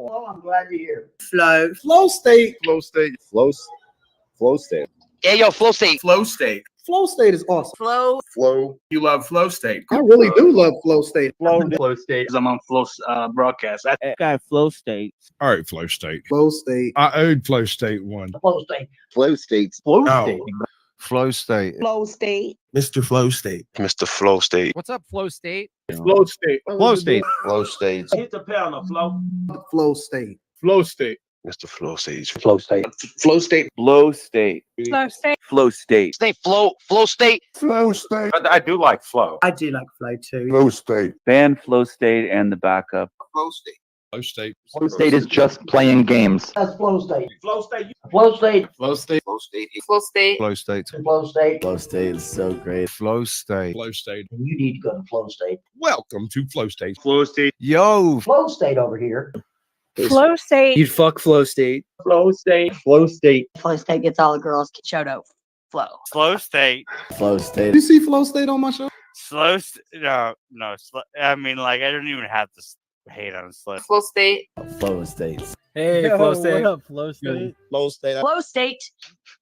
Well, I'm glad you're here. Flow state. Flow state. Flow state. Yeah, yo, flow state. Flow state. Flow state is awesome. Flow. You love flow state. I really do love flow state. Flow state. I'm on flow broadcast. I got flow state. All right, flow state. Flow state. I owed flow state one. Flow state. Flow states. Flow No. state. Flow state. Flow state. Mr. Flow State. Mr. Flow State. What's up, Flow State? Flow state. Flow state. Flow states. Hit the panel, Flow. Flow state. Flow state. Mr. Flow State. Flow state. Flow state. Flow state. Flow State. Flow state. Stay flow state. Flow State. I do like flow. I do like flow too. Flow State. Ban flow state and the backup. Flow state. Flow State. Flow state is just playing games. That's flow state. Flow state. Flow state. Flow state. Flow state. Flow State. Flow State. Flow state. Flow state is so great. Flow State. Flow State. You need to go to flow state. Welcome to Flow State. Flow state. Yo. Flow state over here. Flow State. You'd fuck flow state. Flow state. Flow state. Flow State gets all the girls. Shout out. Flow. Slow state. Flow Did state. you see flow state on my show? No. I mean, like, I don't even have to hate on slow. Flow State. Flow states. Hey, Yo, flow state. what up, flow state? Flow state. Flow State.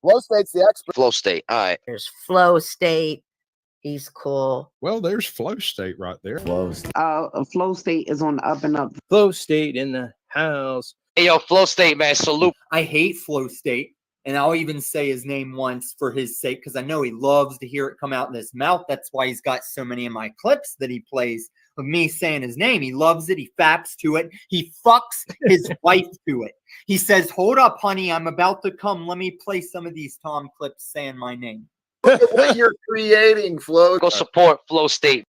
Flow state's the expert. Flow state. All right. There's Flow State. He's cool. Well, there's Flow State right there. Flow state. Flow state is on the up and up. Flow state in the house. Hey, yo, flow state, man. Salute. I hate Flow State, and I'll even say his name once for his sake because I know he loves to hear it come out in his mouth. That's why he's got so many of my clips that he plays of me saying his name. He loves it. He faps to it. He fucks his wife to it. He says, "Hold up, honey, I'm about to come. Let me play some of these Tom clips saying my name." Look at what you're creating, Flow. Go support flow state.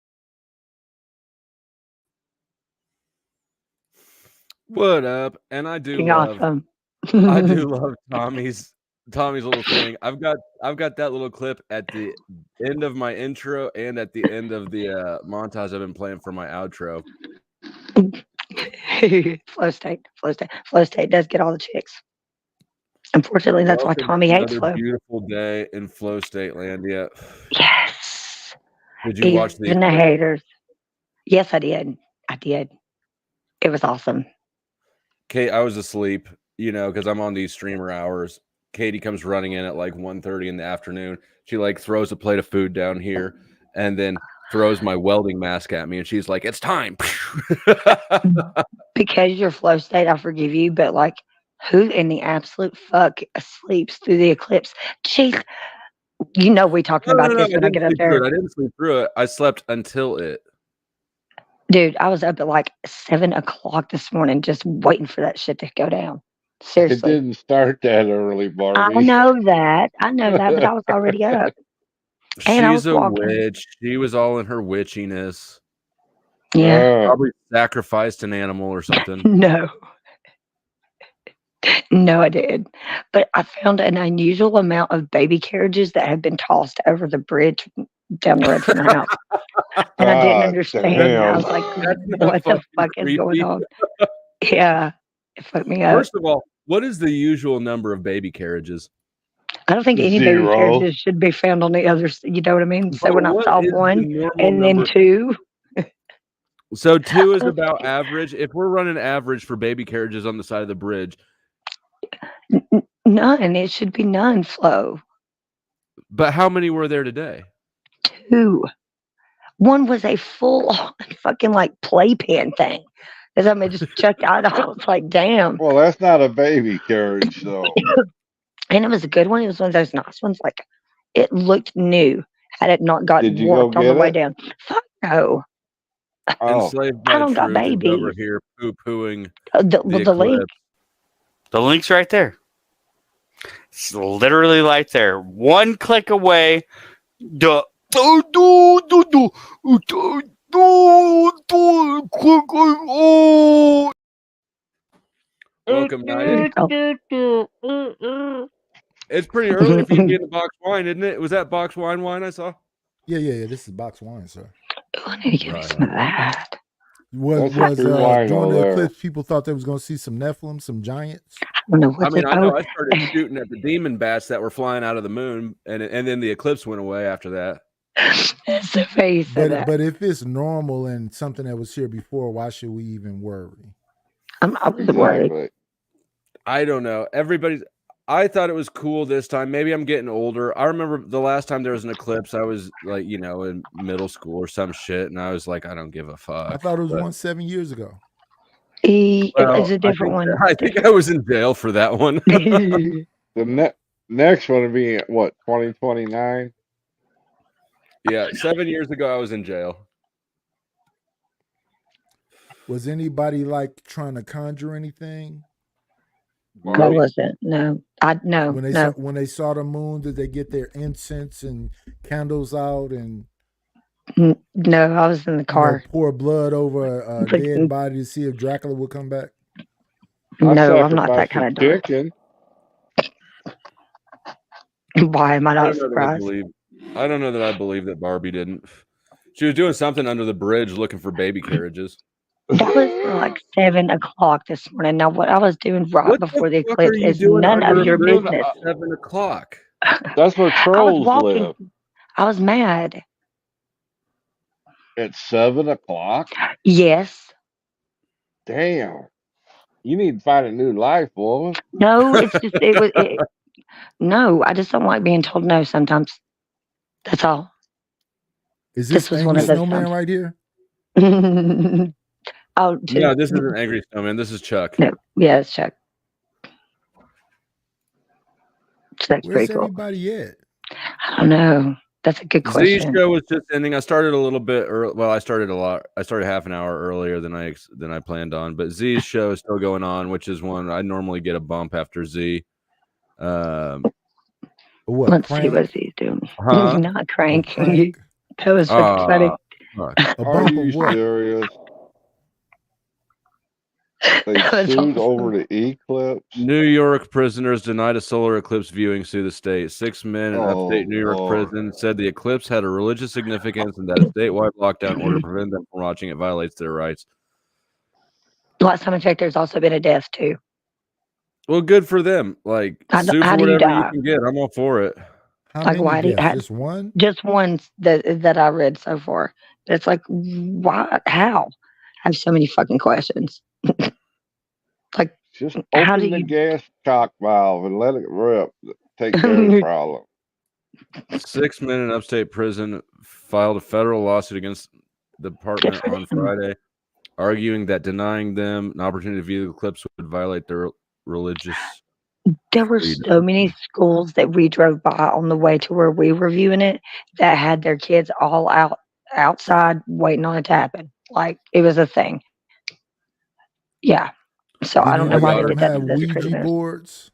What up? And I do Being love, awesome. I do love Tommy's little thing. I've got that little clip at the end of my intro and at the end of the montage I've been playing for my outro. Flow State. Flow State. Flow State does get all the chicks. Unfortunately, that's why Welcome Tommy to hates another Flow. beautiful day in Flow State land. Yeah. Yes. Did you watch Even the haters. Yes, I did. I did. It was awesome. Kate, I was asleep, because I'm on these streamer hours. Katie comes running in at like 1:30 in the afternoon. She like throws a plate of food down here and then throws my welding mask at me. And she's like, "It's time." Because you're Flow State, I forgive you. But like, who in the absolute fuck sleeps through the eclipse? Jeez, we talking about this when I get up there. I didn't sleep through it. I slept until it. Dude, I was up at like 7 o'clock this morning just waiting for that shit to go down. Seriously. It didn't start that early, Barbie. I know that, but I was already up. And I was She's a walking. witch. She was all in her witchiness. Yeah. Probably sacrificed an animal or something. No. No, I did. But I found an unusual amount of baby carriages that had been tossed over the bridge down the road from her house. And I didn't understand. I was like, what the fuck is going on? Yeah. It fucked me up. First of all, what is the usual number of baby carriages? I don't think any baby carriages should be found on the other side. You know what I mean? So when I saw one and then two. So 2 is about average. If we're running average for baby carriages on the side of the bridge. None. It should be none, Flo. But how many were there today? 2. One was a full fucking like playpen thing. That somebody just chucked out. I was like, damn. Well, that's not a baby carriage, though. And it was a good one. It was one of those nice ones. Like, it looked new. Had it not gotten Did you warped go on the get way it? down. Fuck no. Enslaved by I don't got Truth is babies. over here poo-pooing The link. eclipse. The link's right there. It's literally right there. One click away. Welcome, Night. It's pretty early for you to get in the box wine, isn't it? Was that box wine I saw? Yeah. This is box wine, sir. I need to get me some of that. Was That's a good wine during over the there. eclipse, people thought they was going to see some Nephilim, some giants? I don't know I what's mean, it. I know I started shooting at the demon bats that were flying out of the moon, and then the eclipse went away after that. That's the face of that. But if it's normal and something that was here before, why should we even worry? I was worried. Exactly. I don't know. I thought it was cool this time. Maybe I'm getting older. I remember the last time there was an eclipse, I was like, in middle school or some shit, and I was like, I don't give a fuck. I thought it was But- one 7 years ago. It's a different one. I think I was in jail for that one. The next one would be what, 2029? Yeah, 7 years ago, I was in jail. Was anybody like trying to conjure anything? I wasn't. No. No. When they saw the moon, did they get their incense and candles out and No, I was in the car. pour blood over a dead body to see if Dracula would come back? No, I'm not that kind of dark. Chicken. Why am I not I surprised? don't know that I believe that Barbie didn't. She was doing something under the bridge looking for baby carriages. That was like 7 o'clock this morning. Now, what I was doing right What before the fuck are eclipse you is doing none under of your the bridge business. at 7 o'clock. That's where I was trolls walking. live. I was mad. At 7 o'clock? Yes. Damn. You need to find a new life, woman. No, it's just no. I just don't like being told no sometimes. That's all. Is This this was Angry one of those Snowman times. right here? Oh, No, this isn't Angry Snowman. This is Chuck. no. Yeah, it's Chuck. That's Where's pretty cool. everybody at? I don't know. That's a good Z's question. show was just ending. I started a little bit early. Well, I started a lot. I started half an hour earlier than I planned on. But Z's show is still going on, which is one I normally get a bump after Z. What? Let's see Prank? what he's doing. Huh? Not crank. Prank? That was fucking funny. Fuck. A Are bump you of what? serious? They That's sued awesome. over the eclipse. New York prisoners denied a solar eclipse viewing sue the state. 6 men in upstate New York Lord. prison said the eclipse had a religious significance and that a statewide lockdown order prevented them from watching it violates their rights. Last time I checked, there's also been a death too. Well, good for them. Like, How sue do for you whatever you die? can get. I'm all for it. How Like, many why do you- deaths? Just one? Just one that I read so far. It's like, why? How? I have so many fucking questions. Like, Just How open do the you- gas cock valve and let it rip. Take care of the problem. 6 men in upstate prison filed a federal lawsuit against the department for on them. Friday, arguing that denying them an opportunity to view the eclipse would violate their religious. There were so many schools that we drove by on the way to where we were viewing it that had their kids all outside waiting on it to happen. Like, it was a thing. Yeah. So I Did don't any know of why they them did that have to those Ouija prisoners. boards?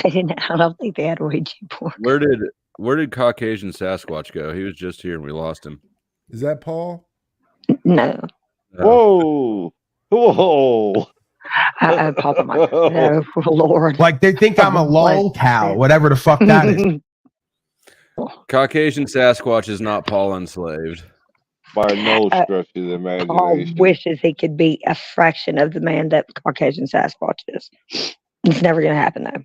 They didn't. I don't think they had Ouija board. Where did Caucasian Sasquatch go? He was just here and we lost him. Is that Paul? No. Whoa. Whoa. Papa Mike. No, Lord. Like they think I'm a lol cow, whatever the fuck that is. Caucasian Sasquatch is not Paul enslaved. By no Uh, stretch of the Paul imagination. wishes he could be a fraction of the man that Caucasian Sasquatch is. It's never going to happen, though,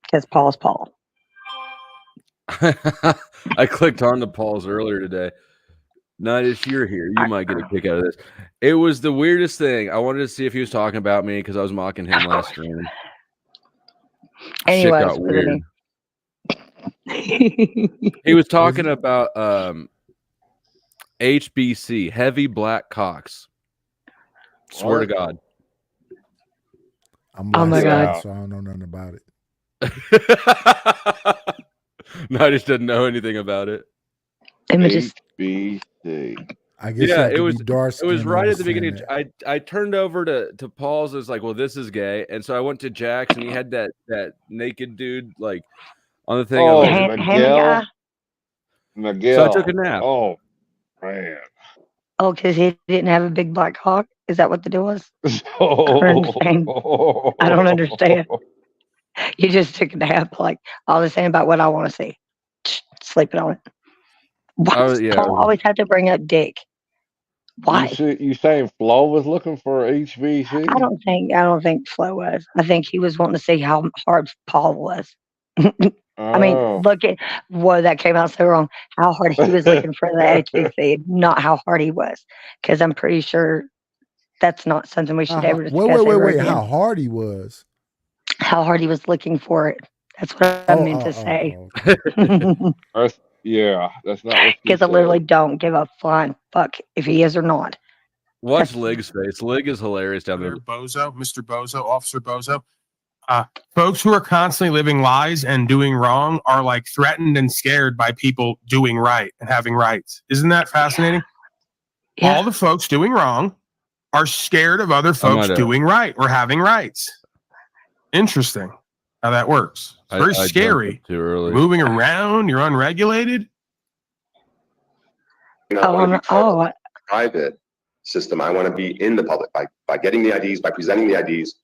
because Paul's Paul. I clicked on the Pauls earlier today. Not if you're here, you might get a kick out of this. It was the weirdest thing. I wanted to see if he was talking about me because I was mocking him last stream. Shit Anyways, got weird. He was talking about HBC, heavy black cocks. Swear to God. I'm Oh my last God. out, so I don't know nothing about it. No, I just didn't know anything about it. Images. HBC. I guess Yeah, you it was. be dark It was skinned right to at the beginning. understand I turned over to Paul's. I was like, "Well, this is gay," and so I went to Jack's, and he had that naked dude like on the thing. Oh, I was Hand- like, hand Miguel. guy? Miguel. so I took a nap. Oh, man. Oh, because he didn't have a big black cock? Is that what the deal was? understand. I don't understand. You just took a nap, like all the same about what I want to see. Sleeping on it. Why Oh, does yeah. Paul always have to bring up dick? Why? You saying Flo was looking for HBC? I don't think Flo was. I think he was wanting to see how hard Paul was. I mean, Oh. look at whoa, that came out so wrong. How hard he was looking for the HBC, not how hard he was. Because I'm pretty sure that's not something we should ever discuss. wait. ever again. How hard he was. How hard he was looking for it. That's what I meant to say. That's not Because I literally don't give a flying fuck if he is or not. Watch Lig's face. Lig is hilarious down there. Bozo, Mr. Bozo, Officer Bozo. Folks who are constantly living lies and doing wrong are like threatened and scared by people doing right and having rights. Isn't that fascinating? Yeah. All the folks doing wrong are scared of other folks doing right or having rights. Interesting how that works. It's very scary. Too early. Moving around, you're unregulated. Private system. I want to be in the public by getting the IDs, by presenting the IDs,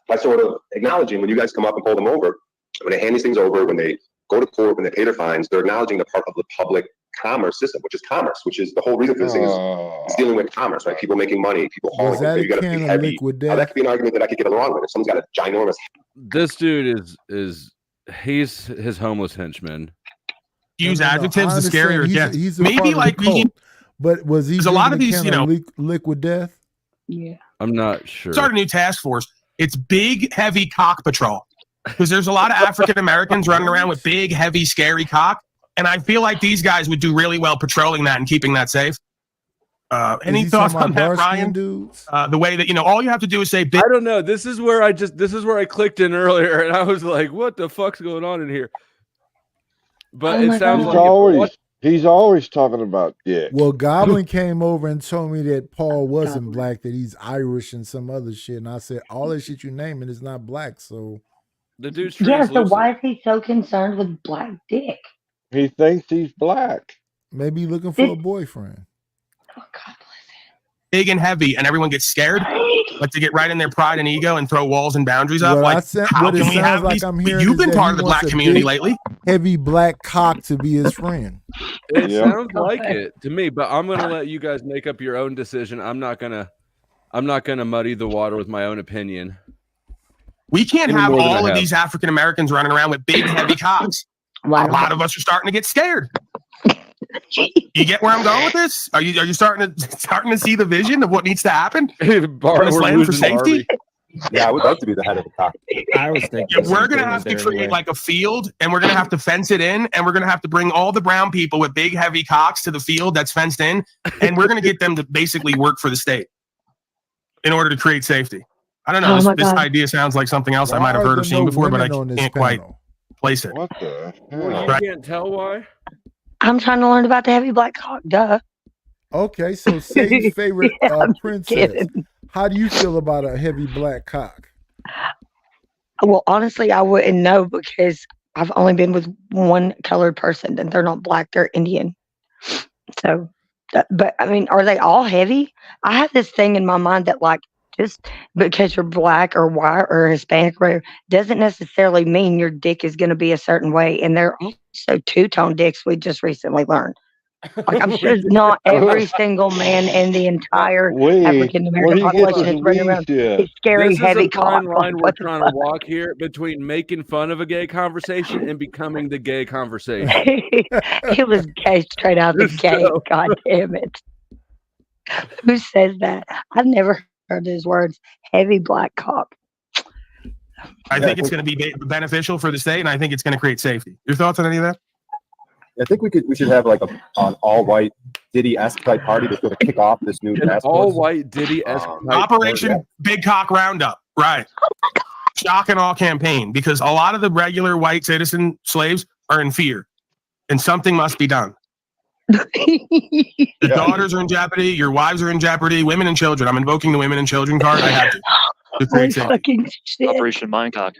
by sort of acknowledging when you guys come up and pull them over, when they hand these things over, when they go to court, when they pay their fines, they're acknowledging the part of the public commerce system, which is commerce, which is the whole reason for this thing is dealing with commerce, right? People making money, people hauling. You got a big heavy. Now, that could be an argument that I could get along with if someone's got a ginormous. This dude he's his homeless henchman. Use adjectives to scare or get. He's maybe like we. But was he? There's a lot of these, liquid death. Yeah, I'm not sure. Start a new task force. It's big, heavy cock patrol, because there's a lot of African Americans running around with big, heavy, scary cock, and I feel like these guys would do really well patrolling that and keeping that safe. Any thoughts on that, Ryan? The way that all you have to do is say big. I don't know. This is where I clicked in earlier, and I was like, "What the fuck's going on in here?" But it sounds like he's always talking about dick. Well, Goblin came over and told me that Paul wasn't black, that he's Irish and some other shit. And I said, all that shit you naming is not black. So the dude's so why is he so concerned with black dick? He thinks he's black. Maybe looking for a boyfriend. Oh, God bless big and heavy, and everyone gets scared, like to get right in their pride and ego and throw walls and boundaries up. How can we have these? You've been part of the black community lately. Heavy black cock to be his friend. It sounds like it to me, but I'm gonna let you guys make up your own decision. I'm not gonna muddy the water with my own opinion. We can't have all of these African Americans running around with big, heavy cocks. A lot of us are starting to get scared. You get where I'm going with this? Are you starting to see the vision of what needs to happen on this land for safety? Yeah, I would like to be the head of the cock. I was thinking we're gonna have to create like a field, and we're gonna have to fence it in, and we're gonna have to bring all the brown people with big, heavy cocks to the field that's fenced in, and we're gonna get them to basically work for the state in order to create safety. I don't know. This idea sounds like something else I might have heard or seen before, but I can't quite place it. What the hell? Well, you can't tell why. I'm trying to learn about the heavy black cock. Duh. Okay, so Satan's favorite princess. How do you feel about a heavy black cock? Well, honestly, I wouldn't know because I've only been with one colored person, and they're not black; they're Indian. So, but I mean, are they all heavy? I have this thing in my mind that like just because you're black or white or Hispanic or whatever, doesn't necessarily mean your dick is going to be a certain way. And they're also two-tone dicks. We just recently learned. Like, I'm sure not every single man in the entire African American population is running around with scary heavy cock. Line we're trying to walk here between making fun of a gay conversation and becoming the gay conversation. It was gay straight out the gate. God damn it! Who says that? I've never heard those words. Heavy black cock. I think it's going to be beneficial for the state, and I think it's going to create safety. Your thoughts on any of that? I think we should have like an all-white Diddy-esque type party that's going to kick off this new task force. All-white Diddy-esque Operation Big Cock Roundup, right? Shock and awe campaign, because a lot of the regular white citizen slaves are in fear, and something must be done. The daughters are in jeopardy. Your wives are in jeopardy. Women and children. I'm invoking the women and children card. I have to create safety. Operation Mindcock.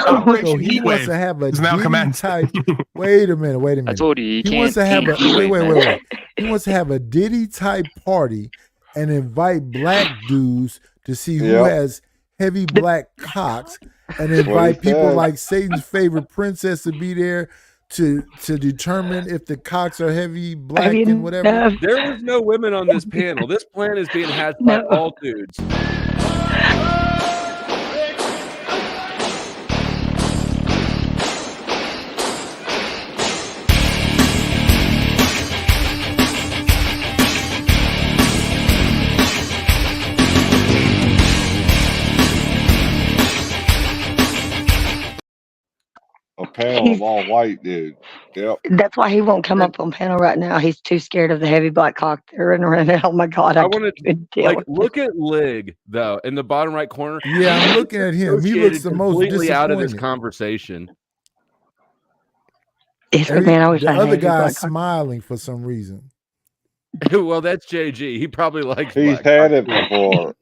Operation He wants to have a now Diddy type. Wait a minute. I told you, He wants to have a wait. He wants to have a Diddy type party and invite black dudes to see who has heavy black cocks, and invite people like Satan's favorite princess to be there to determine if the cocks are heavy black and whatever. There was no women on this panel. This plan is being hatched by all dudes. panel of all white dudes. Yep. That's why he won't come up on panel right now. He's too scared of the heavy black cock they're running around. Oh my God. I I want can't to even deal like with look at Lig though in the bottom right corner. Yeah, I'm looking at him. He looks the most completely out of this disappointed. conversation. It's man, I wish The I had other heavy guy's black cock. smiling for some reason. Well, that's JG. He probably likes. He's black had cock it too. before.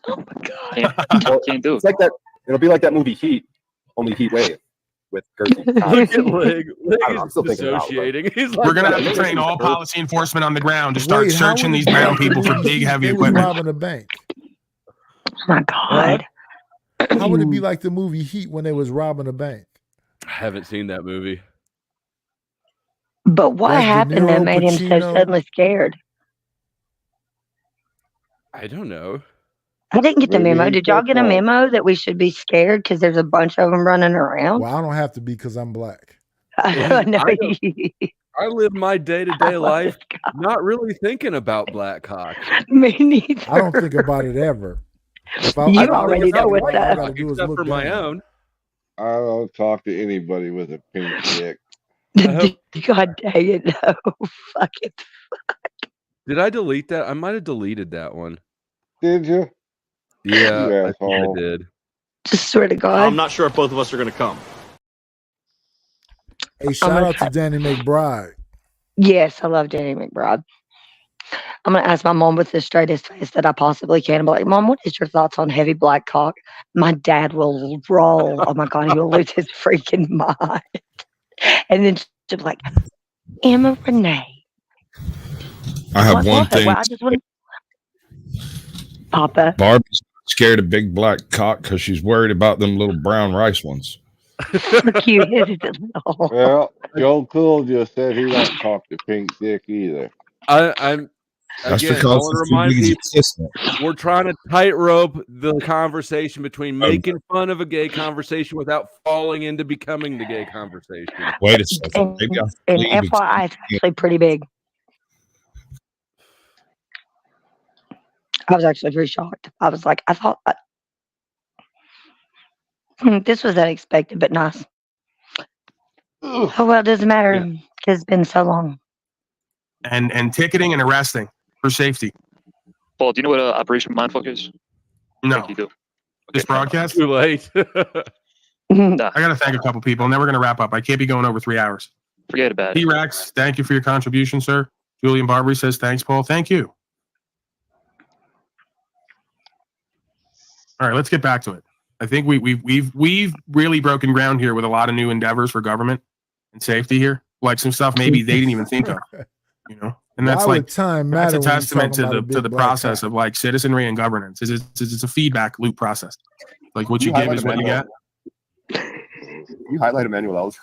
Oh my God. Can't do it. It's like that. It'll be like that movie Heat, only Heat Wave with Gertie. Look at Lig. Lig I'm is still thinking about it, dissociating. He's like, We're gonna have to train all policy enforcement on the ground to start Wait, how searching would these it be brown like the people for movie big, Heat? heavy They was equipment. robbing a bank. Oh my God. How would it be like the movie Heat when they was robbing a bank? I haven't seen that movie. But what That's De happened that Niro, made him so Pacino. suddenly scared? I don't know. I didn't get the Maybe memo. he Did y'all took get a one. memo that we should be scared because there's a bunch of them running around? Well, I don't have to be because I'm black. I know. I live my day-to-day life not really thinking about black cock. Me neither. I don't think about it ever. If I, You I don't already think know about what's it, all I up. gotta do is Except look for my down. own. I don't talk to anybody with a pink dick. God dang it. No. Fuck it. Did I delete that? I might have deleted that one. Did you? Yeah, You I think asshole. I did. Just swear to God. I'm not sure if both of us are going to come. Hey, shout out to Danny McBride. Yes, I love Danny McBride. I'm going to ask my mom with the straightest face that I possibly can. I'm like, Mom, what is your thoughts on heavy black cock? My dad will roll. Oh my God, he will lose his freaking mind. And then she'll be like, Emma Renee. I have What- one what? thing. Well, I just want Papa. Barbie's scared of big black cock because she's worried about them little brown rice ones. Cute. Well, Joe Cool just said he don't talk to pink dick either. I'm That's again, I because want to it's too remind big as people existent. we're trying to tightrope the conversation between making fun of a gay conversation without falling into becoming the gay conversation. Wait a second. Maybe I'm And leaving. FYI, it's actually pretty big. I was actually very shocked. I was like, I thought this was unexpected, but nice. Oh, well, it doesn't matter because it's been so long. And ticketing and arresting for safety. Paul, do you know what Operation Mindfuck is? No. You do. This broadcast? Too late. I got to thank a couple people, and then we're going to wrap up. I can't be going over 3 hours. Forget about it. T-Rex, thank you for your contribution, sir. Julian Barbary says, thanks, Paul. Thank you. All right, let's get back to it. I think we've really broken ground here with a lot of new endeavors for government and safety here, like some stuff maybe they didn't even think of, you know. And that's Why like would time that's matter a when you're testament talking to about the a to big the black process cock? of like citizenry and governance. It's a feedback loop process. Like what you You give highlight is what you Emmanuel. get. You highlight Emmanuel L's.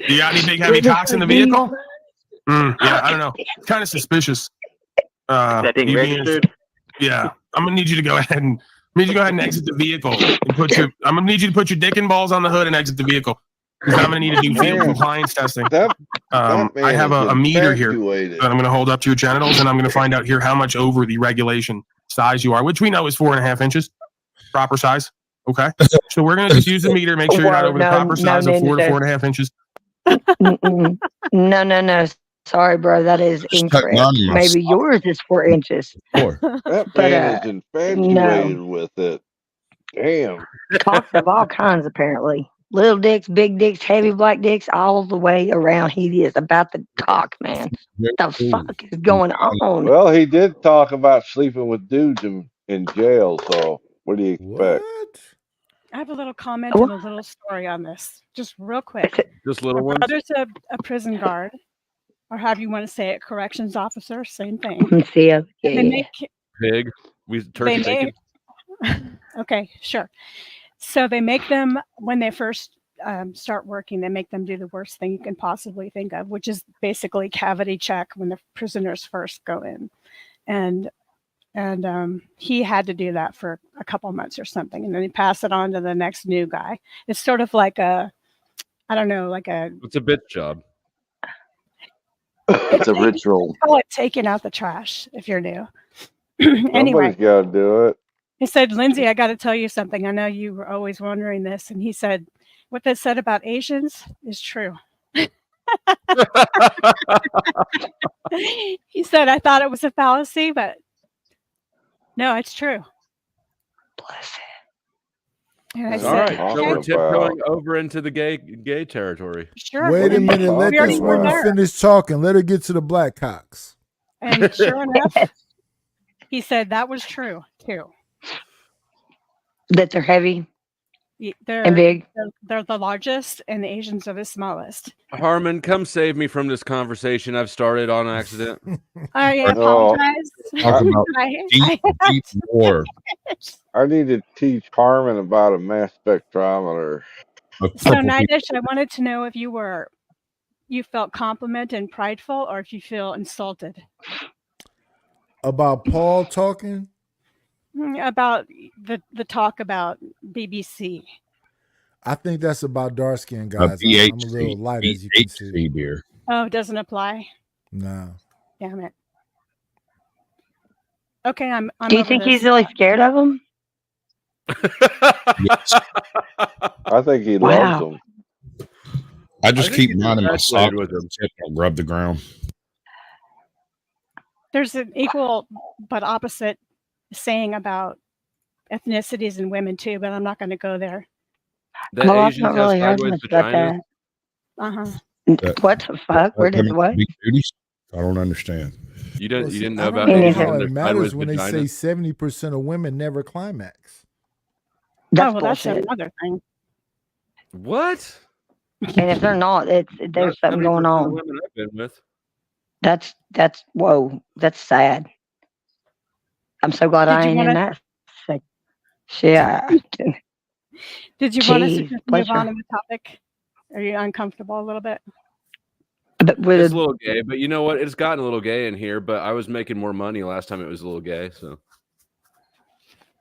You got any big heavy cocks in the vehicle? Yeah, I don't know. It's kind of suspicious. That thing you being- registered? Yeah, I'm gonna need you to go ahead and exit the vehicle and I'm gonna need you to put your dick and balls on the hood and exit the vehicle because I'm gonna need to do field Man, compliance testing. That I man have is a meter here infatuated. that I'm gonna hold up to your genitals and I'm gonna find out here how much over the regulation size you are, which we know is 4.5 inches, proper size. Okay, so we're gonna just use the meter, make sure you're not Whoa, over the no, proper size no, of 4 to no. 4.5 inches. Mm-mm. No. Sorry, bro. That is incorrect. anonymous. Maybe yours is 4 inches. That But, man is infatuated with it. Damn. Cocks of all kinds, apparently. Little dicks, big dicks, heavy black dicks, all the way around. He is about the cock, man. What the fuck is going on? Well, he did talk about sleeping with dudes in jail, so what do you expect? I have a little comment and a little story on this, just real quick. Just little My ones. brother's a prison guard, or however you want to say it, corrections officer, same thing. See ya. They Yeah. make Pig. We turkey they bacon. okay, sure. So they make them when they first start working. They make them do the worst thing you can possibly think of, which is basically cavity check when the prisoners first go in, and he had to do that for a couple months or something, and then he pass it on to the next new guy. It's sort of like I don't know, like a. It's a bitch job. It's a ritual. Call it taking out the trash if you're new. Anyway, Somebody's got to do it. He said, Lindsay, I got to tell you something. I know you were always wondering this. And he said, what they said about Asians is true. He said, I thought it was a fallacy, but no, it's true. Bless it. And I All said, right, so we're okay, tiptoeing over into the gay territory. sure. Wait a minute. Let We already this were woman there. finish talking. Let her get to the black cocks. And sure enough, he said that was true too. That they're heavy They're and big. They're the largest, and the Asians are the smallest. Harmon, come save me from this conversation I've started on accident. I apologize. Talking about deep war. I need to teach Carmen about a mass spectrometer. So, Nidish, I wanted to know if you felt complimented and prideful, or if you feel insulted About Paul talking? about the talk about BBC. I think that's about dark skinned guys. I'm a little light, as you can see. Beer. Oh, it doesn't apply. No. Damn it. Okay, I'm Do you over think this. he's really scared of them? I think he Wow. loves them. I just I think keep he's mine in my sock infatuated with them. tip and rub the ground. There's an equal but opposite saying about ethnicities and women too, but I'm not going to go there. That Well, I've Asians not have really heard sideways much about vaginas. that. What the fuck? Where did what? I don't understand. You didn't know I about don't know Asians how and it their matters sideways when they vaginas? say 70% of women never climax. That's oh, well, that's bullshit. another thing. What? And if they're not, Not there's something going 70% of on. women I've been with. That's whoa. That's sad. I'm so glad Did I you ain't in wanna- that. Yeah. Did you want us to Jeez, just bless move on her. to the topic? Are you uncomfortable a little bit? But with It's a little gay, but you know what? It's gotten a little gay in here, but I was making more money last time it was a little gay, so.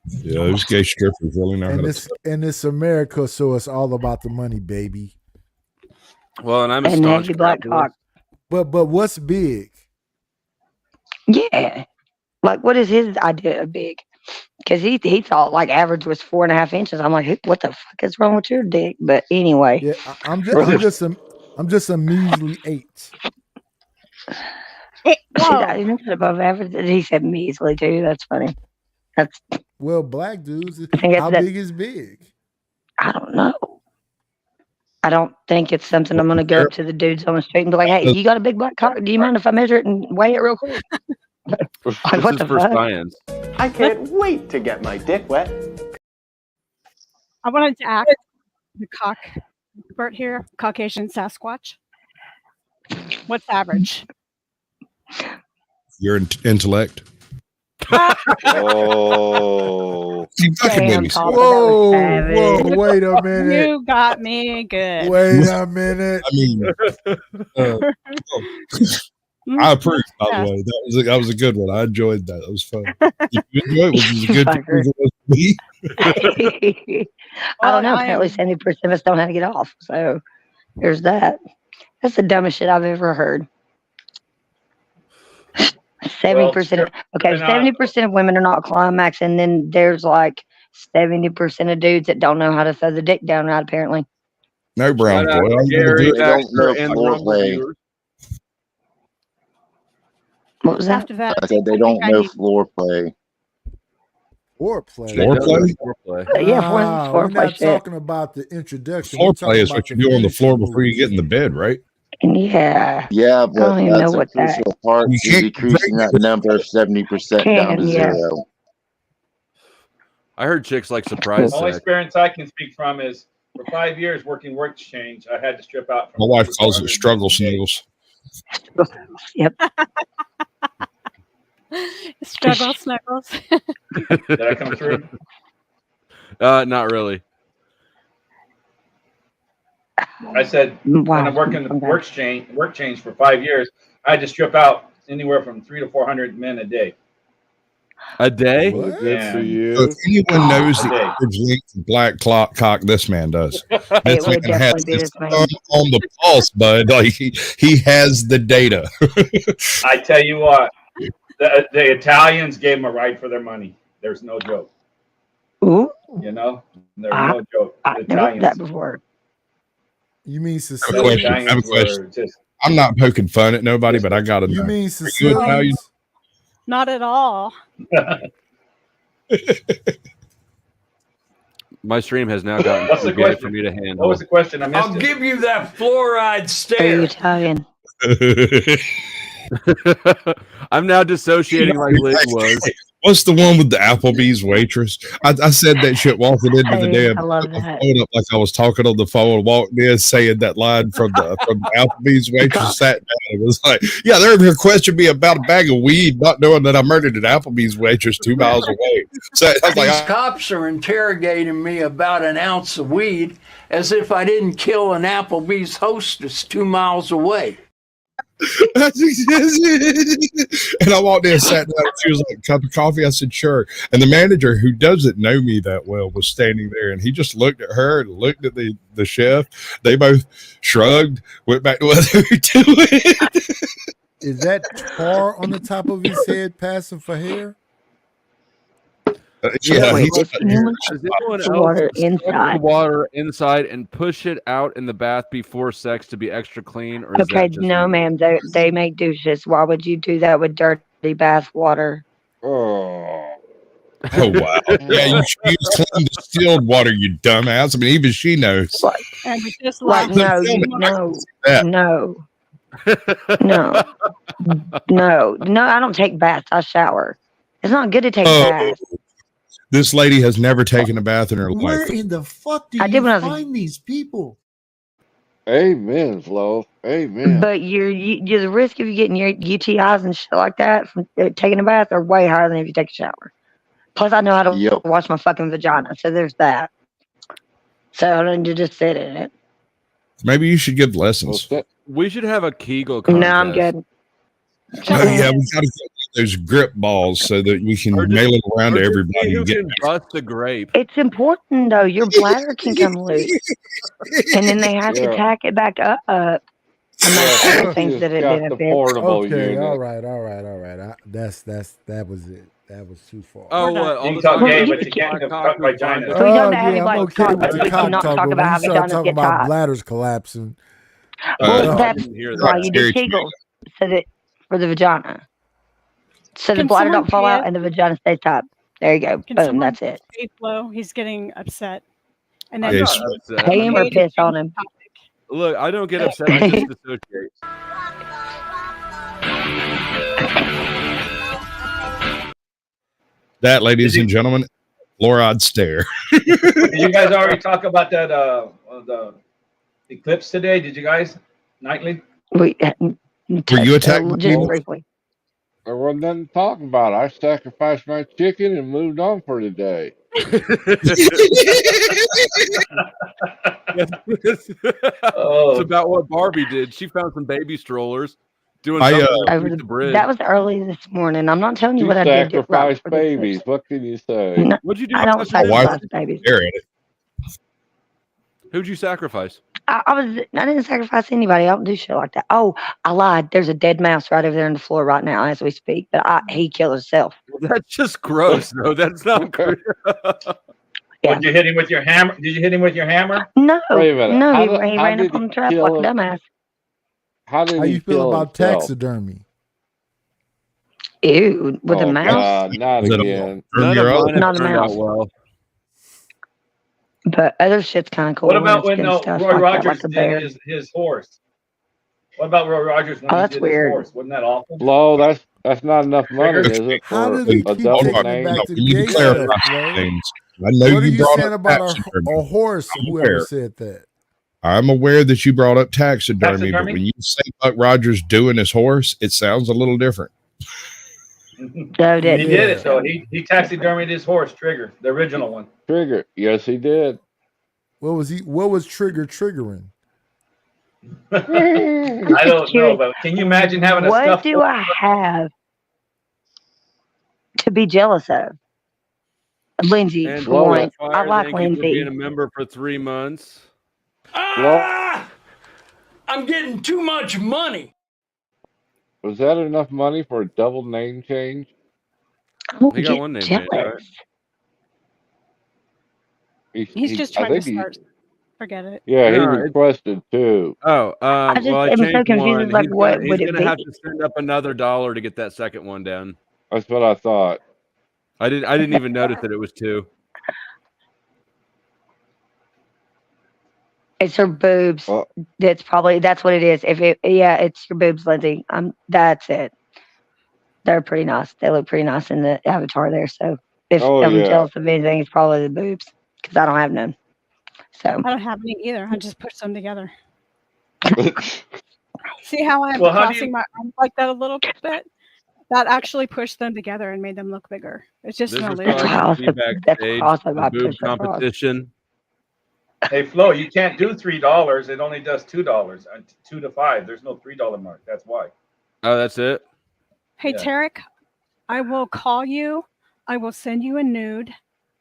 Yeah, those gay strippers really know how to. And it's America, so it's all about the money, baby. Well, and I'm a and staunch heavy black capitalist. cock. But what's big? Yeah. Like, what is his idea of big? Because he thought like average was 4.5 inches. I'm like, what the fuck is wrong with your dick? But anyway, Yeah, I'm just a measly 8. I didn't above average. He said measly too. That's funny. That's Well, black dudes, I think how that's big is big? I don't know. I don't think it's something I'm gonna go up to the dudes on the street and be like, hey, you got a big black cock? Do you mind if I measure it and weigh it real quick? Like, This what is the for fuck? science. I can't wait to get my dick wet. I wanted to ask the cock expert here, Caucasian Sasquatch. What's average? Your intellect. Oh. You fucking with me. Whoa, wait a minute. You got me good. Wait a minute. I mean, I approve. By Yeah. the way, that was a good one. I enjoyed that. That was fun. Did you enjoy it? Was it a good Fucker. thing for me? I don't know. Well, I Apparently, am- 70% of us don't know how to get off. So there's that. That's the dumbest shit I've ever heard. 70%. Okay, they're not- 70% of women are not climaxing. Then there's like 70% of dudes that don't know how to throw the dick down right. Apparently, No, brown boy. Shout out to All you gotta Gary do They don't Baxter know and the Rumble foreplay. viewers. what was that? After that, I said they don't know floor play. Foreplay. They don't Foreplay? know foreplay. Yeah, Nah, we're foreplay not shit. talking about the introduction. We're Foreplay talking is about what you do on the floor finishing before you get in the bed, right? Yeah. Yeah, I but don't even know that's a what that. crucial part You to can't decreasing that number of 70% down to Yeah. 0. I heard chicks like surprise The only sex. experience I can speak from is for 5 years working work exchange, I had to strip out from. My wife calls it struggle sniggles. Yep. struggle snuggles. Did I come through? Not really. I said when I'm working work change for 5 years, I had to strip out anywhere from 300 to 400 men a day. A day? Good Yeah. for So you. if anyone knows the Okay. average length of black cock, this man does. It This would man has definitely be his this man. thumb on the pulse, bud. Like he has the data. I tell you what, the Italians gave them a ride for their money. There's no joke. Ooh, You know, they're I, no joke. The I've never heard that Italians. before. You mean I have a Sicilians? question. I have a question. Were just I'm not poking fun at nobody, but I gotta know. You mean Are you Sicilians? Italian? Not at all. My stream has now gotten What's too the big question? for me to handle. What was the question? I missed I'll it. give you that fluoride Are you stare. Italian? I'm now dissociating like Liz was. What's the one with the Applebee's waitress? I said that shit walking into the Hey, damn I love phone that. up like I was talking on the phone, walked in saying that line from the Applebee's waitress, sat down and was like, yeah, they're here questioning me about a bag of weed, not knowing that I murdered an Applebee's waitress 2 miles away. So I was These like, cops are interrogating me about an ounce of weed as if I didn't kill an Applebee's hostess 2 miles away. and I walked in and sat down. And she was like, cup of coffee? I said, sure. And the manager, who doesn't know me that well, was standing there, and he just looked at her and looked at the chef. They both shrugged, went back to what they were doing. Is that tar on the top of his head passing for hair? Yeah, Wait, he's if anyone Does sucks anyone the water else suck the inside? water inside and push it out in the bath before sex to be extra clean, or is Okay, that just no, me? ma'am. They make douches. Why would you do that with dirty bath water? Oh. Oh wow! Yeah, you should use clean distilled water, you dumbass. I mean, even she knows. And we just Like, like no, That. no, no. I don't take baths. I shower. It's not good to take Oh, baths. this lady has never taken a bath in her Where life. in the fuck do I you did when I was a- find these people? Amen, Flo. Amen. But the risk of you getting your UTIs and shit like that from taking a bath are way higher than if you take a shower. Plus, I know how to Yep. wash my fucking vagina, so there's that. So I don't need to just sit in it. Maybe you should give Well, lessons. We should have a Kegel contest. No, I'm good. Oh yeah, we gotta get those grip balls so that we can mail them around to everybody. Who And get can bust a grape? It's important though. Your bladder can come loose, and then they have to Yeah. tack it back up. Among Yeah, other things she's that it got the benefits. portable Okay, unit. all right. That was it. That was too far. Oh, We're what? done. All You the can talk time gay, you but you can't cock talk vagina. So we don't have any I'm black okay talk, with but the we cock cannot talk, talk but about when how you start vaginas talking get about tied. bladders collapsing, Well, I that's didn't hear why that. you do Scary. Kegels, so that for the vagina, so the Can bladder someone don't fall pay out it? and the vagina stays tight. There you go. Can Boom. someone That's it. pay Flo? He's getting upset. And I'm then Yes. not upset. Pay him or Katie, piss on change him. topic. Look, I don't get upset. I just dissociate. that, ladies and gentlemen, fluoride stare. Did you guys already talk about that? The eclipse today? Did you guys nightly? We Were you attacking just people? briefly. There wasn't nothing to talk about. I sacrificed my chicken and moved on for the day. Oh. It's about what Barbie did. She found some baby strollers doing I, something Over underneath the bridge. that was early this morning. I'm not telling you She what I did. Right sacrificed before the eclipse. babies. What can you say? No, What'd you do? I don't Sacrifice? sacrifice babies. Stare at it. Who'd you sacrifice? I didn't sacrifice anybody. I don't do shit like that. Oh, I lied. There's a dead mouse right over there on the floor right now as we speak. But he killed himself. Well, that's just gross, though. That's not good. Yeah. Did you hit him with your hammer? Did you hit him with your hammer? No, Wait a minute. no, How he did- how ran did up on he the trap kill like a him? dumbass. How did how he you feel kill about himself? taxidermy? Ew, with a Oh, mouse. God, not Is it a- again. None Your of own? mine have Not a turned mouse. out well. But other shit's kind of cool. What about when it's getting stuff Roy like Rogers that, like a did bear. his horse? What about Roy Rogers when Oh, he that's did weird. his horse? Wasn't that awful? Flo, that's not enough money, is it, How for does he a keep double taking it name? back to We need gay to stuff, clarify Flo? things. I know What are you you brought saying up about taxidermy. a horse? I'm Whoever aware. said that. I'm aware that you brought up taxidermy, but Taxidermy? when you say Buck Rogers doing his horse, it sounds a little different. No, He didn't. did it. So he taxidermied his horse, Trigger, the original one. Trigger. Yes, he did. What was he? What was triggering? I don't know, but can you imagine having a What stuffed do I have to be jealous of? Lindsay, And for Flo, once. I fired. like Thank you for being Lindsay. a member for 3 months. Ah! I'm getting too much money. Was that enough money for a double name change? I don't He got get one name jealous. change, right? He's just I trying to think he- start. Forget it. Yeah, he No, it- requested two. Oh, just well, I am so changed confused, one. like, He's what gonna, would he's it gonna have be? to send up another $1 to get that second one down. That's what I thought. I didn't even notice that it was 2. It's her boobs. Oh. That's what it is. It's your boobs, Lindsay. That's it. They're pretty nice. They look pretty nice in the avatar there. So if I'm jealous of anything, it's probably the boobs because I don't have none. So I don't have any either. I just pushed them together. See how I'm Well, how do crossing you- my arms like that a little bit? That actually pushed them together and made them look bigger. It's just This an is illusion. so I can see backstage, awesome. the I boob pushed across. competition. Hey Flo, you can't do $3. It only does $2. 2 to 5. There's no $3 mark. That's why. Oh, that's it. Hey, Yeah. Tarek, I will call you. I will send you a nude.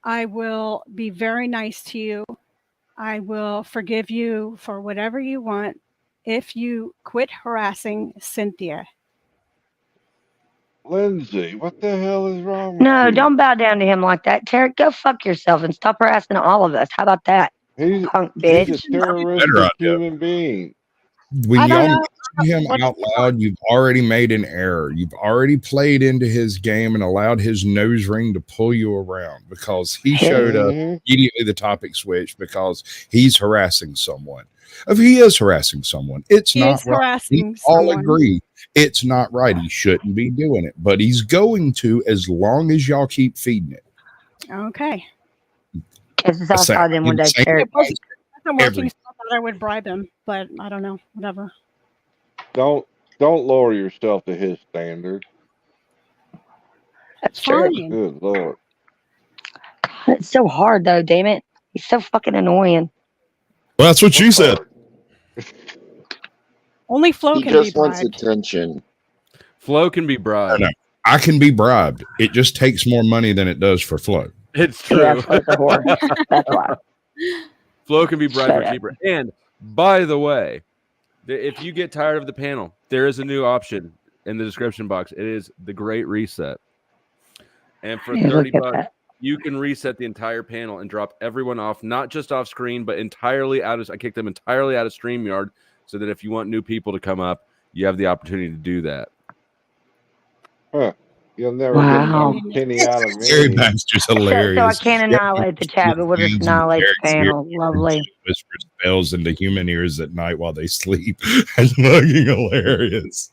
I will be very nice to you. I will forgive you for whatever you want if you quit harassing Cynthia. Lindsay, what the hell is wrong with No, you? don't bow down to him like that. Tarek, go fuck yourself and stop harassing all of us. How about that? Punk bitch. He's a terroristic human being. When I don't y'all know. see him out loud, you've already made an error. You've already played into his game and allowed his nose ring to pull you around because he showed up immediately. The topic switched because he's harassing someone. If he is harassing someone, it's He not is right. harassing We all someone. agree it's not right. He shouldn't be doing it, but he's going to as long as y'all keep feeding it. Okay. Kiss us outside then one day, Insane. Tarek. It wasn't working, Every- so I thought I would bribe him, but I don't know. Whatever. Don't lower yourself to his standard. That's true. Good Lord. It's so hard though, damn it. He's so fucking annoying. Well, that's what she said. Only Flo He can be just wants bribed. attention. Flo can be bribed. No, I can be bribed. It just takes more money than it does for Flo. It's true. Yeah, Flo's a whore. That's why. Flo can be bribed Shut for up. cheaper. And by the way, if you get tired of the panel, there is a new option in the description box. It is the Great Reset. And for Yeah, 30 look at bucks, that. you can reset the entire panel and drop everyone off, not just off screen, but entirely out of. I kicked them entirely out of StreamYard, so that if you want new people to come up, you have the opportunity to do that. Huh. You'll never Wow. get a penny out of Gary me. Baxter's So I hilarious. can't annihilate the chat, but we'll just annihilate the panel. Lovely. Whisper spells into human ears at night while they sleep. That's fucking hilarious.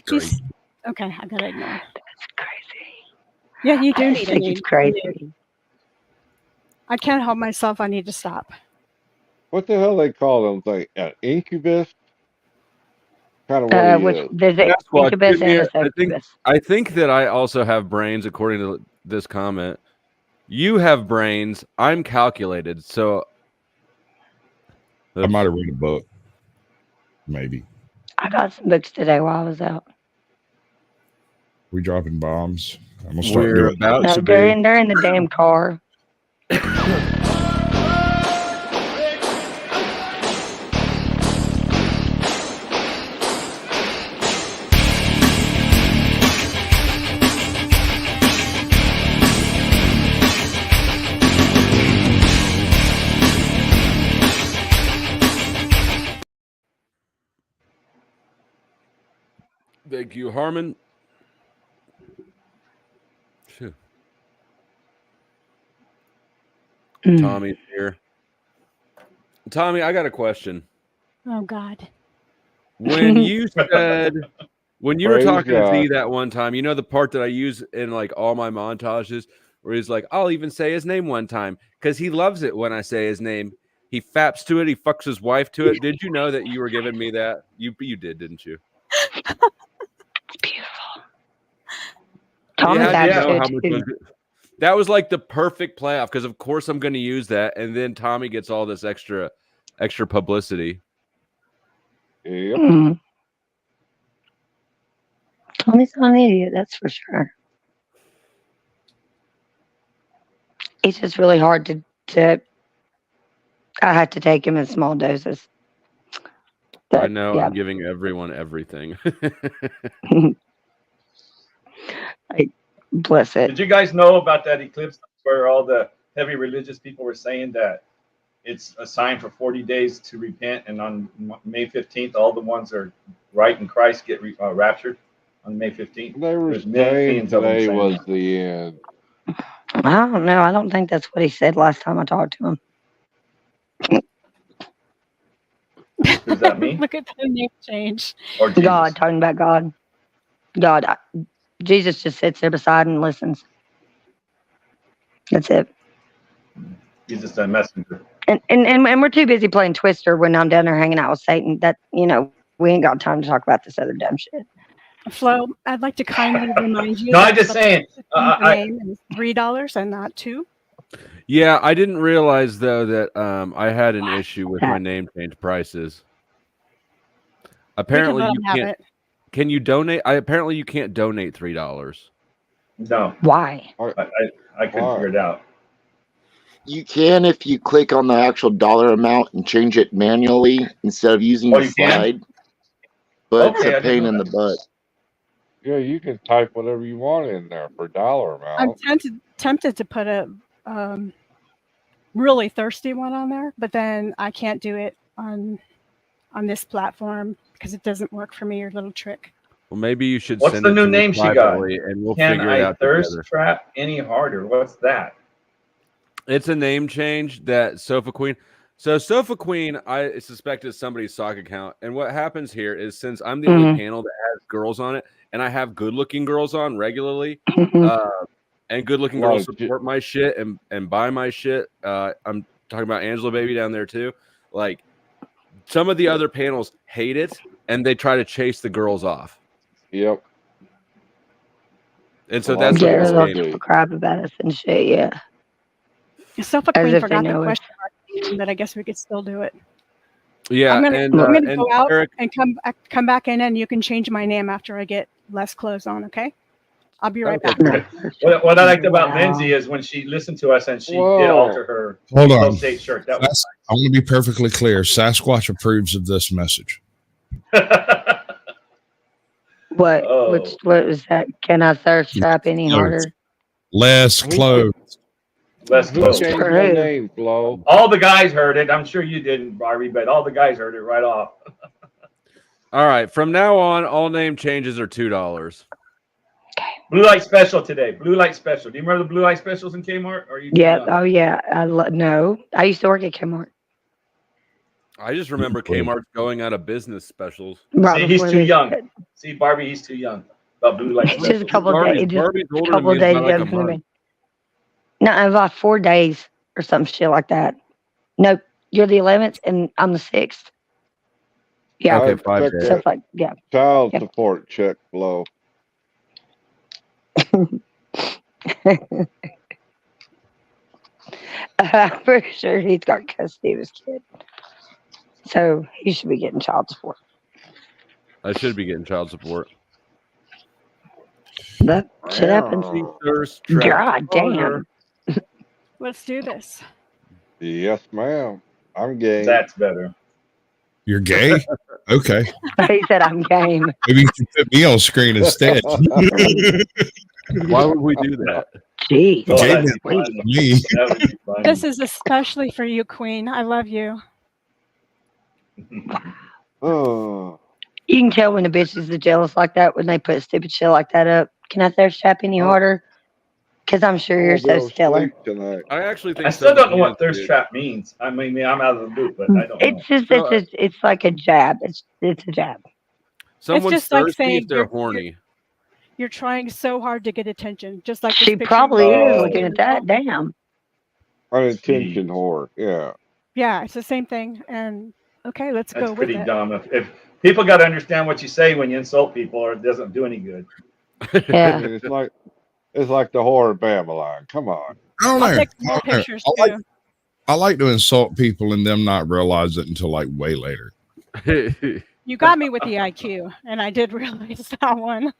He's, okay, I gotta ignore. That's crazy. Yeah, you do I need think it. it's crazy. I can't help myself. I need to stop. What the hell they call them thing? An incubus? Kind of what he Which is. there's an Sasquatch, incubus give me and a I think succubus. I think that I also have brains, according to this comment. You have brains. I'm calculated. So I might have read a book. Maybe. I got some books today while I was out. We dropping bombs. I'm gonna start we're doing about No, to they're be. they're in the damn car. Thank you, Harmon. Phew. Tommy's here. Tommy, I got a question. Oh God. When you said, when you were Praise talking God. to Z that one time, you know the part that I use in like all my montages where he's like, I'll even say his name one time because he loves it when I say his name. He faps to it. He fucks his wife to it. Did you know that you were giving me that? You did, didn't you? Thomas had to had know to how too. much that was like the perfect playoff because of course I'm going to use that, and then Tommy gets all this extra publicity. Yep. Mm. Tommy's not an idiot, that's for sure. It's just really hard to I have to take him in small doses. I know yeah. I'm giving everyone everything. Bless it. Did you guys know about that eclipse where all the heavy religious people were saying that it's a sign for 40 days to repent, and on May 15th, all the ones that are right in Christ get raptured on May 15th? They were There's saying millions of them today saying was that. the end. I don't know. I don't think that's what he said last time I talked to him. Does that mean? Look at the name change. Or Jesus? God, talking about God. Jesus just sits there beside and listens. That's it. He's just a messenger. And we're too busy playing Twister when I'm down there hanging out with Satan. That, we ain't got time to talk about this other dumb shit. Flo, I'd like to kindly remind you. No, I'm that just the saying. name is $3 and not $2. Yeah, I didn't realize though that I had an issue with my name change prices. Apparently, you can't. Can you donate? Apparently, you can't donate $3. No. Why? I couldn't figure it out. You can if you click on the actual dollar amount and change it manually instead of using the you can? slide. But Okay, I it's a didn't pain know in that. the butt. Yeah, you can type whatever you want in there for dollar amount. I'm tempted to put a really thirsty one on there, but then I can't do it on this platform because it doesn't work for me, your little trick. Well, maybe you should What's send the it new to me name she got? privately, and we'll Can figure it I out thirst together. trap any harder? What's that? It's a name change that Sofa Queen. So Sofa Queen, I suspect is somebody's sock account. And what happens here is, since I'm the only panel that has girls on it, and I have good-looking girls on regularly, and good-looking girls support my shit and buy my shit. I'm talking about Angela Baby down there too. Like, some of the other panels hate it, and they try to chase the girls off. Yep. And so that's yeah, what they'll this game. crap about us and shit. Yeah. Sofa As Queen if they forgot the know it. question mark, but I guess we could still do it. Yeah, I'm gonna and go out Eric, and come back in, and you can change my name after I get less clothes on. Okay, I'll be right back. What I liked about Lindsay is when she listened to us and she did alter her Hold Flow on. State shirt. That was I want to be perfectly clear. Sasquatch approves of this message. What? What was that? Can I thirst trap any harder? Less clothes. less Who clothes. changed your name, Flo? All the guys heard it. I'm sure you didn't, Barbie, but all the guys heard it right off. all right, from now on, all name changes are $2. Blue light special today. Blue light special. Do you remember the blue light specials in Kmart? Or are you too Yeah. young? Oh, yeah. No. I used to work at Kmart. I just remember Kmart going out of business specials. See, he's too young. See, Barbie, he's too young. About blue light It's specials. just a couple of days. Barbie's Just a older couple than of me days by like a younger than month. me. No, about 4 days or some shit like that. No, you're the 11th and I'm the 6th. Yeah. Okay, 5 days. Stuff like, yeah. Child support check, Flo. I'm pretty sure he's got custody of his kid. So he should be getting child support. I should be getting child support. That shit happens. God damn. Let's do this. Yes, ma'am. I'm gay. That's better. You're gay? Okay. He said I'm game. Maybe you can put me on screen instead. Why would we do that? Jeez. Oh, Gay that'd men be like fun. me. That would be fun. This is especially for you, Queen. I love you. Oh. You can tell when a bitch is jealous like that when they put stupid shit like that up. Can I thirst trap any harder? Because I'm sure you're so stellar. I actually think I still don't know something what is, thirst dude. trap means. I mean, I'm out of the loop, but I don't know. It's just it's like a jab. It's a jab. Someone's just like thirsty saying if they're horny. You're trying so hard to get attention, just like this She picture probably you is posted. looking at that. Damn. Unintention whore. Yeah. Yeah, it's the same thing. And okay, let's That's go with pretty it. dumb. If people got to understand what you say when you insult people, or it doesn't do any good. Yeah. It's like the whore of Babylon. Come on. I don't I'll know. take more I don't know. pictures I too. like to insult people and them not realize it until like way later. You got me with the IQ, and I did realize that one.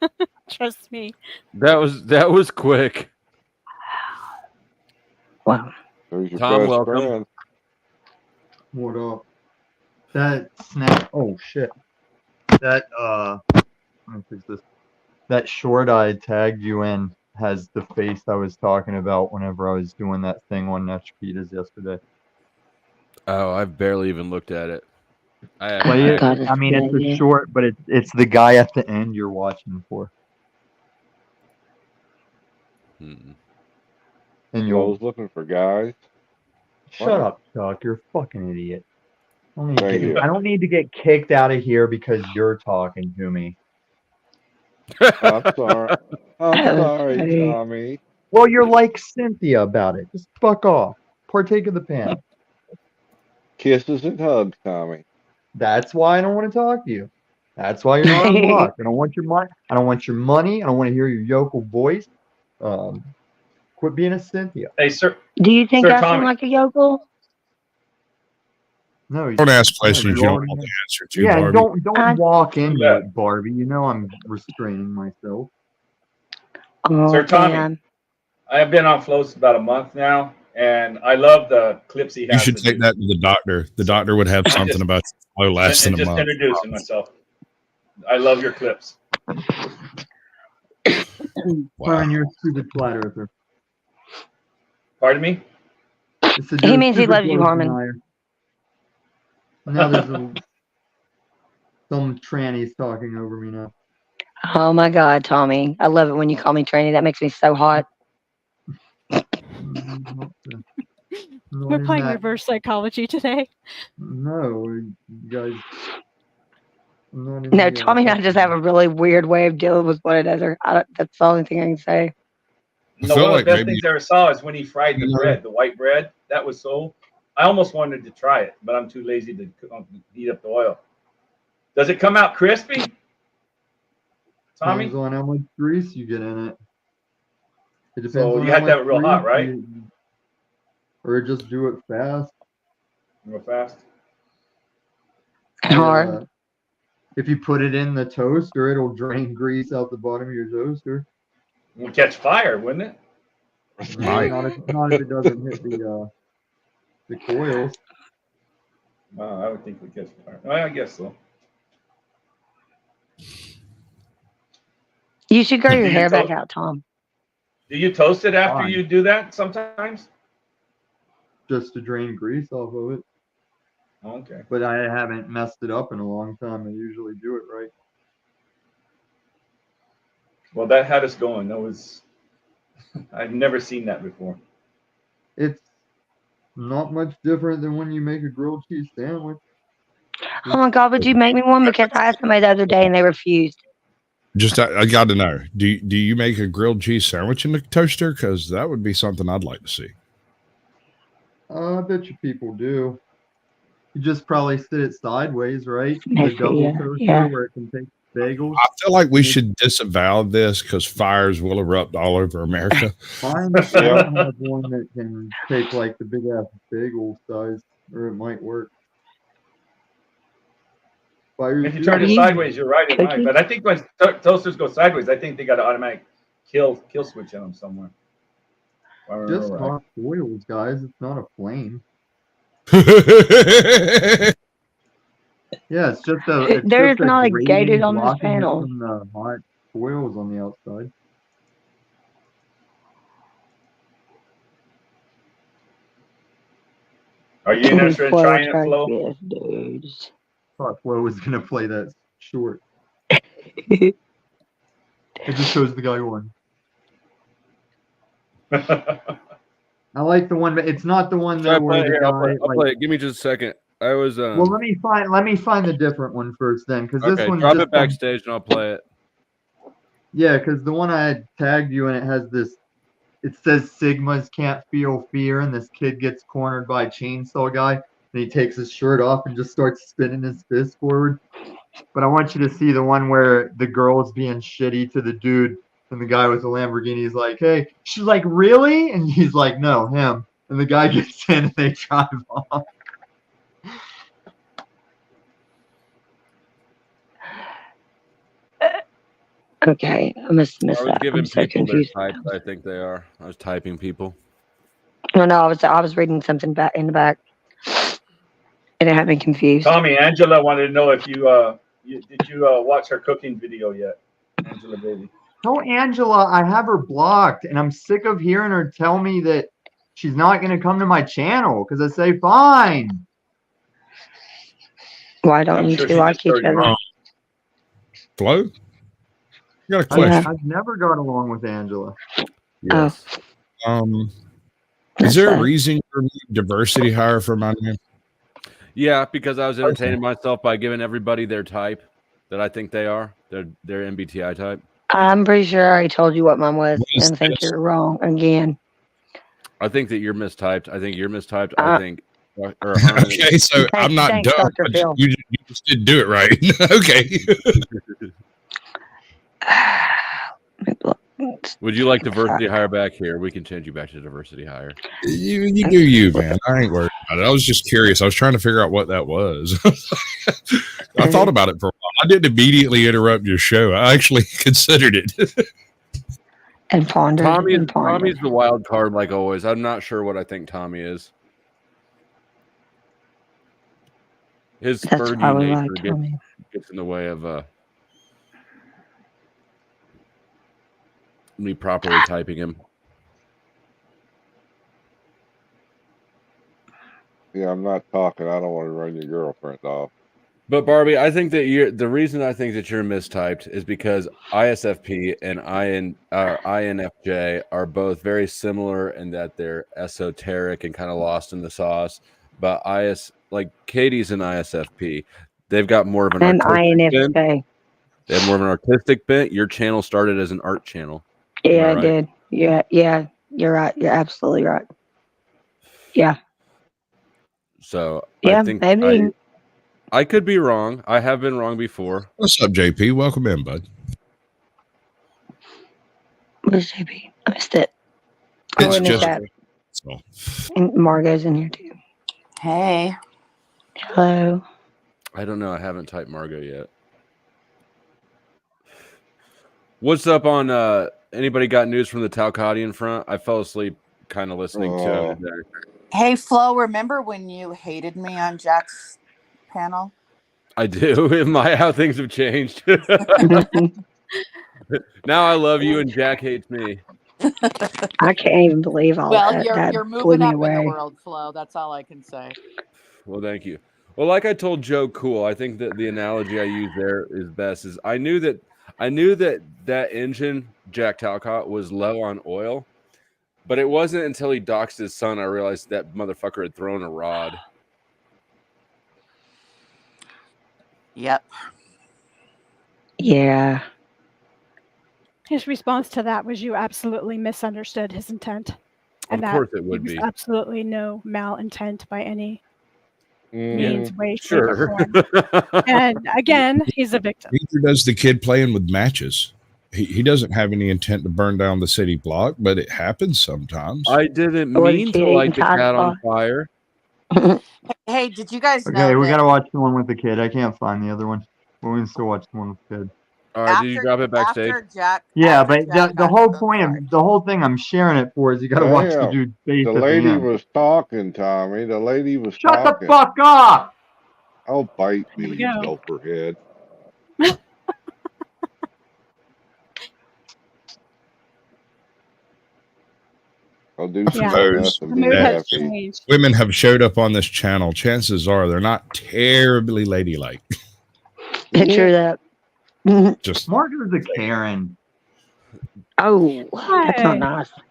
Trust me. That was quick. Wow. There's your Tom, best welcome. friend. What up? That snap. Oh shit. That let me fix this. That short I tagged you in has the face I was talking about whenever I was doing that thing on Nachipitas yesterday. Oh, I've barely even looked at it. Play it. I mean, it's a short, but it's the guy at the end you're watching for. And I you'll was looking for guys. shut up, Chuck. You're a fucking idiot. Thank you. I don't need to get kicked out of here because you're talking to me. I'm sorry. I'm sorry, Tommy. Well, you're like Cynthia about it. Just fuck off. Partake of the panel. Kisses and hugs, Tommy. That's why I don't want to talk to you. That's why you're not unblocked. I don't want your money. I don't want your money. I don't want to hear your yokel voice. Quit being a Cynthia. Hey, sir. Do you think Sir I Tommy. sound like a yokel? No, Don't ask questions you don't already want know. the answer to, Yeah, Barbie. don't walk into it, Barbie. You know I'm restraining myself. Sir Tommy, I have been on Flows about a month now, and I love the clips he has. You should take that to the doctor. The doctor would have something about slow lasting and a just month. introducing myself. I love your clips. Fine, you're a stupid flat earther. Pardon me? He means he loves you, Harmon. Now there's some trannies talking over me now. Oh my God, Tommy. I love it when you call me tranny. That makes me so hot. We're playing reverse psychology today. No, you guys. No, Tommy and I just have a really weird way of dealing with one another. That's the only thing I can say. No, one of the best things I ever saw is when he fried the bread, the white bread. That was so. I almost wanted to try it, but I'm too lazy to heat up the oil. Does it come out crispy, Tommy? Depends on how much grease you get in it. It depends So on you how had to have it much real hot, grease right? Or just do it fast. Real fast. Hard. If you put it in the toaster, it'll drain grease out the bottom of your toaster. It would catch fire, wouldn't it? Not if it doesn't hit the coils. I would think it would catch fire. I guess so. You should grow Do your you hair back toast- out, Tom. Do you toast it after Fine. you do that sometimes? Just to drain grease off of it. Okay. But I haven't messed it up in a long time. I usually do it right. Well, that had us going. That was. I've never seen that before. It's not much different than when you make a grilled cheese sandwich. Oh my God, would you make me one? Because I asked somebody the other day and they refused. Just, I got to know. Do you make a grilled cheese sandwich in the toaster? Because that would be something I'd like to see. I bet you people do. You just probably sit it sideways, right? I The see, double yeah, toaster yeah. where it can take bagels. I feel like we should disavow this because fires will erupt all over America. Find have one that can take like the big ass bagel size, or it might work. Fires If you do turn it work. sideways, you're right. It might. But I think when toasters go sideways, I think they got an automatic kill switch in them somewhere. If I remember Just right. hot oils, guys. It's not a flame. Yeah, it's just a. It's There's just not a grating gated on this blocking it panel. from the hot oils on the outside. Are you interested in trying it, Flo? Yes, dudes. Thought Flo was gonna play that short. It just shows the guy won. I like the one, but it's not the one Try that to where play the it. guy. I'll like, play it. Give me just a second. I was well, let me find the different one first, then, because this okay. one's Drop just it backstage and I'll play it. Yeah, because the one I had tagged you and it has this. It says Sigmas can't feel fear, and this kid gets cornered by a chainsaw guy, and he takes his shirt off and just starts spinning his fist forward. But I want you to see the one where the girl is being shitty to the dude, and the guy with the Lamborghini is like, "Hey," she's like, "Really?" And he's like, "No, him." And the guy gets in and they drive off. Okay, I must have I missed was that. giving I'm so people their confused. types. I think they are. I was typing people. No, I was reading something back in the back, and it had me confused. Tommy, Angela wanted to know if did you watch her cooking video yet, Angela baby? Tell Angela I have her blocked, and I'm sick of hearing her tell me that she's not going to come to my channel because I say fine. Why don't you two like each other? Flo? You got a question? I've never got along with Angela. Yes. Is there a reason you removed diversity hire for my name? Yeah, because I was entertaining myself by giving everybody their type that I think they are. Their MBTI type. I'm pretty sure I already told you what mine was, and I think you're wrong again. I think that you're mistyped. I think you're mistyped. I think. Okay, so I'm not Thanks, dumb. Dr. Phil. You just didn't do it right. Okay. Would you like diversity hire back here? We can change you back to diversity hire. You do you, man. I ain't worried about it. I was just curious. I was trying to figure out what that was. I thought about it for a while. I didn't immediately interrupt your show. I actually considered it. And pondered. Tommy's the wild card, like always. I'm not sure what I think Tommy is. His spurgy nature gets in the way of me properly typing him. Yeah, I'm not talking. I don't want to run your girlfriend off. But Barbie, I think that the reason I think that you're mistyped is because ISFP and INFJ are both very similar in that they're esoteric and kind of lost in the sauce. But like Katie's an ISFP. They've got more of an artistic bent. They have more of an artistic bent. Your channel started as an art channel. Yeah, it did. Yeah, you're right. You're absolutely right. Yeah. So yeah, I think maybe. I could be wrong. I have been wrong before. What's up, JP? Welcome in, bud. Where's JP? I missed it. It's in the just chat. so. And Margot's in here too. Hey. Hello. I don't know. I haven't typed Margot yet. What's up on anybody got news from the Talcottian front? I fell asleep kind of listening to it there. Hey, Flo, remember when you hated me on Jack's panel? I do. How things have changed. Now I love you and Jack hates me. I can't even believe all that. That you're blew moving me up in away. the world, Flo. That's all I can say. Well, thank you. Well, like I told Joe Cool, I think that the analogy I use there is best. Is I knew that engine, Jack Talcott, was low on oil, but it wasn't until he doxed his son I realized that motherfucker had thrown a rod. Yep. Yeah. His response to that was you absolutely misunderstood his intent. And Of course it would there was be. absolutely no malintent by any Mm, means, way, shape, sure. or form. And again, he's a victim. Neither does the kid playing with matches. He doesn't have any intent to burn down the city block, but it happens sometimes. I didn't mean to light the cat on fire. Hey, did you guys know Okay, we that gotta watch the one with the kid. I can't find the other one. But we can still watch the one with the kid. All right, did you drop it backstage? after Jack? Yeah, but the whole point of the whole thing I'm sharing it for is you gotta watch the Damn, dude's face. the at lady the end. was talking, Tommy. The lady was Shut talking. the fuck up! Oh, bite me, Here we you go. gopher head. I'll do some Suppose and be that happy. women have showed up on this channel. Chances are they're not terribly ladylike. Picture that. Just Margaret's a Karen. Oh, that's not nice. I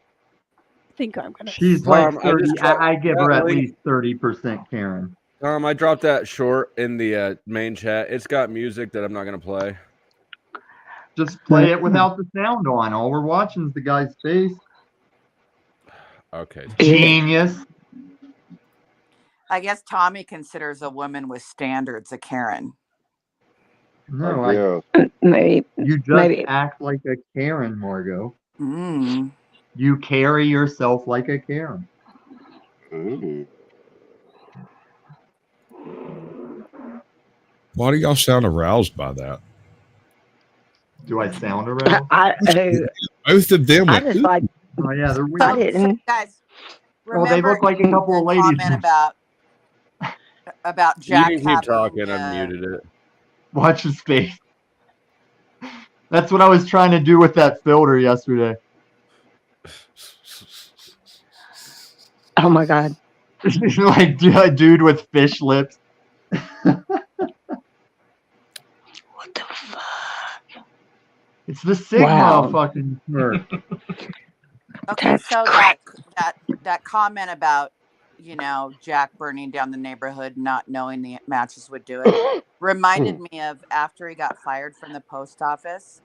think I'm gonna. She's Tom, like I 30. just dropped I give that her at link. least 30% Karen. I dropped that short in the main chat. It's got music that I'm not going to play. Just play it without the sound on. All we're watching is the guy's face. Okay. Genius. I guess Tommy considers a woman with standards a Karen. No, Maybe. You just Maybe. act like a Karen, Margot. Mm. You carry yourself like a Karen. Ooh. why do y'all sound aroused by that? Do I sound around? Both of them. I went, just like. Oh yeah, they're weird. I didn't. Guys, Well, they remember look like a you couple of ladies. comment about You Jack can keep having, talking. I muted it. Watch his face. That's what I was trying to do with that filter yesterday. Oh my god. Like dude with fish lips. What the fuck? It's the Sigma Wow. fucking smirk. Okay, That's so that comment about, you know, Jack burning down the neighborhood, not knowing the matches would do it, reminded me of after he got fired from the post office.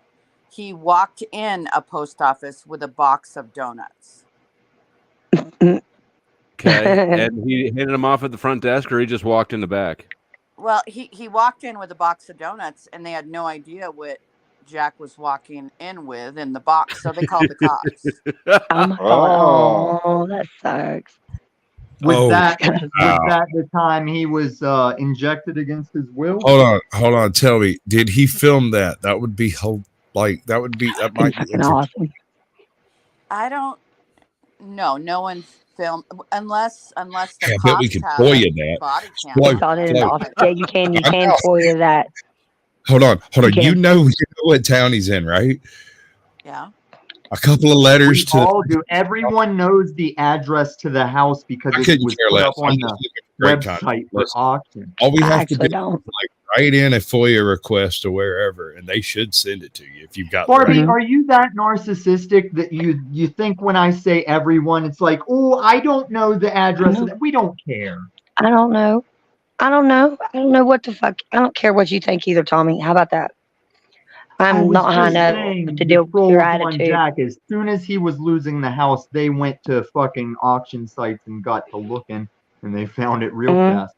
He walked in a post office with a box of donuts. Okay. And he handed them off at the front desk, or he just walked in the back? Well, he walked in with a box of donuts, and they had no idea what Jack was walking in with in the box, so they called the cops. Oh my god. Oh, that sucks. Was that the time he was injected against his will? Hold on. Tell me, did he film that? That would be that might be awesome. I don't know. No one filmed unless the I bet cops we could have FOIA a that. body cam. We got it in the office. Yeah, you can FOIA that. Hold on. Okay. You know what town he's in, right? Yeah. A couple of letters We to all do. Everyone knows the address to the house because I it couldn't was care put less. up on I'm the just looking for great website content. for Listen, auction. all we I have to actually do don't. is write in a FOIA request to wherever, and they should send it to you if you've got. Barbie, the right. are you that narcissistic that you think when I say everyone, it's like, oh, I don't know the address of that. We don't care. I don't know. I don't know what the fuck. I don't care what you think either, Tommy. How about that? I'm not high enough to deal with your attitude. Jack, as soon as he was losing the house, they went to fucking auction sites and got to looking, and they found it real fast.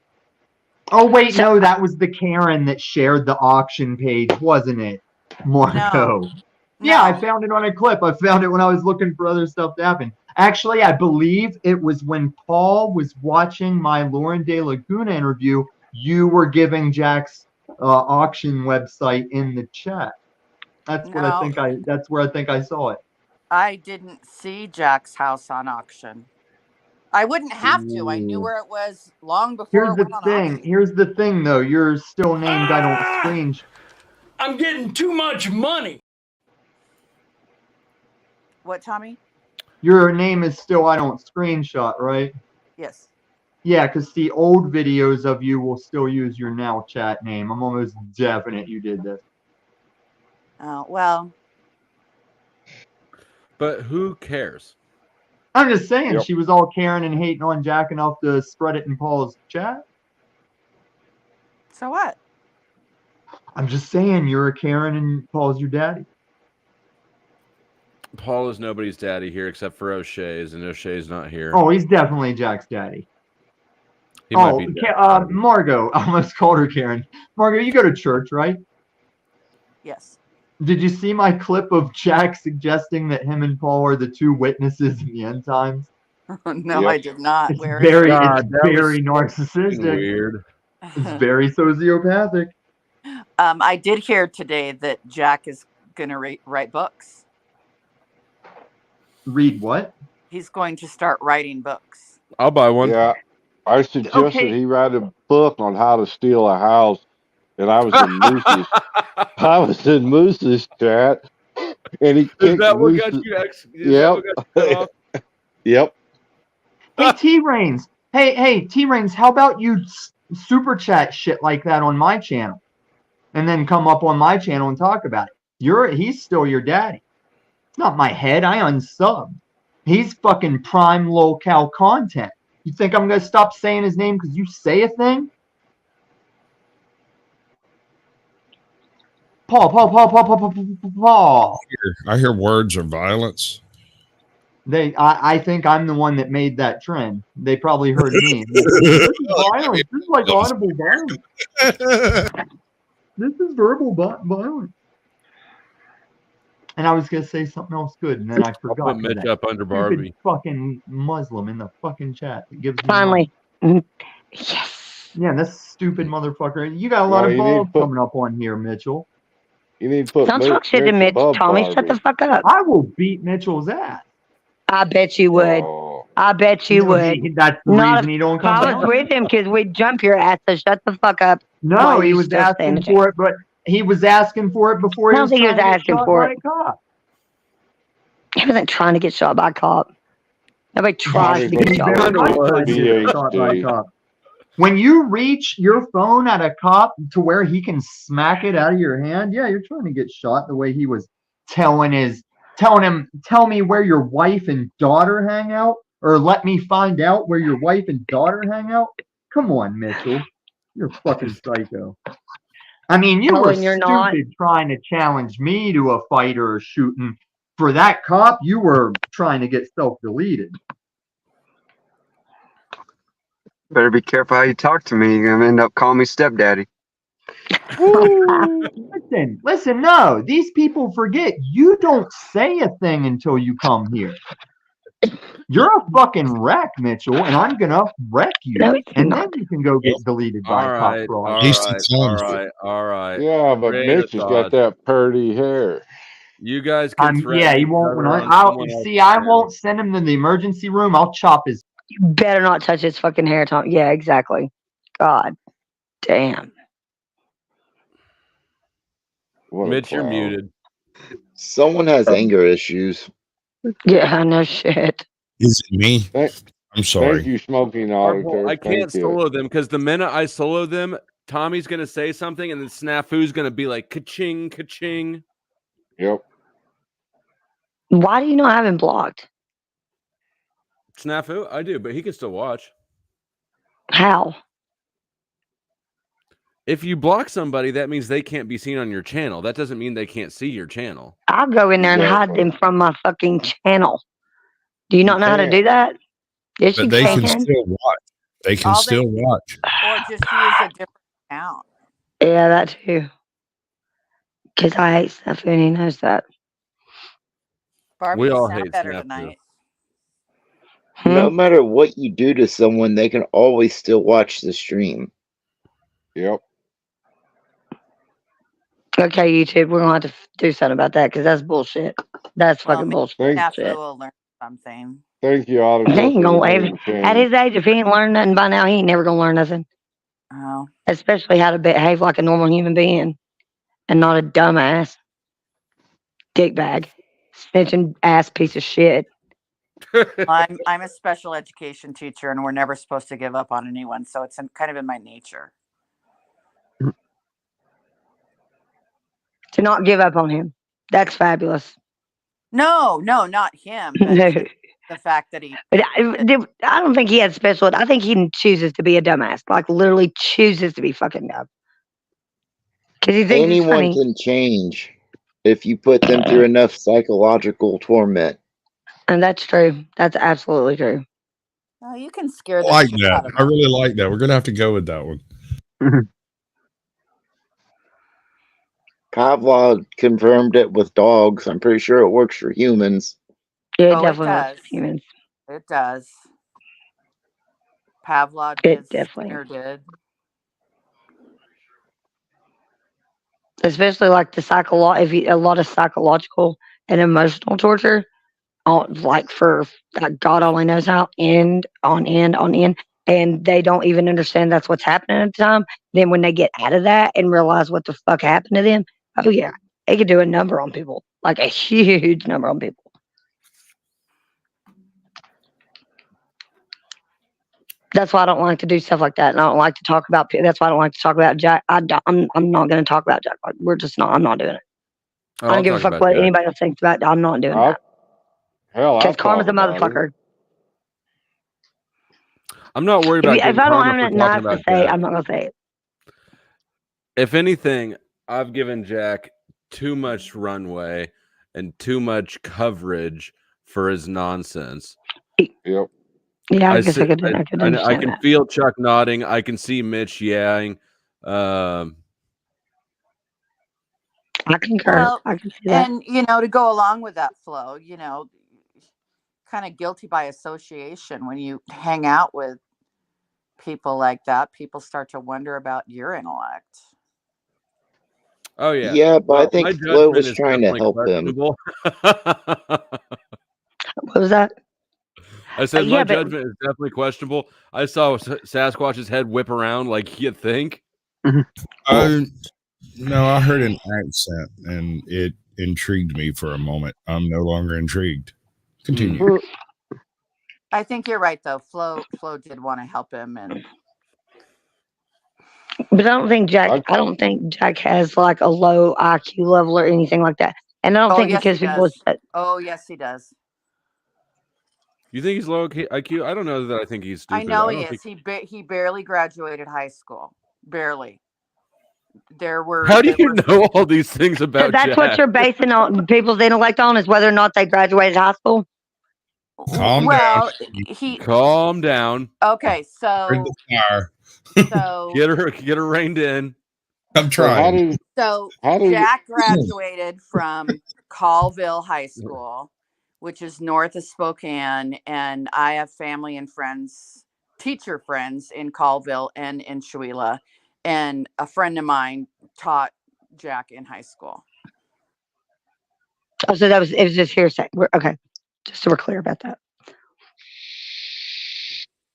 Oh wait, no, that was the Karen that shared the auction page, wasn't it, Marco? No. Yeah, I found it on a clip. I found it when I was looking for other stuff to happen. Actually, I believe it was when Paul was watching my Lauren De Laguna interview. You were giving Jack's auction website in the chat. That's what I think. That's where I think I saw it. I didn't see Jack's house on auction. I wouldn't have to. I knew where it was long before Here's it the went on thing. auction. Here's the thing, though. You're still named. I don't screen. I'm getting too much money. What, Tommy? Your name is still. I don't screenshot, right? Yes. Yeah, because the old videos of you will still use your now chat name. I'm almost definite you did this. Oh, well. But who cares? I'm just saying, Yep. she was all Karen and hating on Jack enough to spread it in Paul's chat. So what? I'm just saying, you're a Karen and Paul's your daddy. Paul is nobody's daddy here except for O'Shea's, and O'Shea's not here. Oh, he's definitely Jack's daddy. He might be dead. Margot. I almost called her Karen. Margot, you go to church, right? Yes. Did you see my clip of Jack suggesting that him and Paul are the two witnesses in the end times? No, I did not. It's Where very, is it's very narcissistic. Weird. It's very sociopathic. I did hear today that Jack is going to write books. Read what? He's going to start writing books. I'll buy one. Yeah, I suggested he write a book on how to steal a house, and I was in Moose's chat, and he kicked Is that what Moose. got you? Yep. Yep. Hey, T-Rains. Hey, T-Rains, how about you super chat shit like that on my channel? And then come up on my channel and talk about it. He's still your daddy. It's not my head. I unsubbed. He's fucking prime locale content. You think I'm going to stop saying his name because you say a thing? Paul. I hear words of violence. I think I'm the one that made that trend. They probably heard me. This is violence. This is like audible violence. This is verbal violence. And I was gonna say something else good, and then I forgot. I'll put Mitch up under Barbie. Fucking Muslim in the fucking chat that gives me Finally. Yes. Yeah, this stupid motherfucker. You got a lot of balls coming up on here, Mitchell. You need to put. Don't talk shit to Mitch, Tommy. Shut the fuck up. I will beat Mitchell's ass. I bet you would. I bet you would. That's the Not reason he don't come I was down. with him because we'd jump your ass, so shut the fuck up. No, while he you was still asking standing for it, but he was asking for it before I he don't was think he was trying to get asking shot for by it. a cop. He wasn't trying to get shot by a cop. Nobody tries Yes, to get he shot by very a much cop. tried to get shot by a BHD. cop. When you reach your phone at a cop to where he can smack it out of your hand, yeah, you're trying to get shot the way he was telling him, tell me where your wife and daughter hang out, or let me find out where your wife and daughter hang out. Come on, Mitchell. You're fucking psycho. I mean, you Oh, were and you're stupid not? trying to challenge me to a fight or a shooting. For that cop, you were trying to get self-deleted. Better be careful how you talk to me. You're gonna end up calling me stepdaddy. Listen, no. These people forget you don't say a thing until you come here. You're a fucking wreck, Mitchell, and I'm gonna wreck you. No, it's And not. then you can go get deleted by All a cop right, fraud. all Least right, it all sounds right, all right. Yeah, but Creative Mitch has got thoughts. that purdy hair. You guys can threaten Yeah, he each won't. When other I, on I'll someone else's see, I channel. won't send him to the emergency room. I'll chop his. You better not touch his fucking hair, Tom. Yeah, exactly. God damn. What a Mitch, you're clown. muted. Someone has anger issues. Yeah, no shit. Is it me? Thank I'm sorry. you, Smoking Purple, Auditor. I can't Thank you. solo them because the minute I solo them, Tommy's gonna say something and then Snafu's gonna be like ka-ching, ka-ching. Yep. Why do you not have him blocked? Snafu, I do, but he can still watch. How? If you block somebody, that means they can't be seen on your channel. That doesn't mean they can't see your channel. I'll go in there and hide them from my fucking channel. Do you not know how to can't. do that? Yes, But you they can can. still watch. They can All still they watch. or just use a different account. Yeah, that too. Because I hate stuff and he knows that. Barbie, We you all sound hate better Snafu. tonight. No matter what you do to someone, they can always still watch the stream. Yep. Okay, YouTube, we're going to have to do something about that because that's bullshit. That's Well, fucking maybe bullshit. Snafu will learn something. Thank you, He Auditor, ain't for gonna the at name at change. his age. If he ain't learned nothing by now, he ain't never gonna learn nothing. Oh. Especially how to behave like a normal human being and not a dumbass dickbag, snitching ass piece of shit. I'm a special education teacher, and we're never supposed to give up on anyone, so it's kind of in my nature. To not give up on him. That's fabulous. No, not him. But No. the fact that he. But I don't think he has special. I think he chooses to be a dumbass. Like literally chooses to be fucking dumb. Because he thinks it's Anyone funny. can change if you put them through enough psychological torment. And that's true. That's absolutely true. Oh, you can scare I the like shit that. out of I really like that. We're gonna have to go with that one. Pavlov confirmed it with dogs. I'm pretty sure it works for humans. Yeah, it Oh, it definitely works does. with humans. It does. Pavlov It did. definitely. Skinner did. Especially like the a lot of psychological and emotional torture, like for God only knows how, end, and they don't even understand that's what's happening at the time. Then when they get out of that and realize what the fuck happened to them, oh yeah, it could do a number on people, like a huge number on people. That's why I don't like to do stuff like that, and I don't like to talk about. That's why I don't like to talk about Jack. I'm not going to talk about Jack. We're just not. I'm not doing it. I don't give a fuck what anybody else thinks about it. I'm not doing that. Hell, Because karma's a motherfucker. I'm not worried about If getting I don't karma have for nothing talking nice to about say, Jack. I'm not going to say it. If anything, I've given Jack too much runway and too much coverage for his nonsense. Yep. Yeah, I guess I could understand I can that. feel Chuck nodding. I can see Mitch yelling. I concur. Well, I can see that. and to go along with that flow, kind of guilty by association when you hang out with people like that. People start to wonder about your intellect. Oh yeah. Yeah, but I Well, think my Flo judgment was is trying to definitely help him. questionable. What was that? I said Yeah, my but- judgment is definitely questionable. I saw Sasquatch's head whip around like you think. No, I heard an accent and it intrigued me for a moment. I'm no longer intrigued. Continue. I think you're right though. Flo did want to help him, and But I don't think Jack has like a low IQ level or anything like that. And I don't think yes, because he people does. Oh yes, he does. You think he's low IQ? I don't know that I think he's stupid. I know he don't is. He barely graduated high school. Barely. How do you know all these things about that's Jack? what you're basing on people's intellect on, is whether or not they graduated high school? Calm Well, down. Calm down. Okay, Bring so the fire. so Get her reined in. I'm trying. So Jack graduated from Colville High School, which is north of Spokane, and I have family and friends, teacher friends in Colville and in Chewelah, and a friend of mine taught Jack in high school. Oh, so it was just hearsay. Okay, just so we're clear about that.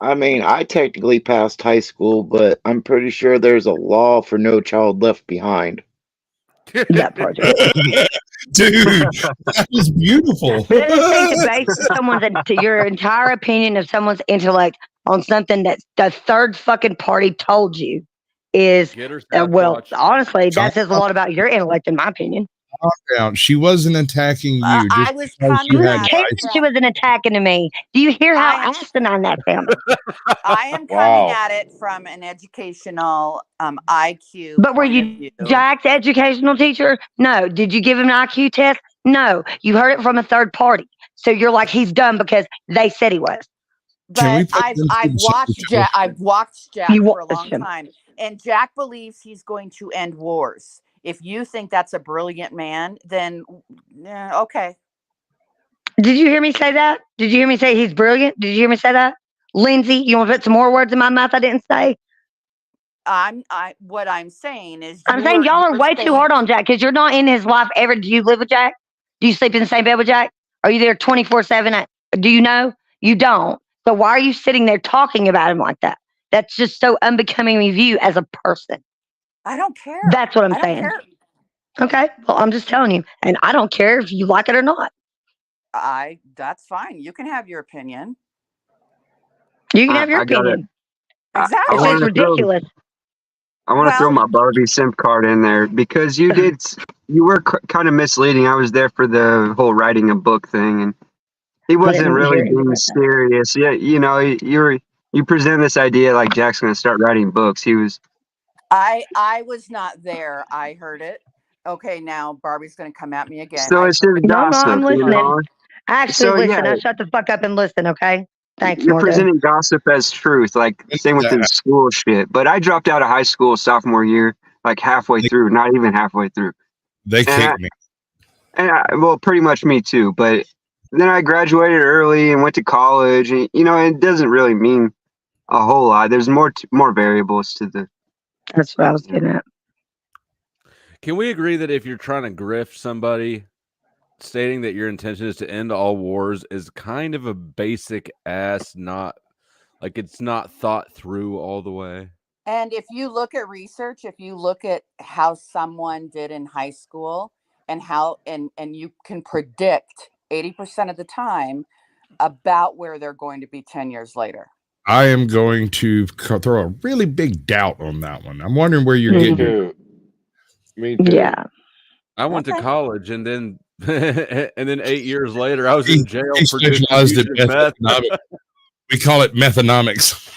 I mean, I technically passed high school, but I'm pretty sure there's a law for No Child Left Behind. That part. Dude, that was beautiful. But I just think to base your entire opinion of someone's intellect on something that the third fucking party told you is, honestly, that says a lot about your intellect, in my opinion. Calm down. She wasn't attacking you. I was coming Who at cares it if she wasn't attacking to me? Do you hear how asinine that sounded? I am coming at it from an educational IQ. But were point of you view. Jack's educational teacher? No. Did you give him an IQ test? No. You heard it from a third party. So you're like, he's dumb because they said he was. But I've watched Jack. I've watched Jack for a long time, and Jack believes he's going to end wars. If you think that's a brilliant man, then okay. Did you hear me say that? Did you hear me say he's brilliant? Did you hear me say that? Lindsay, you want to put some more words in my mouth I didn't say? What I'm saying is I'm saying y'all are way too hard on Jack because you're not in his life ever. Do you live with Jack? Do you sleep in the same bed with Jack? Are you there 24/7? Do you know? You don't. So why are you sitting there talking about him like that? That's just so unbecoming of you as a person. I don't care. That's what I'm saying. Okay. Well, I'm just telling you. And I don't care if you like it or not. That's fine. You can have your opinion. You can have your opinion. Exactly. It's ridiculous. I want to throw my Barbie simp card in there because you were kind of misleading. I was there for the whole writing a book thing, and he wasn't really being serious. Yeah, you know, you present this idea like Jack's going to start writing books. He was. I was not there. I heard it. Okay, now Barbie's going to come at me again. So it's just gossip. No, I'm listening. You know? Actually, listen. Now shut the fuck up and listen, okay? Thanks, You're Morgan. presenting gossip as truth, like same with the school shit. But I dropped out of high school sophomore year, like halfway through, not even halfway through. They kicked me. Well, pretty much me too. But then I graduated early and went to college, and you know, it doesn't really mean a whole lot. There's more variables to the. That's what I was getting at. Can we agree that if you're trying to grift somebody, stating that your intention is to end all wars is kind of a basic ass, not like it's not thought through all the way? And if you look at research, if you look at how someone did in high school and how and you can predict 80% of the time about where they're going to be 10 years later. I am going to throw a really big doubt on that one. I'm wondering where you're getting it. Me too. Yeah. I went to college and then 8 years later I was in jail for specialized in distribution of meth. methonomics. We call it methonomics.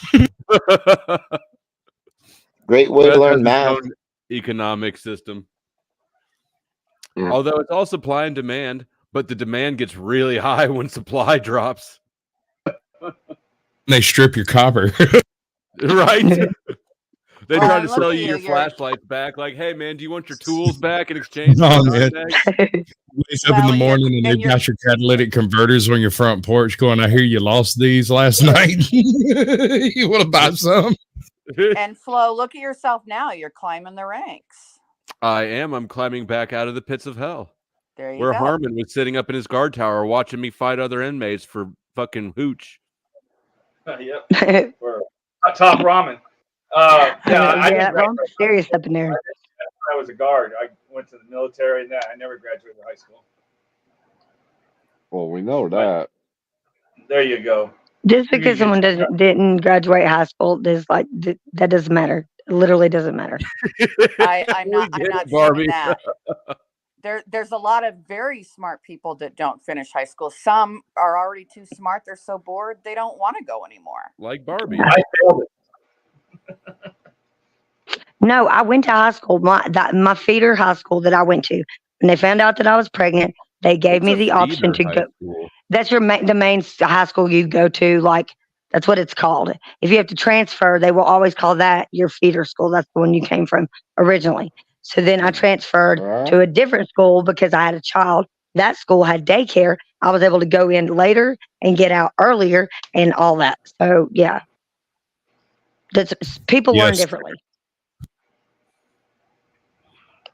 Great way to learn math. Economic system. Yeah. Although it's all supply and demand, but the demand gets really high when supply drops. They strip your copper. Right? They try to sell you your flashlights back. Like, hey, man, do you want your tools back in exchange for man. Wake up in the morning and you got your catalytic converters on your front porch going, I hear you lost these last night. You want to buy some? And Flo, look at yourself now. You're climbing the ranks. I am. I'm climbing back out of the pits of hell. There you Where go. Harmon was sitting up in his guard tower watching me fight other inmates for fucking hooch. Yep. For top ramen. Yeah, Ron's serious up in there. I was a guard. I went to the military and that. I never graduated high school. Well, we know that. There you go. Just because someone didn't graduate high school, that doesn't matter. It literally doesn't matter. I'm not Barbie. saying that. There's a lot of very smart people that don't finish high school. Some are already too smart. They're so bored they don't want to go anymore. Like Barbie. I failed it. No, I went to high school. My feeder high school that I went to. When they found out that I was pregnant, they gave me the option to go. That's the main high school you go to. Like, that's what it's called. If you have to transfer, they will always call that your feeder school. That's the one you came from originally. So then I transferred to a different school because I had a child. That school had daycare. I was able to go in later and get out earlier and all that. So yeah, people learn differently.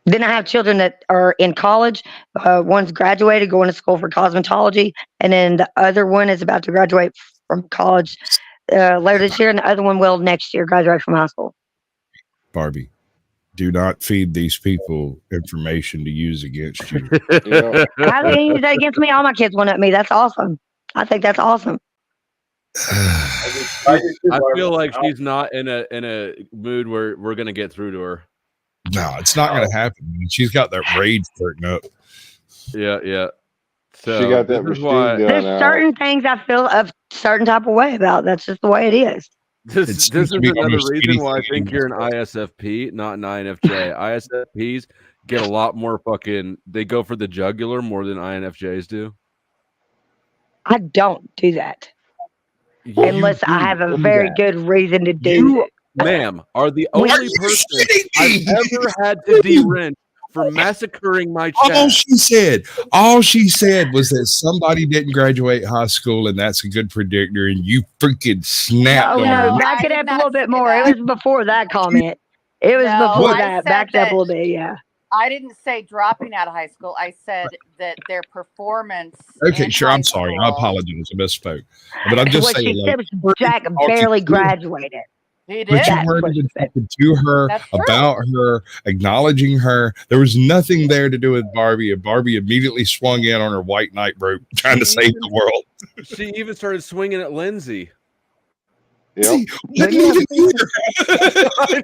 Then I have children that are in college. One's graduated, going to school for cosmetology, and then the other one is about to graduate from college later this year, and the other one will next year graduate from high school. Barbie, do not feed these people information to use against you. How they use that against me? All my kids one up me. That's awesome. I think that's awesome. I feel like she's not in a mood where we're gonna get through to her. No, it's not going to happen. She's got that rage curtain up. Yeah. So She got that machine gun There's out. certain things I feel a certain type of way about. That's just the way it is. This is another reason why I think you're an ISFP, not an INFJ. ISFPs get a lot more they go for the jugular more than INFJs do. I don't do that. Unless I have a very good reason to do it. Ma'am, are the only person I've ever had to de-wrench for massacring my chat. All she said was that somebody didn't graduate high school, and that's a good predictor, and you freaking snapped on her. Back it up a little bit more. It was before that comment. It was before that. Back it up a little bit, yeah. I didn't say dropping out of high school. I said that their performance. Okay, sure. I'm sorry. I apologize. I misspoke. But I'm just saying. She said was Jack barely graduated. He did. But you weren't even talking to her, about her, acknowledging her. There was nothing there to do with Barbie, and Barbie immediately swung in on her white knight rope, trying to save the world. She even started swinging at Lindsay. See, I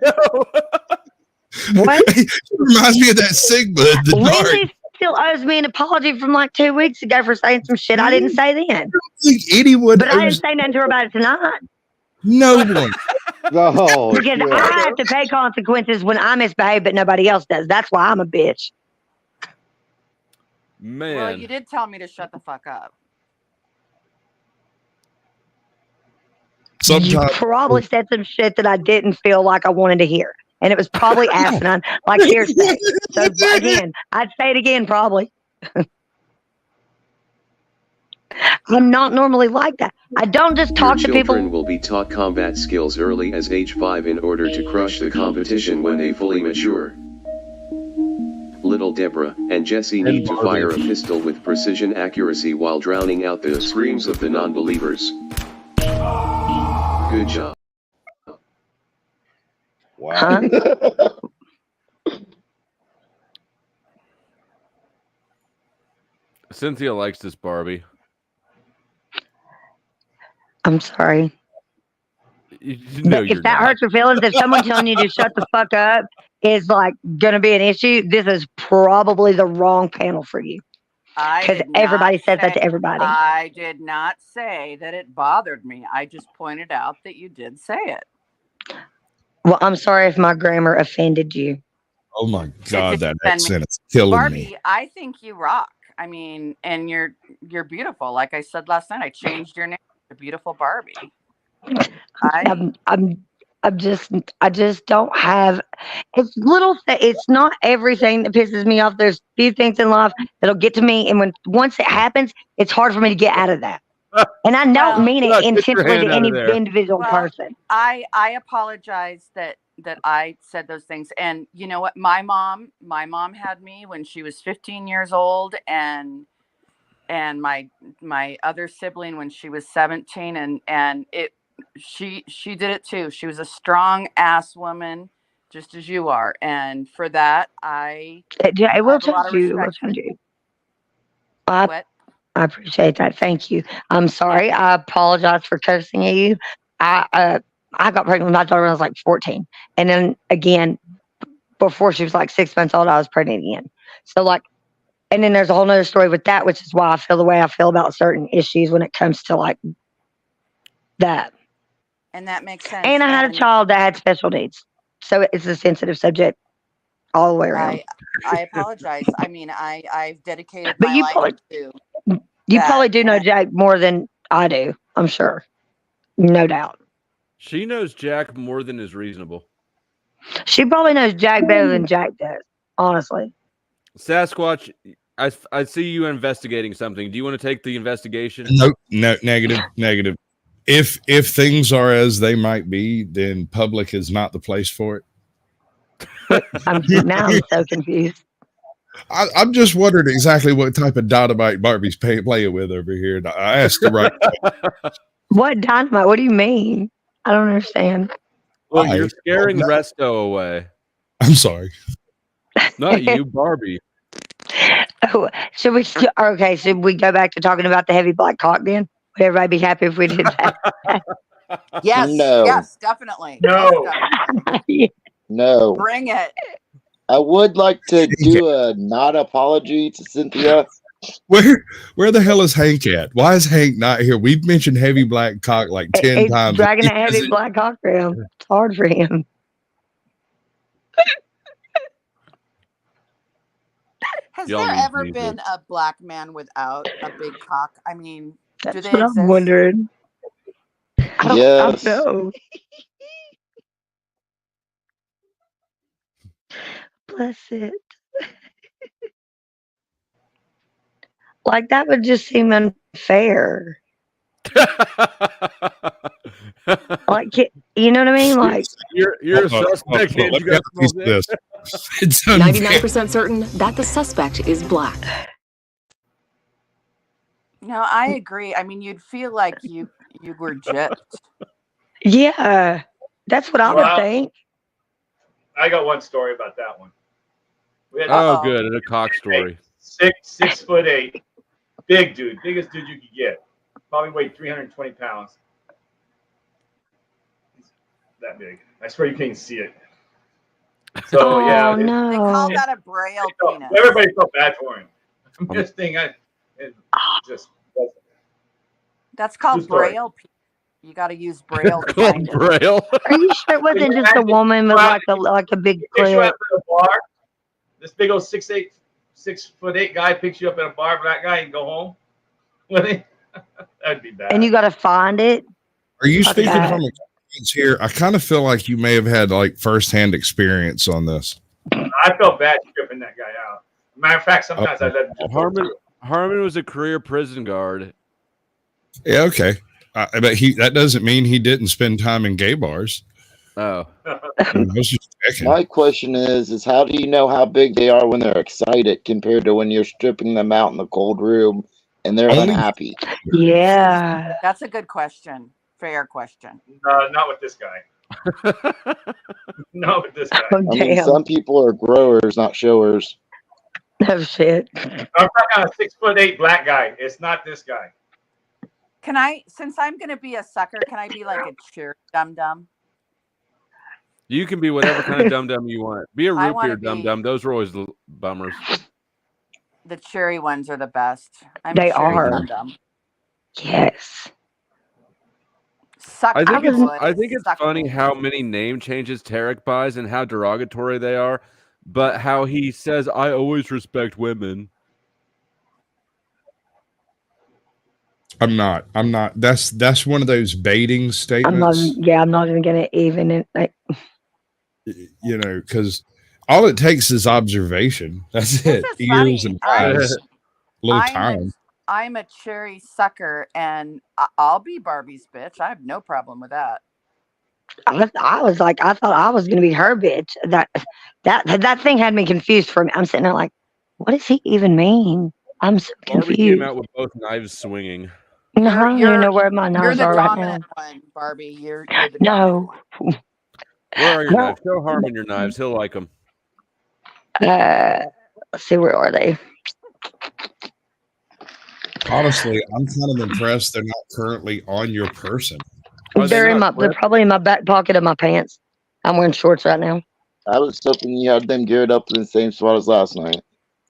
know. What? It reminds me of that Sigma. Lindsay still owes me an apology from like 2 weeks ago for saying some shit I didn't say then. Anyone but I didn't say nothing to her about it tonight. No one. No. Because I have to pay consequences when I misbehave, but nobody else does. That's why I'm a bitch. Man. Well, you did tell me to shut the fuck up. You probably said some shit that I didn't feel like I wanted to hear. And it was probably asinine, like hearsay. So again, I'd say it again, probably. I'm not normally like that. I don't just talk to people. Children will be taught combat skills early as age 5 in order to crush the competition when they fully mature. Little Deborah and Jesse need to fire a pistol with precision accuracy while drowning out the screams of the non-believers. Good job. Wow. Cynthia likes this Barbie. I'm sorry. No, if that hurts your feelings, if someone telling you to shut the fuck up is like going to be an issue, this is probably the wrong panel for you. Because everybody says that to everybody. I did not say that it bothered me. I just pointed out that you did say it. Well, I'm sorry if my grammar offended you. Oh my God, that accent is killing Barbie, me. I think you rock. I mean, and you're beautiful. Like I said last night, I changed your name to Beautiful Barbie. I just don't have. It's it's not everything that pisses me off. There's few things in life that'll get to me, and once it happens, it's hard for me to get out of that. And I don't mean it intentionally to any individual person. I apologize that I said those things. And you know what? My mom had me when she was 15 years old, and my other sibling when she was 17, and she did it too. She was a strong ass woman just as you are. And for that, I It will have a lot change of you. It will respect. change you. I What? appreciate that. Thank you. I'm sorry. I apologize for cursing at you. I got pregnant with my daughter when I was like 14, and then again before she was like 6 months old, I was pregnant again. So like, and then there's a whole nother story with that, which is why I feel the way I feel about certain issues when it comes to like that. And that makes sense. And I had a child that had special needs, so it's a sensitive subject all the way around. I apologize. I mean, I've dedicated But my you life probably to you that, probably do know and Jack more than I do. I'm sure, no doubt. She knows Jack more than is reasonable. She probably knows Jack better than Jack does. Honestly, Sasquatch, I see you investigating something. Do you want to take the investigation? Nope. No, negative. If things are as they might be, then public is not the place for it. I'm so confused. I'm just wondering exactly what type of dynamite Barbie's playing with over here. I asked the right. What dynamite? What do you mean? I don't understand. Look, you're scaring Resto away. I'm sorry. Not you, Barbie. Oh, should we go back to talking about the heavy black cock then? Would everybody be happy if we did that? yes, No. yes, definitely. No. Most definitely. No. Bring it. I would like to do a not apology to Cynthia. Where the hell is Hank at? Why is Hank not here? We've mentioned heavy black cock like 10 He's times. dragging He that heavy hasn't- black cock around. It's hard for him. Has Y'all there need ever Jesus. been a black man without a big cock? I mean, do That's they what exist? I'm wondering. I Yes. don't know. Bless it. Like that would just seem unfair. Like you know what I mean? Like You're a suspect. Let You me got ask you this. It's unfair. 99% certain that the suspect is black. No, I agree. I mean, you'd feel like you were gypped. yeah, that's what I would Well, think. I got one story about that one. We had Oh, good. And a cock story. 6'8", big dude, biggest dude you could get. Probably weighed 320 pounds. He's that big. I swear you can't even see it. So yeah, They call that a braille penis. everybody felt bad for him. I'm just thinking, it just wasn't. That's called True story. braille penis. You got to use braille to find it. Braille. Are you sure it wasn't just a woman with like a big Picks you clit? up at a bar. This big old 6'8" guy picks you up at a bar, black guy, and go home with him. That'd be bad. And you got to find it. Are you Fuck speaking that. from experience here? I kind of feel like you may have had like firsthand experience on this. I felt bad stripping that guy out. Matter of fact, sometimes I let him just go through. Harmon was a career prison guard. Yeah, okay. But that doesn't mean he didn't spend time in gay bars. Oh. I was just checking. My question is how do you know how big they are when they're excited compared to when you're stripping them out in the cold room and they're Only- unhappy? Yeah. That's a good question. Fair question. Not with this guy. Not with this guy. Oh, I mean, damn. some people are growers, not showers. Oh shit. I'm talking about a 6'8" black guy. It's not this guy. Can I, since I'm going to be a sucker, can I be like a cheer dum dum? You can be whatever kind of dum dum you want. Be a I root wanna beer dum dum. Those are always the bummers. The cherry ones are the best. I'm They a cherry are. dum dum. Yes. Suck. I think would. it's Suck funny would. how many name changes Tarek buys and how derogatory they are, but how he says, "I always respect women." I'm not. That's one of those baiting I'm not. statements. I'm not even gonna even. You know, because all it takes is observation. That's it. is Ears funny. and eyes. A little I'm time. I'm a cherry sucker, and I'll be Barbie's bitch. I have no problem with that. I was like, I thought I was gonna be her bitch. That thing had me confused for me. I'm sitting there like, what does he even mean? I'm so Barbie confused. came out with both knives swinging. No, I don't even know where my You're knives the are right now. dominant one, Barbie. You're the No. Where are your knives? Show Harmon your knives. He'll like them. Let's see, where are they? Honestly, I'm kind of impressed they're not currently on your person. They're probably in my back pocket of my pants. I'm wearing shorts right now. I was hoping you had them geared up in the same spot as last night.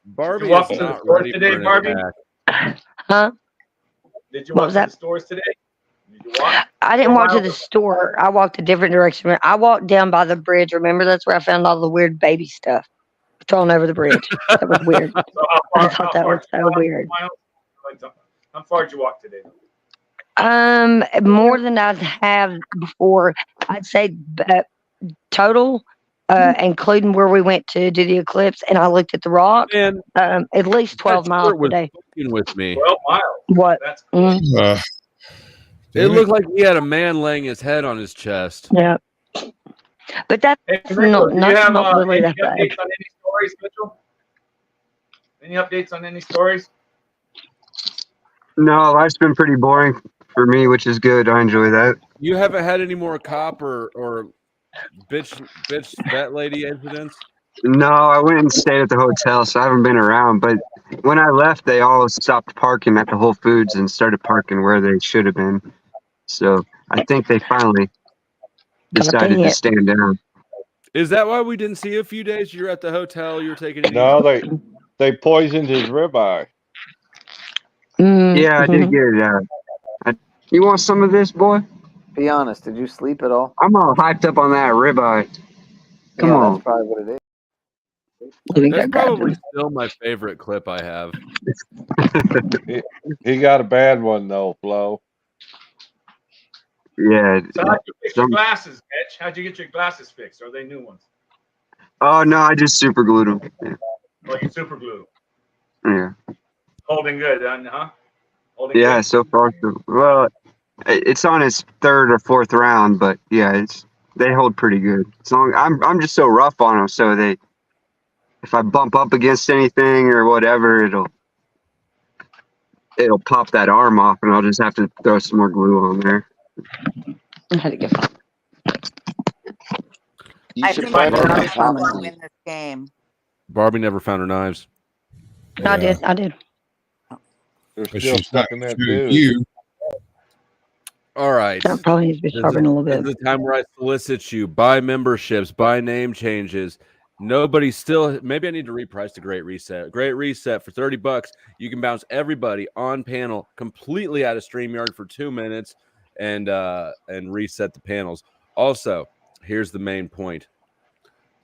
Barbie Did you walk is to the not store ready today, for an Barbie? attack. Huh? Did you What walk was to that? the stores today? Did you walk? I didn't 4 walk to miles? the store. I walked a different direction. I walked down by the bridge. Remember, that's where I found all the weird baby stuff thrown over the bridge. That was weird. So I thought that was so weird. How far did you walk today? More than I have before. I'd say total, including where we went to do the eclipse, and I looked at the rock. Man, at least 12 miles was today. fucking with me. 12 miles. What? That's Mhm. It looked like he had a man laying his head on his chest. Yeah. But that's Hey, Mitchell, do you have not really any that bad. updates on any stories, Mitchell? Any updates on any stories? No, life's been pretty boring for me, which is good. I enjoy that. You haven't had any more cop or bitch that lady incidents? No, I went and stayed at the hotel, so I haven't been around. But when I left, they all stopped parking at the Whole Foods and started parking where they should have been. So I think they finally decided to stand down. Is that why we didn't see you a few days? You're at the hotel. You're taking it No, easy. they poisoned his ribeye. Yeah, I did get it. You want some of this, boy? Be honest, did you sleep at all? I'm all hyped up on that ribeye. Come Yeah, on. that's probably what it is. That's probably still my favorite clip I have. He got a bad one though, Flo. Yeah. So how'd you fix your glasses, Mitch? How'd you get your glasses fixed? Are they new ones? Oh no, I just super glued them. Yeah. Or you super glue? Yeah. Holding good, huh? Holding Yeah, good. so far, well, it's on its third or fourth round, but yeah, they hold pretty good. As long I'm just so rough on them, so if I bump up against anything or whatever, it'll pop that arm off, and I'll just have to throw some more glue on there. I had to get. I think Barbie's going to win this game. Barbie never found her knives. I did. They're But still she's stuck not in that shooting dude. you. All right. That probably needs to be sharpened a little bit. This is the time where I solicit you. Buy memberships, buy name changes. Nobody still. Maybe I need to reprice the Great Reset. Great Reset for $30. You can bounce everybody on panel completely out of StreamYard for 2 minutes and reset the panels. Also, here's the main point.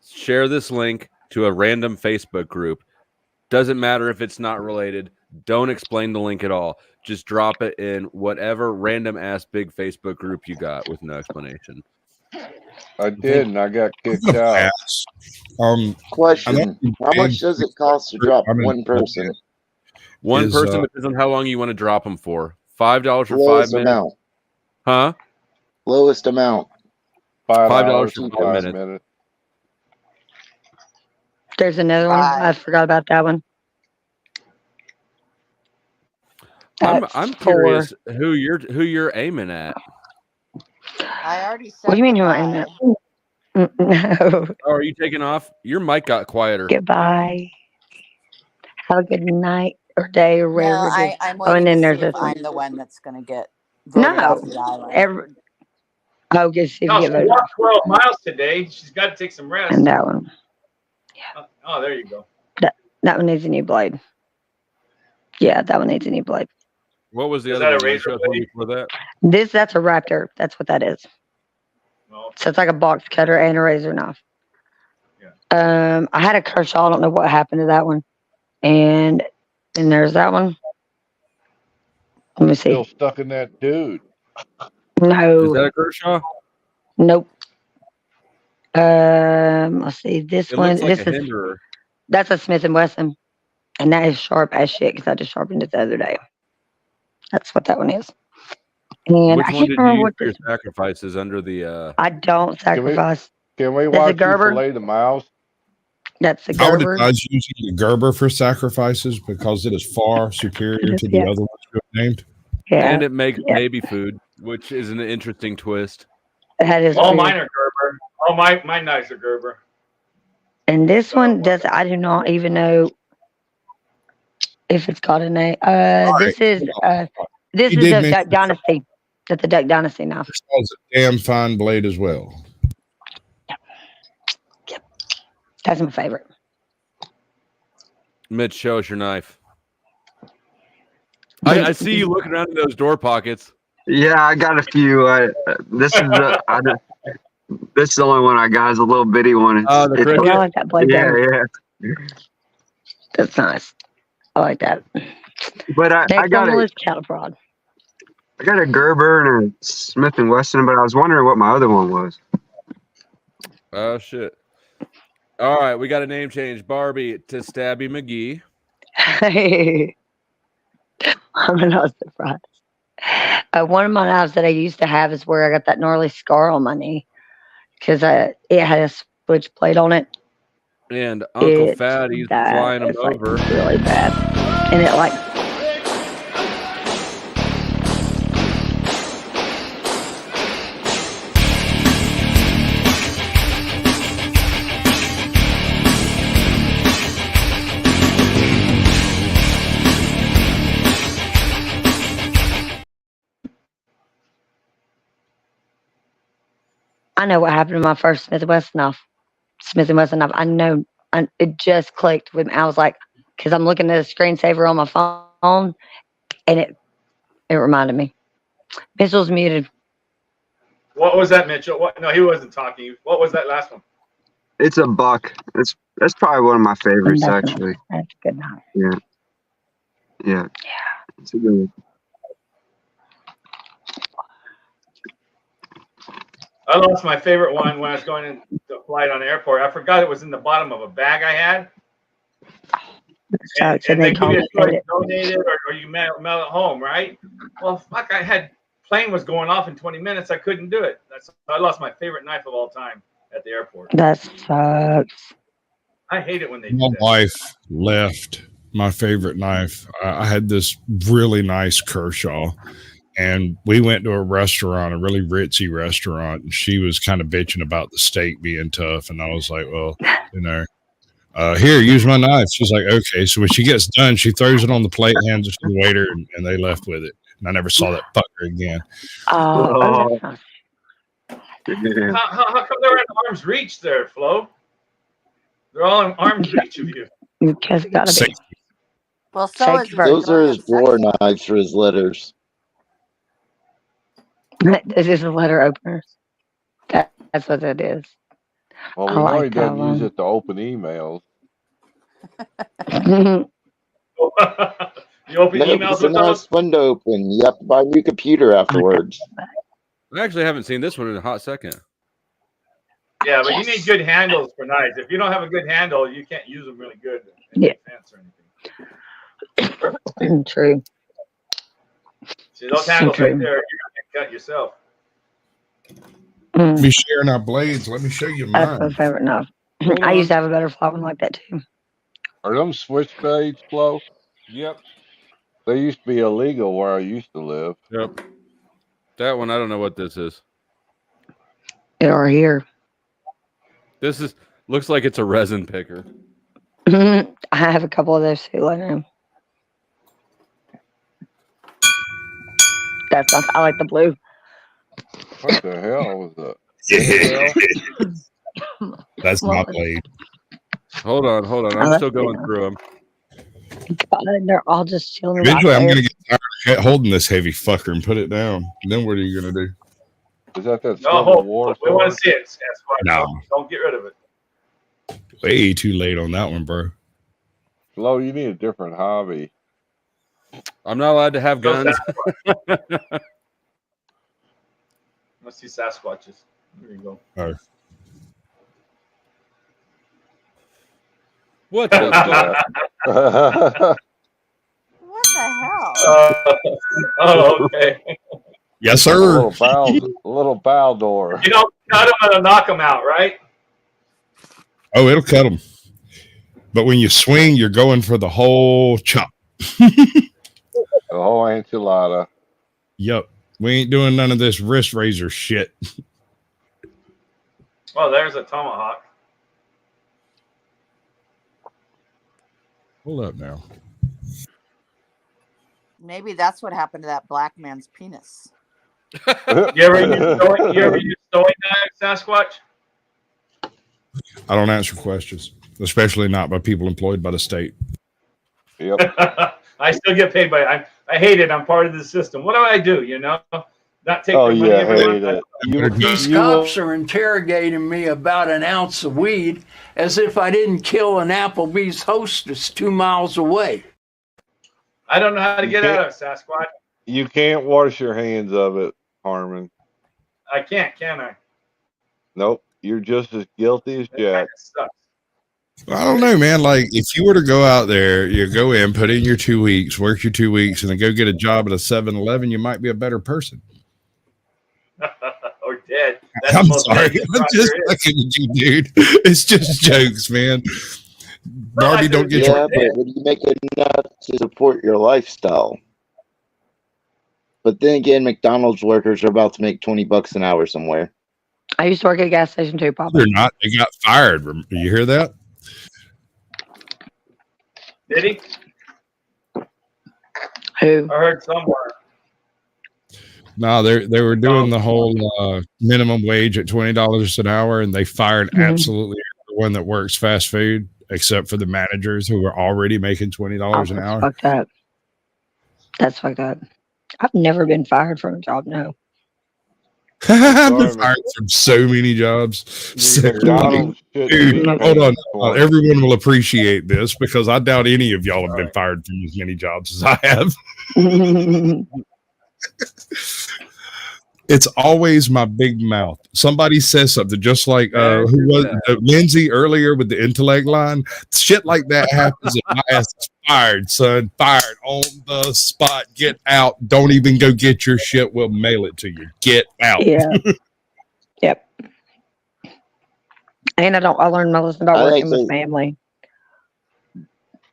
Share this link to a random Facebook group. Doesn't matter if it's not related. Don't explain the link at all. Just drop it in whatever random ass big Facebook group you got with no explanation. I did, and I got kicked out. Question: how much does it cost to drop one person? One person depends on how long you want to drop them for. $5 for 5 Lowest minutes. amount. Huh? Lowest amount. $5 for 5 minutes. There's another one. I forgot about that one. I'm curious who you're aiming at. I already said. What do you mean who I am at? No. Oh, are you taking off? Your mic got quieter. Goodbye. Have a good night or day or No, wherever it is. I'm Oh, and waiting then to there's see if this one. I'm the one that's going to get voted off the island. Oh, good. See if No, you she get voted. walked 12 miles today. She's got to take some rest. And that one. Oh, there you go. That one needs a new blade. Yeah, that one needs a new blade. What was the Is other that a one? razor blade? For that? That's a Raptor. That's what that is. So it's like a box cutter and a razor knife. I had a Kershaw. I don't know what happened to that one. And there's that one. Let me see. Still stuck in that dude. No. Is that a Kershaw? Nope. Let's see. This It one. looks like This a is. Hinderer. That's a Smith & Wesson. And that is sharp as shit because I just sharpened it the other day. That's what that one is. And Which I one can't did remember you use what for your this. sacrifices under the? I don't sacrifice. Can we There's a watch you Gerber. fillet the mouse? That's the I would Gerber. advise using the Gerber for sacrifices because it is far superior to the Yeah. other ones you have named. Yeah. And it makes Yeah. baby food, which is an interesting twist. That is All weird. mine are Gerber. Oh, my knives are Gerber. And this one does. I do not even know if it's got a name. This is You did the mention Duck Dynasty. That's the Duck Dynasty knife. It's a damn fine blade as well. That's my favorite. Mitch, show us your knife. I see you looking around in those door pockets. Yeah, I got a few. This is this is the only one I got. Is a little bitty one. Oh, the cricket. I like that blade better. Yeah. That's nice. I like that. But I Next got on the a list, cattle prod. I got a Gerber and a Smith and Wesson, but I was wondering what my other one was. Oh shit! All right, we got a name change. Barbie to Stabby McGee. I'm not surprised. One of my knives that I used to have is where I got that gnarly scar on my knee because it had a switchblade on it. And Uncle Fatty's flying him like over. Really bad. And it like I know what happened to my first Smith & Wesson knife. I know. It just clicked with me. I was like, because I'm looking at a screensaver on my phone, and it reminded me. Mitchell's muted. What was that, Mitchell? What? No, he wasn't talking. What was that last one? It's a buck. That's probably one of my favorites, actually. That's a good knife. Yeah. Yeah. It's a good one. I lost my favorite one when I was going into a flight on the airport. I forgot it was in the bottom of a bag I had. And they give you a choice, donate it or you mail it home, right? Well, fuck, plane was going off in 20 minutes. I couldn't do it. I lost my favorite knife of all time at the airport. That sucks. I hate it when they do My that. wife left my favorite knife. I had this really nice Kershaw, and we went to a restaurant, a really ritzy restaurant, and she was kind of bitching about the steak being tough. And I was like, well, here, use my knife. She's like, okay. So when she gets done, she throws it on the plate, hands it to the waiter, and they left with it. And I never saw that fucker again. Oh. How come they're in arm's reach there, Flo? They're all in arm's reach of you. Because it got to be. Well, so is Those are his drawer knives for his letters. This is a letter openers. That's what that is. Well, we I know like he doesn't that use one. it to open emails. You open No, emails it's a with those? nice window open. You have to buy a new computer afterwards. I actually haven't seen this one in a hot second. Yeah, but you need good handles for knives. If you don't have a good handle, you can't use them really good in defense or anything. True. See, those handles right there, you're going to cut yourself. Be sharing our blades. Let me show you That's my mine. favorite knife. I used to have a butterfly one like that too. Are them switchblades, Flo? Yep. They used to be illegal where I used to live. Yep. That one, I don't know what this is. They are here. This looks like it's a resin picker. I have a couple of those too. I know. That's not, I like the blue. What the hell was that? That's my blade. Hold on. I'm still going through them. God, they're all just chilling. Eventually, I'm going to get tired of holding this heavy fucker and put it down. And then what are you going to do? Is that No, Civil War? we want to see it. That's why No. don't get rid of it. Way too late on that one, bro. Flo, you need a different hobby. I'm not allowed to have Go guns. Let's see Sasquatches. There you go. Oh. What the fuck? What the hell? Oh, okay. Yes, sir. A little bow door. You don't cut them and knock them out, right? Oh, it'll cut them. But when you swing, you're going for the whole chop. The whole enchilada. Yup. We ain't doing none of this wrist razor shit. Well, there's a tomahawk. Hold up now. Maybe that's what happened to that black man's penis. You ever use sewing knives, Sasquatch? I don't answer questions, especially not by people employed by the state. Yep. I still get paid by. I hate it. I'm part of the system. What do I do? You know, not take Oh, their money yeah, every hate month. it. These cops are interrogating me about an ounce of weed as if I didn't kill an Applebee's hostess 2 miles away. I don't know how to get out of it, Sasquatch. You can't wash your hands of it, Harmon. I can't, can I? Nope. You're just as guilty as Jack. I don't know, man. Like, if you were to go out there, you go in, put in your 2 weeks, work your 2 weeks, and then go get a job at a 7-Eleven, you might be a better person. Or dead. That's I'm the most sorry. dangerous I'm crime just there is. fucking with you, dude. It's just jokes, man. Barbie, don't get Yeah, but when you make enough to support your lifestyle. But then again, McDonald's workers are about to make $20 an hour somewhere. I used to work at a gas station too, Papa. They're not. They got fired. Do you hear that? Did he? Who? I heard somewhere. No, they were doing the whole minimum wage at $20 an hour, and they fired absolutely everyone that works fast food, except for the managers who were already making $20 an hour. Fucked up. That's fucked up. I've never been fired from a job. No. I've been fired from so many jobs. So McDonald's many. shouldn't Dude, be hold on. paying Everyone will appreciate this because I doubt any of y'all have been fired from as many jobs as I have. It's always my big mouth. Somebody says something just like who was Lindsay earlier with the intellect line. Shit like that happens. And my ass is fired, son. Fired on the spot. Get out. Don't even go get your shit. We'll mail it to you. Get out. Yeah. Yep. And I learned my lesson about working with family.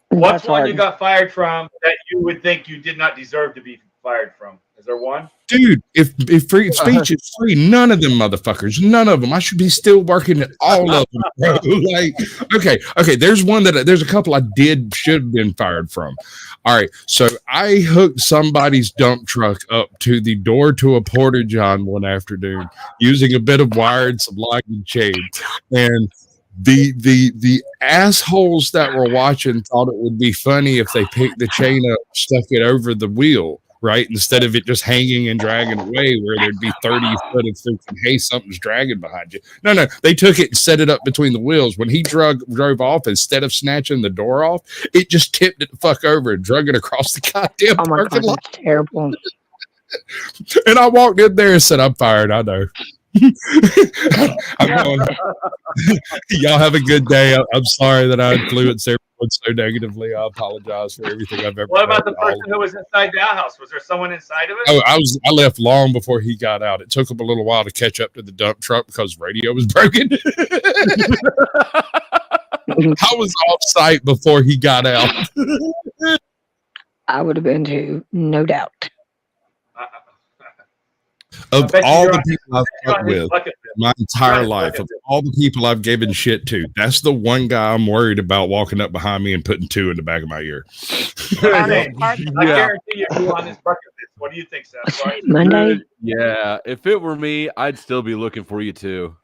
What's That's one hard. you got fired from that you would think you did not deserve to be fired from? Is there one? Dude, if free speech is free, none of them motherfuckers, none of them. I should be still working at all of them, bro. Like, okay. There's a couple I should have been fired from. All right, so I hooked somebody's dump truck up to the door to a porta john one afternoon using a bit of wire and some locking chain, and the assholes that were watching thought it would be funny if they picked the chain up, stuck it over the wheel. Right, instead of it just hanging and dragging away, where there'd be 30 foot of freaking, hey, something's dragging behind you. No, they took it and set it up between the wheels. When he drove off, instead of snatching the door off, it just tipped it the fuck over and drug it across the goddamn parking lot. That's terrible. And I walked in there and said, "I'm fired. I know." I'm going. Y'all have a good day. I'm sorry that I influenced everyone so negatively. I apologize for everything I've ever What about done. the person who was inside the outhouse? Was there someone inside of it? Oh, I left long before he got out. It took him a little while to catch up to the dump truck because radio was broken. I was off site before he got out. I would have been too, no doubt. Of all the people I've fucked with my entire life, of all the people I've given shit to, that's the one guy I'm worried about walking up behind me and putting two in the back of my ear. I guarantee you're on this bucket list. What do you think, Seth? Monday? Yeah, if it were me, I'd still be looking for you too.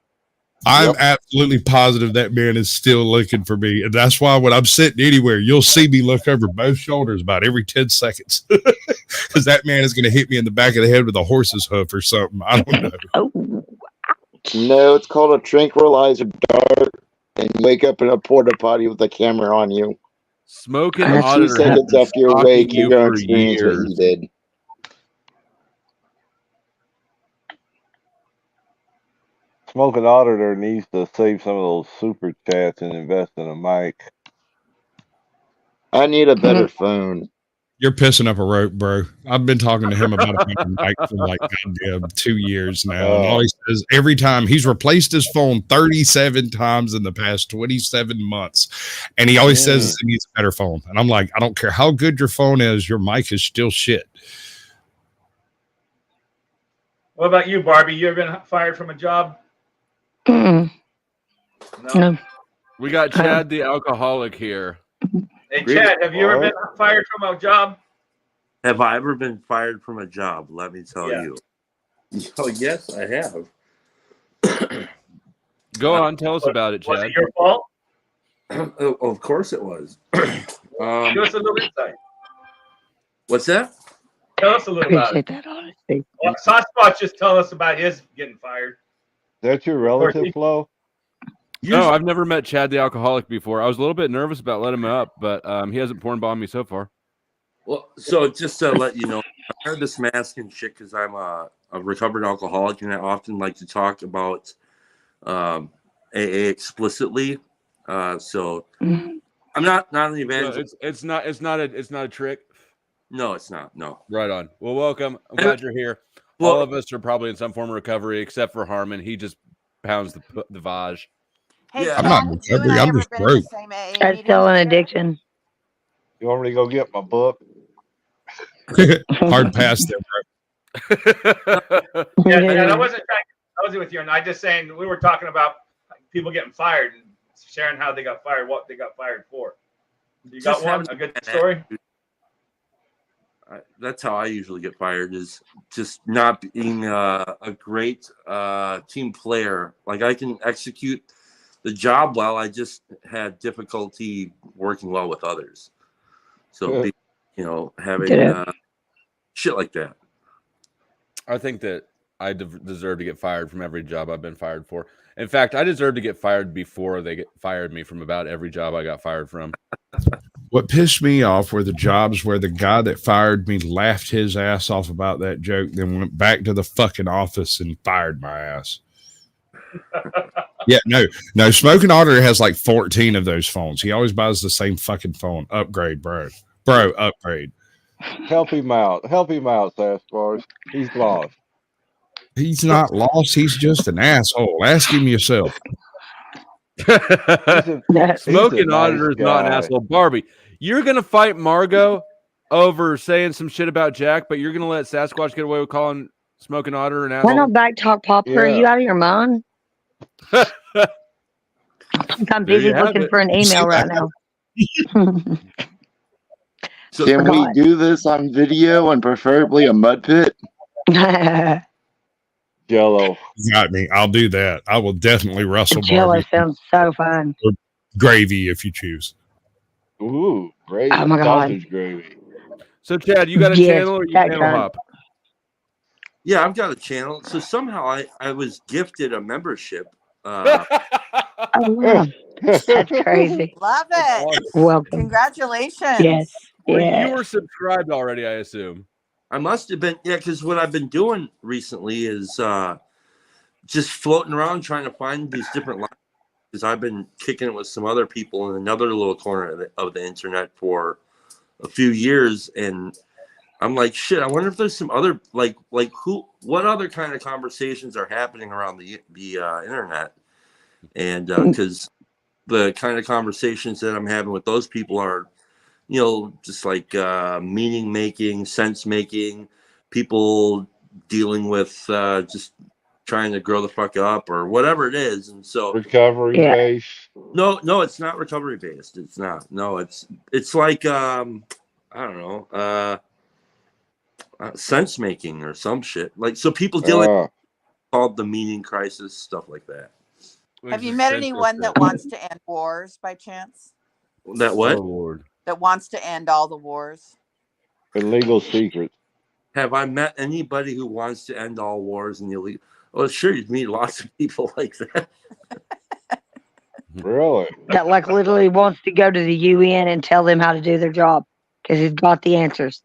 I'm absolutely positive that man is still looking for me. And that's why when I'm sitting anywhere, you'll see me look over both shoulders about every 10 seconds. Because that man is going to hit me in the back of the head with a horse's hoof or something. I don't know. No, it's called a tranquilizer dart. And you wake up in a porta potty with a camera on you. Smoking And 2 auditor has seconds been after you're stalking awake, you you're going for to experience what years. you did. Smoking Auditor needs to save some of those super chats and invest in a mic. I need a better phone. You're pissing up a rope, bro. I've been talking to him about a mic for like goddamn 2 years now. And all he says every time, he's replaced his phone 37 times in the past 27 months. And he always says he needs a better phone. And I'm like, I don't care how good your phone is, your mic is still shit. What about you, Barbie? You ever been fired from a job? No. We got Chad the alcoholic here. Hey, Chad, have you ever been fired from a job? Have I ever been fired from a job? Let me tell Yeah. you. Oh, yes, I have. Go on, tell us about it, Chad. Was it your fault? Of course it was. Give us a little insight. What's that? Tell us a little about it. Appreciate that honesty. Well, Sasquatch just tell us about his getting fired. Is that your relative, Flo? No, I've never met Chad the alcoholic before. I was a little bit nervous about letting him up, but he hasn't porn bombed me so far. Well, so just to let you know, I wear this mask and shit because I'm a recovered alcoholic, and I often like to talk about AA explicitly. So I'm not an evangelist. It's not a trick. No, it's not. No. Right on. Well, welcome. I'm glad you're here. Well, all of us are probably in some form of recovery, except for Harmon. He just pounds the Vaj. Hey, Yeah. Chad, I'm not in you and recovery. I I'm ever just been in the broke. same AA That's meeting? still an addiction. You want me to go get my book? Hard pass there, bro. Yeah, and I wasn't with you, and I just saying we were talking about people getting fired and sharing how they got fired, what they got fired for. You got one? A good story? That's how I usually get fired, is just not being a great team player. Like, I can execute the job well. I just had difficulty working well with others. So, having shit like that. I think that I deserve to get fired from every job I've been fired for. In fact, I deserve to get fired before they fired me from about every job I got fired from. What pissed me off were the jobs where the guy that fired me laughed his ass off about that joke, then went back to the fucking office and fired my ass. Yeah, no. Smoking Otter has like 14 of those phones. He always buys the same fucking phone. Upgrade, bro. Bro, upgrade. Help him out. Help him out, Sasquatch. He's lost. He's not lost. He's just an asshole. Ask him yourself. Smoking Auditor is not an asshole. Barbie, you're going to fight Margot over saying some shit about Jack, but you're going to let Sasquatch get away with calling Smoking Auditor an asshole? Why not back talk Popper? Yeah. Are you out of your mind? I'm busy looking for an email right now. Can we do this on video and preferably a mud pit? Jello. You got me. I'll do that. I will definitely wrestle Jello Barbie. sounds so fun. Or gravy if you choose. Ooh, gravy. Oh my God. Sausage gravy. So, Chad, you got a channel or you channel hop? Yeah, I've got a channel. So somehow I was gifted a membership. Oh, wow. That's crazy. Love it. Welcome. Congratulations. Yes. Well, yes. you were subscribed already, I assume. I must have been, yeah, because what I've been doing recently is just floating around trying to find these different lines. Because I've been kicking it with some other people in another little corner of the internet for a few years, and I'm like, shit, I wonder if there's some other what other kind of conversations are happening around the internet, and because the kind of conversations that I'm having with those people are, just like meaning making, sense making, people dealing with just trying to grow the fuck up or whatever it is. And so recovery based. No, it's not recovery based. It's not. No, it's like I don't know, sense making or some shit. Like, so people dealing called the meaning crisis, stuff like that. Have you met anyone that wants to end wars by chance? That what? Oh, Lord. That wants to end all the wars? Illegal secrets. Have I met anybody who wants to end all wars and illegal? Oh, sure, you meet lots of people like that. Really? That literally wants to go to the UN and tell them how to do their job because he's got the answers.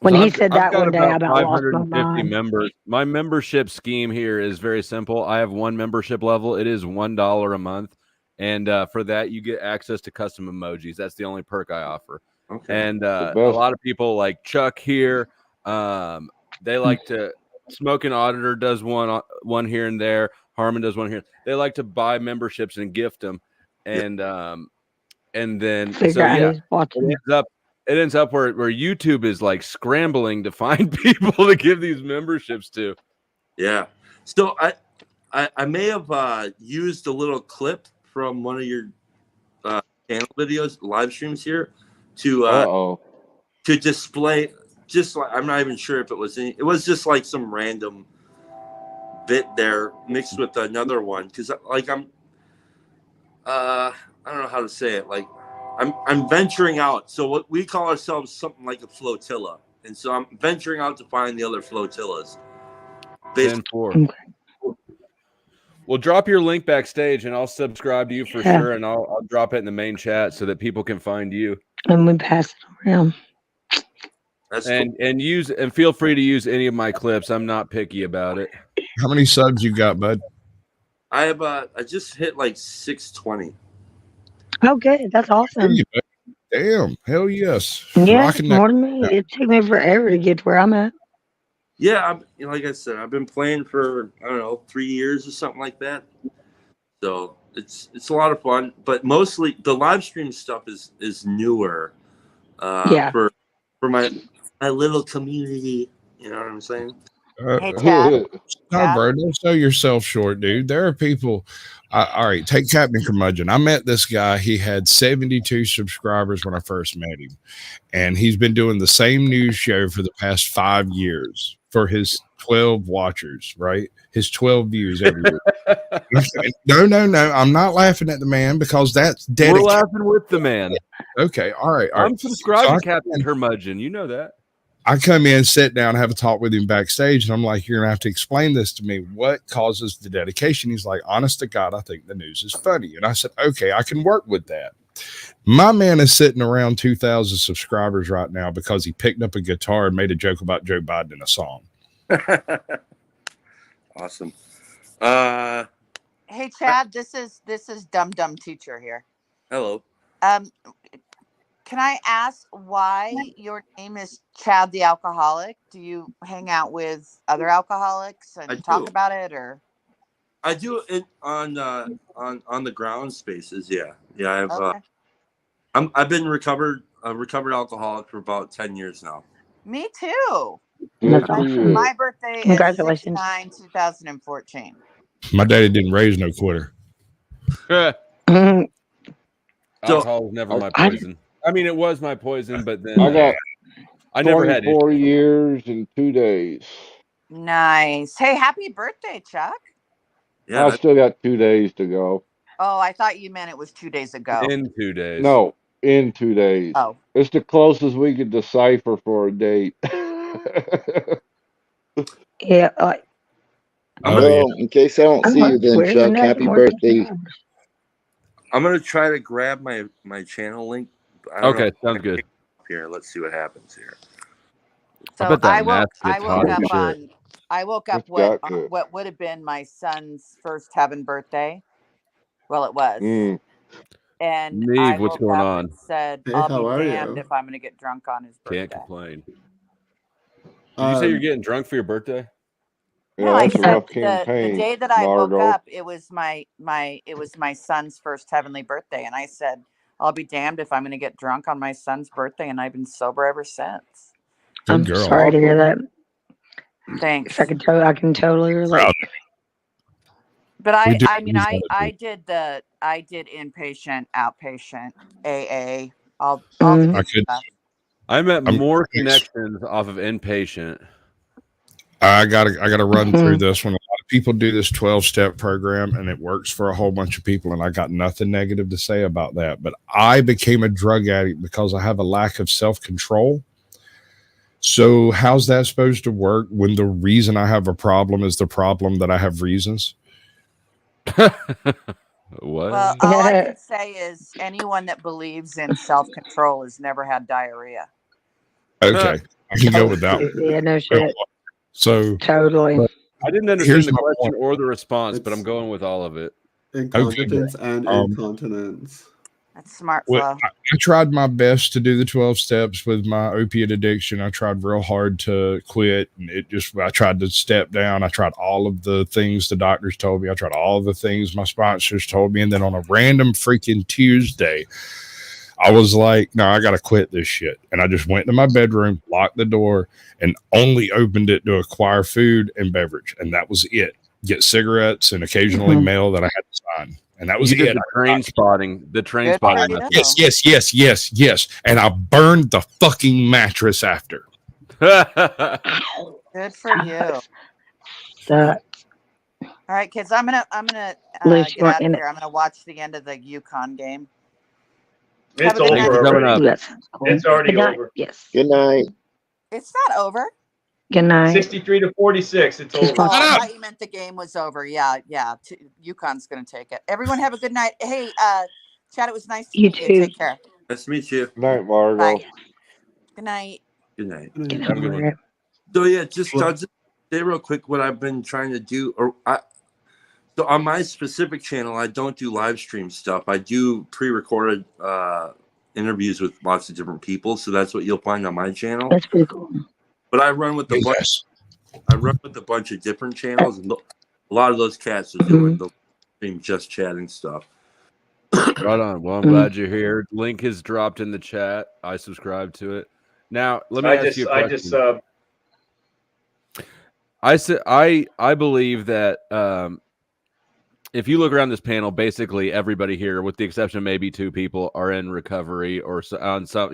When he said that one day, I about lost my mind. Members. My membership scheme here is very simple. I have one membership level. It is $1 a month. And for that, you get access to custom emojis. That's the only perk I offer. Okay. And a lot of people like Chuck here, they like to, Smoking Auditor does one here and there. Harmon does one here. They like to buy memberships and gift them. And then, it ends up where YouTube is like scrambling to find people to give these memberships to. Yeah. So I may have used a little clip from one of your channel videos, live streams here, to display. Just like, I'm not even sure if it was any. It was just like some random bit there mixed with another one, because like I don't know how to say it. Like I'm venturing out. So what we call ourselves something like a flotilla, and so I'm venturing out to find the other flotillas. 10-4. Well, drop your link backstage, and I'll subscribe to you for sure, and I'll drop it in the main chat so that people can find you. And we pass it around. That's and feel free to use any of my clips. I'm not picky about it. How many subs you got, bud? I have I just hit like 620. Oh, good. That's awesome. Damn, hell yes. Yeah, Rocking more that. than me. It took me forever to get to where I'm at. Yeah, like I said, I've been playing for, I don't know, 3 years or something like that. So it's a lot of fun, but mostly the live stream stuff is newer. For my little community, you know what I'm saying? Hey, Chad. No, bro, don't sell yourself short, dude. There are people. All right, take Captain Curmudgeon. I met this guy. He had 72 subscribers when I first met him, and he's been doing the same news show for the past 5 years for his 12 watchers, right? His 12 views every week. No. I'm not laughing at the man because that's dedicated. We're laughing with the man. Okay, all right. I'm subscribed to Captain Curmudgeon. You know that. I come in, sit down, have a talk with him backstage, and I'm like, you're going to have to explain this to me. What causes the dedication? He's like, honest to God, I think the news is funny. And I said, okay, I can work with that. My man is sitting around 2,000 subscribers right now because he picked up a guitar and made a joke about Joe Biden in a song. Awesome. Hey, Chad, this is Dumb Teacher here. Hello. Can I ask why your name is Chad the Alcoholic? Do you hang out with other alcoholics and talk about it, or? I do it on the ground spaces. Yeah. I have. Okay. I've been a recovered alcoholic for about 10 years now. Me too. Awesome. My birthday is Congratulations. 6/9/2014. My daddy didn't raise no quitter. Alcohol was never my poison. I mean, it was my poison, but then I got I never had it. 24 years and 2 days. Nice. Hey, happy birthday, Chuck. Yeah, I still got 2 days to go. Oh, I thought you meant it was 2 days ago. In 2 days. No, in 2 days. Oh. It's the closest we could decipher for a date. Yeah. In case I don't see you then, Chuck, happy birthday. I'm gonna try to grab my channel link. I don't Okay, know. sounds good. Here, let's see what happens here. So I woke up what would have been my son's first heaven birthday. Well, it was. And Neve, I what's woke going up on? and said, Hey, I'll how are be damned you? if I'm going to get drunk on his birthday. Can't complain. Did you say you're getting drunk for your birthday? No, I that's a said rough the campaign, day that I Margo. woke up, it was my son's first heavenly birthday, and I said, I'll be damned if I'm going to get drunk on my son's birthday, and I've been sober ever since. I'm sorry to hear that. Thanks. I can totally relate. But I did inpatient, outpatient, AA, all the stuff. I met more connections off of inpatient. I gotta run through this one. A lot of people do this 12-step program and it works for a whole bunch of people, and I got nothing negative to say about that. But I became a drug addict because I have a lack of self-control. So how's that supposed to work when the reason I have a problem is the problem that I have reasons? What? Well, all I can say is anyone that believes in self-control has never had diarrhea. Okay, I can go with that one. Yeah, no shit. So totally. I didn't understand the question or the response, but I'm going with all of it. Incompetence and incontinence. That's smart, Flo. Well, I tried my best to do the 12 steps with my opiate addiction. I tried real hard to quit, and I tried to step down. I tried all of the things the doctors told me. I tried all of the things my sponsors told me. And then on a random freaking Tuesday, I was like, no, I got to quit this shit. And I just went to my bedroom, locked the door, and only opened it to acquire food and beverage. And that was it. get cigarettes, and occasionally mail that I had to sign. And that was You did it. the train spotting. The train Good for spotting. you. Yes. And I burned the fucking mattress after. Good for you. So, All right, kids. I'm gonna Luke, you get weren't out of in here. I'm gonna watch the end of the UConn game. It's Have a good night. over coming already. up. that sounds cool. It's already Good night. over. Yes. Good night. It's not over. Good night. 63 to 46. It's Just over. Oh, watch I it. thought you meant the game was over. Yeah. UConn's gonna take it. Everyone have a good night. Hey, Chad, it was nice to You meet you. too. Take care. Nice to meet you. Night, Margo. Bye. Good night. Good night. Good Have a good night. one. So yeah, I'll just say real quick what I've been trying to do. So on my specific channel, I don't do live stream stuff. I do pre-recorded interviews with lots of different people. So that's what you'll find on my channel. That's pretty cool. But I run with a bunch of different channels, and a lot of those cats are doing the stream just chatting stuff. Right on. Well, I'm glad you're here. Link is dropped in the chat. I subscribe to it. Now, let me ask you a question. I believe that if you look around this panel, basically everybody here, with the exception of maybe 2 people, are in recovery or on some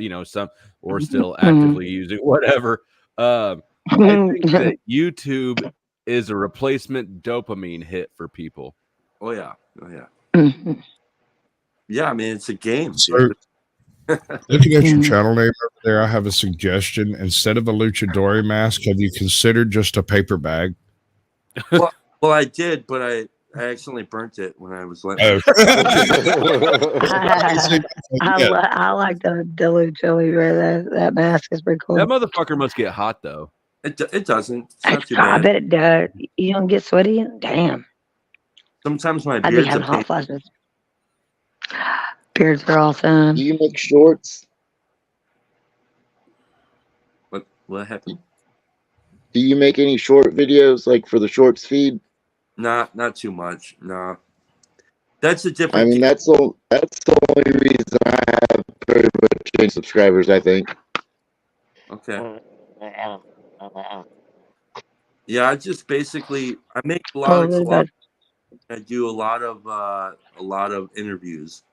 or still actively using whatever. I think that YouTube is a replacement dopamine hit for people. Oh yeah. Yeah, I mean it's a game. So, looking at your channel name over there, I have a suggestion. Instead of a luchador mask, have you considered just a paper bag? Well, I did, but I accidentally burnt it when I was letting. I like the lucha. That mask is pretty cool. That motherfucker must get hot though. It doesn't. It's not too bad. I bet it does. You don't get sweaty? Damn. Sometimes my I'd be beard's having a hot pain. flashes. Beards are awesome. Do you make shorts? What happened? Do you make any short videos like for the shorts feed? Not too much. No. That's a different. I mean, that's the only reason I have pretty much any subscribers, I think. Okay. Yeah, I just basically I make blogs. I do a lot of interviews.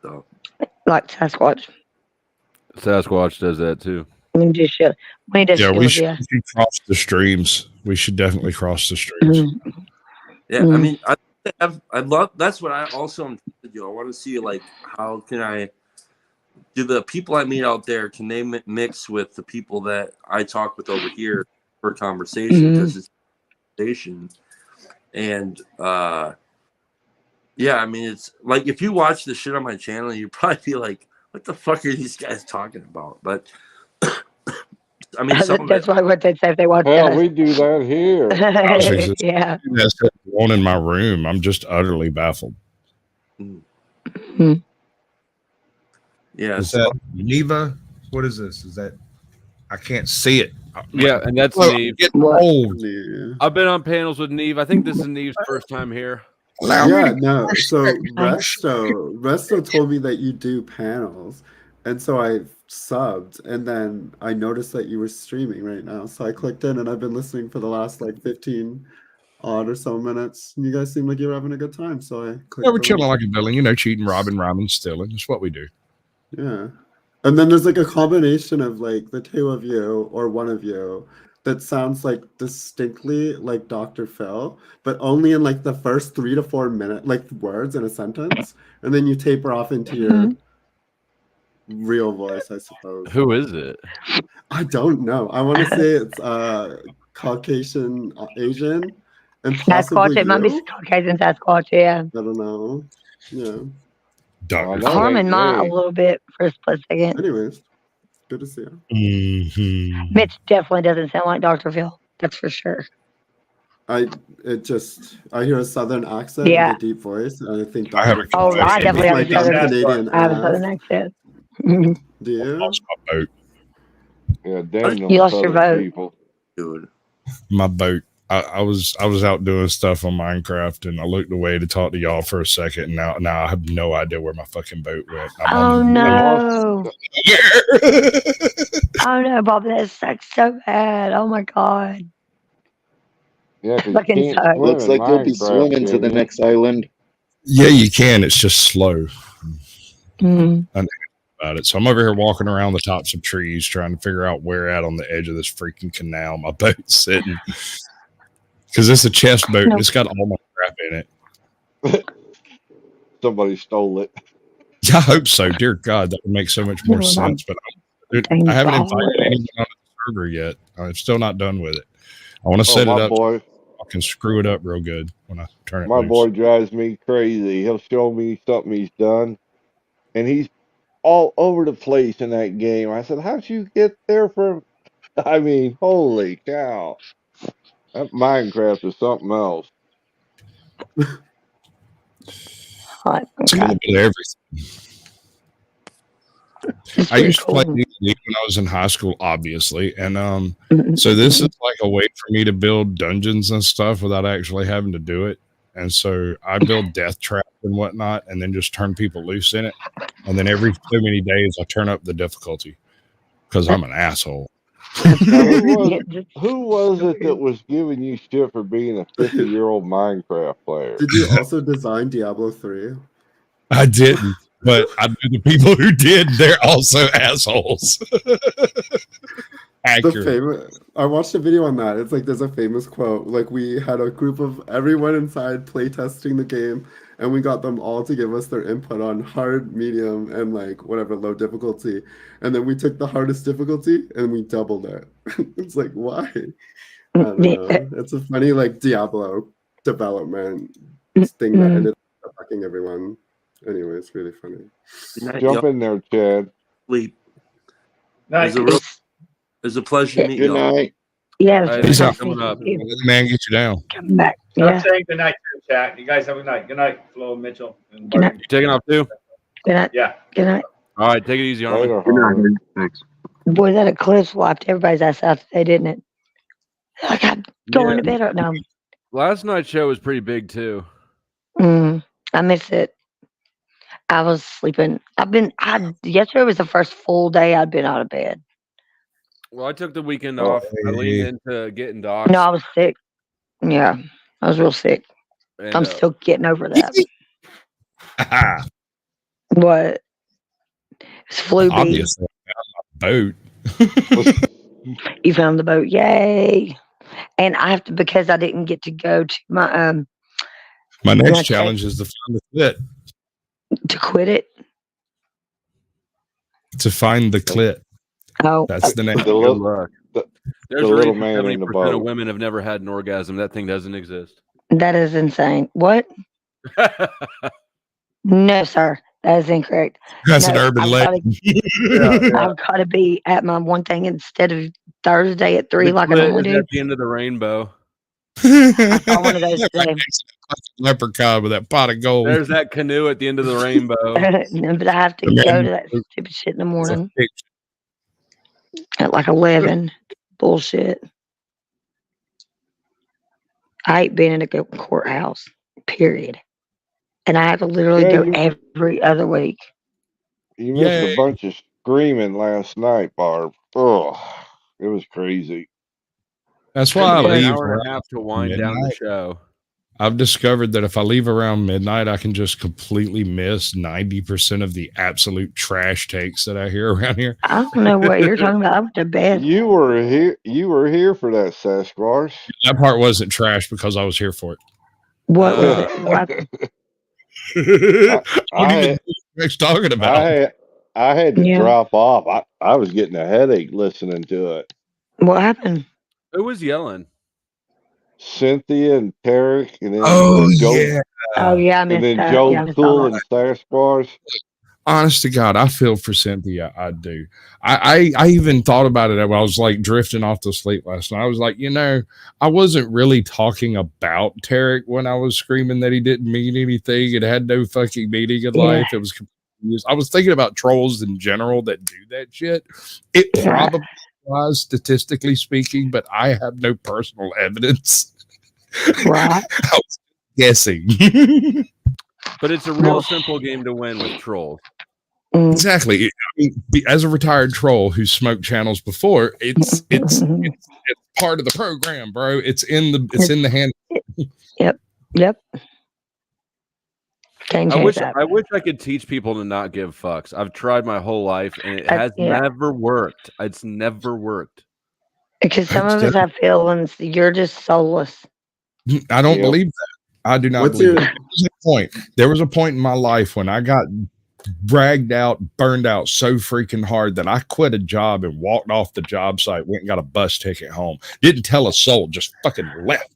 So Like Sasquatch. Sasquatch does that too. When he does Yeah, shows, we should cross the streams. We should definitely cross the streams. yeah, I mean, I love. That's what I also am trying to do. I want to see like how can I do the people I meet out there? Can they mix with the people that I talk with over here for conversation? Because it's conversation, and yeah, I mean, it's like if you watch the shit on my channel, you probably be like, "What the fuck are these guys talking about?" But I mean, that's why what they'd say if they watched Hell, us. we do that here. Yeah. That's one in my room. I'm just utterly baffled. Yeah. Is that Neva? What is this? Is that I can't see it. Yeah, and that's Well, Neve. getting old. I've been on panels with Neve. I think this is Neve's first time here. Yeah, no. So Resto told me that you do panels, and so I subbed, and then I noticed that you were streaming right now. So I clicked in, and I've been listening for the last like 15 odd or so minutes. And you guys seem like you're having a good time. So I clicked. Yeah, we're chilling like a villain, cheating, robbing, rhyming, stealing. That's what we do. Yeah. And then there's like a combination of like the 2 of you or 1 of you that sounds like distinctly like Dr. Phil, but only in like the first 3 to 4 minute like words in a sentence, and then you taper off into your real voice, I suppose. Who is it? I don't know. I want to say it's Caucasian Asian and possibly Sasquatch. It might be you. Caucasian Sasquatch. Yeah. I don't know. Yeah. Harmon might a little bit for a split second. Anyways, good to see you. Mitch definitely doesn't sound like Dr. Phil. That's for sure. I hear a southern accent Yeah. with a deep voice, and I think I have a Oh, I definitely have a southern Canadian. I have a southern accent. Do you? Yeah, damn them You lost your Southern vote. people. Dude. My boat. I was out doing stuff on Minecraft, and I looked away to talk to y'all for a second. And now I have no idea where my fucking boat went. Oh no! Oh no, Bob, that sucks so bad. Oh my god. Yeah, 'cause you Fucking can't sucks. swim Looks in like you'll be Minecraft, swimming to can the you? next island. Yeah, you can. It's just slow. Mm. I know about it. So I'm over here walking around the tops of trees trying to figure out where at on the edge of this freaking canal my boat's sitting. Because it's a chest boat and it's got all my crap in it. Somebody stole it. Yeah, I hope so. Dear God, that would make so much more No, sense. But I haven't invited anyone on the server yet. I'm still not done with it. I want to set it my up boy. so I can screw it up real good when I turn it My loose. boy drives me crazy. He'll show me something he's done, and he's all over the place in that game. I said, "How'd you get there from?" I mean, holy cow! That Minecraft is something else. It's a little bit of everything. I used to play D&D when I was in high school, obviously, and so this is like a way for me to build dungeons and stuff without actually having to do it. And so I build death traps and whatnot, and then just turn people loose in it. And then every so many days, I turn up the difficulty because I'm an asshole. Who was it that was giving you shit for being a 50-year-old Minecraft player? Did you also design Diablo 3? I didn't, but I know the people who did. They're also assholes. Accurate. I watched a video on that. It's like there's a famous quote. Like we had a group of everyone inside playtesting the game, and we got them all to give us their input on hard, medium, and like whatever low difficulty. And then we took the hardest difficulty and we doubled it. It's like why? I don't know. It's a funny like Diablo development thing that ended up fucking everyone. Anyway, it's really funny. Jump in there, Chad. Sleep. Night. It's a pleasure to meet you. Good night. Yeah, He's up. coming up. Man, get you down. Come back. I'm Yeah. saying good night to the chat. You guys have a good night. Good night, Flo, Mitchell, and Good night. Barbie. You taking off too? Good night. Yeah. Good night. All right, take it easy, Armin. Thanks. Boy, that eclipse wiped everybody's ass out today, didn't it? Like I'm going to bed right now. Last night's show was pretty big too. I missed it. I was sleeping. Yesterday was the first full day I'd been out of bed. Well, I took the weekend off. I leaned into getting docs. No, I was sick. Yeah, I was real sick. And, I'm still getting over that. What? It's flu B. Obviously, boat. You found the boat. Yay. And I have to, because I didn't get to go to my My next challenge is to find the clit. To quit it. To find the clit. Oh, that's the name. Good luck. There's a little reason man in the 70% boat. of women have never had an orgasm. That thing doesn't exist. That is insane. What? No, sir. That is incorrect. That's an urban legend. I've got to be at my one thing instead of Thursday at 3 The like I clit normally is do. at the end of the rainbow. I saw one of those today. Leprechaun with that pot of gold. There's that canoe at the end of the rainbow. But I have to go to that stupid shit in the morning at like 11. Bullshit. I hate being in a courthouse, period. And I have to literally go every other week. You missed a bunch of screaming last night, Barb. Oh, it was crazy. That's why I An leave. hour and a around half to wind down the midnight. show. I've discovered that if I leave around midnight, I can just completely miss 90% of the absolute trash takes that I hear around here. I don't know what you're talking about. I went to bed. You were here. You were here for that Sasquatch. That part wasn't trash because I was here for it. What was it? What? What even Rick's talking about? I had to Yeah. drop off. I was getting a headache listening to it. What happened? Who was yelling? Cynthia and Tarek, and then Oh, Joe, yeah. Oh, yeah, I and missed then that. Joe Yeah, I missed Cool all and that. Sasquatch. Honest to God, I feel for Cynthia. I do. I even thought about it when I was like drifting off to sleep last night. I was like, I wasn't really talking about Tarek when I was screaming that he didn't mean anything. It had no fucking meaning in Yeah. life. It was confused. I was thinking about trolls in general that do that shit. It probably was, statistically speaking, but I have no personal evidence. Right. I was guessing. But it's a real simple game to win with trolls. Exactly. I mean, as a retired troll who smoked channels before, it's part of the program, bro. It's in the hand. Yep. Can't change that. I wish I could teach people to not give fucks. I've tried my whole life and it has never worked. It's never worked. Because some of us have feelings. You're just soulless. I don't believe that. I do not believe that. There was a point in my life when I got dragged out, burned out so freaking hard that I quit a job and walked off the job site, went and got a bus ticket home. Didn't tell a soul, just fucking left.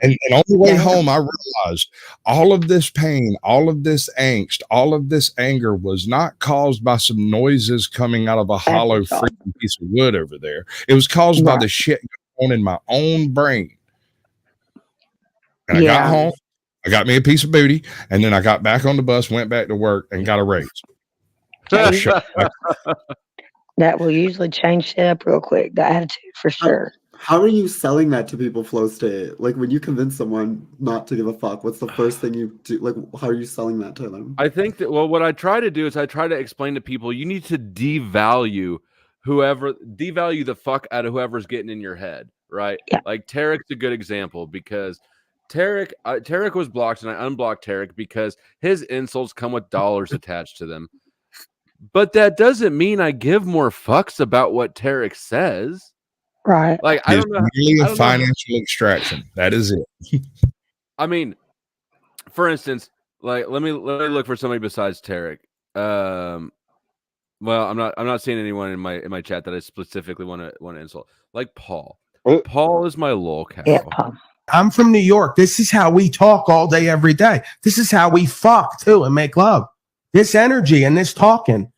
And on the way home, I realized all of this pain, all of this angst, all of this anger was not caused by some noises coming out of a hollow freaking piece of wood over there. It was caused by the shit going on in my own brain. And I got home, I got me a piece of booty, and then I got back on the bus, went back to work, and got a raise. That will usually change shit up real quick. The attitude for sure. How are you selling that to people, Flow State? Like when you convince someone not to give a fuck, what's the first thing you do? Like, how are you selling that to them? I think that, well, what I try to do is I try to explain to people, you need to devalue the fuck out of whoever's getting in your head, right? Yeah. Like Tarek's a good example because Tarek was blocked and I unblocked Tarek because his insults come with dollars attached to them. But that doesn't mean I give more fucks about what Tarek says. Right. Like I don't know. Really a financial extraction. That is it. I mean, for instance, like let me look for somebody besides Tarek. Well, I'm not seeing anyone in my chat that I specifically want to insult. Like Paul. Paul is my lol cow. Yeah, Paul. I'm from New York. This is how we talk all day, every day. This is how we fuck too and make love. This energy and this talking.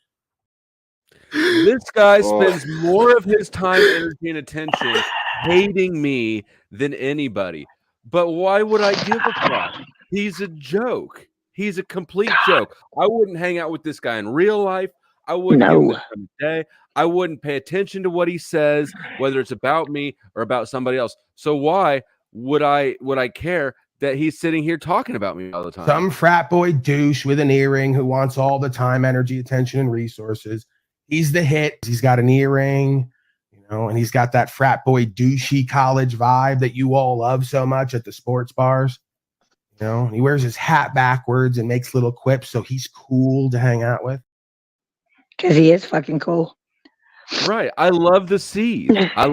This guy spends more of his time, energy, and attention hating me than anybody. But why would I give a fuck? He's a joke. He's a complete joke. I wouldn't hang out with this guy in real life. I wouldn't give him the time of day. I wouldn't pay attention to what he says, whether it's about me or about somebody else. So why would I care that he's sitting here talking about me all the time? Some frat boy douche with an earring who wants all the time, energy, attention, and resources. He's the hit. He's got an earring, and he's got that frat boy douchey college vibe that you all love so much at the sports bars. And he wears his hat backwards and makes little quips, so he's cool to hang out with. Because he is fucking cool. Right. I love the seed. I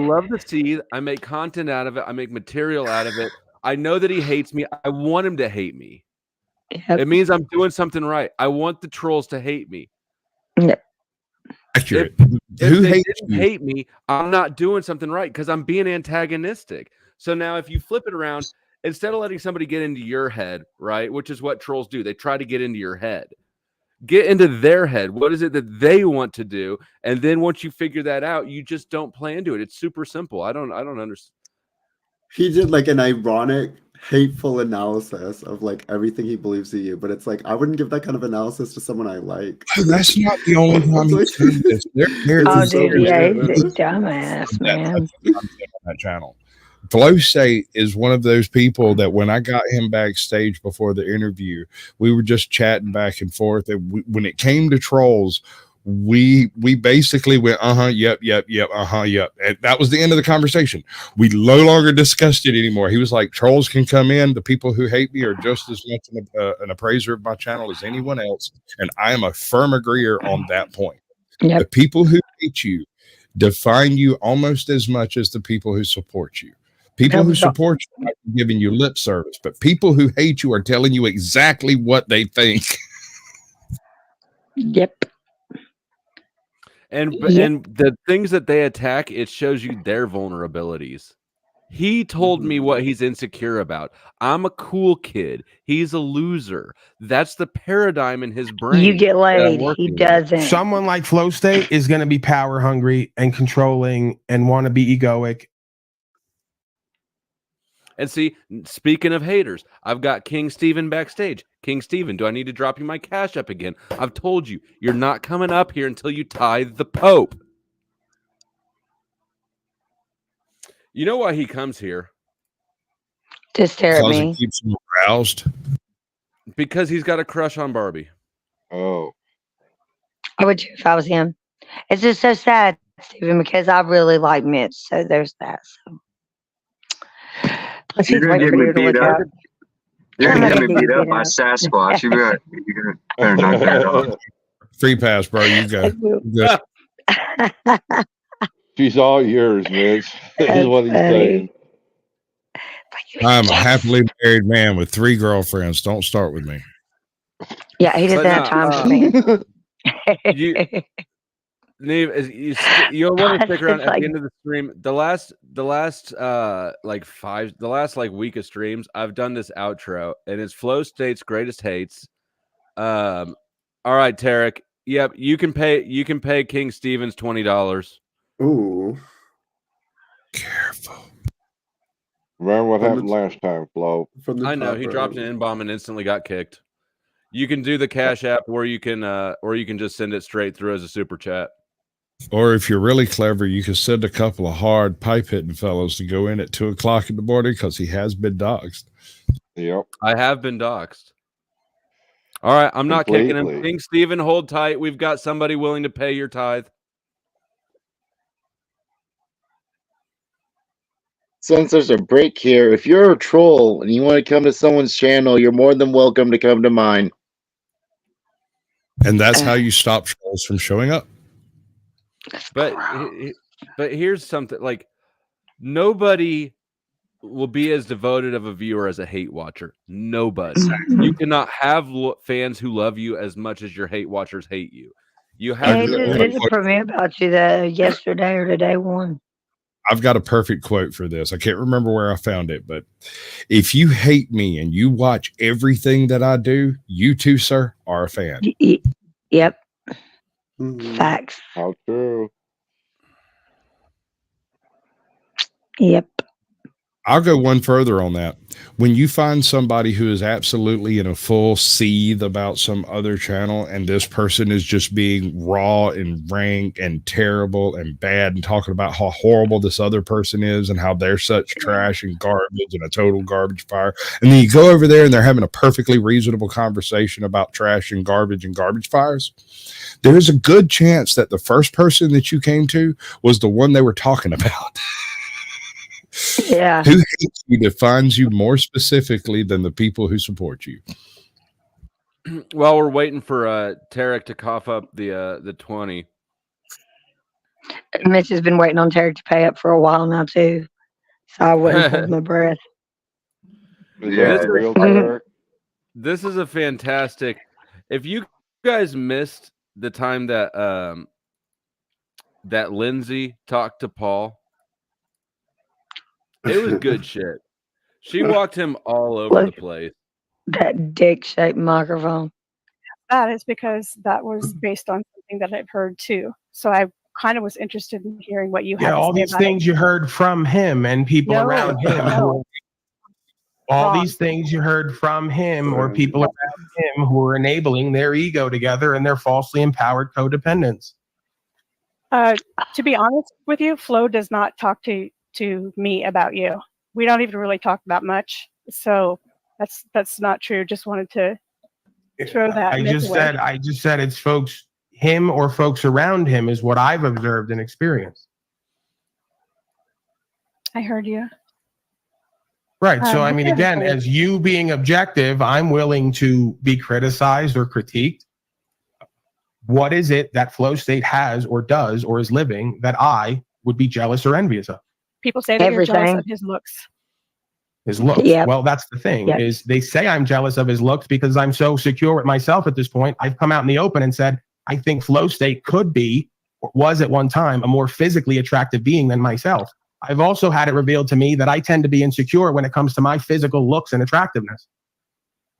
make content out of it. I make material out of it. I know that he hates me. I want him to hate me. It means I'm doing something right. I want the trolls to hate me. Yep. Accurate. If they didn't hate me, I'm not doing something right because I'm being antagonistic. So now if you flip it around, instead of letting somebody get into your head, right, which is what trolls do, they try to get into your head. Get into their head. What is it that they want to do? And then once you figure that out, you just don't play into it. It's super simple. I don't understand. He did like an ironic, hateful analysis of like everything he believes in you, but it's like I wouldn't give that kind of analysis to someone I like. That's not the only time he's done this. He's a dumbass, man. On that channel. Flow State is one of those people that when I got him backstage before the interview, we were just chatting back and forth. And when it came to trolls, we basically went, yep. And that was the end of the conversation. We no longer discussed it anymore. He was like, trolls can come in. The people who hate me are just as much an appraiser of my channel as anyone else. And I am a firm agreeer on that point. Yep. The people who hate you define you almost as much as the people who support you. People who support you are giving you lip service, but people who hate you are telling you exactly what they think. Yep. And the things that they attack, it shows you their vulnerabilities. He told me what he's insecure about. I'm a cool kid. He's a loser. That's the paradigm in his brain. You get laid. He doesn't. Someone like Flow State is going to be power hungry and controlling and want to be egoic. And see, speaking of haters, I've got King Steven backstage. King Steven, do I need to drop you my cash up again? I've told you, you're not coming up here until you tithe the Pope. You know why he comes here? To stare at me. He keeps him aroused. Because he's got a crush on Barbie. Oh. I would too if I was him. It's just so sad, Stephen, because I really like Mitch. So there's that. So. Plus, he's way prettier to look at. You're gonna get me beat up by Sasquatch. You better not do it. Free pass, bro. You go. She's all yours, Mitch. Is what he's saying. I'm a happily married man with 3 girlfriends. Don't start with me. Yeah, he doesn't have time for me. Neve, you'll want to stick around at the end of the stream. The last week of streams, I've done this outro, and it's Flow State's greatest hates. All right, Tarek. Yep, you can pay King Stevens $20. Ooh. Careful. Remember what happened last time, Flo? I know he dropped an N-bomb and instantly got kicked. You can do the Cash App, or you can just send it straight through as a super chat. Or if you're really clever, you can send a couple of hard pipe hitting fellows to go in at 2 o'clock in the morning because he has been doxxed. Yep. I have been doxxed. All right, I'm not kicking him. King Steven, hold tight. We've got somebody willing to pay your tithe. Since there's a break here, if you're a troll and you want to come to someone's channel, you're more than welcome to come to mine. And that's how you stop trolls from showing up. But here's something, like, nobody will be as devoted of a viewer as a hate watcher. Nobody. You cannot have fans who love you as much as your hate watchers hate you. You have to for me about you yesterday or today one. I've got a perfect quote for this. I can't remember where I found it, but if you hate me and you watch everything that I do, you too, sir, are a fan. Yep. Mm-hmm. Facts. How true. Yep. I'll go one further on that. When you find somebody who is absolutely in a full seethe about some other channel, and this person is just being raw and rank and terrible and bad and talking about how horrible this other person is and how they're such trash and garbage and a total garbage fire, and then you go over there and they're having a perfectly reasonable conversation about trash and garbage fires, there's a good chance that the first person that you came to was the one they were talking about. Yeah. Who hates you defines you more specifically than the people who support you. While we're waiting for Tarek to cough up the 20. Mitch has been waiting on Tarek to pay up for a while now too. So I wouldn't hold my breath. This is a fantastic. If you guys missed the time that that Lindsay talked to Paul, it was good shit. She walked him all over the place. That dick-shaped microphone. That is because that was based on something that I've heard too. So I kind of was interested in hearing what you had to say all these about things you heard from him and people around him. All these things you heard from him or people around him who are enabling their ego together and their falsely empowered codependence. To be honest with you, Flo does not talk to me about you. We don't even really talk that much. So that's not true. Just wanted to throw that. I just said it's folks, him or folks around him is what I've observed and experienced. I heard you. Right. So, I mean, again, as you being objective, I'm willing to be criticized or critiqued. What is it that Flow State has or does or is living that I would be jealous or envious of? People say that you're jealous of his looks. His looks. Yep. Well, that's the thing is they say I'm jealous of his looks because I'm so secure with myself at this point. I've come out in the open and said, I think Flow State could be, or was at one time, a more physically attractive being than myself. I've also had it revealed to me that I tend to be insecure when it comes to my physical looks and attractiveness.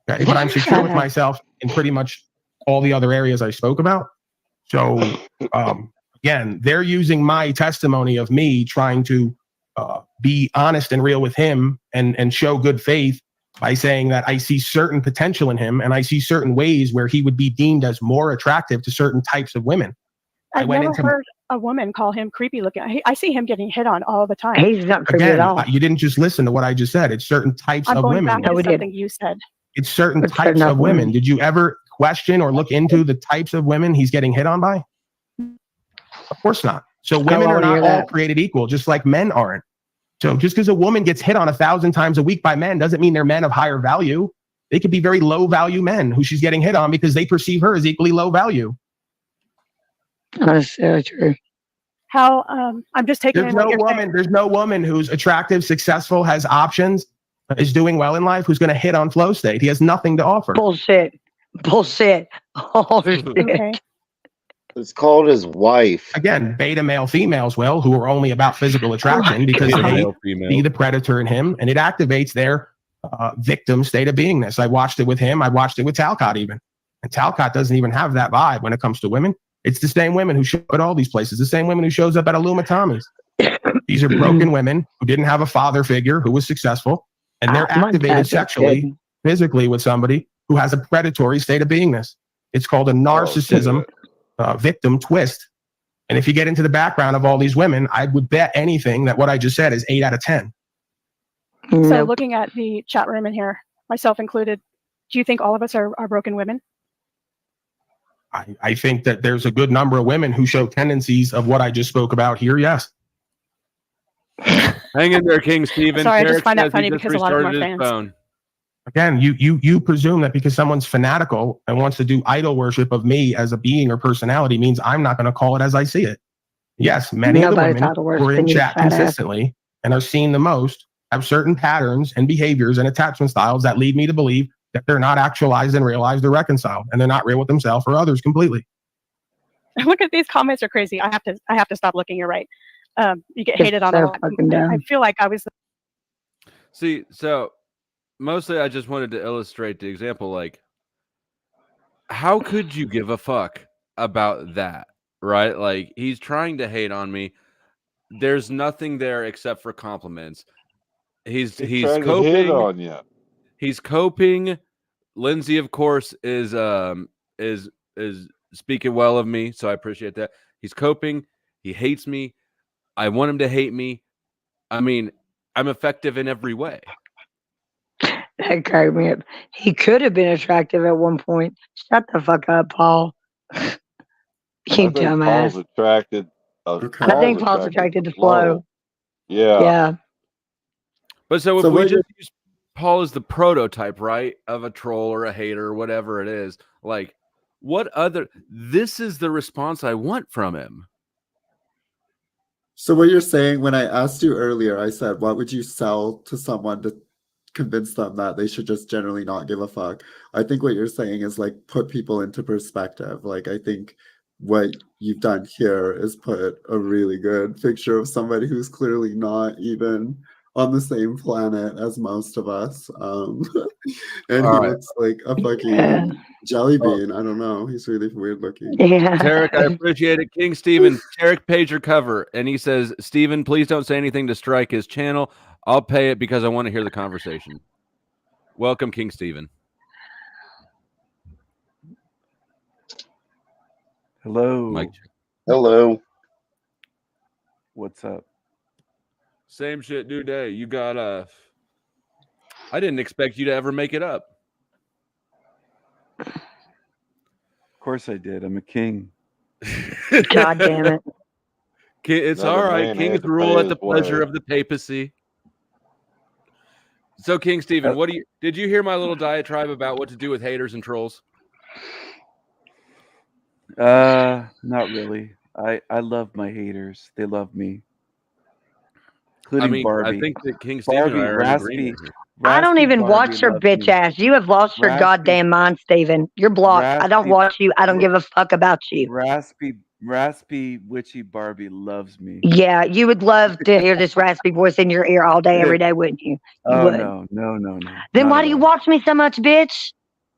Okay? But I'm secure with myself in pretty much all the other areas I spoke about. So, again, they're using my testimony of me trying to be honest and real with him and show good faith by saying that I see certain potential in him and I see certain ways where he would be deemed as more attractive to certain types of women. I've never heard a woman call him creepy looking. I see him getting hit on all the time. He's not creepy at all. You didn't just listen to what I just said. It's certain types of women. Back to something you said. It's certain types of women. Did you ever question or look into the types of women he's getting hit on by? Of course not. So women are not all created equal, just like men aren't. So just because a woman gets hit on 1,000 times a week by men doesn't mean they're men of higher value. They could be very low value men who she's getting hit on because they perceive her as equally low value. That's so true. How I'm just taking There's in what no you're woman. saying. There's no woman who's attractive, successful, has options, is doing well in life, who's going to hit on flow state. He has nothing to offer. Bullshit. Oh shit. Okay. It's called his wife. Again, beta male females will, who are only about physical attraction because Beta they male, female. see the predator in him, and it activates their victim state of beingness. I watched it with him. I watched it with Talcott even. And Talcott doesn't even have that vibe when it comes to women. It's the same women who show up at all these places, the same women who shows up at Aluma Tommy's. These are broken women who didn't have a father figure who was successful, and they're activated sexually, physically with somebody who has a predatory state of beingness. It's called a narcissism victim twist. And if you get into the background of all these women, I would bet anything that what I just said is 8 out of 10. So looking at the chat room in here, myself included, do you think all of us are broken women? I think that there's a good number of women who show tendencies of what I just spoke about here. Yes. Hang in there, King Steven. Sorry, I just Derek find that says he funny just because a lot of them are restarted his fans. phone. Again, you presume that because someone's fanatical and wants to do idol worship of me as a being or personality means I'm not going to call it as I see it. Yes, many of the Nobody's women idol who are in worshiping you, chat fat ass. consistently and are seen the most have certain patterns and behaviors and attachment styles that lead me to believe that they're not actualized and realized or reconciled, and they're not real with themselves or others completely. Look at these comments are crazy. I have to stop looking. You're right. You get It's hated on so a lot. fucking dumb. I feel like I was. See, so mostly I just wanted to illustrate the example. Like, how could you give a fuck about that, right? Like, he's trying to hate on me. There's nothing there except for compliments. He's trying to coping. hit on you. He's coping. Lindsay, of course, is speaking well of me, so I appreciate that. He's coping. He hates me. I want him to hate me. I mean, I'm effective in every way. That cracked me up. He could have been attractive at one point. Shut the fuck up, Paul. You I think dumbass. Paul's attracted. I think Paul's attracted to Flo. Yeah. Yeah. But so if So we what just use Paul as the prototype, right, of a troll or a hater or whatever it is, like, what other? This is the response I want from him. So what you're saying, when I asked you earlier, I said, what would you sell to someone to convince them that they should just generally not give a fuck? I think what you're saying is like put people into perspective. Like I think what you've done here is put a really good picture of somebody who's clearly not even on the same planet as most of us. And he looks like a fucking jelly bean. I don't know. He's really weird looking. Yeah. Tarek, I appreciate it. King Steven, Tarek paid your cover, and he says, Steven, please don't say anything to strike his channel. I'll pay it because I want to hear the conversation. Welcome, King Steven. Hello. Mike. Hello. What's up? Same shit, new day. You got I didn't expect you to ever make it up. Of course I did. I'm a king. God damn it. It's Another all right. man Kings had to rule pay at the his pleasure way. of the papacy. So, King Steven, did you hear my little diatribe about what to do with haters and trolls? Not really. I love my haters. They love me. Including Barbie. I think that King Steven and I are in agreement here. I don't even Barbie watch your loves bitch me. ass. You have lost your goddamn mind, Steven. You're blocked. I don't watch you. I don't give a fuck about you. Raspy, witchy Barbie loves me. Yeah, you would love to hear this raspy voice in your ear all day, every day, wouldn't you? You Oh would. no. Then Not why at do you all. watch me so much, bitch?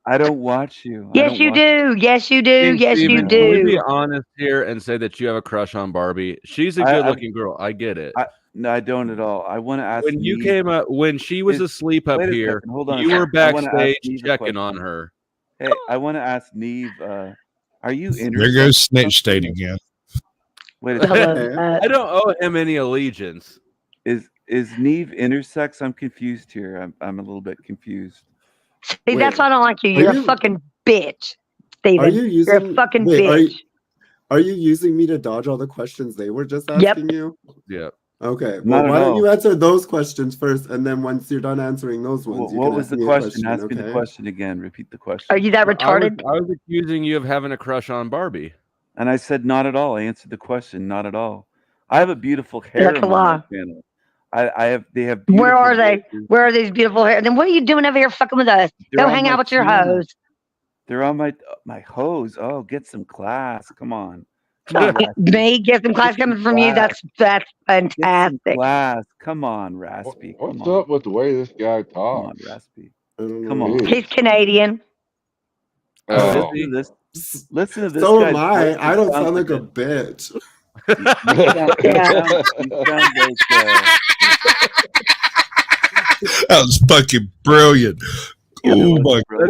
I don't watch you. I Yes, don't you watch do. Yes, you do. King Yes, you Steven, Can we be do. honest here and say that you have a crush on Barbie? She's a I- good-looking girl. I get it. No, I don't at all. I want to ask When you Neve- came up, when she was asleep up wait a here, second, hold on a you were second. I wanna ask backstage Neve a checking on question. her. Hey, I want to ask Neve, are you There intersex? goes Snitch State again. Wait a second. I don't owe him any allegiance. Is Neve intersex? I'm confused here. I'm a little bit confused. See, that's why I don't like you. You're a fucking bitch. Steven. you You're a using fucking wait, bitch. are you using me to dodge all the questions they were just Yep. asking you? Yeah. Okay. Not Well, at why don't all. you answer those questions first, and then once you're done answering those ones, you What can was ask the me a question? question. Ask me the Okay. question again. Repeat the question. Are you that Well, retarded? I was accusing you of having a crush on Barbie. And I said not at all. I answered the question. Not at all. I have a beautiful That's harem a on my lie. channel. I have. They have beautiful. Where are they? voices. Where are these beautiful hair? Then what are you doing over here fucking with us? They're Go on hang my out with your channel. hoes. They're on my hose. Oh, get some class. Come on. Come on, Raspy. Me get some class Get some coming from you. class. That's Get some fantastic. class. Come on, Raspy. Come What's on. up with the way this guy Come on, talks? Raspy. I don't Come know. on. He's Canadian. Oh. Listen to this. Listen to this So guy's am I. voice. I It don't sounds sound like a a- bitch. You sound like That was fucking brilliant. Oh my god.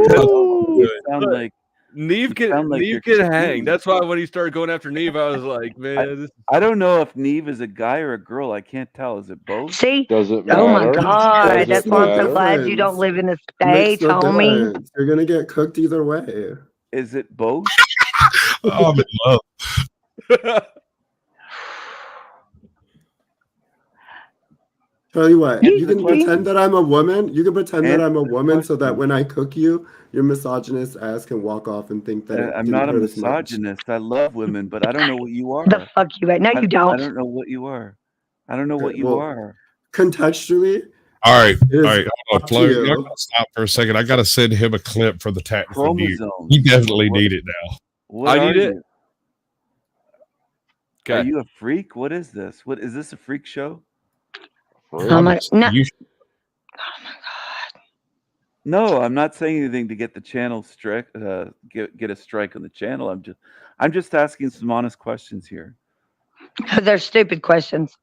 you sound like Neve can sound like Neve you're can hang. confused. That's why when he started going after Neve, I was like, man, this I don't know if Neve is a guy or a girl. I can't tell. Is it both? See? Does it Oh my matter? God. Does That's it why I'm so matter? glad you don't live in the It makes States, no homie. difference. You're gonna get cooked either way. Is it both? Oh, I'm in love. Tell you what, you can the pretend that I'm a woman. You can pretend that Answer I'm a the woman so that question. when I cook you, your misogynist ass can walk off and think that it I'm didn't not a hurt as much. misogynist. I love women, but I don't know what you The are. fuck you at? No, you I don't. don't know what you are. I don't know what Okay, you well, are. contextually, All right, it is hold on, up to Flo. Y'all you. gotta stop for a second. I gotta send him a clip for the tactical gear. Chromosomes. He definitely What- need it now. What I are need it. you? Are Okay. you a freak? What is this? What is this a freak show? Oh my, no. You No, I'm not saying anything to get the channel strike. Get a strike on the channel. I'm just asking some honest questions here. They're stupid questions.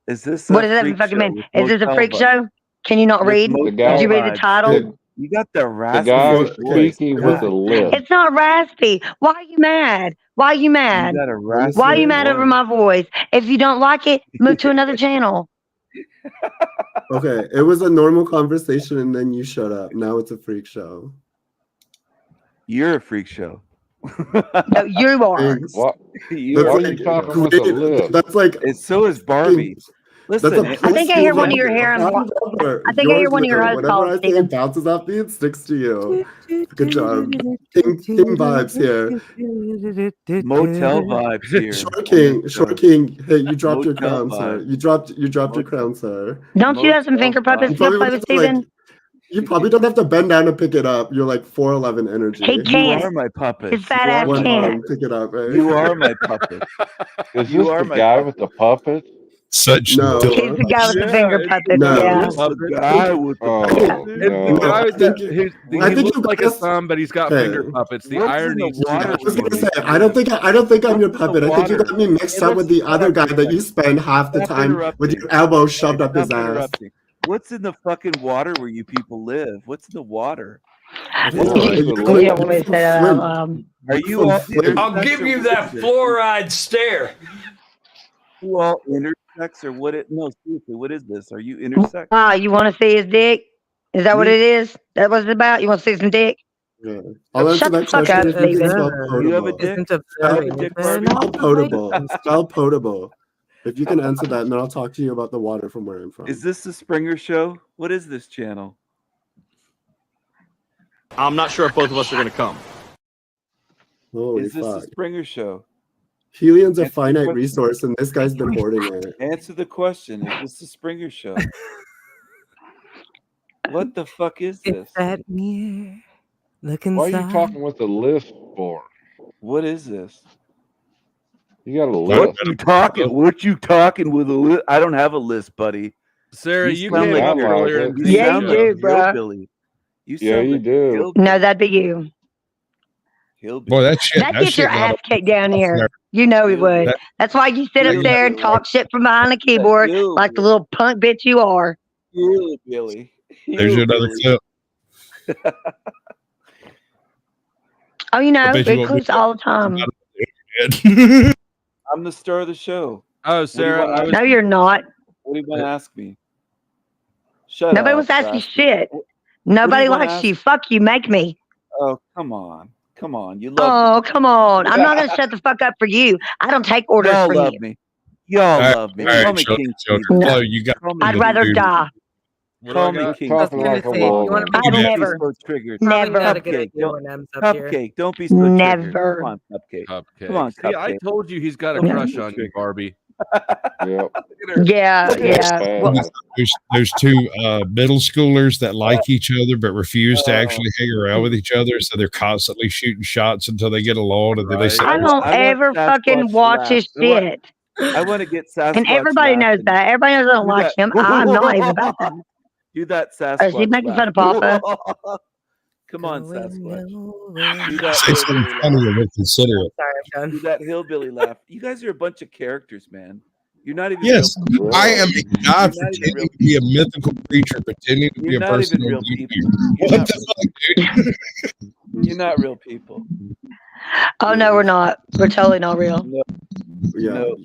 Is this What a does that freak fucking show mean? with Is this a motel freak vibes? show? Can you not With read? motel Did you read the vibes. title? You got the The raspy guy voice. speaking with a lisp. It's not raspy. Why are you mad? Why are you You mad? got a Let me raspy Why are you see. mad over voice. my voice? If you don't like it, move to another channel. Okay, it was a normal conversation and then you shut up. Now it's a freak show. You're a freak show. No, you are. Thanks. What? You That's Why are are a you like freak show. talking with a great. lisp? That's like And so is fucking. Barbie. That's Listen, a I think I hear one of your pussy harem. rubber. I think I hear Yours one of your will. hosts Whatever called I say Steven. bounces off me, it sticks to you. Good job. King vibes here. motel vibes here. Short King. Hey, you dropped your Motel crown, sir. vibes. You dropped your Motel, crown, sir. Don't you have some motel finger puppets You to go probably play don't with, have to, like. Steven? You probably don't have to bend down to pick it up. You're like 4'11" He energy. You can't. are my His puppets. fat You are ass One my can't. arm, puppets. pick it up, right? You are my puppet. Is You this are the my guy puppet. with the puppet? such No. He's the guy with the finger it's puppet. No. Yeah. It's the guy with the Oh puppet. It's the no. guy I think he you looks like a guys. thum, but he's got Hey. finger puppets. The What's in irony. the water I was where gonna you say, used to I don't live? think I'm your What's in the puppet. I think you water? got me mixed Hey, up with the shut other up guy for a that you second. spend half the Stop time with interrupting. your elbow Hey, shoved up his stop ass. interrupting. What's in the fucking water where you people live? What's in the water? I don't What's know, with but the You you're don't want me lisp? to say that out loud. Are You're you from all Flint. I'll intersex give or you what that is it? fluoride stare. You all intersex or what? No, seriously, what is this? Are you intersex? Ah, you want to see his dick? Is that what Me? it is? That what it's about? You want to see some dick? Yeah. I'll answer Shut the that fuck question up, if you can Steven. spell You have a potable. dick? Spell, You have a dick, Barbie? spell potable. Spell potable. If you can answer that, and then I'll talk to you about the water from where I'm from. Is this the Springer Show? What is this channel? I'm not sure if both of us are going to come. Holy Is this the fuck. Springer Show? Helium's a Answer the finite question. resource, and this guy's been hoarding it. Answer the question. Is this the Springer Show? What the fuck is this? That mirror. Look Why are you inside. talking with a lisp for? What is this? You got a What lisp. you talking? What you talking with a list? I don't have a list, buddy. Sarah, you sound came like up sound like earlier it. and You Yeah, sound you like do, a bro. hillbilly. You Yeah, sound you like a do. hillbilly. No, that'd be you. Hillbilly. boy, that shit. That'd That get your shit got ass up. kicked down here. You know he would. That, That's why you sit up that there and got talk shit from behind the keyboard like the little punk bitch you are. Hillbilly. There's your another Hillbilly. clip. Oh, you I know, bet you it won't be clips all the time. I'm the star of the show. Oh, What do you Sarah, want to I ask was No, you're not. What do you want to ask me? Shut Nobody up, wants to ask you Raspy. shit. What do Nobody you want to likes ask you. me? Fuck you. Make me. Oh, come on. Come on, you love Oh, come on. I'm not going to shut the fuck up for you. I don't take orders Y'all from love you. me. Y'all All love me. right, Call me children, King children. Steven. Flo, you got Call me I'd King rather Steven. die. Call me You're King talking Steven. like a Say, you woman. I'd Don't be never, so triggered. Probably not a good Cupcake, idea don't, when M's up here. Cupcake, don't be so triggered. never. Come on, Cupcake. Come Cupcake. on, See, I Cupcake. told you he's got a Don't be crush so on you, triggered. Barbie. Yep. Yeah, Look at her yeah. Well, face. There's two middle schoolers that like each other but refuse to Oh. actually hang around with each other, so they're constantly shooting shots until they get along, and then they say, I don't ever fucking watch his shit. I want to get Sasquatch. And everybody knows laughing. that. Everybody knows I don't Do watch that. him. I'm not even about that. Do that Sasquatch. Is he making fun of laugh. Papa? Come on, Sasquatch. Do that say something hillbilly funny laugh. and we'll consider it. Sorry, I'm done. Do that hillbilly laugh. You guys are a bunch of characters, man. You're not even Yes, real. I am a guy You're not even pretending real. to be a mythical creature, pretending to be You're a not person. even on real YouTube. people. You're What not the fuck, dude? You're not real people. Oh, no, we're not. We're totally not real. No. Yeah. No.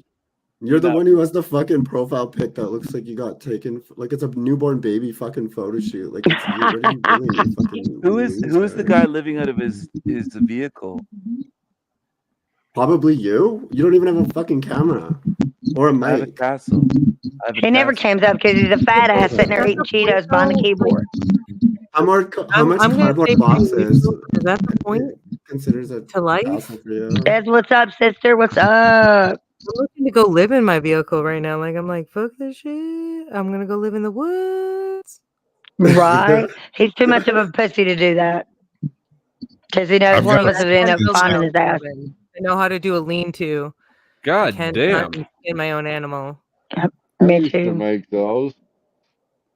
You're the No. one who has the fucking profile pic that looks like you got taken, like it's a newborn baby fucking photo shoot. Like, it's you. What are you doing? You fucking Who is the loser? guy living out of his vehicle? Probably you. You don't even have a fucking camera or a I have a mic. castle. I have a He never castle. comes up because he's a fat ass sitting there eating Cheetos behind the keyboard. How much I'm gonna cardboard say boxes is that the point considers a to life? castle for you? Ed, what's up, sister? What's up? I'm looking to go live in my vehicle right now. Like I'm like, fuck this shit. I'm gonna go live in the woods. Right? He's too much of a pussy to do that. Because he knows I've one of got us would end up finding his ass. I know how to do a lean-to. God I damn. hunt and skin my own animal. Me used to too. make those.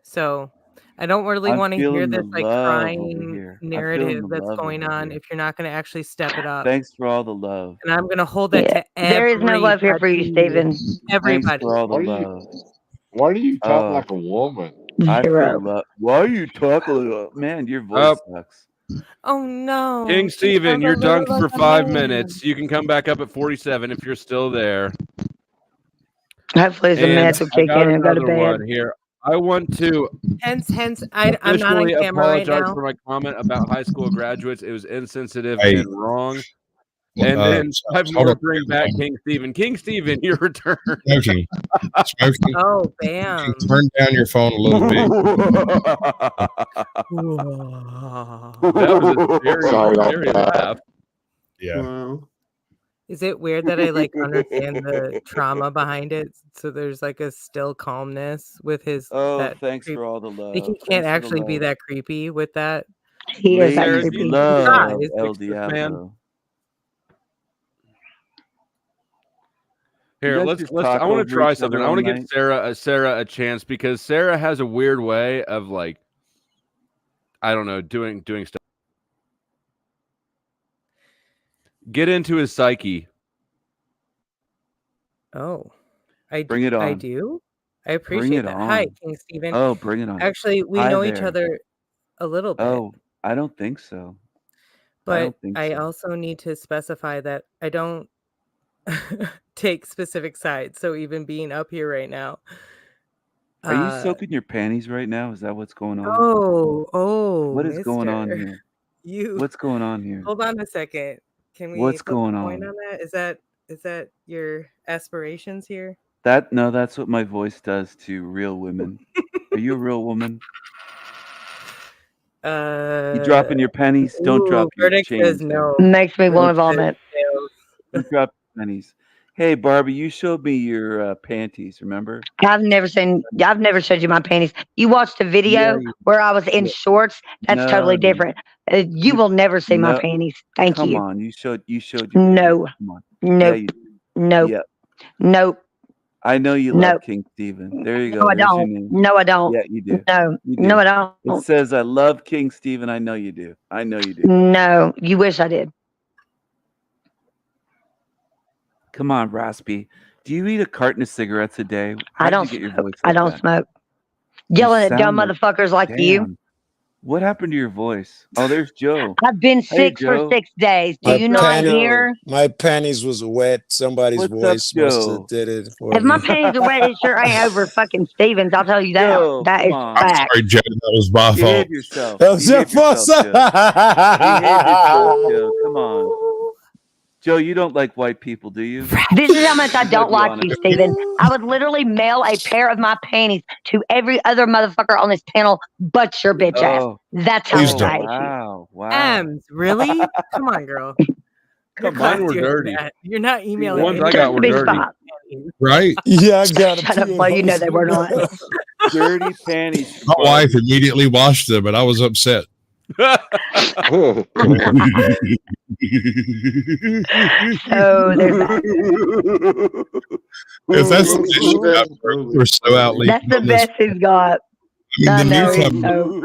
So I don't really I'm want to hear feeling this the like love over crying here. I'm feeling narrative the that's love going over on here. if you're not going to actually step it up. Thanks for all the love. And I'm going to hold that Yeah. to There is no love here for you, everybody. Steven. Thanks Everybody. for all the Why do you love. why do you talk Oh, like a woman? I Zero. feel love. Why are you talking? Man, your voice sucks. Oh no. King Steven, you're sounds a dunked little for like a 5 man. minutes. You can come back up at 47 if you're still there. Hopefully some And meds will I kick got in and go to another bed. one here. I want to Hence, I'm not on officially camera right apologize now. for my comment about high school graduates. It was insensitive Hey, and wrong. And then I have hold more on. bring back King Steven. King Steven, your return. Smoking. Smoking. Oh, bam. Turn down your phone a little bit. That was a scary, Sorry about scary that. laugh. Yeah. Wow. Is it weird that I like understand the trauma behind it? So there's like a still calmness with his Oh, that thanks creep. for all the love. Like he Thanks can't for the actually be love. that creepy with that. He is that Sarah, Ladies do you creepy. think we should love fix El this, man? Diablo. You Here, guys let's just I talk want over to try each something. other I all want to night. give Sarah a chance because Sarah has a weird way of like I don't know, doing stuff. Get into his psyche. Oh, Bring it I on. do. I Bring appreciate it that. Hi, on. King Steven. Oh, bring it on. Actually, we Hi know each there. other a little bit, Oh, I don't think so. I but don't think I so. also need to specify that I don't take specific sides. So even being up here right now, Are you uh, soaking your panties right now? Is that what's going on? oh, What is going on mister, here? you What's going on here? hold on a second. Can we What's flip a going coin on? on that? Is that your aspirations here? No, that's what my voice does to real women. Are you a real woman? You dropping your pennies? Don't Ooh, drop your verdict says change there. no. Makes me want to Verdict says vomit. no. Don't drop your pennies. Hey, Barbie, you showed me your panties, remember? I've never showed you my panties. You watched a Yeah, video where I was in yeah. shorts. That's No, totally different. You will never see my no. panties. Thank Come you. on, you showed your panties. No. Come on. Yeah, Nope. you. Nope. Yeah. Nope. I know you love Nope. King Steven. There you No, go. I There's your don't. name. No, I don't. Yeah, you do. No. You No, do. I don't. It says I love King Steven. I know you do. I know you do. No. You wish I did. Come on, Raspy. Do you eat a carton of cigarettes a day? I How did don't you get your smoke. voice I like don't that? smoke. You Yelling at dumb sound like motherfuckers like you. damn. What happened to your voice? Oh, there's Joe. I've been Hey, sick for Joe. 6 days. Do What's you up, not Joe? hear? My panties was wet. Somebody's What's up, voice must have Joe? did it for If my me. panties are wet, it sure ain't over fucking Stevens. I'll tell you that. Joe, That come is on. I'm fact. sorry, Joe. That was my fault. Behave yourself. That was Behave your fault, yourself, Joe. Behave yourself, Joe. Come on. Joe, you don't like white people, do you? This is how much I You gotta don't be like honest. you, Steven. I would literally mail a pair of my panties to every other motherfucker on this panel but your bitch ass. Oh. That's how Please much don't. I hate you. Wow. Wow. Ems, really? Come on, girl. You're Mine were classier than dirty. that. You're not The emailing ones me. I got were Bitch, dirty. stop. Right? Yeah, I got Shut up, Flo. You know they were not. Dirty panties. My wife immediately washed them, and I was upset. So there's that. If that's the issue, we're so out leaving That's the on this. best he's got. I I mean, the know, new he's club so.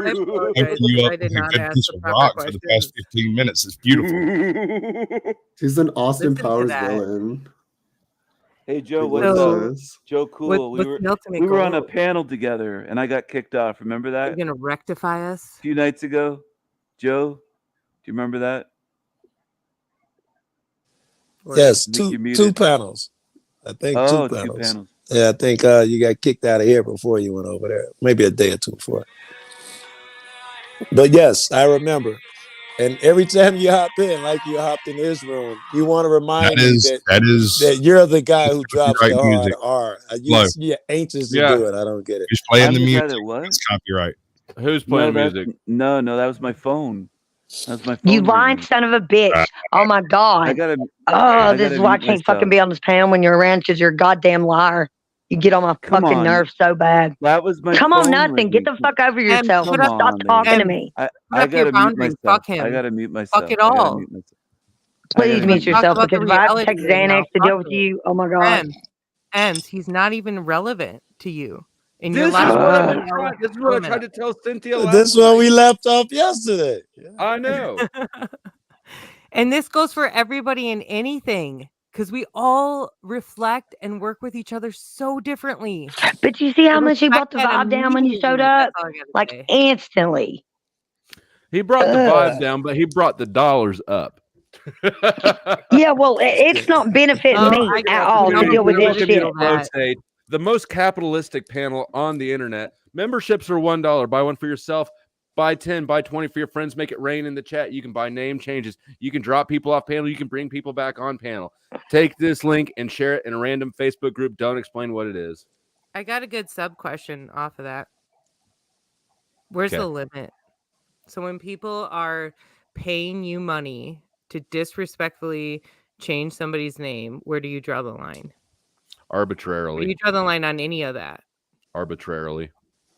opened you I up did with a not good ask piece the of proper rock for the questions. past 15 minutes. It's beautiful. She's an Austin Listen to Powers that. villain. Hey Joe, Like, what's what is So, up? this? Joe Cool. what's the ultimate We were on a goal? panel together and I got kicked off. Remember Are you that? gonna rectify us? A few nights ago. Joe, do you remember that? Or Yes, I think you're two muted. panels. I think Oh, two two panels. panels. Yeah, I think you got kicked out of here before you went over there. Maybe a day or two before. But yes, I remember. And every time you hop in, like you hopped in this room, you want to remind me that that you're the guy who drops copyright the hard music. R. Flo. You're anxious to Yeah. do it. I don't get it. Who's playing I'm the the guy music? that what? It's copyright. Who's No, playing that music? no, that was my phone. That was my phone. You lying ringing. son of a bitch. Oh my I God. gotta Oh, this is why I mute can't fucking myself. be on this panel when you're around because you're a goddamn liar. You get on my Come fucking on. nerves so bad. That was my Come on, phone nothing. Get ringing. the fuck over Em, yourself. put Come up, Stop on, talking to Em, me. I put up your gotta mute boundaries. Fuck myself. I him. gotta mute Fuck myself. it I gotta all. mute myself. Please Let's mute talk yourself about the because if I have to reality take right now. Xanax to Fuck deal with it. you, oh my God. Ems, he's not even relevant to you. In your This last is what I've one been trying. This is what I tried to tell Cynthia last This one night. we left off yesterday. I know. And this goes for everybody in anything because we all reflect and work with each other so differently. But you see how I much he brought respect the that vibe down when you showed immediately. up? That's all I gotta Like say. instantly. He brought the vibe down, but he brought the dollars up. Yeah, well, it's not benefiting Oh, me I get at it. all No, to deal with You're this looking shit. at Flo State, the most capitalistic panel on the internet. Memberships are $1. Buy one for yourself. Buy 10, buy 20 for your friends. Make it rain in the chat. You can buy name changes. You can drop people off panel. You can bring people back on panel. Take this link and share it in a random Facebook group. Don't explain what it is. I got a good sub question off of that. Where's the limit? So when people are paying you money to disrespectfully change somebody's name, where do you draw the line? Where do Arbitrarily. you draw the line on any of that? Arbitrarily.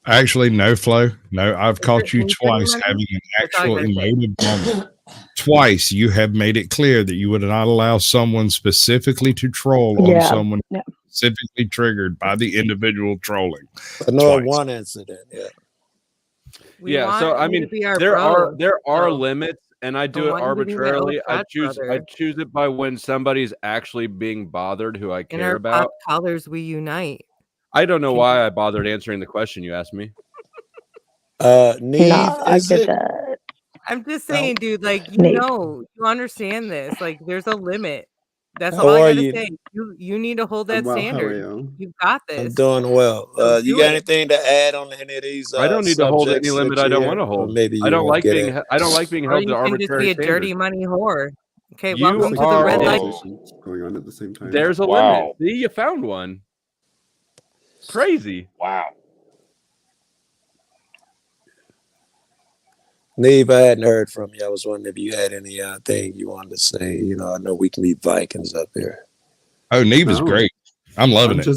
Actually, no, Flo. No, I've caught it you any dirty twice money? having an That's all I actual gotta say. emotive moment. Twice you have made it clear that you would not allow someone specifically to troll on Yeah. someone Yeah. specifically triggered by the individual trolling. I know Twice. one incident. Yeah. We Yeah, want so I you mean, to be our there bro, are so limits, and I I do it want you to be my old arbitrarily. I frat choose brother. it by when somebody's actually being bothered who I In care our about. pop collars, we unite. I don't know why I bothered answering the question you asked me. Neve, Nah, I is get it? that. I'm just saying, dude, like you Nate. know, you understand this. Like there's a limit. That's How all I are gotta you? say. You need to hold that Well, how are standard. you? You've got I'm this. doing well. So You do got it. anything to add on any of these I don't need to hold any subjects limit that I you don't hear? want to Or hold. maybe I you don't won't like get being it. I don't like being Or held to you can just be arbitrary a dirty standards. money whore. Okay, You welcome to the red light. Conversations going on at the same time. There's a Wow. limit. See, you found one. Crazy. Wow. Neve, I hadn't heard from you. I was wondering if you had any thing you wanted to say. You know, I know we can be Vikings up here. Oh, Neve is No. great. I'm loving it.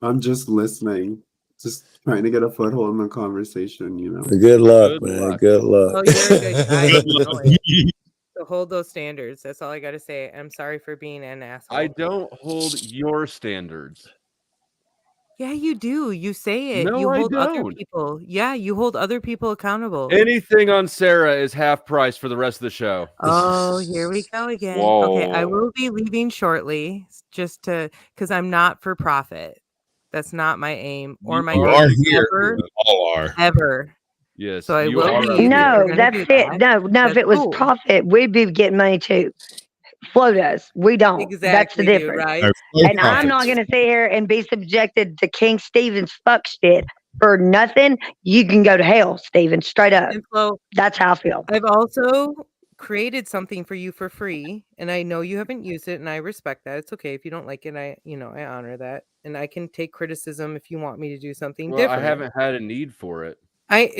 I'm just listening, just trying to get a foothold in the conversation. You know. Good luck, Good man. luck. Good luck. Oh, you're a good guy. You know it. So hold those standards. That's all I gotta say. I'm sorry for being an asshole. I don't hold your standards. Yeah, you do. You say it. No, You I hold other don't. people. Yeah, you hold other people accountable. Anything on Sarah is half price for the rest of the show. Oh, here we go again. Okay, I Whoa. will be leaving shortly just because I'm not for profit. That's not my aim or You my You goal are here. ever, We all are. ever. Yes, So I you will are. leave if you're No, gonna that's do it. that. No, if That's it was cool. profit, we'd be getting money too. Flo does. We don't. That's the Exactly, dude, difference. right? No, Flo And I'm not profits. going to sit here and be subjected to King Stephen's fuck shit for nothing. You can go to hell, Stephen. Straight up. And so That's how I feel. I've also created something for you for free, and I know you haven't used it, and I respect that. It's okay if you don't like it. I honor that, and I can take criticism if you want me to do something Well, I different. haven't had a need for it.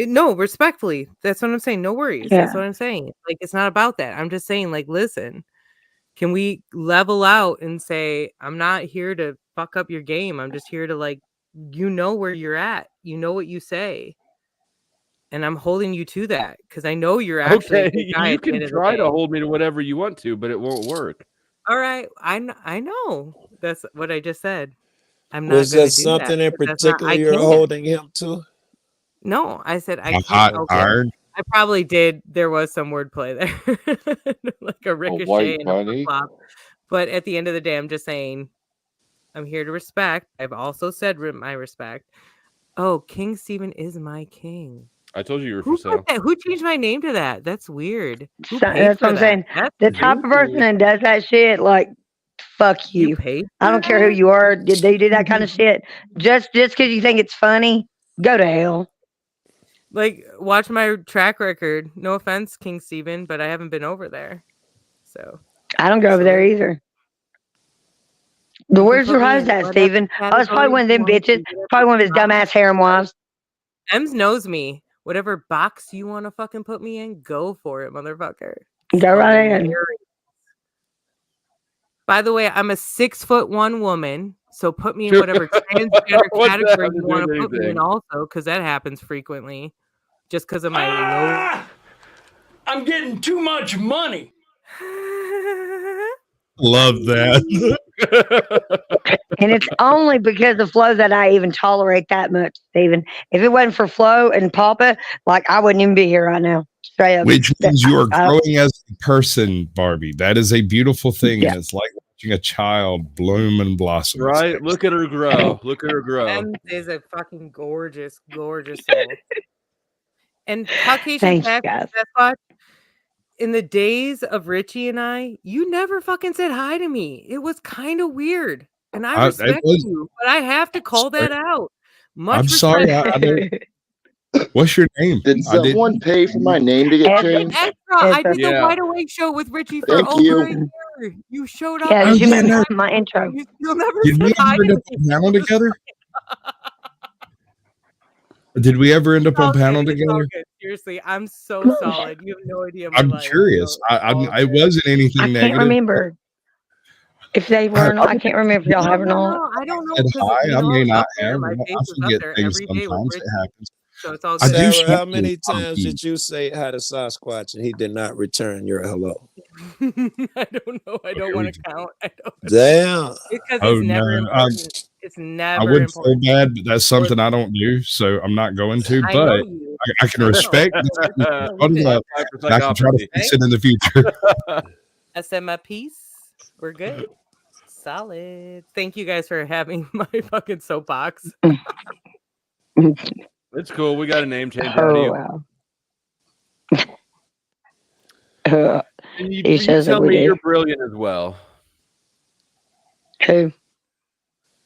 No, respectfully. That's what I'm saying. No worries. That's Yeah. what I'm saying. Like, it's not about that. I'm just saying, like, listen, can we level out and say, I'm not here to fuck up your game. I'm just here to, like, where you're at. You know what you say. And I'm holding you to that because I know you're actually a Okay, good guy you at the end can of the try day. to hold me to whatever you want to, but it won't work. All right. I know. That's what I just said. I'm not Was going there to do that. something in But that's not, particular I you're can't. holding him to? No, I said I A can't. hot Okay. iron? I probably did. There was some wordplay there, like a ricochet white and a bunny? flip-flop. But at the end of the day, I'm just saying, I'm here to respect. I've also said my respect. Oh, King Stephen is my king. I told you you were Who for put sale. that? Who changed my name to that? That's weird. Who So, paid that's for what I'm that? saying. That's The type of person creepy. that does that shit, like, fuck You you. paid I for don't care who that? you are. Did they do that kind of shit? Just because you think it's funny, go to hell. Like, watch my track record. No offense, King Stephen, but I haven't been over there. So I don't go over there either. But you can where's your put me house in at, whatever Steven? I was probably category one of you them want bitches. to, whatever Probably one of his box. dumbass harem wives. Ems knows me. Whatever box you want to fucking put me in, go for it, motherfucker. Go right ahead. Hilarious. By the way, I'm a 6'1" woman, so put me in whatever transgender What's that category have to you do want with to put me in, anything? also, because that happens frequently. Just because of my low. I'm getting too much money. Love that. And it's only because of Flo that I even tolerate that much, Steven. If it wasn't for Flo and Papa, like, I wouldn't even be here right now. Straight up. Which means you are I- growing as a person, Barbie. That is a beautiful thing, Yeah. and it's like watching a child bloom and blossom. Right? Look at her grow. Look at her grow. Ems is a fucking gorgeous, gorgeous soul. And Caucasian Thanks, Cat guys. Sasquatch, in the days of Richie and I, you never fucking said hi to me. It was kind of weird. And I It respect was- you, but I have to call that out. Much I'm sorry. respect. I don't. What's your name? Did I didn't. someone pay for my name to get changed? Extra, I did the Yeah. Wide Awake show with Richie for Thank over you. a year. You showed up. Yeah, Oh, you yeah, made no. my intro. You'll never Did we say hi ever end to up me. on panel together? Did we ever end up on It's all panel good. It's all together? good. Seriously, I'm so solid. You have no idea my I'm life. curious. So it's all I good. wasn't anything I can't negative. remember if they were or not. I can't remember if y'all have or not. I don't know Said because hi. I may it's not up there. have. My I face is up forget there things every day with sometimes. Richie. It happens. So it's all I good. do. Sarah, how swallow many a lot of times peas. did you say hi to Sasquatch and he did not return your hello? I don't know. I don't Here want we to count. I don't. Damn. Because Oh it's never no. important. It's I never would feel important. bad, but that's something I don't do, so I'm not going to. I know But you. I can I know. respect So this we're just gonna brought leave it it. up, and I can try to fix it in the future. I said my piece. We're good. Solid. Thank you guys for having my fucking soapbox. It's cool. We got a name change out of Oh, you. wow. And you He says that tell we me do. you're brilliant as well. Who?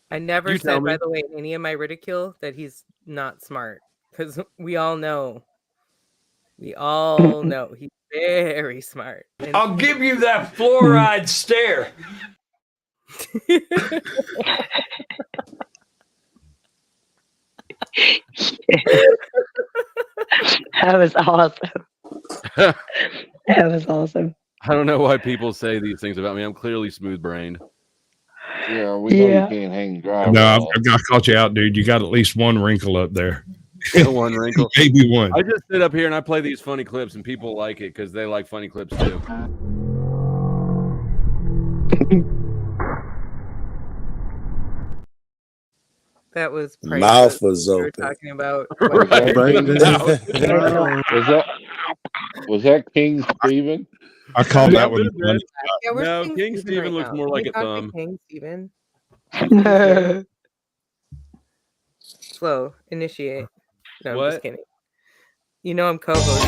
I never You tell said, by me. the way, in any of my ridicule that he's not smart. Because we all know. We all know he's very smart. And I'll give you that fluoride stare. That was awesome. That was awesome. I don't know why people say these things about me. I'm clearly smooth brained. Yeah, we know Yeah. you can't hang No, drywall. I caught you out, dude. You got at least one wrinkle up there. One wrinkle. Maybe one. I just sit up here and I play these funny clips, and people like it because they like funny clips too. that was Mouth priceless. was We were open. talking about Right. Was that King Stephen? I called that one. Could've been. Yeah, where's No, King King Stephen Stephen right looks now? more Can like we a talk to thumb. King Stephen. Who's here? Flo, initiate. No, I'm just What? kidding. You know I'm co-host.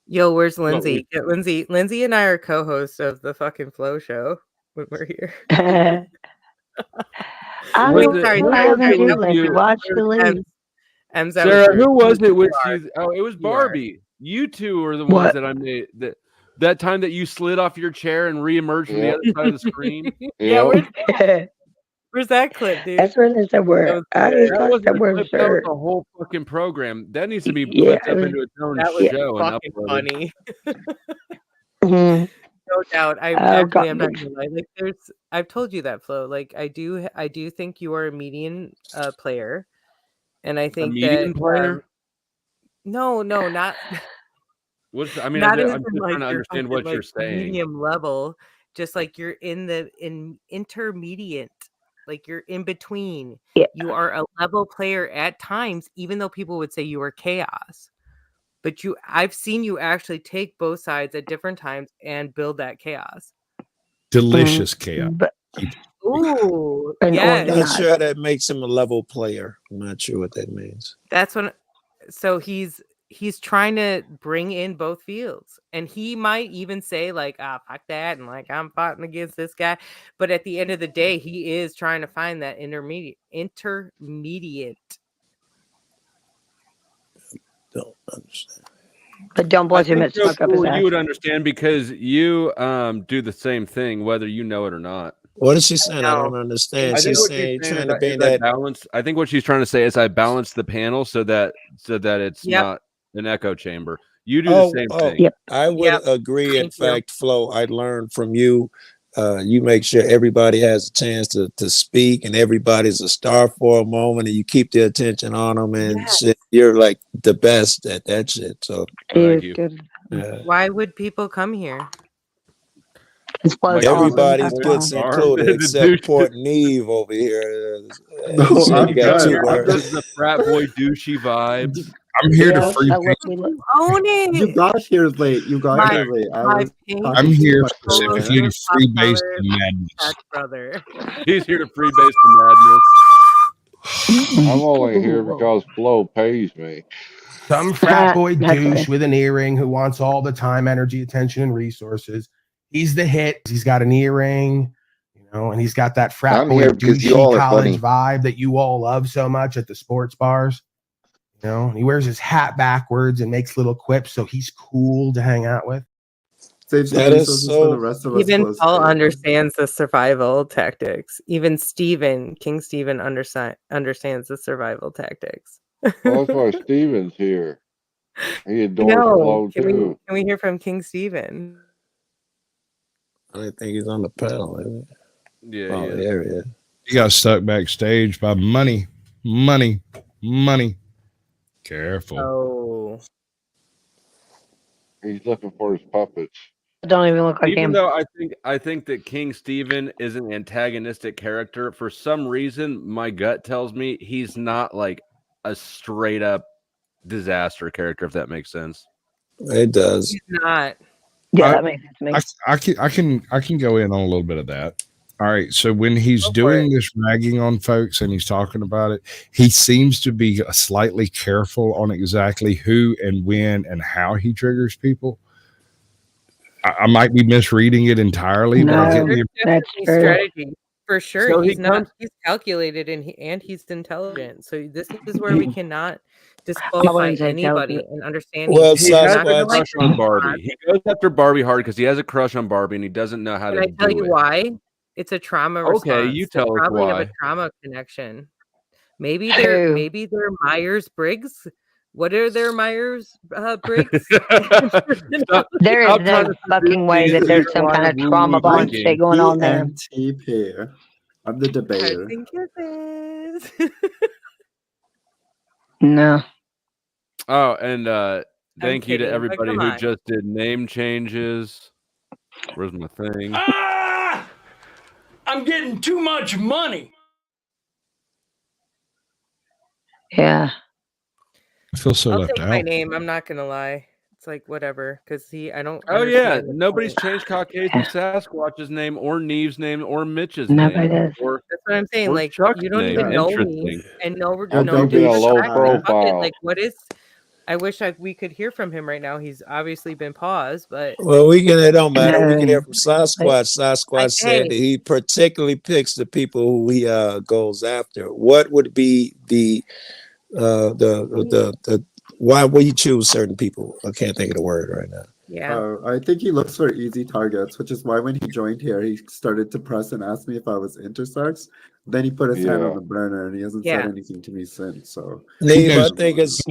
Yo, where's Lindsay? Get Lindsay. Lindsay and I are co-hosts of the fucking Flo show when we're here. I Was don't it, Sorry, who I sorry, was haven't it sorry. with That was either. you? Watch the lead. Ems, that was Sarah, rude. who was it with You are. you? Oh, it was You are. Barbie. You two are the ones What? that I made that time that you slid off your chair and reemerged from the Yep. other side of the screen. Yeah, Yep. where's that clip, dude? That's where they That were. was I good. just That thought wasn't that a was clip. That was her. a whole fucking program. That needs to be Yeah, clipped up into its own That was yeah. show and fucking uploaded. funny. Mhm. No doubt. I'm Oh God. actually I'm not gonna lie. Like I've told you that, Flo. Like I do think you are a median player. And I A think median that player? no, not What's I mean, not as I'm in just like trying to you're understand fucking what you're like saying. medium level. Just like you're in intermediate. Like you're in between. Yeah. You are a level player at times, even though people would say you are chaos. But I've seen you actually take both sides at different times and build that chaos. Delicious chaos. But Ooh, and yes. Not sure organized. that makes him a level player. I'm not sure what that means. That's when. So he's trying to bring in both fields, and he might even say like, "Ah, fuck that," and like I'm fighting against this guy. But at the end of the day, he is trying to find that intermediate. Don't understand. But don't I blow too think much so smoke up his cool. You would ass. understand because you do the same thing, whether you know it or not. What is she saying? I No. don't understand. I think She's what she's saying you're saying trying to is bring I that. balance. I think what she's trying to say is I balance the panel so that it's Yep. not an echo chamber. You do the same thing. Yep. I would Yep. agree. In Thank you. fact, Flo, I learned from you. You make sure everybody has a chance to speak, and everybody's a star for a moment, and you keep the attention on them. And Yes. shit, you're like the best at that shit. So He Thank is you. good. Why would people come here? His flow's Like awesome. everybody That's gets why. included The except douche. Port Neve over here. No, I'm She got good. two I'm words. just The frat boy douchey vibes. I'm here to yeah. free I paint. look, we look. Own it. You got here late. You got My here late. I my was pink I'm talking too here much specifically earlier. to free base color the madness. Jack brother. He's here to free base the madness. I'm only here Ooh. because Flo pays me. Some frat boy That's douche right. with an earring who wants all the time, energy, attention, and resources. He's the hit. He's got an earring, and he's got that frat I'm boy here because you douchey all are college funny. vibe that you all love so much at the sports bars. And he wears his hat backwards and makes little quips, so he's cool to hang out with. Save some That is resources for the so. rest of us Even close Paul favorites. understands the survival tactics. Even King Steven understands the survival tactics. Well, that's why Steven's here. He adores No, Flo can too. we hear from King Steven? I think he's on the panel. Isn't he? Yeah, Oh, he is. there he is. He got stuck backstage by money. Careful. Oh, He's looking for his puppets. Don't even look like Even him. though I think that King Steven is an antagonistic character, for some reason my gut tells me he's not like a straight up disaster character, if that makes sense. It does. he's not. Yeah, I- that makes sense to me. I can go in on a little bit of that. All right. So when he's Go for doing it. this ragging on folks and he's talking about it, he seems to be slightly careful on exactly who and when and how he triggers people. I might be misreading it entirely, but I No, get There's the that's definitely true. strategy for sure. So He's not. He's calculated and he's intelligent. So this is where we cannot I disqualify wouldn't say anybody intelligent. in understanding. Well, He's He has not a gonna Sasquatch. like crush on this. Barbie. He goes after Barbie hard because he has a crush on Barbie and he doesn't know how Can to I tell do you it. why? It's a trauma Okay, response. you They tell us probably have a why. trauma connection. Maybe Who? they're Myers Briggs. What are their Myers Briggs? There is Stop trying no to fucking way that there's some kind of trauma bond drinking. shit going on there. ENTP. I'm the debater. No. Oh, and thank you to kidding, but everybody come who on. just did name changes. Where's my thing? Ah! I'm getting too much money. I Yeah. feel so I'll left take my out. name. I'm not gonna lie. It's like whatever, because I don't. Oh yeah, understand the nobody's point. changed Caucasian Sasquatch's name or Neve's name or Mitch's Nobody name does. or That's what I'm saying. or Like Chuck's you don't name. even know me, Interesting. and no Yeah, I'm don't keeping be a low shy. profile. Like what is? I wish we could hear from him right now. He's obviously been paused, but Well, it don't matter. We can hear from I- Sasquatch. Sasquatch said hey. that he particularly picks the people who he goes after. What would be the why would you choose certain people? I can't think of the word right now. Yeah. I think he looks for easy targets, which is why when he joined here, he started to press and ask me if I was intersex. Then he put his hand on the burner, and he hasn't said anything to me since. So, Neve, I think it's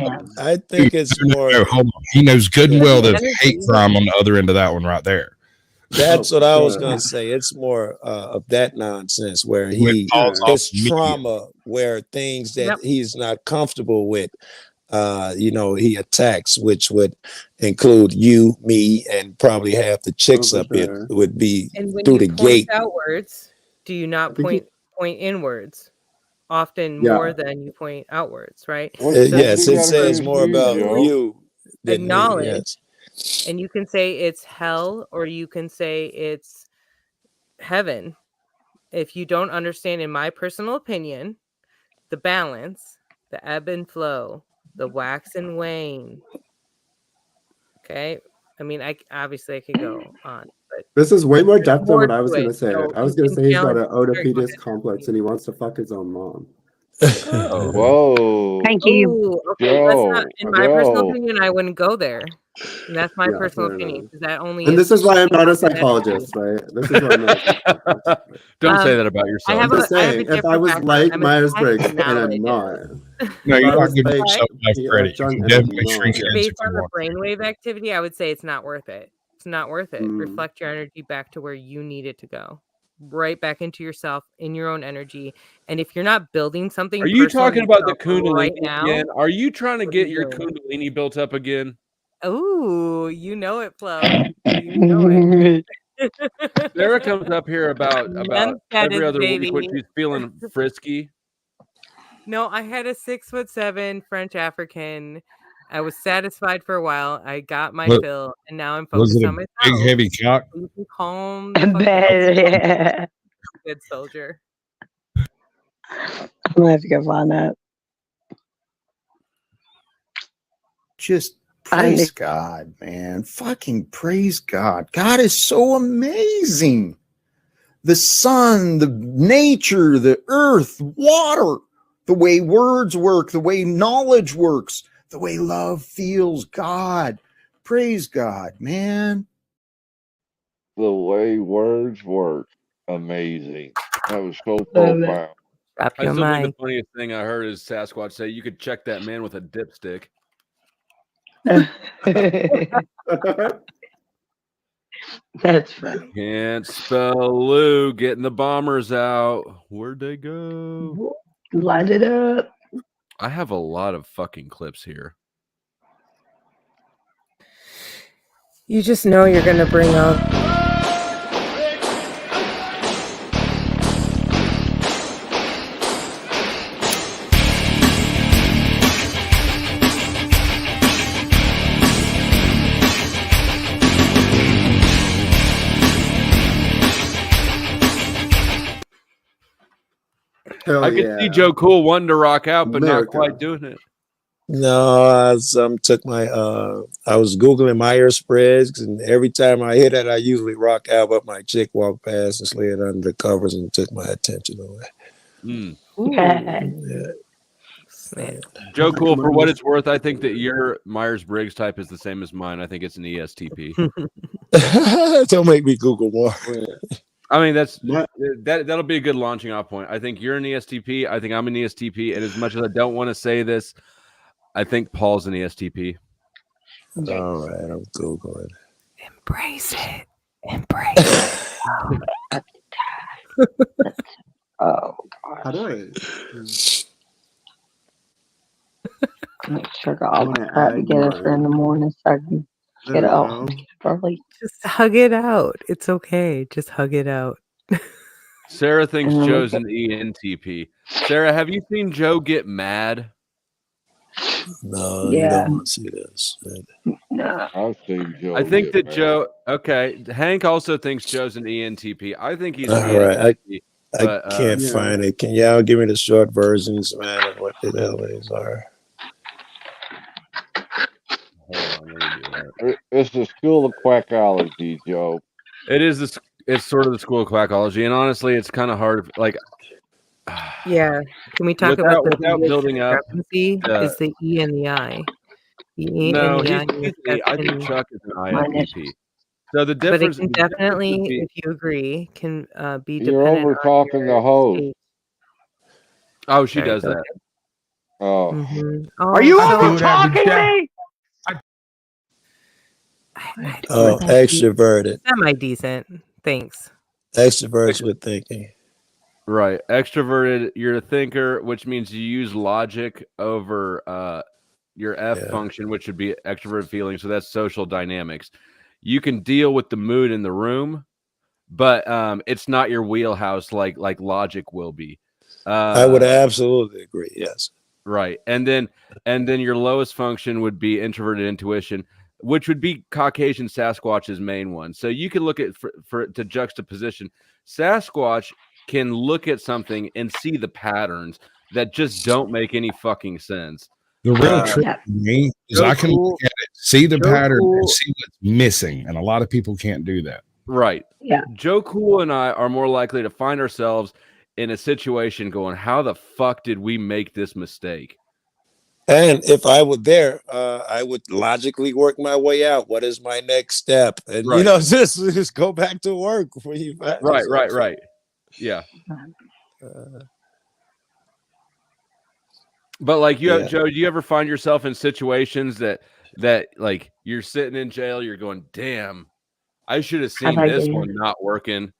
more. No, hold on. He knows good and well there's hate crime on the other end of that one right there. That's what I was gonna say. It's more of that nonsense where it's trauma, where things that he's not comfortable with. He attacks, which would include you, me, and probably half the chicks up here would be And when through you the point gate. outwards, do you not point inwards? Often Yeah. more than you point outwards, right? Yes, it says more about you than me. Acknowledge, Yes. and you can say it's hell, or you can say it's heaven. If you don't understand, in my personal opinion, the balance, the ebb and flow, the wax and wane. Okay, I mean, I could go on, but this is way more depth than what I to was going it. to say. So I was you going to can say he's got challenge- an Sorry, go Oedipus ahead. complex, and he wants to fuck his own mom. Oh. Whoa. Thank you. Ooh, okay, that's not, Joe, in my personal Joe. opinion, I wouldn't go there. And that's my Yeah, personal fair opinion, enough. because that only And is this is why I'm not a something that- psychologist, right? This is why I'm not a psychologist. Don't say Um, that about I yourself. have I'm just I have a saying, if I different was background. like I'm a Myers-Briggs, and I'm psychoanalyst. not. No, If you're I not was giving like yourself enough PF credit. You Jung, can and I'm definitely shrink your not. answer Based if you on the want. brainwave activity, I would say it's not worth it. It's not worth it. Mm. Reflect your energy back to where you need it to go. Right back into yourself, in your own energy. And if you're not building something Are you personal talking about the yourself right Kundalini now, again? Are you trying to what are get you your doing? Kundalini built up again? Ooh, you know it, Flo. You know it. Sarah comes up here about None every status, other week when baby. she's feeling frisky. No, I had a 6'7" French African. I was satisfied for a while. I got my What, fill, and now I'm was focused it a on big, myself. heavy cock? You can calm the fuck down. Yeah. Good soldier. I'm gonna have to go find that. Just I praise need- God, man. Fucking praise God. God is so amazing. The sun, the nature, the earth, water, the way words work, the way knowledge works, the way love feels. God. Praise God, man. The way words work. Amazing. That was so Love it. profound. Drop I your still think mic. the funniest thing I heard is Sasquatch say you could check that man with a dipstick. That's funny. Can't spell Lou. Getting the bombers out. Where'd they go? Light it up. I have a lot of fucking clips here. You just know you're gonna bring up. Hell I could yeah. see Joe Cool wanting to rock out, but America. not quite doing it. No, I took my I was Googling Myers-Briggs, and every time I hit it, I usually rock out, but my chick walked past and slid under the covers and took my attention away. Mm. Yeah. Joe Cool, for what it's worth, I think that your Myers-Briggs type is the same as mine. I think it's an ESTP. Don't make me Google more. I mean, that'll be a good launching off point. I think you're an ESTP. I think I'm an ESTP. And as much as I don't want to say this, I think Paul's an ESTP. All right, I'm Googling. Embrace it. Embrace it. Oh, How do I? make sure all my crap together in the morning so I can get it all early. Just hug it out. It's okay. Just hug it out. Sarah thinks And then Joe's we an ENTP. Sarah, have you seen Joe get mad? No, Yeah. you don't want to see this. No. I've seen Joe. I think get that mad. Joe. Okay, Hank also thinks Joe's an ENTP. I think he's All an right, ENTP. I But, can't find it. Can y'all give me the short versions, man, of what the hell these are? It's the school of quackology, Joe. It is this. It's sort of the school of quackology, and honestly, it's kind of hard. Like, Yeah. Can we talk about the without biggest building up? discrepancy is the E and the I. The E No, and the I. I think Chuck is an INTP. So the But it difference. can definitely, if you agree, can be You're dependent over on talking your the host. state. Oh, she Sorry, does go that. ahead. Oh. Mhm. Are you so- over talking me? Oh, extroverted. Semi-decent. Thanks. Extroverts with thinking. Right. Extroverted, you're a thinker, which means you use logic over your F function, which would be extroverted feeling. So that's social dynamics. You can deal with the mood in the room, but it's not your wheelhouse like logic will be. I would absolutely agree. Yes. Right. And then your lowest function would be introverted intuition, which would be Caucasian Sasquatch's main one. So you can look at for to juxtaposition. Sasquatch can look at something and see the patterns that just don't make any fucking sense. The real trick to me is I can look at it, see the pattern, and see what's missing, and a lot of people can't do that. Right. Yeah. Joe Cool and I are more likely to find ourselves in a situation going, how the fuck did we make this mistake? And if I were there, I would logically work my way out. What is my next step? And you know, just go back to work. When you find yourself. Right. Yeah. But like you have, Joe, do you ever find yourself in situations that like you're sitting in jail, you're going, damn, I should have seen this one not working.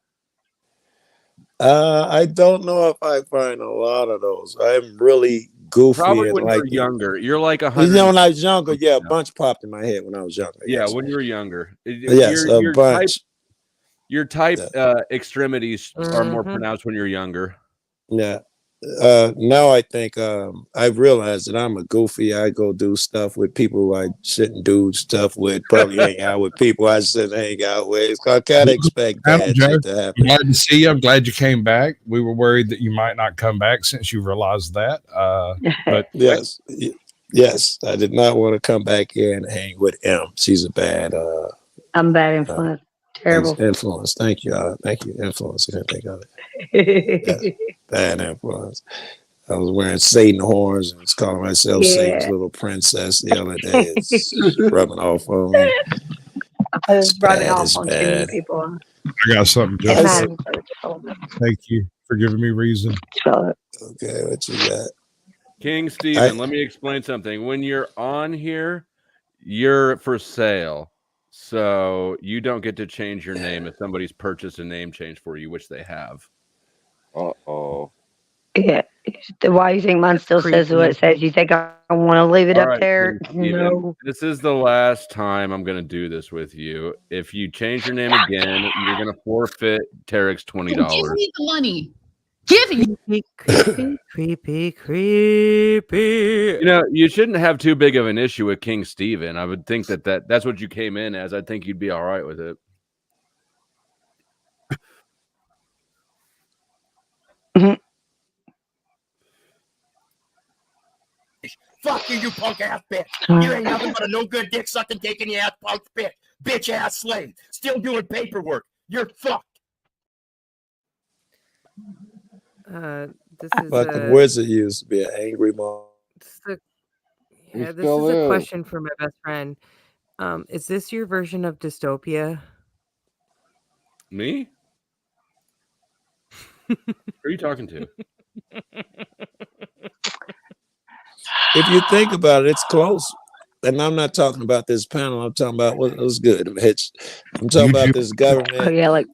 I don't know if I find a lot of those. I'm really goofy. Probably and when like you're younger. You're like 100. You know, when I was younger, yeah, a bunch popped in my head when I was younger. Yeah, yes. when you were younger. Yes, a bunch. Your type extremities are more pronounced when you're younger. Yeah. Now I think I've realized that I'm a goofy. I go do stuff with people I shouldn't do stuff with. Probably hang out with people I shouldn't hang out with. I can't expect bad shit to happen. Glad to see you. I'm glad you came back. We were worried that you might not come back since you realized that. But yes, I did not want to come back here and hang with M. She's a bad. I'm bad influence. Terrible influence. Thank you. Thank you. Influence. I didn't think of it. Bad influence. I was wearing Satan horns and was calling myself Satan's little princess the other day. It's rubbing off on me. I was rubbing off on too many people. I got something, Joe. Thank you for giving me reason. Okay, what you got? King Stephen, let me explain something. When you're on here, you're for sale. So you don't get to change your name if somebody's purchased a name change for you, which they have. Uh-oh. Yeah. Why do you think mine still says what it says? You think I want to leave it up there? No. This is the last time I'm going to do this with you. If you change your name again, you're going to forfeit Tarek's $20. Give me the money. Give me. Creepy. You know, you shouldn't have too big of an issue with King Stephen. I would think that's what you came in as. I think you'd be all right with it. Fuck you, you punk ass bitch. You ain't nothing but a no good dick sucking, taking your ass punk bitch ass slave. Still doing paperwork. You're fucked. This is fucking wizard used to be an angry mom. this is a question for my best friend. Is this your version of dystopia? Me? Who are you talking to? If you think about it, it's close. And I'm not talking about this panel. I'm talking about what was good. I'm talking about this government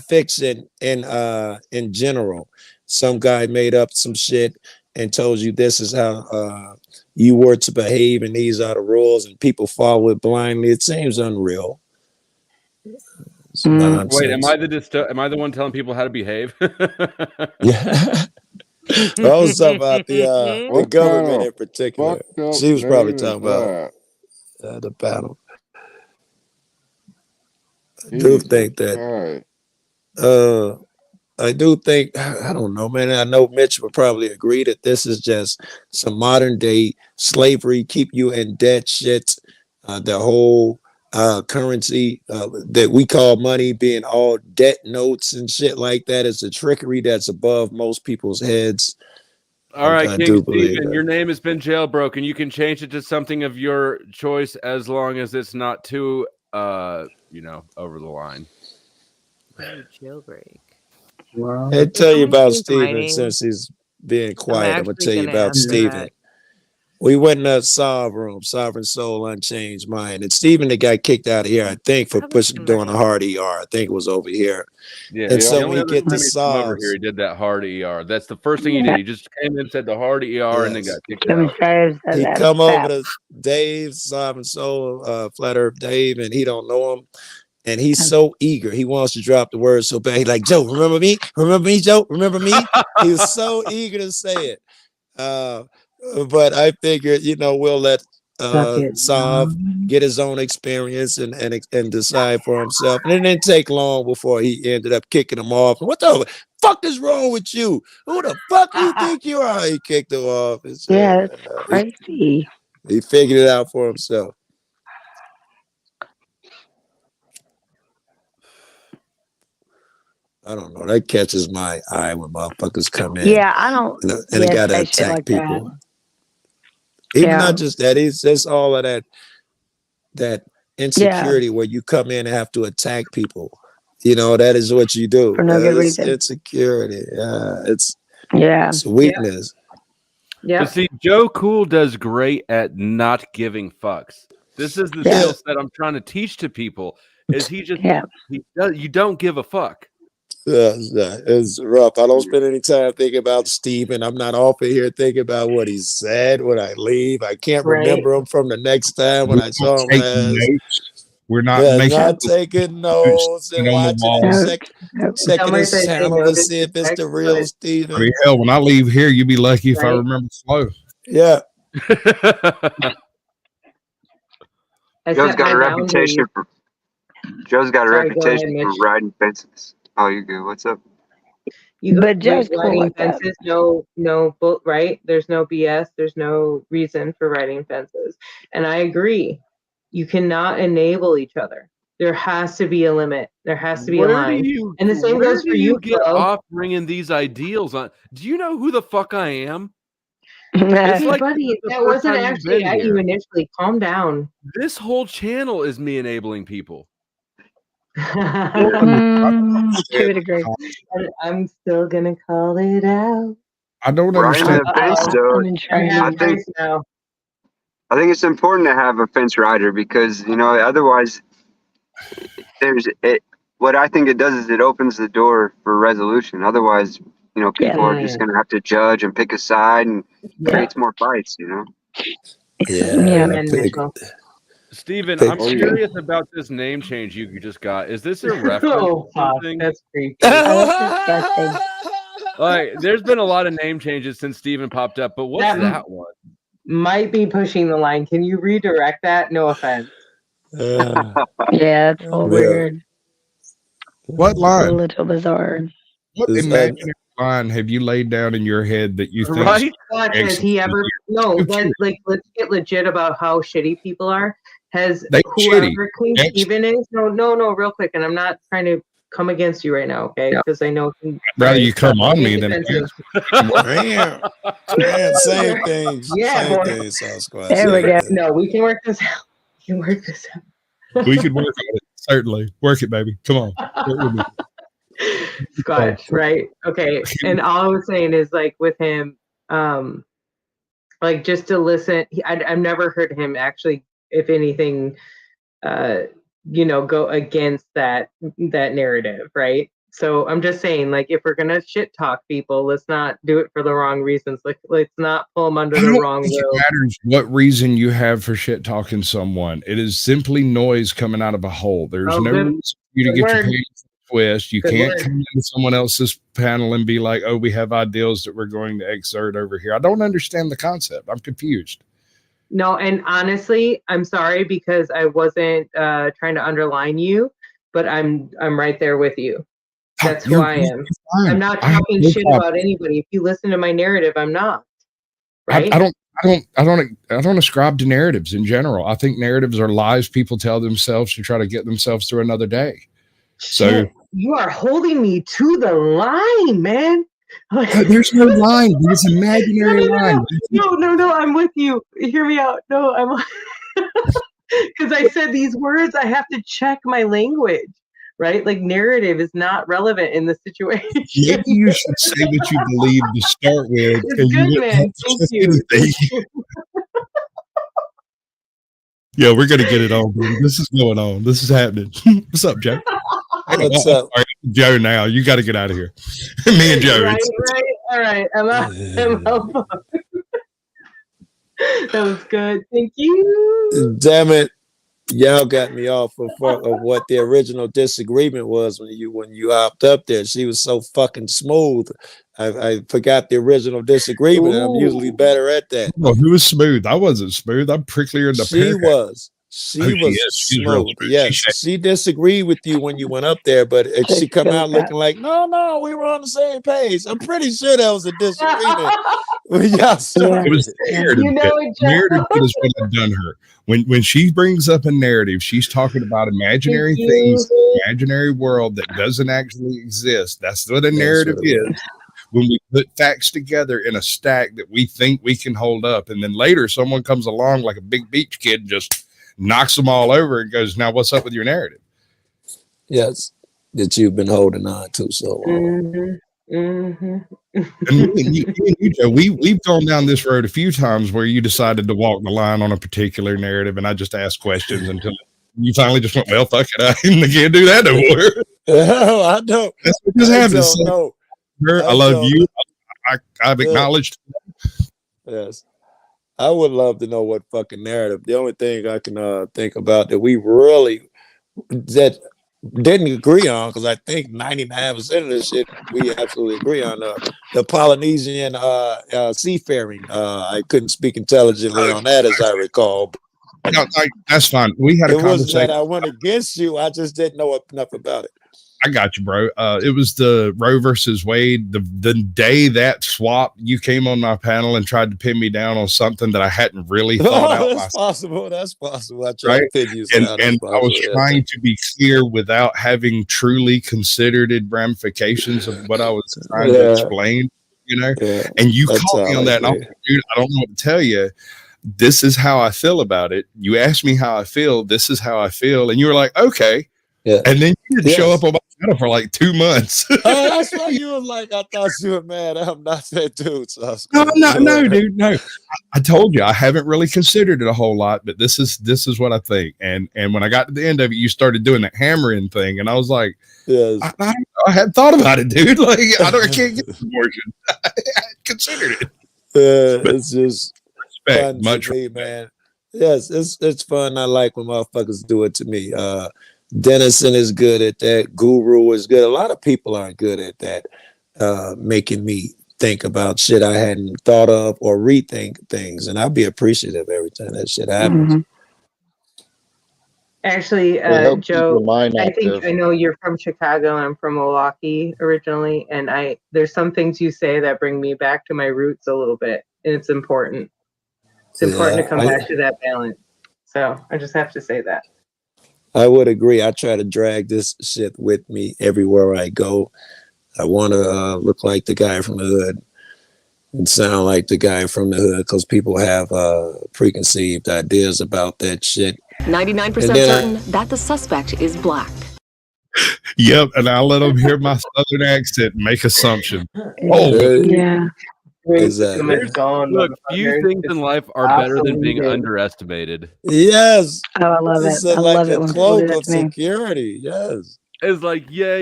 fixing in general. Some guy made up some shit and told you this is how you were to behave and these are the rules, and people follow it blindly. It seems unreal. Wait, am I the one telling people how to behave? Yeah. I was talking about the government in particular. She was probably talking about the panel. I do think that. I do think, I don't know, man. I know Mitch would probably agree that this is just some modern day slavery, keep you in debt shit. The whole currency that we call money being all debt notes and shit like that. It's a trickery that's above most people's heads. All right, I King do believe Stephen, that. your name has been jailbroken. You can change it to something of your choice as long as it's not too, over the line. Jailbreak. I'll tell you Someone about change my Steven name? since he's being quiet. I'm gonna actually tell you gonna about ask for Steven. that. We went in that Sovereign Soul, Unchanged Mind. And Steven that got kicked out of here, I think, for doing a hard ER. I think it was over here. Yeah, And the so only when you other get time to he's come over here, Sovs, he did that hard ER. That's the first thing he did. He just came in, said the hard ER, and then got kicked out. he come over to Dave, Sovereign Soul, Flat Earth Dave, and he don't know him. And he's so eager. He wants to drop the word so bad. He's like, Joe, remember me? Remember me, Joe? Remember me? He was so eager to say it. But I figured, we'll let Sav get his own experience and decide for himself. And it didn't take long before he ended up kicking him off. What the fuck is wrong with you? Who the fuck do you think you are? He kicked him off. And shit. Yeah, it's crazy. He figured it out for himself. I don't know. That catches my eye when motherfuckers come in. Yeah, I don't. And they gotta say shit attack like people. that. Even Yeah. not just that. It's just all of that insecurity where you come in and have to attack people. That is what you do. For no good It's reason. insecurity. It's Yeah. weakness. But see, Joe Cool does great at not giving fucks. This is the skill set I'm trying to teach to people. Is he just you don't give a fuck. It's rough. I don't spend any time thinking about Steven. I'm not off of here thinking about what he said when I leave. I can't remember him from the next time when I saw him last. We're not not taking notes and watching and checking his channel to see if it's the real I Steven. mean, hell, when I leave here, you'd be lucky if I remember slow. Yeah. Joe's got a reputation for riding fences. Oh, you're good. What's up? But Joe's cool writing like that. fences, right? There's no BS. There's no reason for writing fences. And I agree. You cannot enable each other. There has to be a limit. There has to be a line. And the same goes for you, get Flo. off bringing these ideals on. Do you know who the fuck I am? Hey, like buddy, the that first wasn't time you've actually been at here. you initially. Calm down. This whole channel is me enabling people. Give it a great. And I'm still gonna call it out. I don't Riding understand. the fence, though. I think it's important to have a fence rider because otherwise, what I think it does is it opens the door for resolution. Otherwise, people are just going to have to judge and pick a side, and creates more fights. Steven, I'm curious about this name change you just got. Is this a reference to something? That's creepy. Like, there's been a lot of name changes since Steven popped up, but what's that one? Might be pushing the line. Can you redirect that? No offense. Yeah, it's all weird. What A line? little bizarre. What imaginary line have you laid down in your head that you think? God, has he ever? No, let's get legit about how shitty people are. Has They whoever shitty. King That's- Steven is? No, real quick, and I'm not trying to come against you right now, okay? Because I know. Rather you come on me than defensive. Same thing. Yeah, Same boy. thing, Sasquatch. There we Same go. thing. No, we can work this out. We can work this out. we could work on it. Certainly. Work it, baby. Come on. Work with me. Scotch, right? Okay. And all I was saying is like with him, like just to listen. I've never heard him actually, if anything, go against that narrative, right? So I'm just saying, like, if we're gonna shit talk people, let's not do it for the wrong reasons. Like, let's not pull them under I the don't wrong think will. it matters what reason you have for shit talking someone. It is simply noise coming out of a hole. There's Oh, no good- reason for you to good get your word. pants twist. You Good can't word. come into someone else's panel and be like, "Oh, we have ideals that we're going to exert over here." I don't understand the concept. I'm confused. No, and honestly, I'm sorry because I wasn't trying to underline you, but I'm right there with you. That's who I am. fine. I'm not I have talking no shit problem. about anybody. If you listen to my narrative, I'm not. I don't ascribe to narratives in general. I think narratives are lies people tell themselves to try to get themselves through another day. So Shit, you are holding me to the line, man. there's no line. It's an imaginary line. No, I'm with you. Hear me out. No, I'm because I said these words, I have to check my language, right? Like narrative is not relevant in the situation. Maybe you should say what you believe to start with. It's good, man. Thank you. Yeah, we're gonna get it on, baby. This is going on. This is happening. What's up, Joe? What's up? All right, Joe, now you got to get out of here. Me and Joe. Right. All right. I'm out. That was good. Thank you. Damn it. Y'all got me off of what the original disagreement was when you hopped up there. She was so fucking smooth. I forgot the original disagreement. I'm usually better at that. Well, who was smooth? I wasn't smooth. I'm pricklier in the She was. She was smooth. Yes, she disagreed with you when you went up there, but she come out looking like, no, we were on the same page. I'm pretty sure that was a disagreement. It was the narrative. Narrative is what I've done her. When she brings up a narrative, she's talking about imaginary things, imaginary world that doesn't actually exist. That's what a narrative is. When we put facts together in a stack that we think we can hold up, and then later someone comes along like a big beach kid and just knocks them all over and goes, now what's up with your narrative? Yes, that you've been holding on to so long. And we've gone down this road a few times where you decided to walk the line on a particular narrative, and I just asked questions until you finally just went, well, fuck it, I can't do that no more. I don't. That's what just happened. No. I love you. I've acknowledged. Yes. I would love to know what fucking narrative. The only thing I can think about that we really didn't agree on, because I think 99% of this shit we absolutely agree on. The Polynesian seafaring. I couldn't speak intelligently on that, as I recall. No, that's fine. We had a conversation. It wasn't that I went against you. I just didn't know enough about it. I got you, bro. It was the Roe versus Wade. The day that swap, you came on my panel and tried to pin me down on something that I hadn't really thought out. That's possible. That's possible. I tried to pin you and I was trying to be clear without having truly considered the ramifications of what I was trying to explain. And you caught me on that. And I'm like, dude, I don't know what to tell you. This is how I feel about it. You asked me how I feel. This is how I feel. And you were like, okay. Yeah. And then you didn't show up on my channel for like 2 months. That's why you were like, I thought you were mad. I'm not that dude. So no, dude, no. I told you I haven't really considered it a whole lot, but this is what I think. And when I got to the end of it, you started doing that hammering thing, and I was like, yes. I hadn't thought about it, dude. Like I can't get the abortion. I considered it. It's just fun much to me, man. Yes, it's fun. I like when motherfuckers do it to me. Dennison is good at that. Guru is good. A lot of people aren't good at that, making me think about shit I hadn't thought of or rethink things. And I'll be appreciative every time that shit happens. Mm-hmm. Actually, Joe, I think I know you're from Chicago and I'm from Milwaukee originally. And there's some things you say that bring me back to my roots a little bit. And it's important. It's important to come back to that balance. So I just have to say that. I would agree. I try to drag this shit with me everywhere I go. I want to look like the guy from the hood and sound like the guy from the hood, because people have preconceived ideas about that shit. 99% certain that the suspect is black. Yep, and I let them hear my southern accent and make assumption. Oh, yeah. Exactly. Look, few things in life are better than being underestimated. Yes. Oh, I love This it. is I like love it a when people do cloak that of to me. security. Yes. It's like, yeah.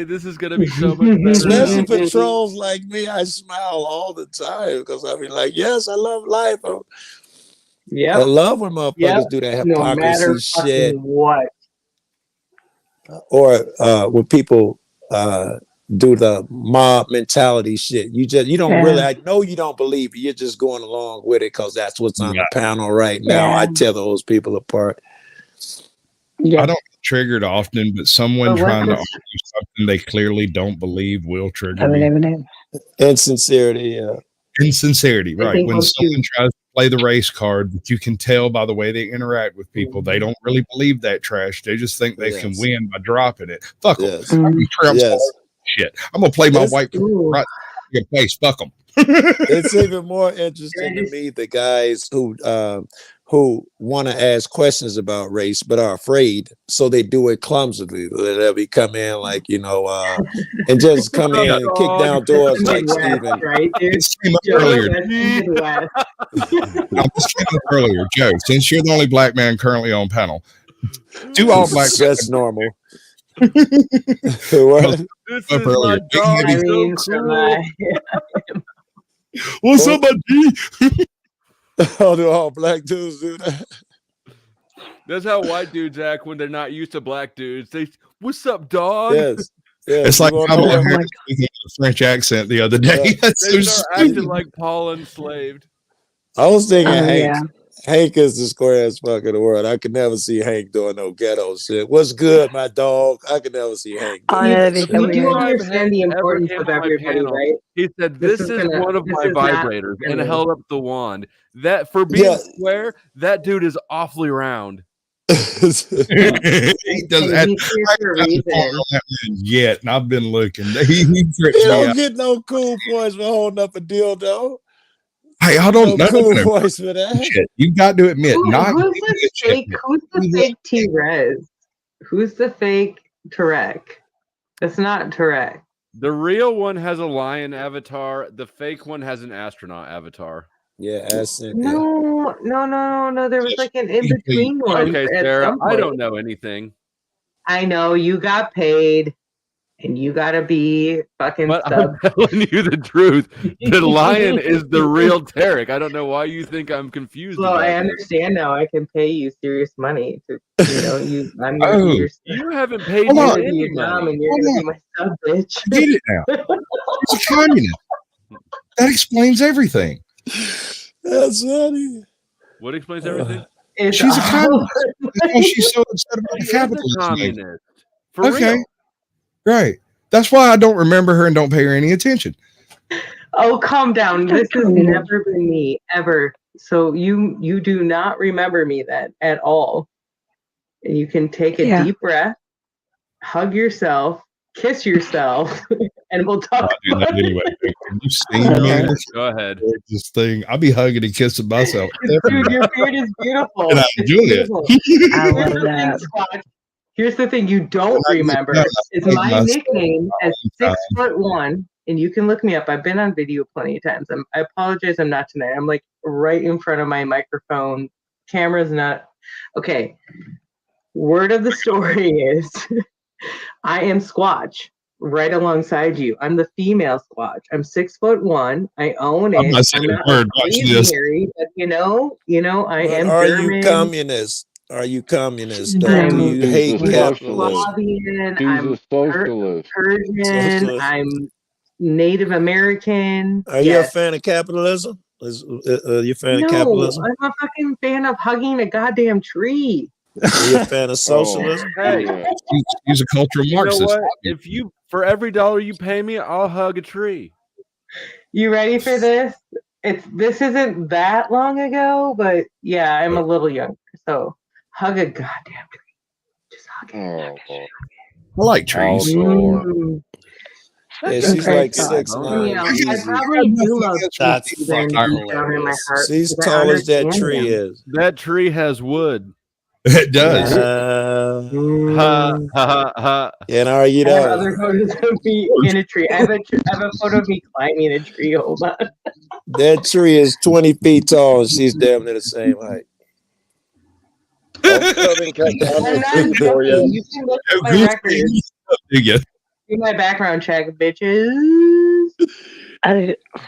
This is gonna be so much better. Especially for trolls like me, I smile all the time because I be like, yes, I love life. Yeah. I love when motherfuckers do that No matter hypocrisy shit. what. Or when people do the mob mentality shit. You don't really, I know you don't believe it. You're just going along with it because that's what's on the panel right now. I tear those people apart. I don't get triggered often, but someone trying to argue something they clearly don't believe will trigger me. Insincerity, yeah. Insincerity, I right? think When most someone tries to play the race card, that you can tell by the way they interact with people, they don't really believe that trash. They just think they can win by dropping it. Fuck them. Shit. I'm gonna play my white right in your face. Fuck them. It's even more interesting to me the guys who want to ask questions about race but are afraid, so they do it clumsily. They'll be come in like and just come in and kick down doors like Steven. Right, dude? This came up earlier. Earlier, Joe. Since you're the only black man currently on panel, do all black. That's normal. This is my dog. I mean, What's up, my G? Oh, do all black dudes do that? That's how white dudes act when they're not used to black dudes. They, what's up, dog? Yes. It's like Kamala Harris with a French accent the other day. That's They so start acting stupid. like Paul enslaved. I was thinking Hank. yeah. Hank is the squarest fuck in the world. I could never see Hank doing no ghetto shit. What's good, my dog? I could never see Hank. I know that'd be so You do weird. understand the importance of everybody, right? He said, "This is gonna- one of this my is not vibrators," and gonna- held up the wand. That for being Yeah. square, that dude is awfully round. He doesn't have He's here for a reason. yet, and I've been looking. He trips He me don't out. get no cool points for holding up a dildo. Hey, I don't No know. cool points for that. Shit. You got to admit, Who's not the fake? Who's the fake T-Rez? Who's the fake Tarek? It's not Tarek. The real one has a lion avatar. The fake one has an astronaut avatar. Yeah, accent. No. There was like an in-between one. Okay, at Sarah, some I point. don't know anything. I know you got paid, and you gotta be fucking But sub. I'm telling you the truth. The lion is the real Tarek. I don't know why you think I'm confused. Well, about I this. understand now. I can pay you serious money to, I'm gonna Oh. be your You haven't paid Hold me on. I'm gonna be any your dom, money. and you're Hold gonna on. be my sub, bitch. I get it now. He's a communist. That explains everything. That's funny. What explains everything? It's She's a all- communist. That's why she's so upset about She the is a capitalism. communist. For Okay. real. Right. That's why I don't remember her and don't pay her any attention. Oh, calm down. This has communist. never been me ever. So you do not remember me that at all. And you can take a Yeah. deep breath, hug yourself, kiss yourself, and we'll talk I do about that it. anyway. Have you seen me? Okay. Go ahead. This thing. I'll be hugging and kissing myself. Dude, your beard is beautiful. And I It's enjoy it. beautiful. I Here's love the thing, that. Squad. Here's the thing you don't I remember. hug Is my myself nickname as all the 6'1", and you can look me up. I've been on video plenty of times. I apologize, I'm not tonight. I'm like right in front of my microphone. Camera's not okay. Word of the story is I am Squatch right alongside you. I'm the female Squatch. I'm 6'1". I own it. I'm not saying a word. Watch this. Married, but you know, I But am are German. you communist? Are you communist? Though? I'm Do you hate She's a capitalism? Slavian. She's I'm a socialist. Persian. Socialist. I'm Native American. Are you a Yes. fan of capitalism? Are you a fan of No, capitalism? I'm a fucking fan of hugging a goddamn tree. Are you a fan of socialism? Hey, He's a cultural you know Marxist. what? If you for every dollar you pay me, I'll hug a tree. You ready for this? This isn't that long ago, but yeah, I'm a little younger. So hug a goddamn tree. Just hug it. Oh, I like trees. Mm. Yeah, That's she's very like sad. 6'9". Yeah, I Easy. probably do love That's trees down fucking deep down in my hilarious. heart. She's because I tall as that understand tree them. is. That tree has wood. It does. Ha ha ha. And are you I have know? other photos of me in a tree. I have a photo of me climbing a tree. Hold on. That tree is 20 feet tall and she's damn near the same height. Homecoming cut down I'm the not tree for joking. you. You can look at my records. Yeah. Do my background check, bitches.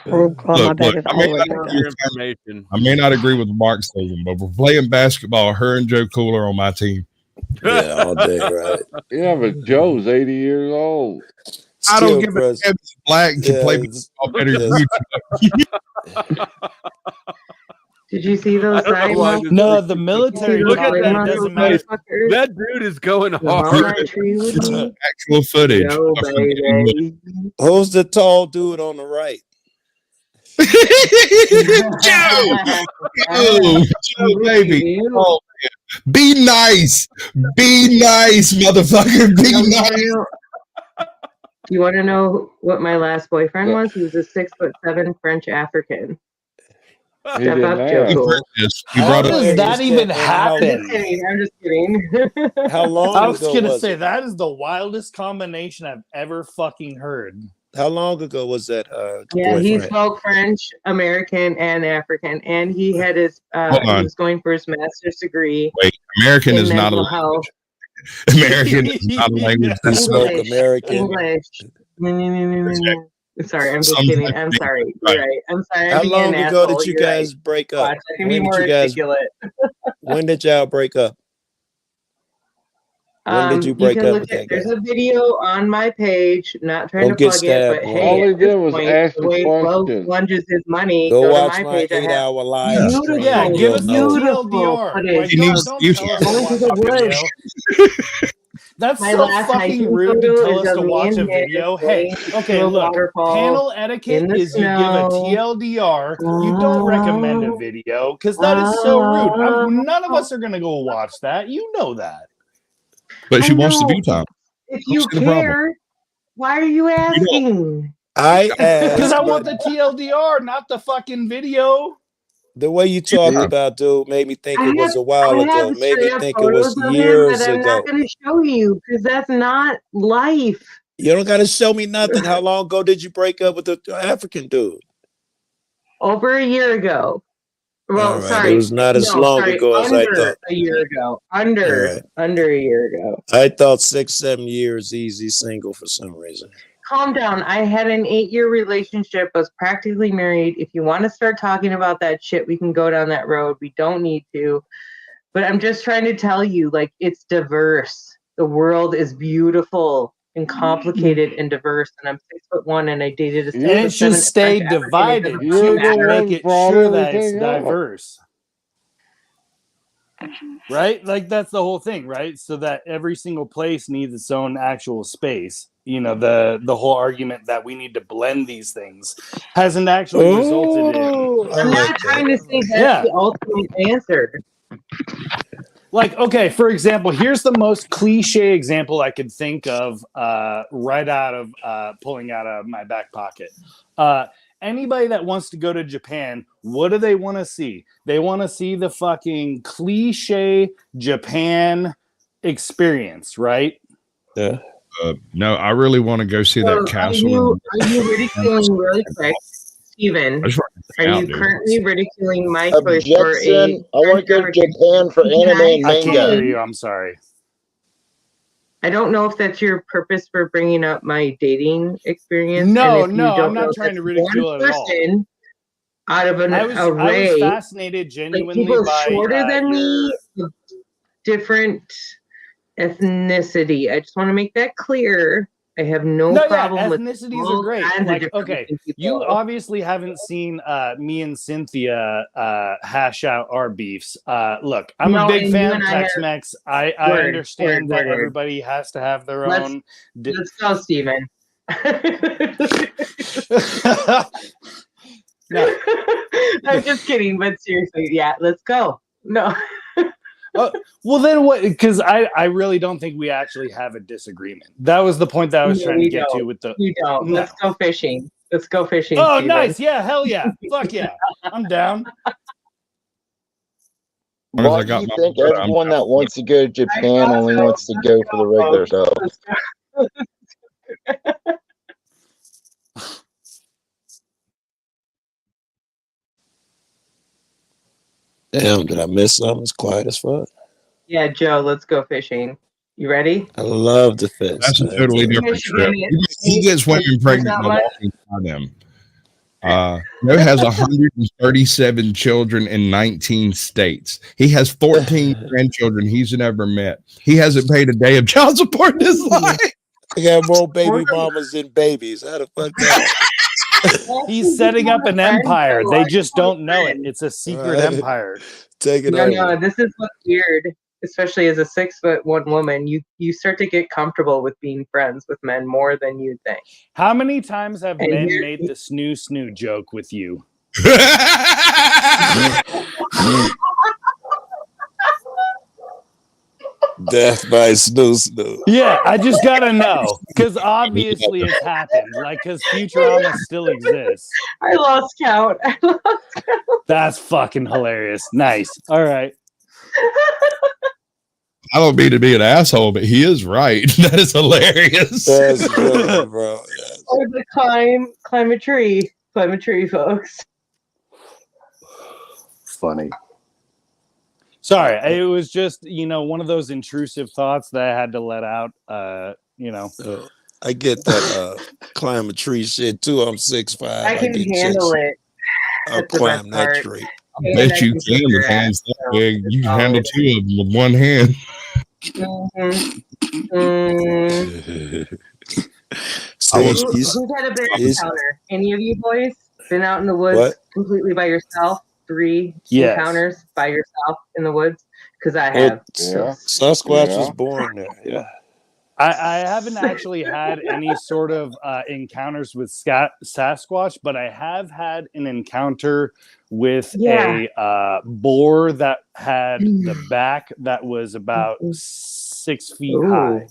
Oh God, my back is I all may the way not back For up. your information. I may not agree with Marxism, but we're playing basketball. Her and Joe Cooler on my team. Yeah, all day, right? yeah, but Joe's 80 years old. I don't Still give a press- damn. He's black and can Yeah, play it's- basketball better than you. Did you see those I don't know signs? why this No, is- the military Look at taught that that it dude's doesn't matter. face. That dude is going The hard hard. tree with me. Actual footage. Yo, of him getting baby. Who's the tall dude on the right? Joe, baby. Oh, man. Be nice. Be nice, motherfucker. Be nice. You want to know what my last boyfriend was? He was a 6'7" French African. Step up, Joe Cool. How does that even happen? I'm just kidding. How long I was ago gonna was say it? that is the wildest combination I've ever fucking heard. How long ago was that? Yeah, he boyfriend? spoke French, American, and African, and he had his. Hold He on. was going for his master's degree. Wait, American in is not a mental language. health. American is not a language. He spoke English. American. English. Sorry, I'm just Sometimes kidding. I'm sorry. You're right. I'm sorry. How I'm being long an ago asshole. did you You're guys right. break up? Watch, I can be When more did you guys? articulate. When did y'all break up? When did you break can up look with at, that guy? there's a video on my page. Not trying Don't to get plug it, stabbed, but boy. hey, All he at this did was point, ask the a way Flo question. plunges his money, Go go to watch my my page. I have 8-hour live stream. Yeah, beautiful, give us the You'll know. beautiful TLDR. footage. Like, He don't needs. don't You, tell us to Going to watch the a video. woods. That's My so last fucking hiking rude to photo tell is us of to me watch a and him video. Hey, going to okay, a look. waterfall Panel in etiquette the is you give a snow. TLDR. You don't recommend a video because that is so rude. None of us are gonna go watch that. You know that. but she I wants the know. view time. If Don't you see the problem. care, why are you You don't. asking? I Because asked, I but want the TLDR, not the fucking video. the way you View talked time. about, dude, made me think it was a I while ago. have Made straight me up think it photos was of him, but years I'm not ago. going to show you because that's not life. You don't got to show me nothing. How long ago did you break up with the African dude? Over a year ago. Well, All right, it sorry. was not as No, long sorry. ago as I Under thought. a year ago. All Under right, a year ago. I thought 6-7 years easy single for some reason. Calm down. I had an 8-year relationship, was practically married. If you want to start talking about that shit, we can go down that road. We don't need to. But I'm just trying to tell you, like, it's diverse. The world is beautiful and complicated and diverse. And I'm 6'1" and I dated a 6'7" And it should stay French African. It divided doesn't You're too the to matter. make one it brought sure that it's everything up. diverse. Right? Like that's the whole thing, right? So that every single place needs its own actual space. You know, the whole argument that we need to blend these things hasn't actually resulted in. Oh, I I'm like not trying to say that's Yeah. the ultimate answer. Like, okay, for example, here's the most cliche example I could think of right out of pulling out of my back pocket. Anybody that wants to go to Japan, what do they want to see? They want to see the fucking cliche Japan experience, right? Yeah. No, I really want to go see that castle. Are you ridiculing really quick, Steven? I just want to Are hang out, you dude. currently ridiculing my choice for a Objection. I want to go to French Japan for anime and I can't hear manga. you. I'm sorry. I don't know if that's your purpose for bringing up my dating experience. No, and if no, you don't I'm not know, trying to that's ridicule one it at all. person out of an I was array. fascinated Like genuinely people by shorter than your... me, of different ethnicity. I just want to make that clear. I have no problem with ethnicities all are great. kinds of Like, different okay, looking people. you obviously haven't seen me and Cynthia hash out our beefs. Look, I'm No, a big and fan you of and I have- Tex-Mex. I Word, understand word, that word. everybody has to have their Let's- own. Let's go, Steven. No. I'm just kidding, but seriously, yeah, let's go. No. Well, then what? Because I really don't think we actually have a disagreement. That was the point that I was No, trying to we get to don't. with the. We don't. No. Let's go fishing. Let's go fishing. Oh, Steven. nice! Yeah, hell yeah! Fuck yeah! I'm down. long as I Why do got you my think water, I'm everyone that wants to go to Japan only wants to go for the regular stuff? Damn, did I miss something? It's quiet as fuck. Yeah, Joe, let's go fishing. You ready? I love the fish. That's a totally different trip. He gets women pregnant by walking by them. Joe has 137 children in 19 states. He has 14 grandchildren he's never met. He hasn't paid a day of child support in his life. I got more baby mamas than babies. How the fuck that? He's setting up an empire. They just don't know it. It's a secret empire. Take it No, over. no, this is what's weird, especially as a 6'1" woman. You start to get comfortable with being friends with men more than you think. How many times have And men here's- made the snoo joke with you? Death by snoo. Yeah, I just gotta know because obviously it's happened. Like, because Futurama still exists. I lost count. That's fucking hilarious. Nice. All right. I don't mean to be an asshole, but he is right. That is hilarious. That's good, bro. Or the climb a tree, folks. Funny. Sorry, it was just one of those intrusive thoughts that I had to let out. I get that climb a tree shit too. I'm 6'5". I can handle it. I'll climb that tree. I bet you can with hands that big. You can handle 2 of them with one hand. Who's had a bear encounter? Any of you boys been out in the woods completely by yourself? 3 encounters by yourself in the woods? Because I have. Sasquatch was born there. Yeah. I haven't actually had any sort of encounters with Sasquatch, but I have had an encounter with a boar that had the back that was about 6 feet high.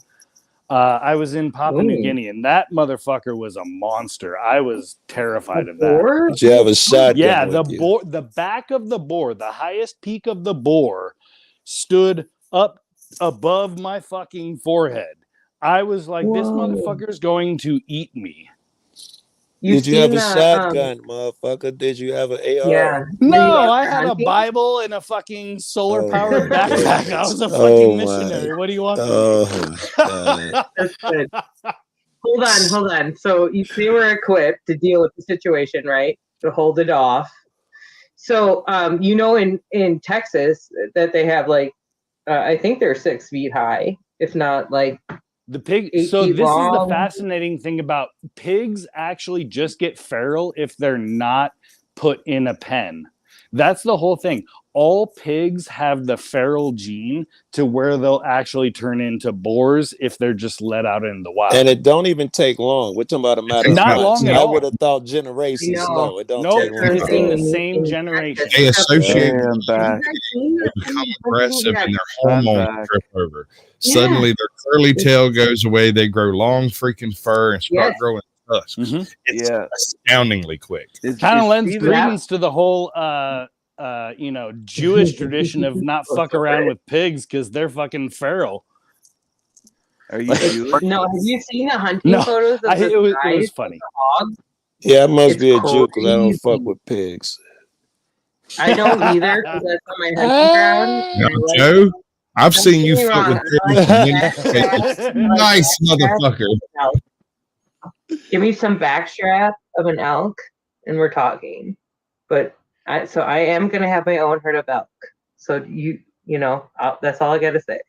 I was in Papua New Guinea, and that motherfucker was a monster. I was terrified of that. Did you have a shotgun? Yeah, the back of the boar, the highest peak of the boar, stood up above my fucking forehead. I was like, this motherfucker's going to eat me. Did you have a shotgun, motherfucker? Did you have an AR? Yeah. No, I had a Bible and a fucking solar-powered backpack. I was a fucking missionary. What do you want? That's good. Hold on. So they were equipped to deal with the situation, right? To hold it off. So, in Texas that they have I think they're 6 feet high, if not the pig. So this is the fascinating thing about pigs actually just get feral if they're not put in a pen. That's the whole thing. All pigs have the feral gene to where they'll actually turn into boars if they're just let out in the wild. And it don't even take long. We're talking about a matter of not long at I all. would have thought generations. No, it don't take long. It's in the same generation. They associate I'm back. they become aggressive and their hormones trip over. Suddenly their curly tail goes away. They grow long freaking fur and start growing tusks. It's astoundingly quick. Kind of lends credence to the whole Jewish tradition of not fuck around with pigs because they're fucking feral. Are you Jewish? No, have you seen the hunting photos of it was funny. Yeah, I must be a Jew because I don't fuck with pigs. I don't either because that's on my hunting ground. Now, Joe, I've seen you fuck with pigs. Nice motherfucker. Give me some backstrap of an elk, and we're talking. But I am gonna have my own herd of elk. So that's all I gotta say.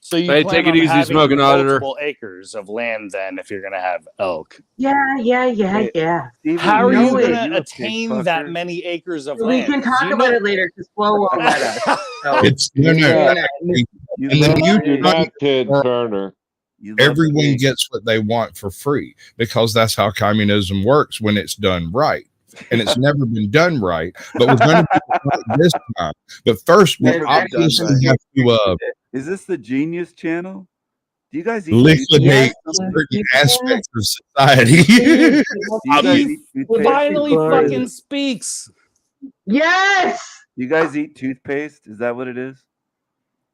So you Hey, plan take it on easy, having smoking auditor. multiple acres of land then if you're gonna have elk. Yeah. How are you it. gonna attain that many acres of We land? can talk about it later because Flo won't let us. So. It's no. And then You're not Ted Turner. Everyone gets what they want for free because that's how communism works when it's done right. And it's never been done right, but we're going to do it right this time. But first, we obviously have to. Is this the Genius Channel? Do you guys eat liquidate certain aspects of society? Finally, fucking speaks. Yes. Do you guys eat toothpaste? Is that what it is?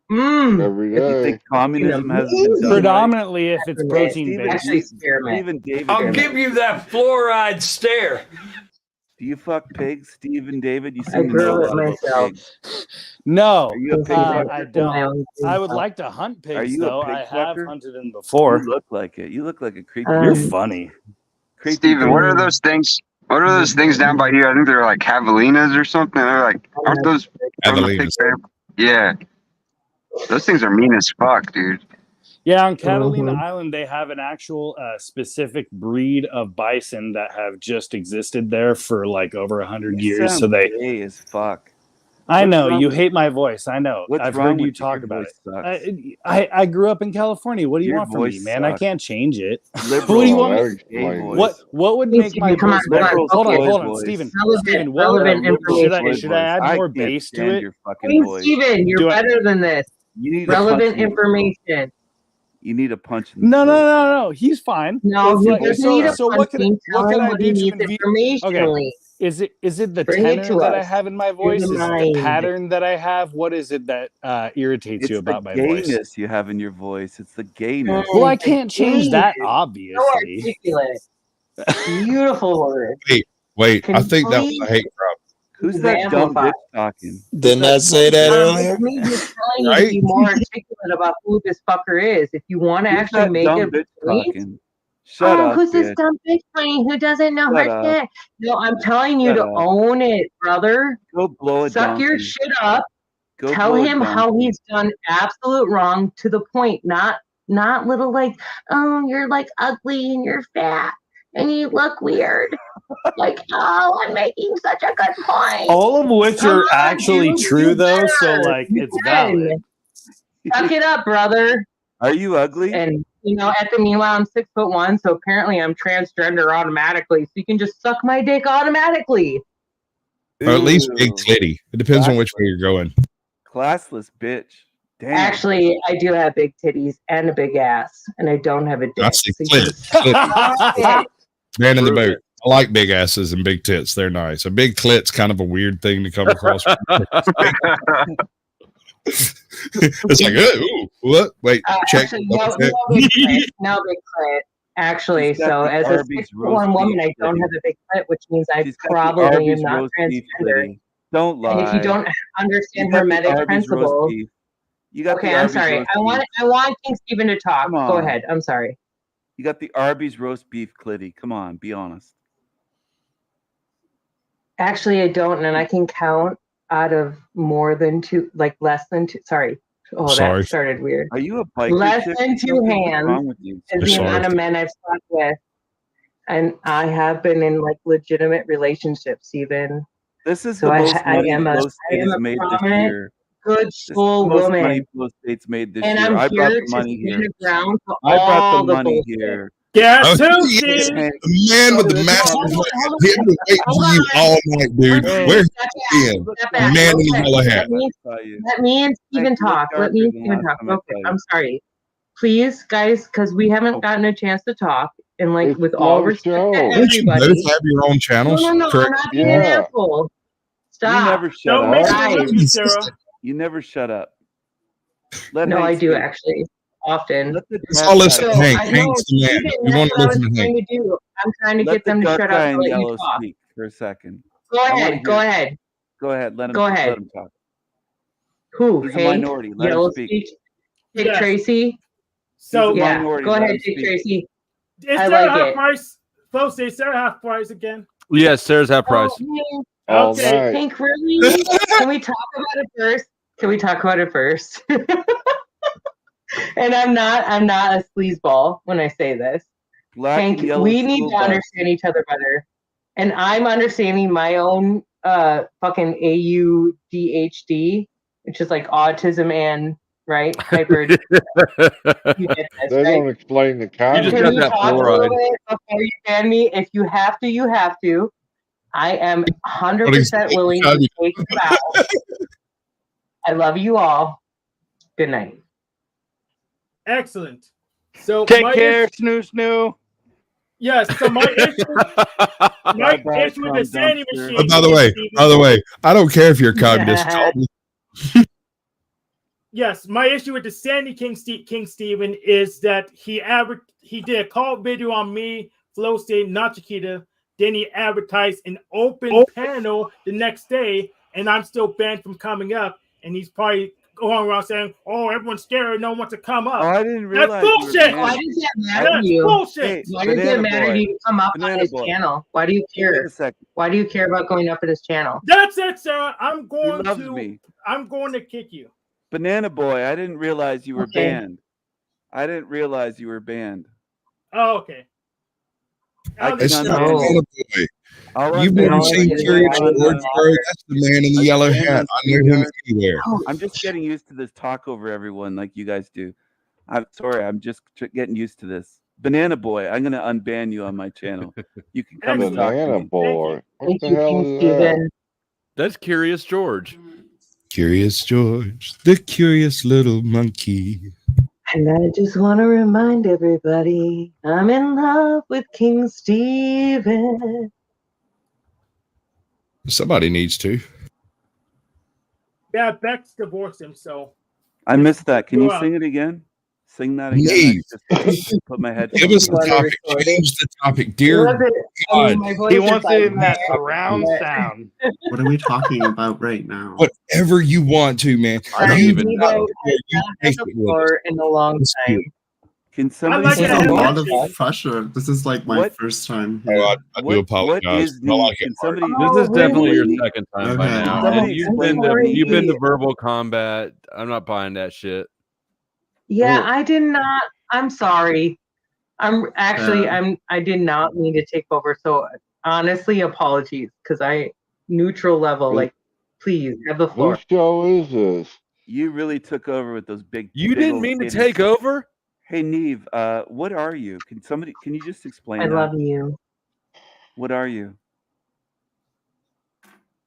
Every Do you day. think communism has been done Predominantly if it's protein based. Stephen David. I'll give you that fluoride stare. Do you fuck pigs, Stephen David? You I seem to know a grill it lot about myself. pigs. No, Are you a pig fucker? I don't. I would like to hunt pigs, Are you though. a pig I have fucker? hunted them before. You look like it. You look like a creepy. You're funny. Creepy Steven, what pig. are those things? What are those things down by you? I think they're like javelinas or something. They're like, aren't those from the pig Javelinas. family? Yeah. Those things are mean as fuck, dude. Yeah, on Catalina Island, they have an actual specific breed of bison that have just existed there for like over 100 years. So they gay as fuck. I know you hate my voice. I know. What's I've wrong heard you with talk your about voice it. I grew up in California. What do you Your want from me, voice man? I sucks. can't change it. Liberal, What do you want me? gay voice. What would make my Come on, voice better? come on. Hold on, Okay. hold on, Steven. Steven, what relevant would information. should I add I more can't bass to stand it? your fucking Queen voice. Steven, you're Do I- better than this. You need a punch Relevant in the throat. information. You need a punch in the No, throat. no. He's fine. No, he But- doesn't need a so what punch. can Tell him I what do he to needs informationally. Okay. Is it the Bring it tenor to that I us. have in my Through voice? the Is it the mind. pattern that I have? What is it that irritates It's you the about my voice? gayness you have in your voice. It's the gayness. Well, I can't change that, So obviously. articulate. Beautiful word. Wait. Can I you think that was a please hate crime. Who's that dumb bitch talking? Didn't I say that earlier? It's me just telling you to be more articulate about who this fucker is. If you want to Who's actually that make dumb it bitch point, talking? Shut up, who's this bitch. dumb bitch playing who doesn't know Shut her up. shit? No, I'm telling you Shut to up. own it, brother. Go blow a Suck your donkey. shit up. Go Tell blow a him how donkey. he's done absolute wrong to the point, not little like, oh, you're like ugly and you're fat and you look weird. Like, oh, I'm making such a good point. All of which Come are on, actually dude, true, do though. So, better. like, You it's can. valid. Suck it up, brother. Are you ugly? And at the meanwhile, I'm 6'1", so apparently I'm transgender automatically. So you can just suck my dick automatically. Or at least big Ew. titty. It depends on which way you're going. Classless bitch. Damn. Actually, I do have big titties and a big ass, and I don't have a dick. I see So you can clit. suck it. Man in the boat. I like big asses and big tits. They're nice. A big clit's kind of a weird thing to come across. It's like, ooh, what? Wait, check. Actually, no big clit. No big clit. Actually, She's got so the as a Arby's 6'1" roast woman, beef I don't clitty. have a big clit, which means I She's got the probably am Arby's not roast beef transgender. clitty. Don't lie. And if you don't understand You got the hermetic Arby's roast principles, beef. You got okay, the I'm Arby's sorry. roast I beef. want King Stephen to talk. Come Go on. ahead. I'm sorry. You got the Arby's roast beef clitty. Come on, be honest. Actually, I don't, and I can count out of more than two, like less than two. Sorry. Oh, Sorry. that started weird. Are you a biker Less chick? than or two something? What's hands wrong with you? is the amount of men I've slept with. And I have been in like legitimate relationships, even. This is So the most I money am Flow a State has made this prominent, year. good This is the soul most money woman. Flow State's made this And year. I'm I brought here the to money stand here. ground for I brought all the the money bullshit. here. Oh, Guess who, yeah, Steve? the man with the massive Hold he was waiting for you all night, dude. Bro, Where's Step he back. been? Step The back. man in the Okay. yellow hat. Let me and Steven talk. Let me and Steven talk. Okay, I'm sorry. Please, guys, because we haven't gotten a chance to talk. And like It's with all Flo's respect show. to Don't you everybody. both have your own channels? No, I'm Correct. not being an Yeah. asshole. Stop. You never shut Don't up. make me Guys. interrupt you, Sarah. You never shut up. Let No, Hank I do speak. actually. Often. Let the Let's dark all guy listen to So Hank. I know, Hank's the man. Steven, We that's want what to I was listen to Hank. trying to do. I'm trying to Let get the them to dark shut guy up in and let you yellow talk. speak for a second. Go I wanna ahead. hear Go it. ahead. Go ahead. Let him. Go ahead. Let him talk. Who? He's a Hank? minority. Let him Yellow speak. speech? Dick Yes. Tracy? So, He's a Yeah. minority. Go Let ahead, him Dick speak. Tracy. is I Sarah like half it. price? Flow say Sarah half price again. Yes, Sarah's half price. All Okay. night. Hank, really? Can we talk about it first? Can we talk about it first? And I'm not a sleazeball when I say this. Black Hank, and yellow we need school to bus. understand each other better. And I'm understanding my own fucking AUDHD, which is like autism and right hyper. You get this, They right? don't explain the You kind. just Can got we that talk a little fluoride. bit before you ban me? If you have to, you have to. I am 100% willing to take it out. I love you all. Good night. Excellent. So Take my care, snoo snoo. Yes. So my issue with the Sandy machine. By the way, I don't care if you're a communist. Call me. Yes, my issue with the Sandy King Steven is that he did a call video on me, Flow State, not Chiquita. Then he advertised an open panel the next day, and I'm still banned from coming up. And he's probably going around saying, "Oh, everyone's scared, no one wants to come up." Oh, I didn't realize. That's you were bullshit. banned. Why does that matter to That's you? bullshit. Why does it Banana matter boy. to you to come up on Banana his boy. channel? Why do you Wait a care? second. Why do you care about going up at his channel? That's it, Sarah. I'm He going loves to. me. I'm going to kick you. Banana boy, I didn't realize you were Okay. banned. I didn't realize you were banned. Oh, okay. I It's can not unban Banana you. Boy. You've never seen Curious George, bro. That's the man in the yellow hat. I know him anywhere. I'm just getting used to this talk over everyone like you guys do. I'm sorry. I'm just getting used to this. Banana Boy, I'm going to unban you on my channel. You can come and talk to Banana me. Boy. What Thank the you, hell King is Steven. That's Curious George. Curious George, the curious little monkey. And I just want to remind everybody, I'm in love with King Steven. Somebody needs to. Yeah, Beck's divorced him, so I missed that. Can you Go sing it again? Sing that again. Neve. I just put my headphones Give us the on. topic. Change the topic. Dear God. He wants it in that surround sound. What are we talking about right now? Whatever you want to, man. I don't even know. You take it with us. In a long time. Can I somebody like This is that a lot of energy. pressure. This is like my What- first time Oh, here. I do What apologize. is I Neve? like it. Can somebody? This is definitely your Neve? second time by Okay. now, Somebody and you've explain been what to you've been Neve to is. verbal combat. I'm not buying that shit. Yeah, Well- I did not. I'm sorry. Yeah. I did not mean to take over. So honestly, apologies, because I neutral level. Who- Like, please have the floor. Whose show is this? You really took over with those big. You big didn't old mean to titties. take over. Hey Neve, what are you? Can you just explain I that? love you. What are you?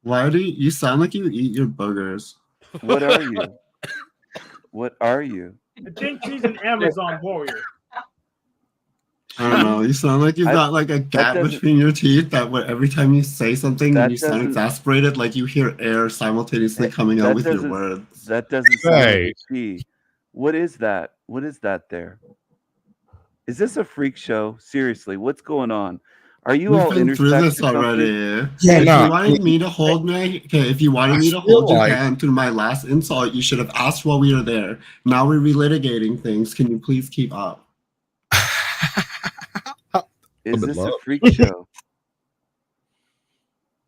Why do you sound like you eat your boogers? What are you? What are you? I think she's an Amazon warrior. I don't know. You sound like you've got like a gap doesn't- between your teeth that every time you say something That and you sound doesn't- exasperated, like you hear air simultaneously coming out with your doesn't- words. That doesn't sound Hey. like a she. What is that? What is that there? Is this a freak show? Seriously, what's going on? Are you We've all been through intersex this or something? already. Yeah, if no, you wanted me to hold if you wanted I me to feel hold your like- hand through my last insult, you should have asked while we were there. Now we're relitigating things. Can you please keep up? Is would this a love- freak show?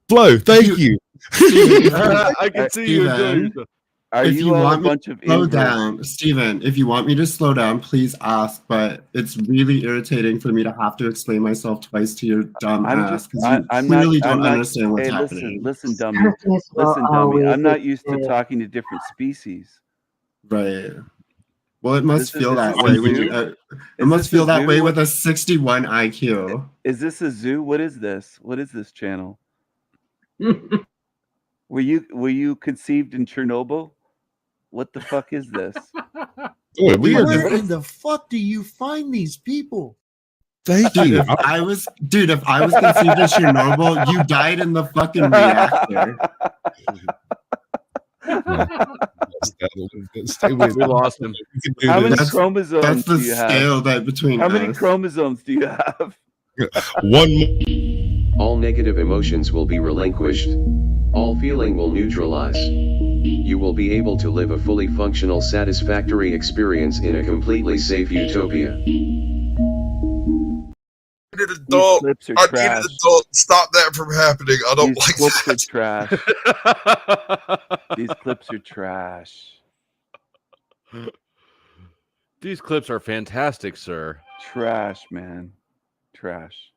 Flo, thank you. I can see you enjoying Steven, yourself. Are if you you all a want me bunch to of slow inverts? down, Steven, if you want me to slow down, please ask. But it's really irritating for me to have to explain myself twice to your dumb I'm ass just. because you I'm clearly not. don't I'm not. understand what's Hey, happening. listen, dummy. Darkness will Listen, dummy. always I'm not used to exist. talking to different species. Right. Well, it must This is- feel is that this way a when zoo? you. It Is must this a feel that zoo? way What- with a 61 IQ. Is this a zoo? What is this? What is this channel? Were you conceived in Chernobyl? What the fuck is this? Boy, we are Where in the fuck do you find these people? Thank Dude, you. if I was conceived in Chernobyl, you died in the fucking reactor. We lost him. We can do How many this. chromosomes That's the do you have? scale that between How many us. chromosomes do you have? One more. All negative emotions will be relinquished. All feeling will neutralize. You will be able to live a fully functional, satisfactory experience in a completely safe utopia. Adult. clips are I need trash. an adult. Stop that from happening. I don't These like clips that. are trash. These clips are trash. These clips are fantastic, sir. Trash, man. Trash.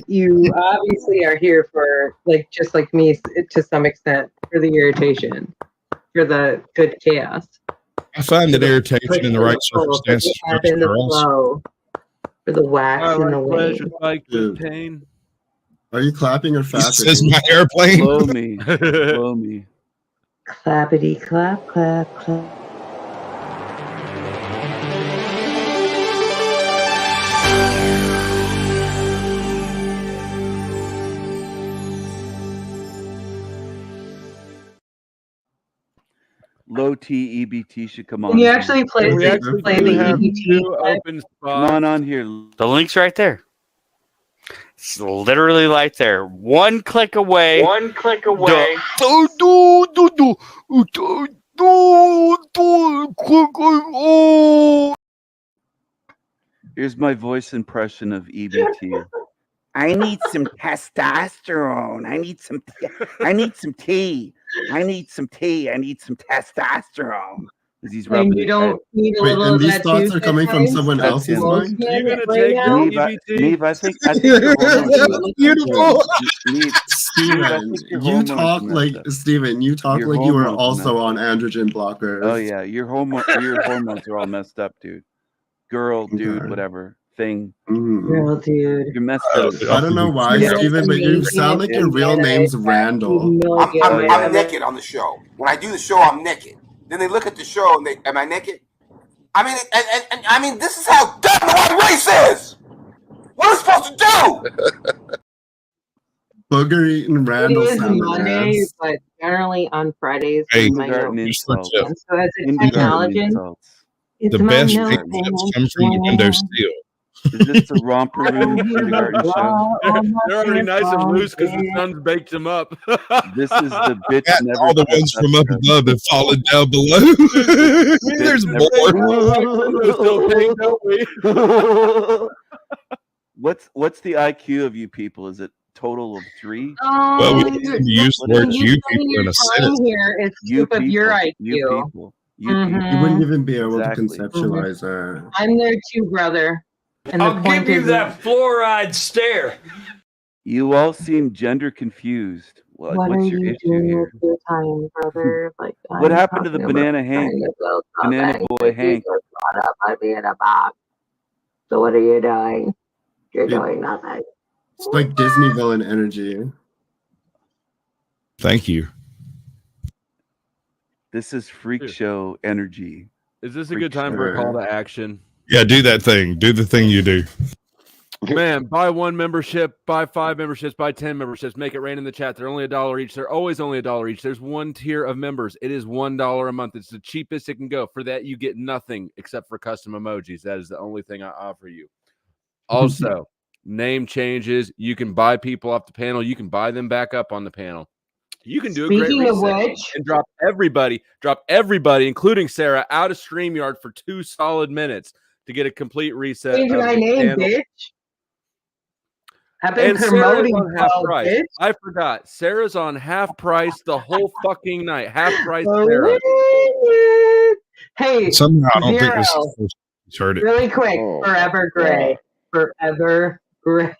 You obviously are here for, like, just like me, to some extent, for the irritation, for the good chaos. I find that irritation in the right circumstances works in the for us. flow, for the wax and the wave. like Dude. pain. Are you clapping or This fapping? is my airplane. Blow me. Blow me. Clappity clap, clap, clap. Low T EBT should come on. Can you actually play, We actually play do the have EBT? two open Come on here. The link's right there. It's literally right there. One click away. One click away. Here's my voice impression of EBT. I need some testosterone. I need some tea. I need some tea. I need some testosterone. He's rubbing And you don't need a Wait, little and of these that thoughts juice are at coming from times? someone That's else's him. mind? You gonna right take now? Neve, I think your hormones are messed up. Beautiful. Neve, I Steven, think your you hormones talk are like messed up. Steven, you talk Your like you were hormones are also messed on up. androgen blockers. Oh yeah, your hormones are all messed up, dude. Girl, dude, Okay. whatever thing. Real dude. You're messed up. I don't know why, You're Steven, but you sound like your real name's Randall. I'm naked on the show. When I do the show, I'm naked. Then they look at the show and they, am I naked? I mean, and I mean, this is how dumb the white race is. What are we supposed to do? Booger eating Randall It is sounding Monday, ass. but generally on Fridays Hey, is my Kindergarten note. insults. And so as a Kindergarten technologist, insults. it's The my best note. friendships come from the window steel. Is this the romper room kindergarten show? They're already nice and loose because the sun's baked them up. This is the bitch Yeah, never all the shuts ones up from up show. above have fallen down below. There's never- more. What's the IQ of you people? Is it total of 3? Well, we need to use the word you people in a sentence. Here is You proof of your people, IQ. you people, you Mhm. people. You wouldn't even be able Exactly. to conceptualize her. I'm there too, brother. And I'll the point give you is that fluoride stare. You all seem gender confused. what What's are your you issue doing here? with your time, brother? Like, What I'm happened to the talking about banana Hank? trying to build Banana something boy that you Hank. just brought up by being a box. So what are you doing? You're doing nothing. It's like Disney villain energy. Thank you. This is freak show energy. Is this a good time for a call to action? Yeah, do that thing. Do the thing you do. Man, buy 1 membership, buy 5 memberships, buy 10 memberships. Make it rain in the chat. They're only $1 each. They're always only $1 each. There's 1 tier of members. It is $1 a month. It's the cheapest it can go. For that, you get nothing except for custom emojis. That is the only thing I offer you. Also, name changes. You can buy people off the panel. You can buy them back up on the panel. You can do a great Speaking of reset which, and drop everybody, including Sarah, out of StreamYard for 2 solid minutes to get a complete reset. change of my the name, panel. bitch. I've been And Sarah's promoting on half 12, price. bitch. I forgot. Sarah's on half price the whole fucking night. Half price Oh, Sarah. Hey, Somehow I don't think Zero, this is the first he's heard it. really quick, Oh, Forever Gray. Forever Gray.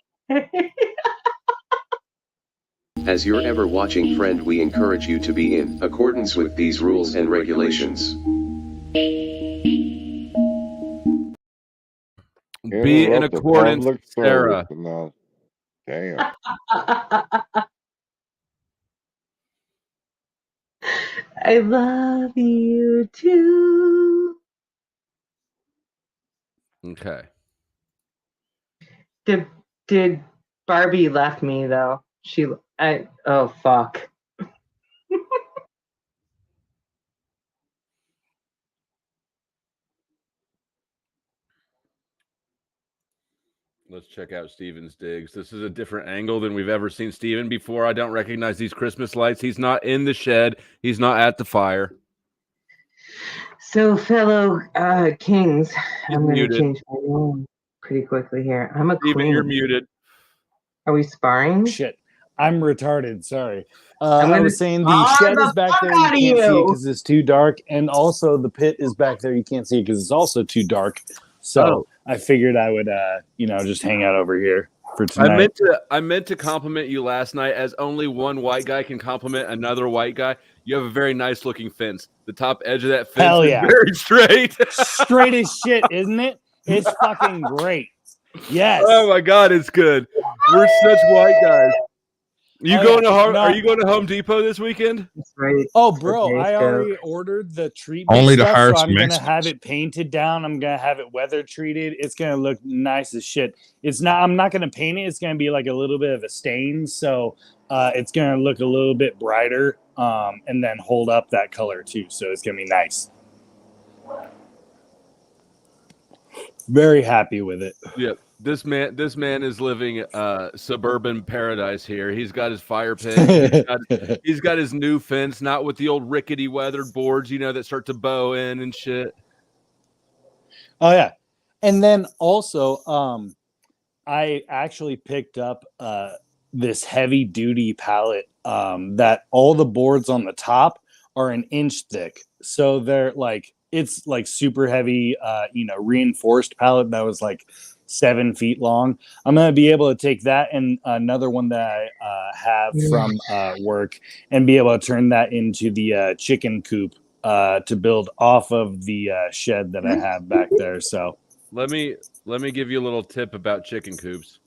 As your ever watching friend, we encourage you to be in accordance with these rules and regulations. Be in Interrupt the accordance, public Sarah. service now. Damn. I love you too. Okay. Did Barbie left me though? Oh fuck. Let's check out Steven's digs. This is a different angle than we've ever seen Steven before. I don't recognize these Christmas lights. He's not in the shed. He's not at the fire. So fellow kings, I'm gonna muted. change my name pretty quickly here. I'm a Steven, queen. you're muted. Are we sparring? Shit. I'm retarded. Sorry. I'm I gonna was saying the spar shed the is back fuck there. You out can't of see it you. because it's too dark. And also the pit is back there. You can't see it because it's also too dark. So I figured I would, just hang out over here for tonight. I meant to compliment you last night, as only one white guy can compliment another white guy. You have a very nice looking fence. The top edge of that fence Hell is yeah. very straight. Straight as shit, isn't it? It's fucking great. Yes. Oh my god, it's good. We're such white guys. You Oh, going yeah. to No. Are you going to Home Depot this weekend? That's right. Oh, bro, Okay, I so- already ordered the treatment Only to stuff, hire so some I'm gonna Mexicans. have it painted down. I'm gonna have it weather treated. It's gonna look nice as shit. I'm not gonna paint it. It's gonna be like a little bit of a stain, so it's gonna look a little bit brighter, and then hold up that color too. So it's gonna be nice. Very happy with it. Yep. This man is living suburban paradise here. He's got his fire pit. He's got his new fence, not with the old rickety weathered boards, that start to bow in and shit. Oh yeah, and then also, I actually picked up this heavy duty pallet that all the boards on the top are an inch thick. So they're like, it's like super heavy, reinforced pallet that was like 7 feet long. I'm going to be able to take that and another one that I have from work and be able to turn that into the chicken coop to build off of the shed that I have back there. So let me give you a little tip about chicken coops.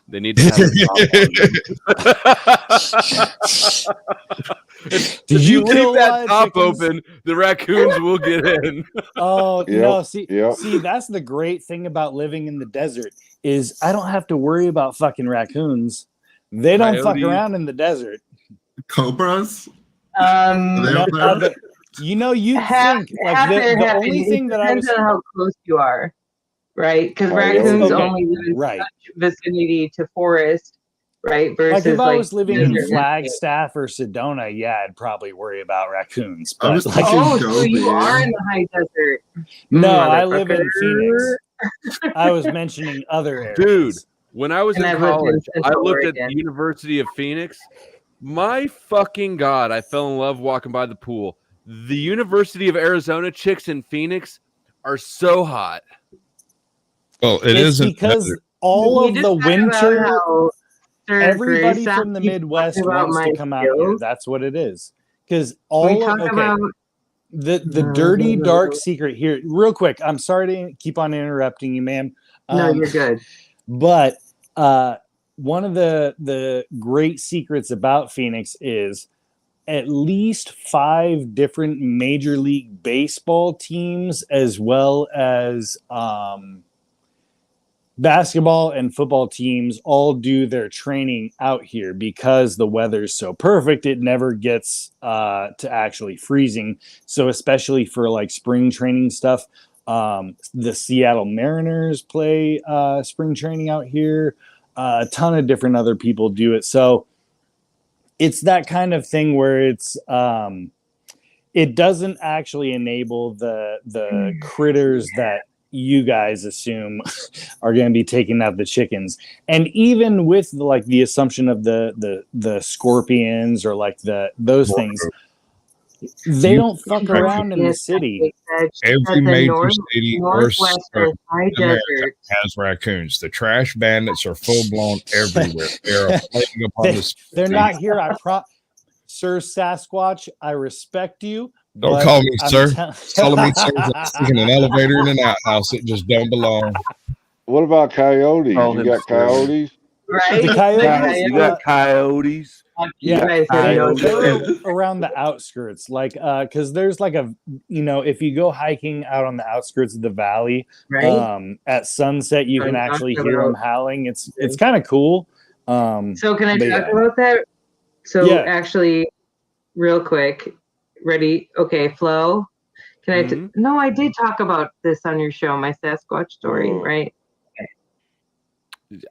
They need to have a top on. If you leave that top open, the raccoons will get in. Oh, no, see, that's the great thing about living in the desert is I don't have to worry about fucking raccoons. They don't fuck around in the desert. Cobras? You'd think like the only thing that I was depends on how close you are, right? Because raccoons only live in such vicinity to forest, right? Versus like if I was living in Flagstaff or Sedona, yeah, I'd probably worry about raccoons. But so you are in the high desert. No, I live in Phoenix. I was mentioning other areas. Dude, when I was in college, I looked at the University of Phoenix. My fucking God, I fell in love walking by the pool. The University of Arizona chicks in Phoenix are so hot. Well, it's because all of the winter, everybody from the Midwest wants to come out here. That's what it is. Because all of the dirty, dark secret here. Real quick, I'm sorry to keep on interrupting you, ma'am. No, you're good. But one of the great secrets about Phoenix is at least 5 different Major League Baseball teams, as well as basketball and football teams, all do their training out here because the weather's so perfect. It never gets to actually freezing. So especially for like spring training stuff, the Seattle Mariners play spring training out here. A ton of different other people do it. So it's that kind of thing where it's it doesn't actually enable the critters that you guys assume are going to be taking out the chickens. And even with like the assumption of the scorpions or like those things, they don't fuck around in the city. Every major city or America has raccoons. The trash bandits are full blown everywhere. They are playing upon the streets. They're not here. Sir Sasquatch, I respect you. Don't call me sir. Calling me sir is like an elevator in an outhouse. It just don't belong. What about coyotes? You got coyotes? Right? The coyotes, you got coyotes. Yeah, they're around the outskirts, like because there's like if you go hiking out on the outskirts of the valley, right? At sunset you can actually hear them howling. It's kind of cool. So can I talk about that? So actually, real quick, ready? Okay, Flo. Can I? No, I did talk about this on your show, my Sasquatch story, right?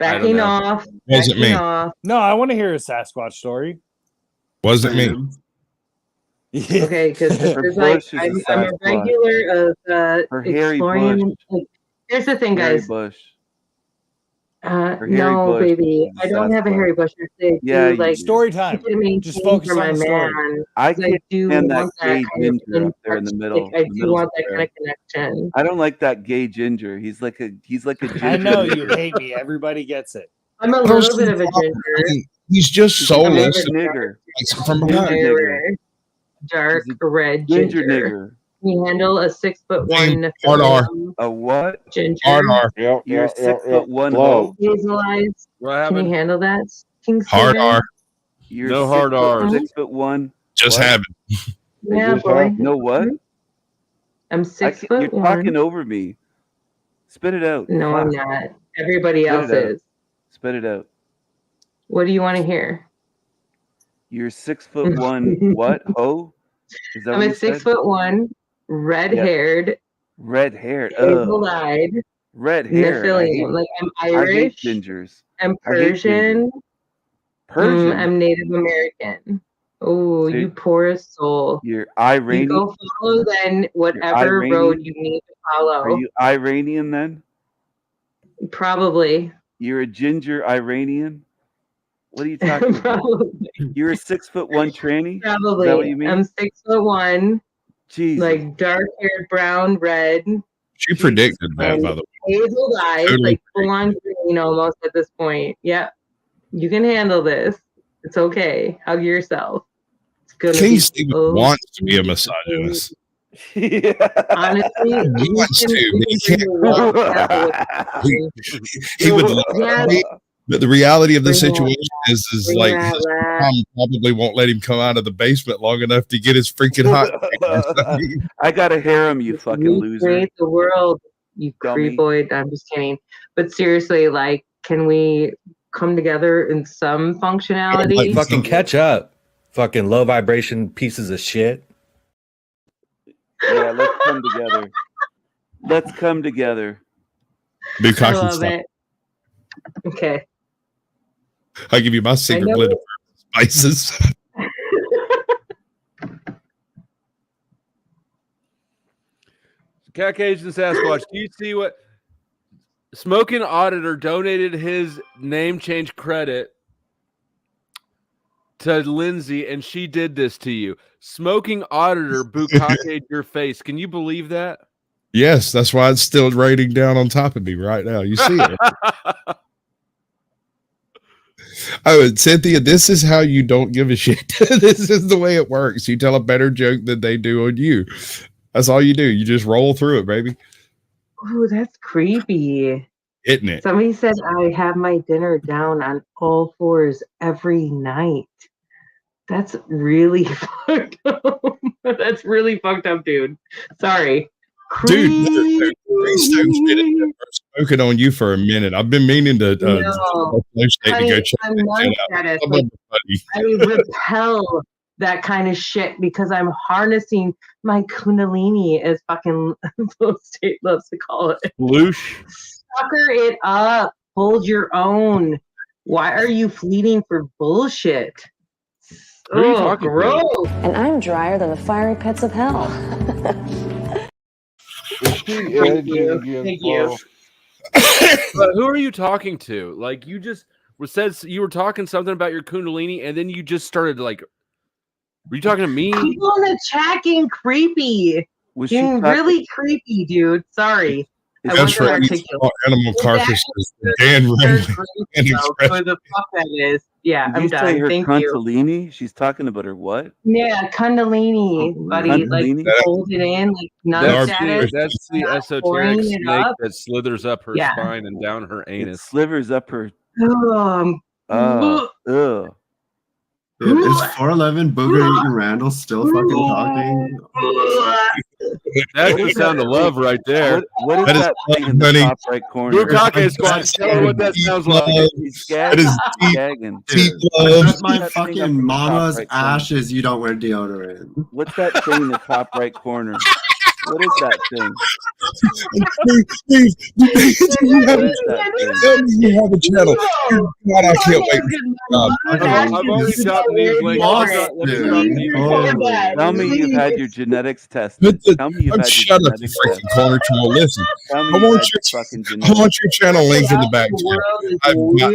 Backing off. Wasn't me. No, I want to hear a Sasquatch story. Wasn't me. Okay, because I'm a regular of exploring. Like, here's the thing, guys. Bush. No, Bush baby, I don't have a hairy bush. Yeah, like story time. Just focus on the story. I do want that gay ginger up there in the middle. I do want that kind of connection. I don't like that gay ginger. He's like a ginger. I know you hate me. Everybody gets it. I'm a little bit of a ginger. He's just soulless. Nigger. From Dark red ginger nigger. Can you handle a 6'1" Hard R. A what? Ginger. Hard R. You're 6'1" low. Hazel eyes. Can you handle that? Hard R. You're no hard R. 6'1". Just happened. Yeah, boy. No what? I'm 6 foot. You're talking over me. Spit it out. No, I'm not. Everybody else is. Spit it out. What do you want to hear? You're 6'1". What? Ho? Is that I'm a 6'1", red-haired. Red-haired. Hazel-eyed. Red-haired. Nephilim. Like I'm Irish. I hate gingers. I'm Persian. Persian. I'm Native American. Oh, you poorest soul. You're Iranian. You go follow then whatever road you need to follow. Are you Iranian then? Probably. You're a ginger Iranian. What are you talking about? You're a 6'1" tranny. Probably. Is that what you mean? I'm 6'1". Jesus. Like dark haired, brown, red. She predicted that, by the way. Hazel eyes, Totally. like full on green almost at this point. Yep. You can handle this. It's okay. Hug yourself. It's gonna King be wants to be a misogynist. honestly, He wants to. He would love it. But the reality of the situation is like his mom probably won't let him come out of the basement long enough to get his freaking hot. I got a harem, you fucking loser. Create the world, you creepoid. I'm just kidding. But seriously, like, can we come together in some functionality? Like fucking catch up. Fucking low vibration pieces of shit. Yeah, let's come together. Let's come together. I love it. Okay. I'll give you my secret blend of spices. Cat Cage and Sasquatch, do you see what Smoking Auditor donated his name change credit to Lindsay, and she did this to you? Smoking Auditor bukkake your face. Can you believe that? Yes, that's why it's still raining down on top of me right now. You see it. Oh, and Cynthia, this is how you don't give a shit. This is the way it works. You tell a better joke than they do on you. That's all you do. You just roll through it, baby. Ooh, that's creepy. Isn't it? Somebody said I have my dinner down on all fours every night. That's really fucked up. That's really fucked up, dude. Sorry. Dude, smoking on you for a minute. I've been meaning to go check I'm that status. out. Like, I repel that kind of shit because I'm harnessing my kundalini, as fucking Flow State loves to call it. Loosh. Sucker it up. Hold your own. Why are you fleeting for bullshit? Oh, gross. And I'm drier than the fiery pits of hell. Thank you. But who are you talking to? Like, you just said you were talking something about your kundalini, and then you just started like, were you talking to me? People in the chat getting creepy. Getting really creepy, dude. Sorry. That's right. Animal carcasses. Dan Raymond. Who the fuck that is. Yeah, Did I'm you done. say her Thank you. Kundalini? She's talking about her what? Yeah, Kundalini, buddy. Kundalini? Like, hold it in, like, nut status. That's the esoteric pouring it snake up. that slithers up her Yeah. spine and down her anus. It slivers up her. Ugh. Ugh. Dude, is 411 Booger Eating Randall still fucking talking? That's the sound of love right there. What is that thing in the top right corner? Bukkake Squad, tell her what that sounds like. He's gagging. He's gagging. That's my fucking mama's ashes. You don't wear deodorant. What's that thing in the top right corner? What is that thing? Tell me you have a channel. God, I can't wait. I've already gotten these links. Tell me you've had your genetics tested. Tell me you've had Shut your up, you genetics freaking tested. corner troll. Listen, Tell me I you've want had your your fucking I genetics. want your channel link in the back. The world is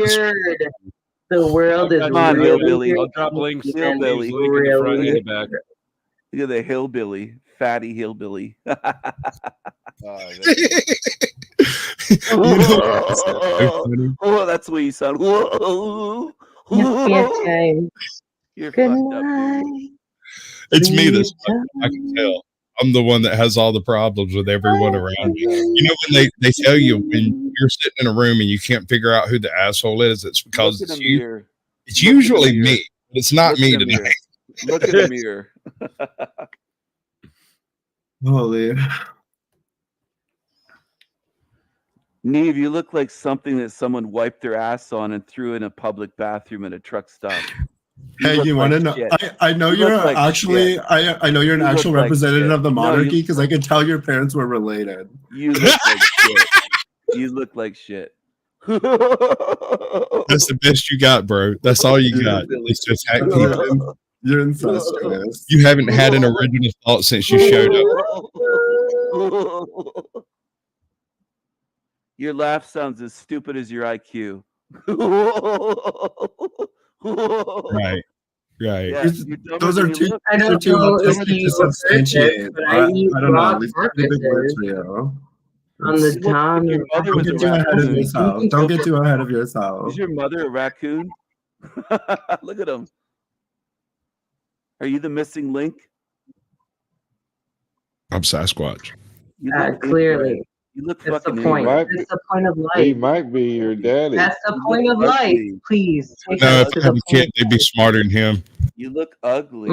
weird. The world is Come on, really hillbilly. weird. I'll drop links. Hillbilly. Link in the front and the back. Look at the hillbilly, fatty hillbilly. Oh, that's the way you sound. Whoa. You're Good fucked up, night. dude. It's me this time. I can tell. I'm the one that has all the problems with everyone around you. You know, when they tell you when you're sitting in a room and you can't figure out who the asshole is, it's because Look in it's the you. mirror. It's Look in the usually mirror. me, but it's not Look me in the today. mirror. Look in the mirror. Holy. Neve, you look like something that someone wiped their ass on and threw in a public bathroom at a truck stop. Hey, look you want to like know? shit. I know You you're look like actually. shit. I know you're an You look actual like representative shit. of the No, monarchy you- because I can tell your parents were related. You look like shit. You look like shit. That's the best you got, bro. That's all you got. It's to attack people. You're incestuous. You haven't had an original thought since you showed up. Your laugh sounds as stupid as your IQ. Right. Yeah, you're dumber Those than are you two. look. I Those are don't too know if autistic to you heard this, substantiate. but I eat I don't know. raw These are pretty big words carcasses for you. on the It's- You look like Tom. your mother Don't was a get too ahead of raccoon. yourself. Don't get too ahead of yourself. Is your mother a raccoon? Look at him. Are you the missing link? I'm Sasquatch. You look Clearly. inbred. You look That's the fucking point. inbred. That's the point of He life. might be your daddy. That's the You point look of life. ugly. Please take No, us if to I had the a kid, point. they'd be smarter than him. You look ugly.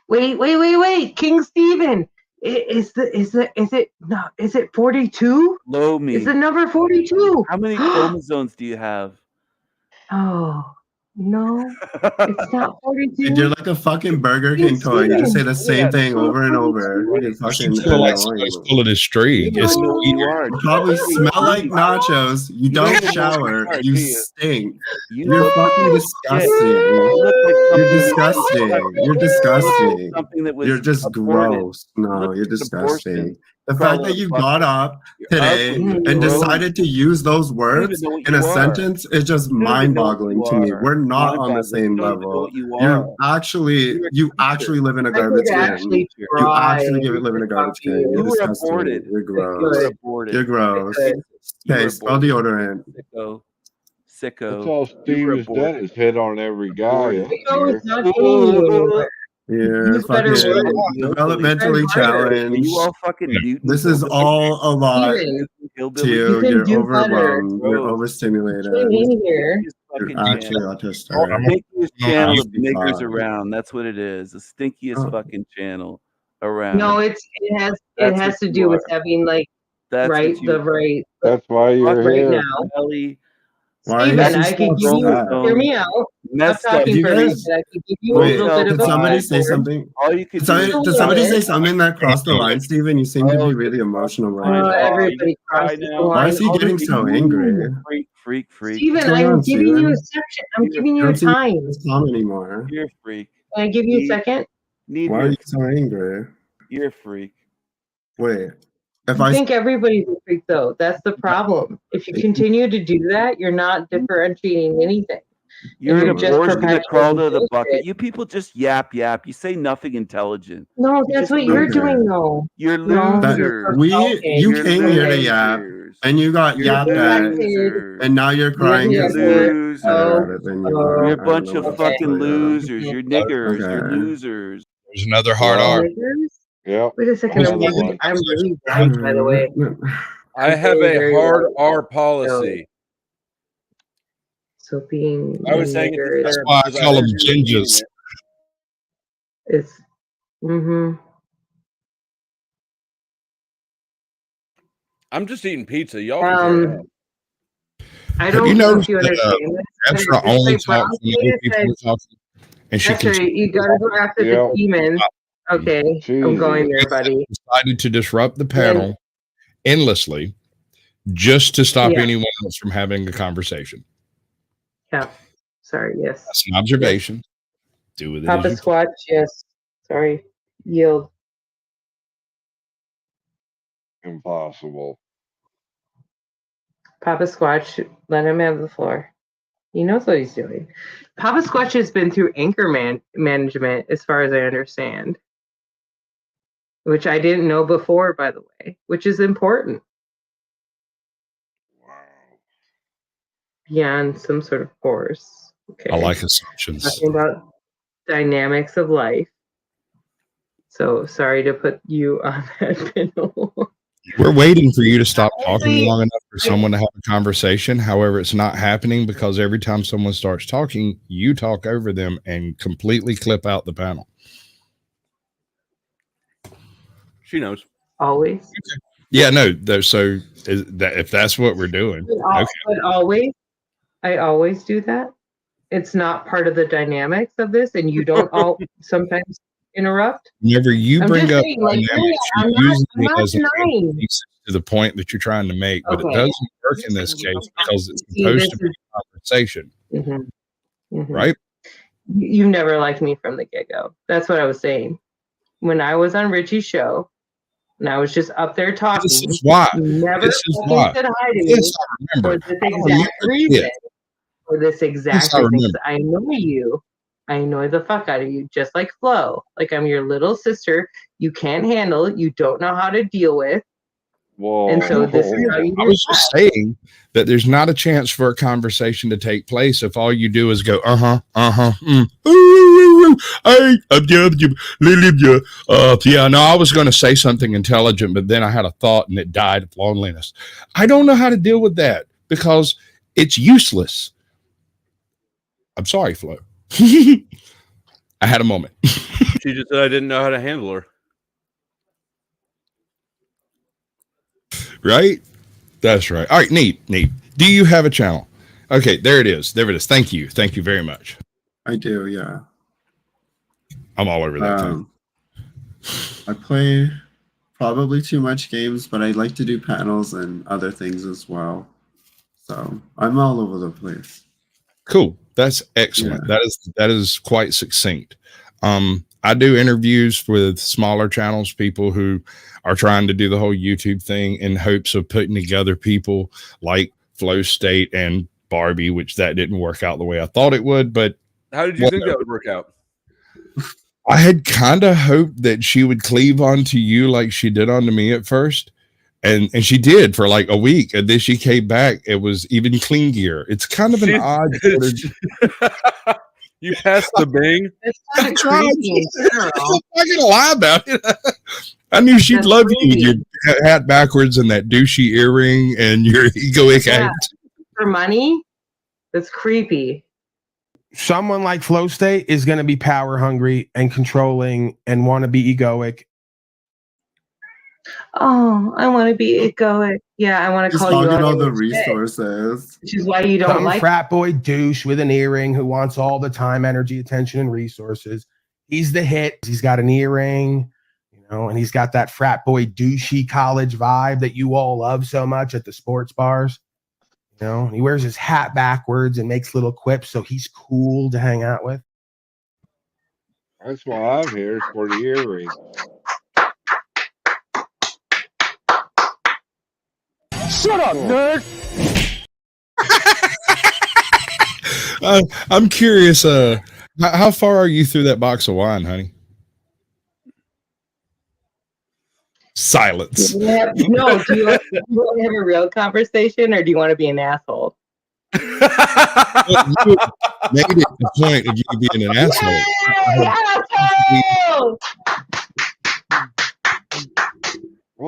Wait. King Stephen. Is it 42? Blow me. Is the number 42? How many chromosomes do you have? Oh, no. It's not 42. Dude, you're like a fucking Burger King toy. You just say the same thing over and over. You fucking You feel like annoying. somebody's pulling his string. You It's don't know what you are. You probably smell like nachos. You don't even know what you shower. are, You do you? stink. You You're look fucking like disgusting. shit. You look like You're something disgusting. You're disgusting. something that was You're just aborted. gross. You No, look you're like an disgusting. abortion. The Crawl fact out that of you bucket. got up You're today ugly. and You're decided to use those You don't even words know what in you a are. sentence is just You don't even know what mind-boggling you to me. are. We're not on the Mind-boggling. same You don't even know level. what you You are. actually, You're a you creature. actually live in a I garbage could can. actually You try actually to live in a talk garbage to can. you. You're You were disgusting. aborted. You're You were gross. aborted. You're gross. Good. You were Okay, spell aborted. deodorant. Sicko. That's Sicko. all You Steve were has done aborted. is hit on every guy Aborted. up No, here. it's not getting you anywhere. You're Use better fucking words. developmentally Try harder. Are challenged. you all fucking mutant? This is all a lot Steven, to hillbilly? you you. can You're do better. overwhelmed. You're Gross. Get overstimulated. in here. You're Fucking actually channel. autistic. Stinkiest channel You of should be niggers fine. around. That's what it is. The stinkiest Oh. fucking channel around. No, it has That's what to you do with are. having like That's right what you are. That's why you're right here. now. Smelly, Why are you Steven, so I could give you upset? hear me out. Stop messed up. talking You for me, guys, but I could give you a wait, little bit of did a somebody say platform. something? All you could Did do somebody, is did somebody say something that crossed the line, Steven? You seem to be really emotional right now. Everybody crosses the line. Why is he all the getting so angry? freak. Steven, What's going I'm on, giving you a Steven? section. I'm You're giving You you a don't seem time. to calm anymore. You're a freak. Can I give you a second? Why are you so angry? You're a freak. Wait, if I I think everybody's a freak, though. That's the problem. If you continue to do that, you're not differentiating anything. You're an just abortion that crawled out of the perpetuating bucket. bullshit. You people just yap. You say nothing intelligent. No, You that's just what you're loser. doing, though. You're No, losers. you You're came here to yap, losers. and you got You're yapped at, losers. and now you're crying You're because you're losers. better at it than you are. You're I a don't bunch know of what to fucking tell you. losers. You're niggers. You're Okay. losers. There's another hard R. Niggers? Yep. Wait a second. I'm Another one. really white, by the way. I I'm have very, a very hard white. R policy. So being I was saying nigger That's is why I call them gingers. it's I'm just eating pizza. Y'all can tear it up. I Have don't you know noticed if you that understand this. That's but her only like talk when the other people are talking, and she That's right. You gotta go after the demons. Okay, I'm going there, buddy. decided to disrupt the panel endlessly just to stop anyone else from having a conversation. Yeah. Sorry. Yes. That's an observation. Do with it Papa as you Squatch. Yes. Sorry. Yield. Impossible. Papa Squatch. Let him have the floor. He knows what he's doing. Papa Squatch has been through anchor management, as far as I understand, which I didn't know before, by the way, which is important. Beyond some sort of course. Okay. I like assumptions. Talking about dynamics of life. So sorry to put you on that panel. We're waiting for you to stop talking long enough for someone to have a conversation. However, it's not happening because every time someone starts talking, you talk over them and completely clip out the panel. She knows. Always. Yeah, no. So if that's what we're doing, okay. But always, I always do that. It's not part of the dynamics of this, and you don't all sometimes interrupt. Whenever you I'm bring just up saying, like, dynamics, I'm you use not it as a denying. piece to the point that you're trying to make, but Okay. it doesn't work in this case because it's See, supposed this to be a conversation, Mhm. right? You never liked me from the get-go. That's what I was saying. When I was on Richie's show, and I was just up there talking. This is why. Never This is fucking why. said hi to This you I remember. for this I don't exact remember reason. shit. For this exact This I reason. 'Cause remember. I know you. I annoy the fuck out of you, just like Flo. Like I'm your little sister. You can't handle. You don't know how to deal with. Whoa. And so this is how you I was just saying that there's not a chance for a conversation to take place if all you do is go, yeah, no, I was going to say something intelligent, but then I had a thought and it died of loneliness. I don't know how to deal with that because it's useless. I'm sorry, Flo. I had a moment. She just said I didn't know how to handle her. Right? That's right. All right, neat. Do you have a channel? Okay, there it is. Thank you very much. I do, yeah. I'm all over that thing. I play probably too much games, but I like to do panels and other things as well. So I'm all over the place. Cool. That's excellent. Yeah. That is quite succinct. I do interviews with smaller channels, people who are trying to do the whole YouTube thing in hopes of putting together people like Flow State and Barbie, which that didn't work out the way I thought it would. But how did you think that would work out? I had kind of hoped that she would cleave onto you like she did onto me at first. And she did for like a week. And then she came back. It was even clingier. It's kind of an odd. You passed the Bing. I'm not gonna lie about it. I knew she'd love you with your hat backwards and that douchey earring and your egoic act. For money, that's creepy. Someone like Flow State is going to be power hungry and controlling and want to be egoic. Oh, I want to be egoic. Yeah, I want to call you out all the resources. Which is why you don't like frat boy douche with an earring who wants all the time, energy, attention, and resources. He's the hit. He's got an earring, and he's got that frat boy douchey college vibe that you all love so much at the sports bars. He wears his hat backwards and makes little quips, so he's cool to hang out with. That's why I'm here, for the earring. Shut up, nerd. I'm curious. How far are you through that box of wine, honey? Silence. Do you want to have a real conversation, or do you want to be an asshole? Made it the point of you being an asshole.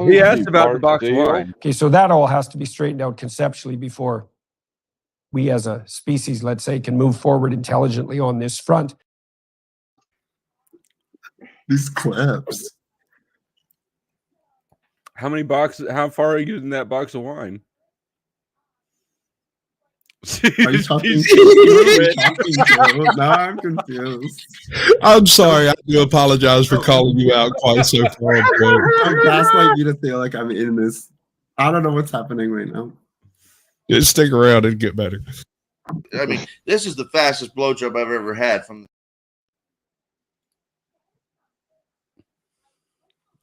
He asked about the box of wine. Okay, so that all has to be straightened out conceptually before we as a species, let's say, can move forward intelligently on this front. These clips. How far are you in that box of wine? Are you talking to? Now I'm confused. I'm sorry. I do apologize for calling you out quite so far. I'm gaslighting you to feel like I'm in this. I don't know what's happening right now. Just stick around and get better. I mean, this is the fastest blowjob I've ever had. From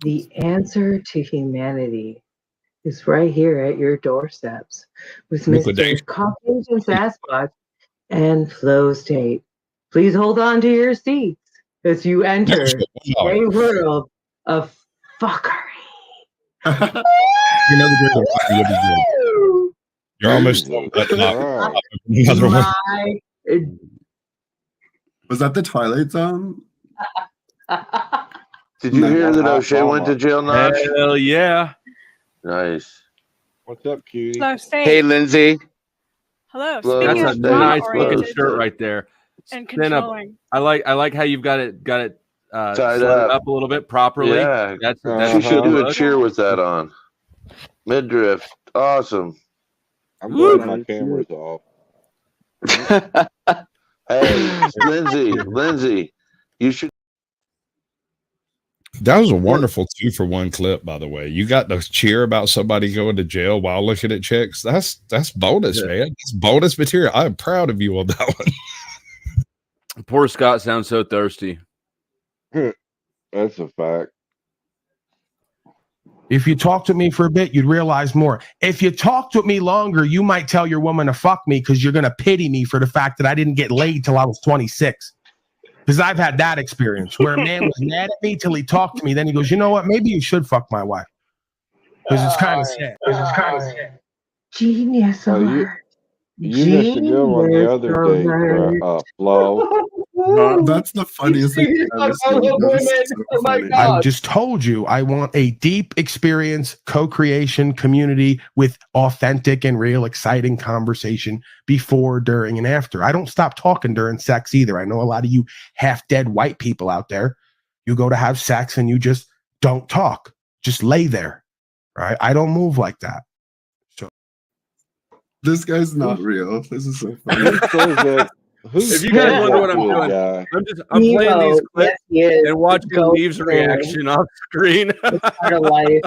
the answer to humanity is right here at your doorsteps with Mr. Caucasian Sasquatch and Flow State. Please hold on to your seats as you enter a world of fuckery. You're almost another one. Was that the Twilight Zone? Did you hear that O'Shea went to jail now? Hell yeah. Nice. What's up, cutie? Hey, Lindsay. Hello. That's a nice looking shirt right there. And controlling. I like how you've got it tied up a little bit properly. Yeah, that's you should do a cheer with that on. Midriff, awesome. I'm glad my camera's off. Hey, Lindsay, you should. That was a wonderful 2-for-1 clip, by the way. You got to cheer about somebody going to jail while looking at chicks. That's bonus, man. That's bonus material. I'm proud of you on that one. Poor Scott sounds so thirsty. That's a fact. If you talked with me for a bit, you'd realize more. If you talked with me longer, you might tell your woman to fuck me because you're going to pity me for the fact that I didn't get laid till I was 26. Because I've had that experience where a man was mad at me till he talked to me. Then he goes, you know what? Maybe you should fuck my wife. Because it's kind of sad. Genius alert. You missed a good one the other day, Flo. That's the funniest thing I've ever seen. That is so funny. I just told you I want a deep experience, co-creation, community with authentic and real exciting conversation before, during, and after. I don't stop talking during sex either. I know a lot of you half-dead white people out there. You go to have sex and you just don't talk. Just lay there. Right? I don't move like that. This guy's not real. This is so funny. If you guys wonder what I'm doing, I'm playing these clips and watching Leaves' reaction off screen. Part of life.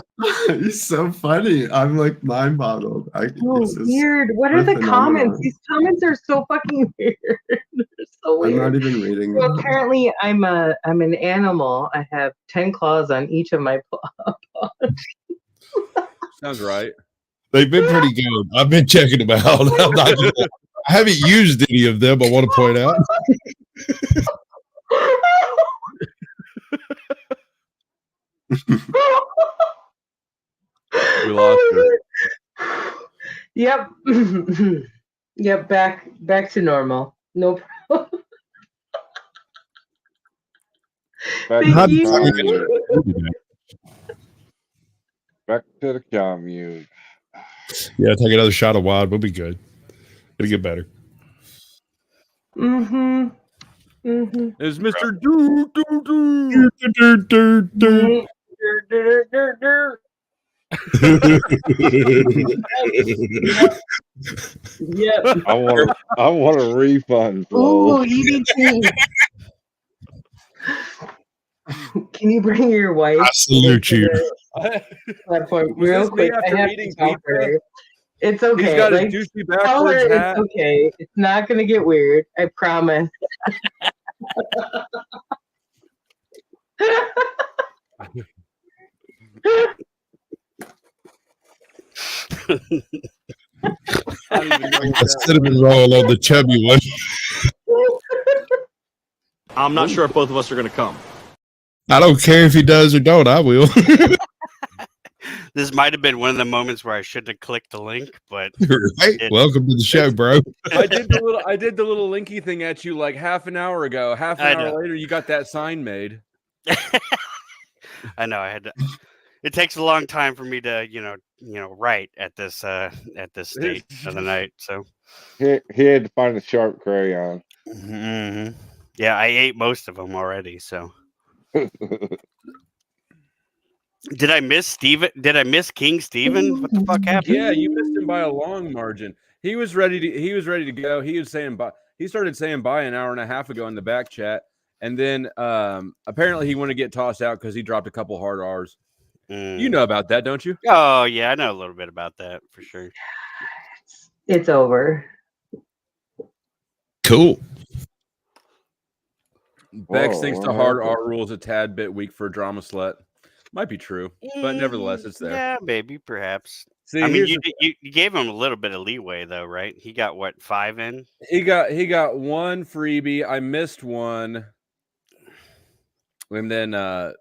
He's so funny. I'm like mind boggled. Weird. What are the comments? These comments are so fucking weird. They're so weird. I'm not even reading So them. apparently I'm an animal. I have 10 claws on each of my paws. Sounds right. They've been pretty good. I've been checking them out. I haven't used any of them, I want to point out. We lost her. Yep. Yep, back to normal. No problem. Thank you. Back to the commune. Yeah, take another shot of wine. We'll be good. It'll get better. Mm-hmm. Is Mr. Do do do do do do. Yep. I want a refund, Flo. Ooh, EBT. Can you bring your wife? I salute you. Platform real quick. I have to talk to her. It's okay. He's got like, his douchey tell her backwards hat. it's okay. It's not gonna get weird. I promise. A cinnamon roll on the chubby one. I'm not sure if both of us are going to come. I don't care if he does or don't. I will. This might have been one of the moments where I shouldn't have clicked the link, but Right? Welcome to the show, bro. I did the little linky thing at you like half an hour ago. Half an hour later, you got that sign made. I know I had to. It takes a long time for me to, write at this stage of the night. So he had to find a sharp crayon. Mm-hmm. Yeah, I ate most of them already. So did I miss Steven? Did I miss King Steven? What the fuck happened? Yeah, you missed him by a long margin. He was ready to go. He was saying bye. He started saying bye an hour and a half ago in the back chat, and then apparently he wanted to get tossed out because he dropped a couple hard R's. You know about that, don't you? Oh yeah, I know a little bit about that for sure. It's over. Cool. Bex thinks the hard R rule is a tad bit weak for a drama slut. Might be true, but nevertheless, it's there. Yeah, maybe, perhaps. See, I mean, you gave him a little bit of leeway, though, right? He got what, 5 in? He got one freebie. I missed one, and then I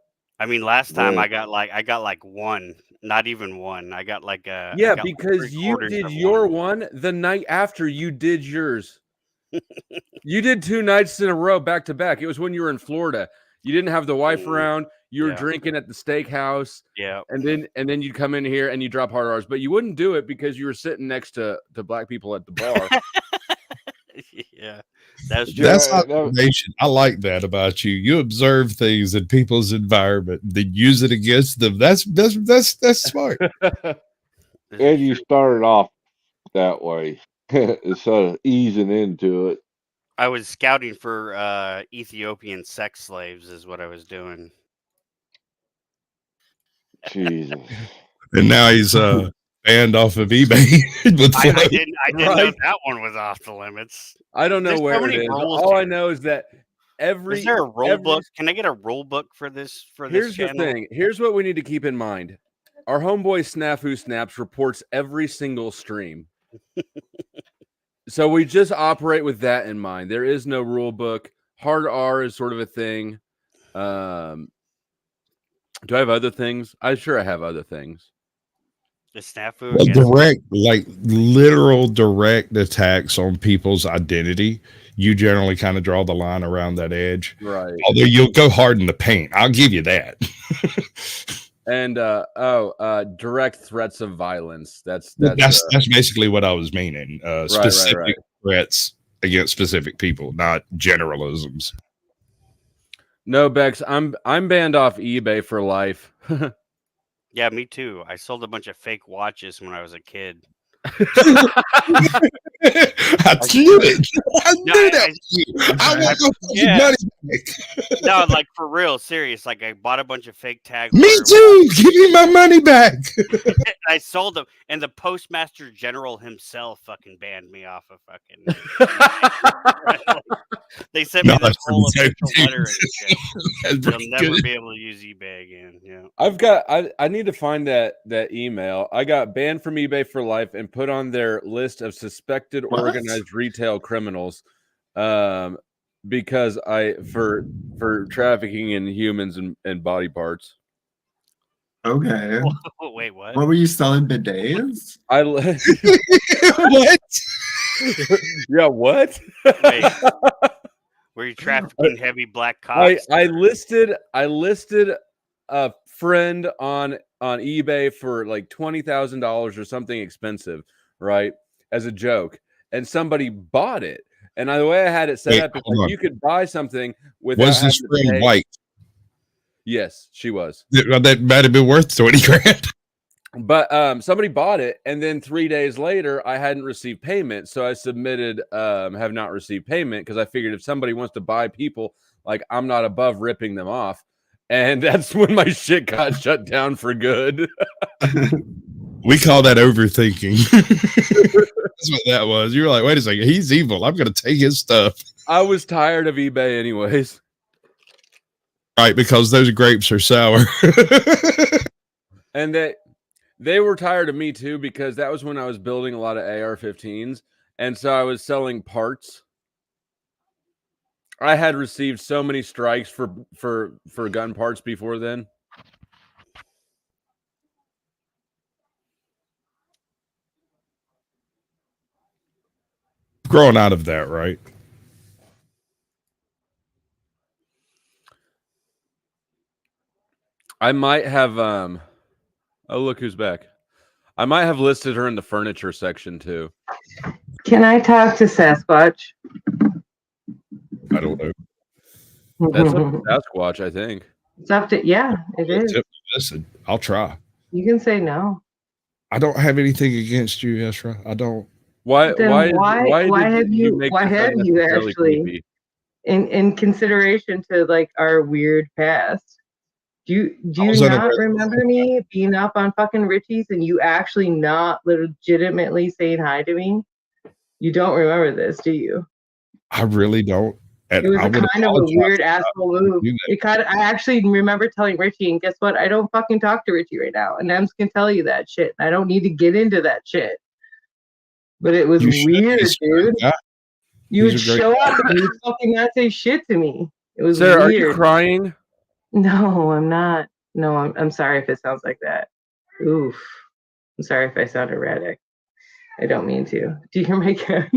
mean, last time I got like one, not even one. I got like a because you did your one the night after you did yours. You did 2 nights in a row back to back. It was when you were in Florida. You didn't have the wife around. You were drinking at the steakhouse. Yeah. And then you'd come in here and you drop hard R's, but you wouldn't do it because you were sitting next to black people at the bar. Yeah. That's true. That's observation. I like that about you. You observe things in people's environment, then use it against them. That's smart. And you started off that way instead of easing into it. I was scouting for Ethiopian sex slaves is what I was doing. Jesus. And now he's banned off of eBay. I didn't know that one was off the limits. I don't know There's where so it many is. rules All to I it. know is that Is there a rule book? Can I get a rule book for this? Here's channel? the thing. Here's what we need to keep in mind. our homeboy Snafu Snaps reports every single stream. So we just operate with that in mind. There is no rule book. Hard R is sort of a thing. Do I have other things? I'm sure I have other things. The snafu Well, against direct, like literal direct attacks on people's identity. You generally kind of draw the line around that edge. Right. Although you'll go hard in the paint. I'll give you that. And direct threats of violence. That's basically what I was meaning. Specific right. threats against specific people, not generalisms. No, Bex, I'm banned off eBay for life. Yeah, me too. I sold a bunch of fake watches when I was a kid. I knew it. I knew that was you. I want my money back. No, like for real, serious. Like I bought a bunch of fake tags. Me too. Give me my money back. I sold them, and the Postmaster General himself fucking banned me off of fucking. They sent me this whole official letter and shit. You'll never be able to use eBay again. Yeah. I need to find that email. I got banned from eBay for life and put on their list of suspected organized retail criminals because for trafficking in humans and body parts. Okay. Wait, what? What were you selling, bidets? What? Yeah, what? Wait. Were you trafficking heavy black cops? I listed a friend on eBay for like $20,000 or something expensive, right? As a joke, and somebody bought it. And the way I had it set up is like you could buy something without. Was this friend white? Yes, she was. That might have been worth 20 grand. But somebody bought it, and then 3 days later, I hadn't received payment, so I submitted have not received payment because I figured if somebody wants to buy people, like I'm not above ripping them off, and that's when my shit got shut down for good. We call that overthinking. That's what that was. You were like, wait a second, he's evil. I'm going to take his stuff. I was tired of eBay, anyways. Right, because those grapes are sour. And they were tired of me too, because that was when I was building a lot of AR-15s, and so I was selling parts. I had received so many strikes for gun parts before then. Growing out of that, right? I might have oh, look who's back. I might have listed her in the furniture section too. Can I talk to Sasquatch? I don't know. That's up to Sasquatch, I think. It's up to, yeah, it is. Listen, I'll try. You can say no. I don't have anything against you, Ezra. I don't. Why have you actually in consideration to like our weird past? Do you not remember me being up on fucking Richie's and you actually not legitimately saying hi to me? You don't remember this, do you? I really don't. It was kind of a weird asshole move. I actually remember telling Richie, and guess what? I don't fucking talk to Richie right now. And Ems can tell you that shit. I don't need to get into that shit. But it was weird, dude. You would show up and you fucking not say shit to me. It was Sarah, weird. are you crying? No, I'm not. No, I'm sorry if it sounds like that. Oof. I'm sorry if I sound erratic. I don't mean to. Do you hear my cat?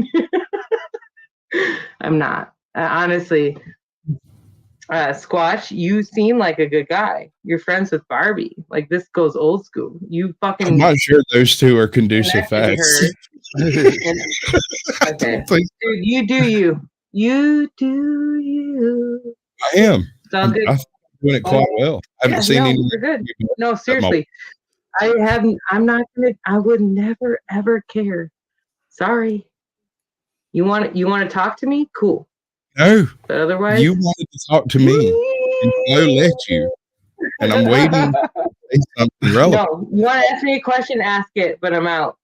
I'm not. Honestly, Squatch, you seem like a good guy. You're friends with Barbie. Like, this goes old school. You fucking. I'm not sure those two are conducive facts. Okay. Dude, you do you. You do you. I am. I'm doing it quite well. I haven't seen any. You're good. No, seriously. I would never ever care. Sorry. You want to talk to me? Cool. No. But otherwise, you wanted to talk to me, and I let you. And I'm waiting to say something relevant. No, you want to ask me a question? Ask it. But I'm out.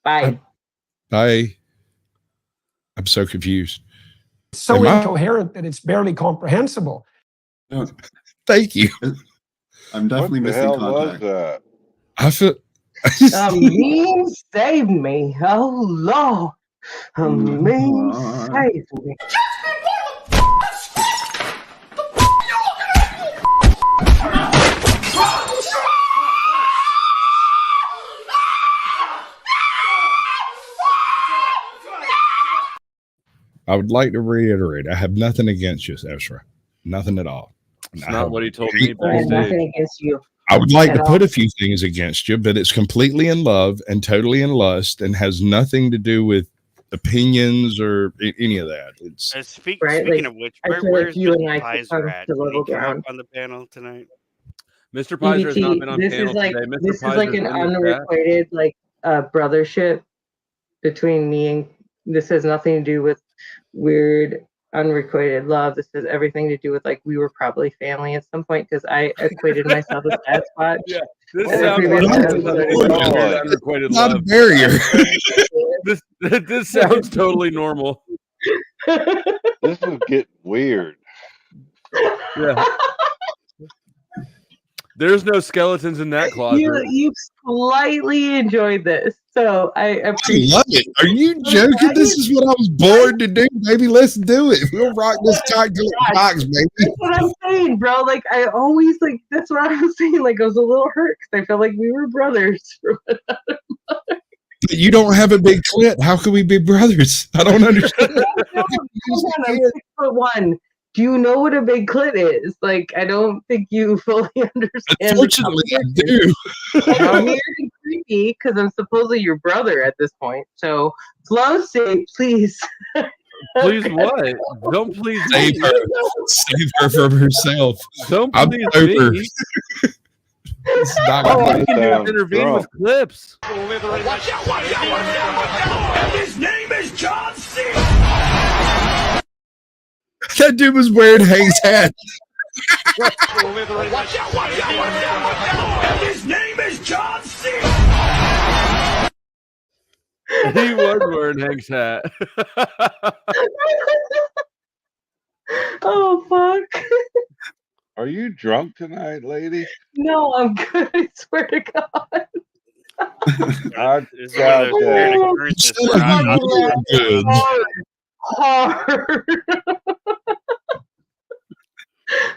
Bye. Bye. I'm so confused. It's so incoherent that it's barely comprehensible. No. Thank you. I'm definitely What the missing hell contact. was that? I feel. A meme saved me. Oh Lord, a meme saved me. I would like to reiterate, I have nothing against you, Ezra. Nothing at all. It's not what he told me backstage. Nothing against you. I would like at to put all. a few things against you, but it's completely in love and totally in lust and has nothing to do with opinions or any of that. It's Speaking Right, of which, I feel like where's you Mr. and I could come Pizer at? to Did he level come up ground. on the panel tonight? Mr. Pizer has not EBT, been on this panel is like today. Mr. this is like Pizer's an in the chat. unrequited brothership between me and this has nothing to do with weird unrequited love. This has everything to do with like we were probably family at some point because I equated myself with Sasquatch. Yeah, this in a sounds previous like episode. unrequited not love. a barrier. This sounds totally normal. This is getting weird. Yeah. There's no skeletons in that closet. You slightly enjoyed this, so I appreciate. I love it. Are you joking? This is what I was born to do, baby. Let's do it. We'll rock this cocktail box, baby. That's what I'm saying, bro. Like I always like. That's what I was saying. Like I was a little hurt because I felt like we were brothers. You don't have a big clit. How can we be brothers? I don't understand. Hold on, I'm 6'1". Do you know what a big clit is? Like, I don't think you fully understand. Unfortunately, I do. It's weird and creepy because I'm supposedly your brother at this point. So, flow state, please. Please what? Don't please Save her. Save her from herself. Don't I'm please over. me. It's not All I gonna can do sound is intervene drunk. with clips. His name is John C. That dude was wearing Hank's hat. His name is John C. He was wearing Hank's hat. Oh, fuck. Are you drunk tonight, lady? No, I'm good. I swear to God. This is one of those weird occurrences where I'm Good. Hard.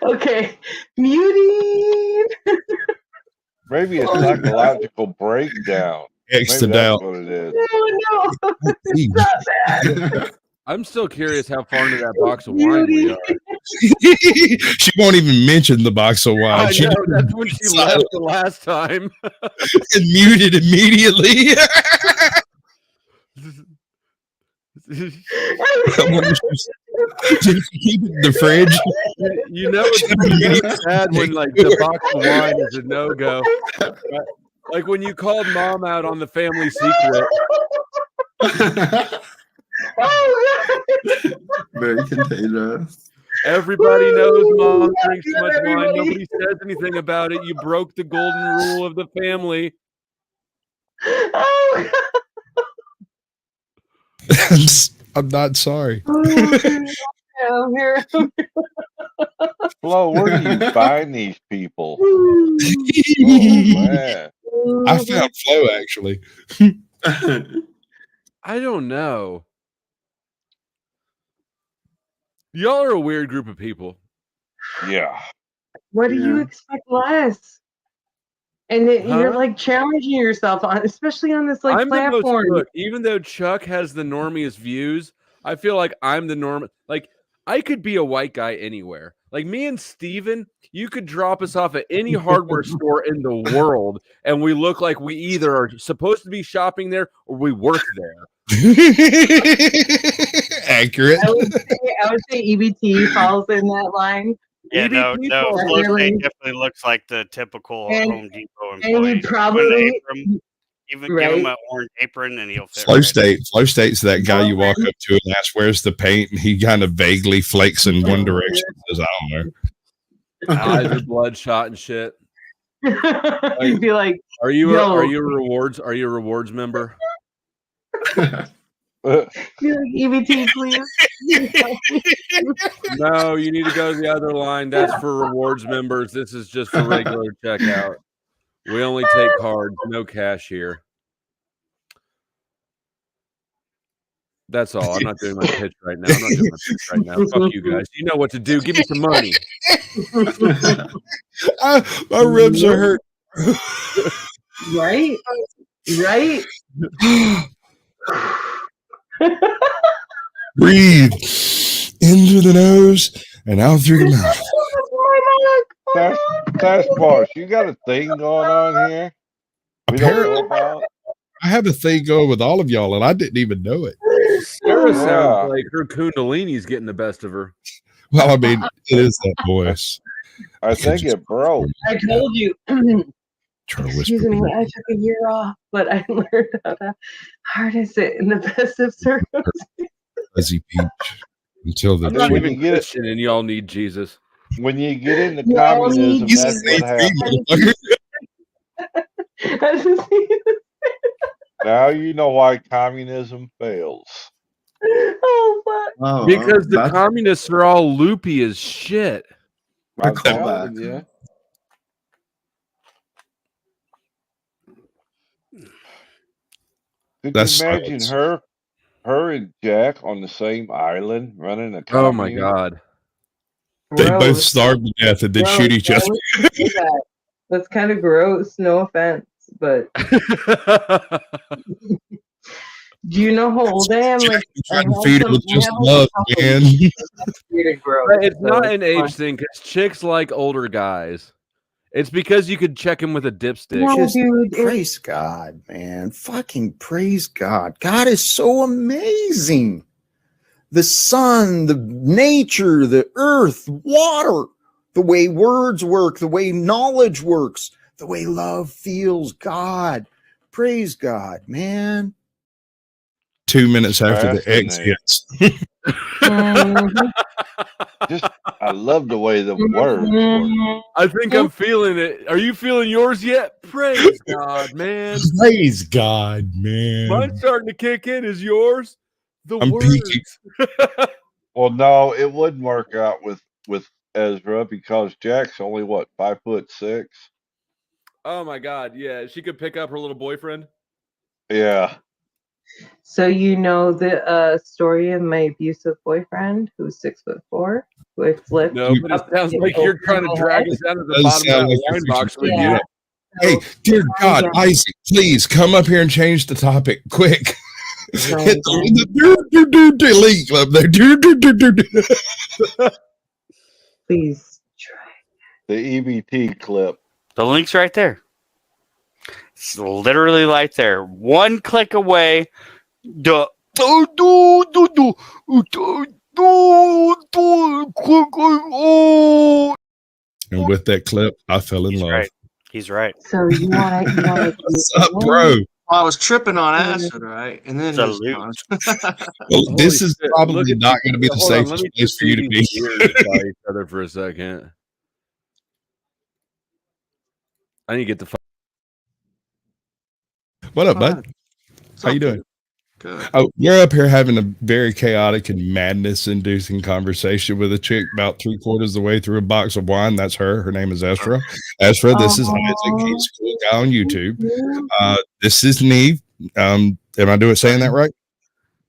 Okay, muting. Maybe a psychological breakdown. X Maybe to that's doubt. what it is. No, it's not that. I'm still curious how far into that box of wine we are. She won't even mention the box of wine. I She know, just that's when she left the last time. and muted immediately. I wonder if did she keep it in the fridge? You know it's sad when like the box of wine is a no-go. Like when you called mom out on the family secret. Very contagious. Everybody knows mom drinks too much wine. Nobody says anything about it. You broke the golden rule of the family. I'm not sorry. I'm here. Flo, where do you find these people? Oh, Man. I found Flo actually. I don't know. Y'all are a weird group of people. Yeah. What do you expect less? And you're Huh? like challenging yourself on, especially on this like I'm the most, platform. look, even though Chuck has the normiest views, I feel like I'm the norm. Like I could be a white guy anywhere. Like me and Steven, you could drop us off at any hardware store in the world, and we look like we either are supposed to be shopping there or we work there. Accurate. I would say EBT falls in that line. Yeah, no, falls Flow really- State definitely looks like the typical And- Home Depot and he employee. probably- Give him an right. orange apron and he'll fit Flow right State. Flow State's that guy you walk up to and ask where's the paint, and he kind of vaguely flakes in one direction and says, I don't know. Eyes are bloodshot and shit. You'd be like, Are you Yo. are you a rewards member? be like EBT, please. No, you need to go to the other line. That's for rewards members. This is just for regular checkout. We only take cards, no cash here. That's all. I'm not doing my pitch right now. Fuck you guys. You know what to do. Give me some money. My ribs are hurt. Right? Right? Breathe in through the nose and out through the mouth. Sasquatch, you got a thing going on here? We don't know about? I have a thing going with all of y'all, and I didn't even know it. Sarah sounds like her Kundalini's getting the best of her. Well, I mean, it is that voice. I think it broke. I told you. Excuse me, I took a year off, but I learned how to harness it in the best of circumstances. Fuzzy peach. Until the I'm not even Christian, and y'all need Jesus. When you get into communism, that's what happens. Now you know why communism fails. Oh, fuck. Because the communists are all loopy as shit. I'm telling you. Could you imagine her and Jack on the same island running a commune? Oh my God. They both starve to death and then shoot each other. That's kind of gross. No offense, but do you know how old I am? Like, trying to feed it with just love, man. It's not an age thing because chicks like older guys. It's because you could check him with a dipstick. No, dude, praise God, man. Fucking praise God. God is so amazing. The sun, the nature, the earth, water, the way words work, the way knowledge works, the way love feels. God. Praise God, man. 2 minutes after the X hits. I love the way the words work. I think I'm feeling it. Are you feeling yours yet? Praise God, man. Praise God, man. Mine's starting to kick in. Is yours? I'm peeking. Well, no, it wouldn't work out with Ezra because Jack's only 5'6". Oh my God, yeah. She could pick up her little boyfriend. Yeah. So you know the story of my abusive boyfriend who's 6'4", who I flipped. No, but it sounds like you're trying to drag us down to the bottom of the wine box with you. Hey, dear God, Isaac, please come up here and change the topic quick. Hit the link up there. Please try. The EBT clip. The link's right there. It's literally right there. One click away. And with that clip, I fell in love. Right. He's right. So you want to what's up, bro? I was tripping on acid, right? And then well, this is probably not going to be the safest place for you to be. Each other for a second. I need to get the. What up, bud? How you doing? Good. Oh, we're up here having a very chaotic and madness-inducing conversation with a chick about 3/4 of the way through a box of wine. That's her. Her name is Ezra. Ezra, this is Isaac. He's a cool guy on YouTube. This is Neve. Am I saying that right?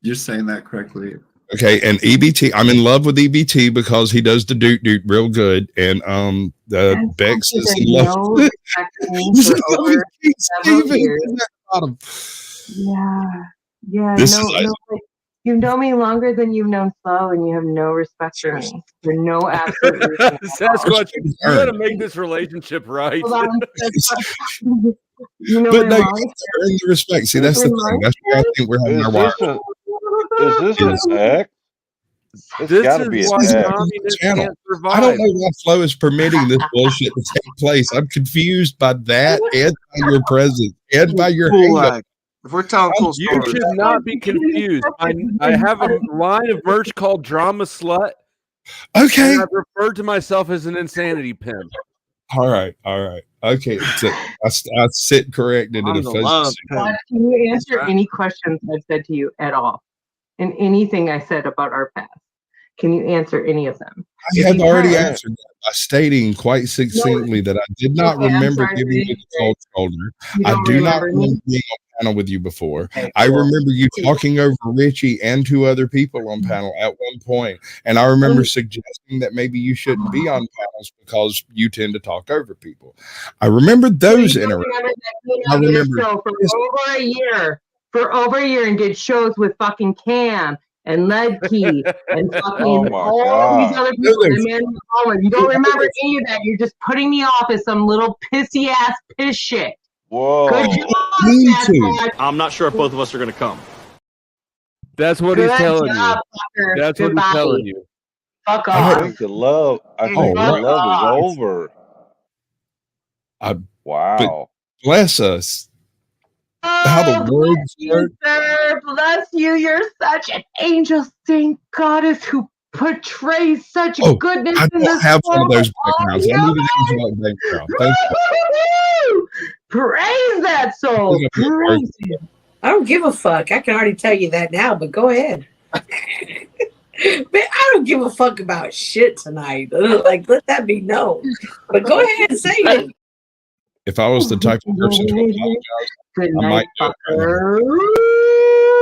You're saying that correctly. Okay, and EBT. I'm in love with EBT because he does the doot real good, and Bex is in love. Yeah. Like, you know me longer than you've known Flo, and you have no respect for me. For no absolute reason. Sasquatch, you gotta make this relationship right. Hold on, you know but no, you earn the respect. See, that's the thing. That's where I think we're having our wire. Is this an X? This gotta be is an why X. communists can't survive. I don't know why Flo is permitting this bullshit to take place. I'm confused by that and by your presence and by your hang-up. If we're telling cool You stories, should not be confused. I have a line of merch called Drama Slut. Okay. And I've referred to myself as an insanity pimp. All right. Okay. So I sit corrected in a fuzzy. Can you answer any questions I've said to you at all? And anything I said about our past? Can you answer any of them? I have already answered that by stating quite succinctly that I did not remember giving you the cold shoulder. I do not remember being on panel with you before. Okay, I cool. remember you talking over Richie and 2 other people on panel at one point, and I remember suggesting that maybe you shouldn't be on panels because you tend to talk over people. I remember those interactions. I remember for over a year and did shows with fucking Cam and Lead Key and fucking all these other people. You don't remember any of that. You're just putting me off as some little pissy ass piss shit. Whoa. Good job, I'm not sure if both of us are going to come. That's what he's telling you. That's what he's telling you. Fuck I off. think the love is over. Wow. Bless us. How the words work. Sir, bless you. You're such an angel, saint, goddess who portrays such goodness I in don't this have one of those world. backgrounds. I need an angelic background. Thank you. Praise that soul. Praise him. I don't give a fuck. I can already tell you that now, but go ahead. Man, I don't give a fuck about shit tonight. Like, let that be known. But go ahead and say it. If I was the type of person to apologize, Good I might night, do it.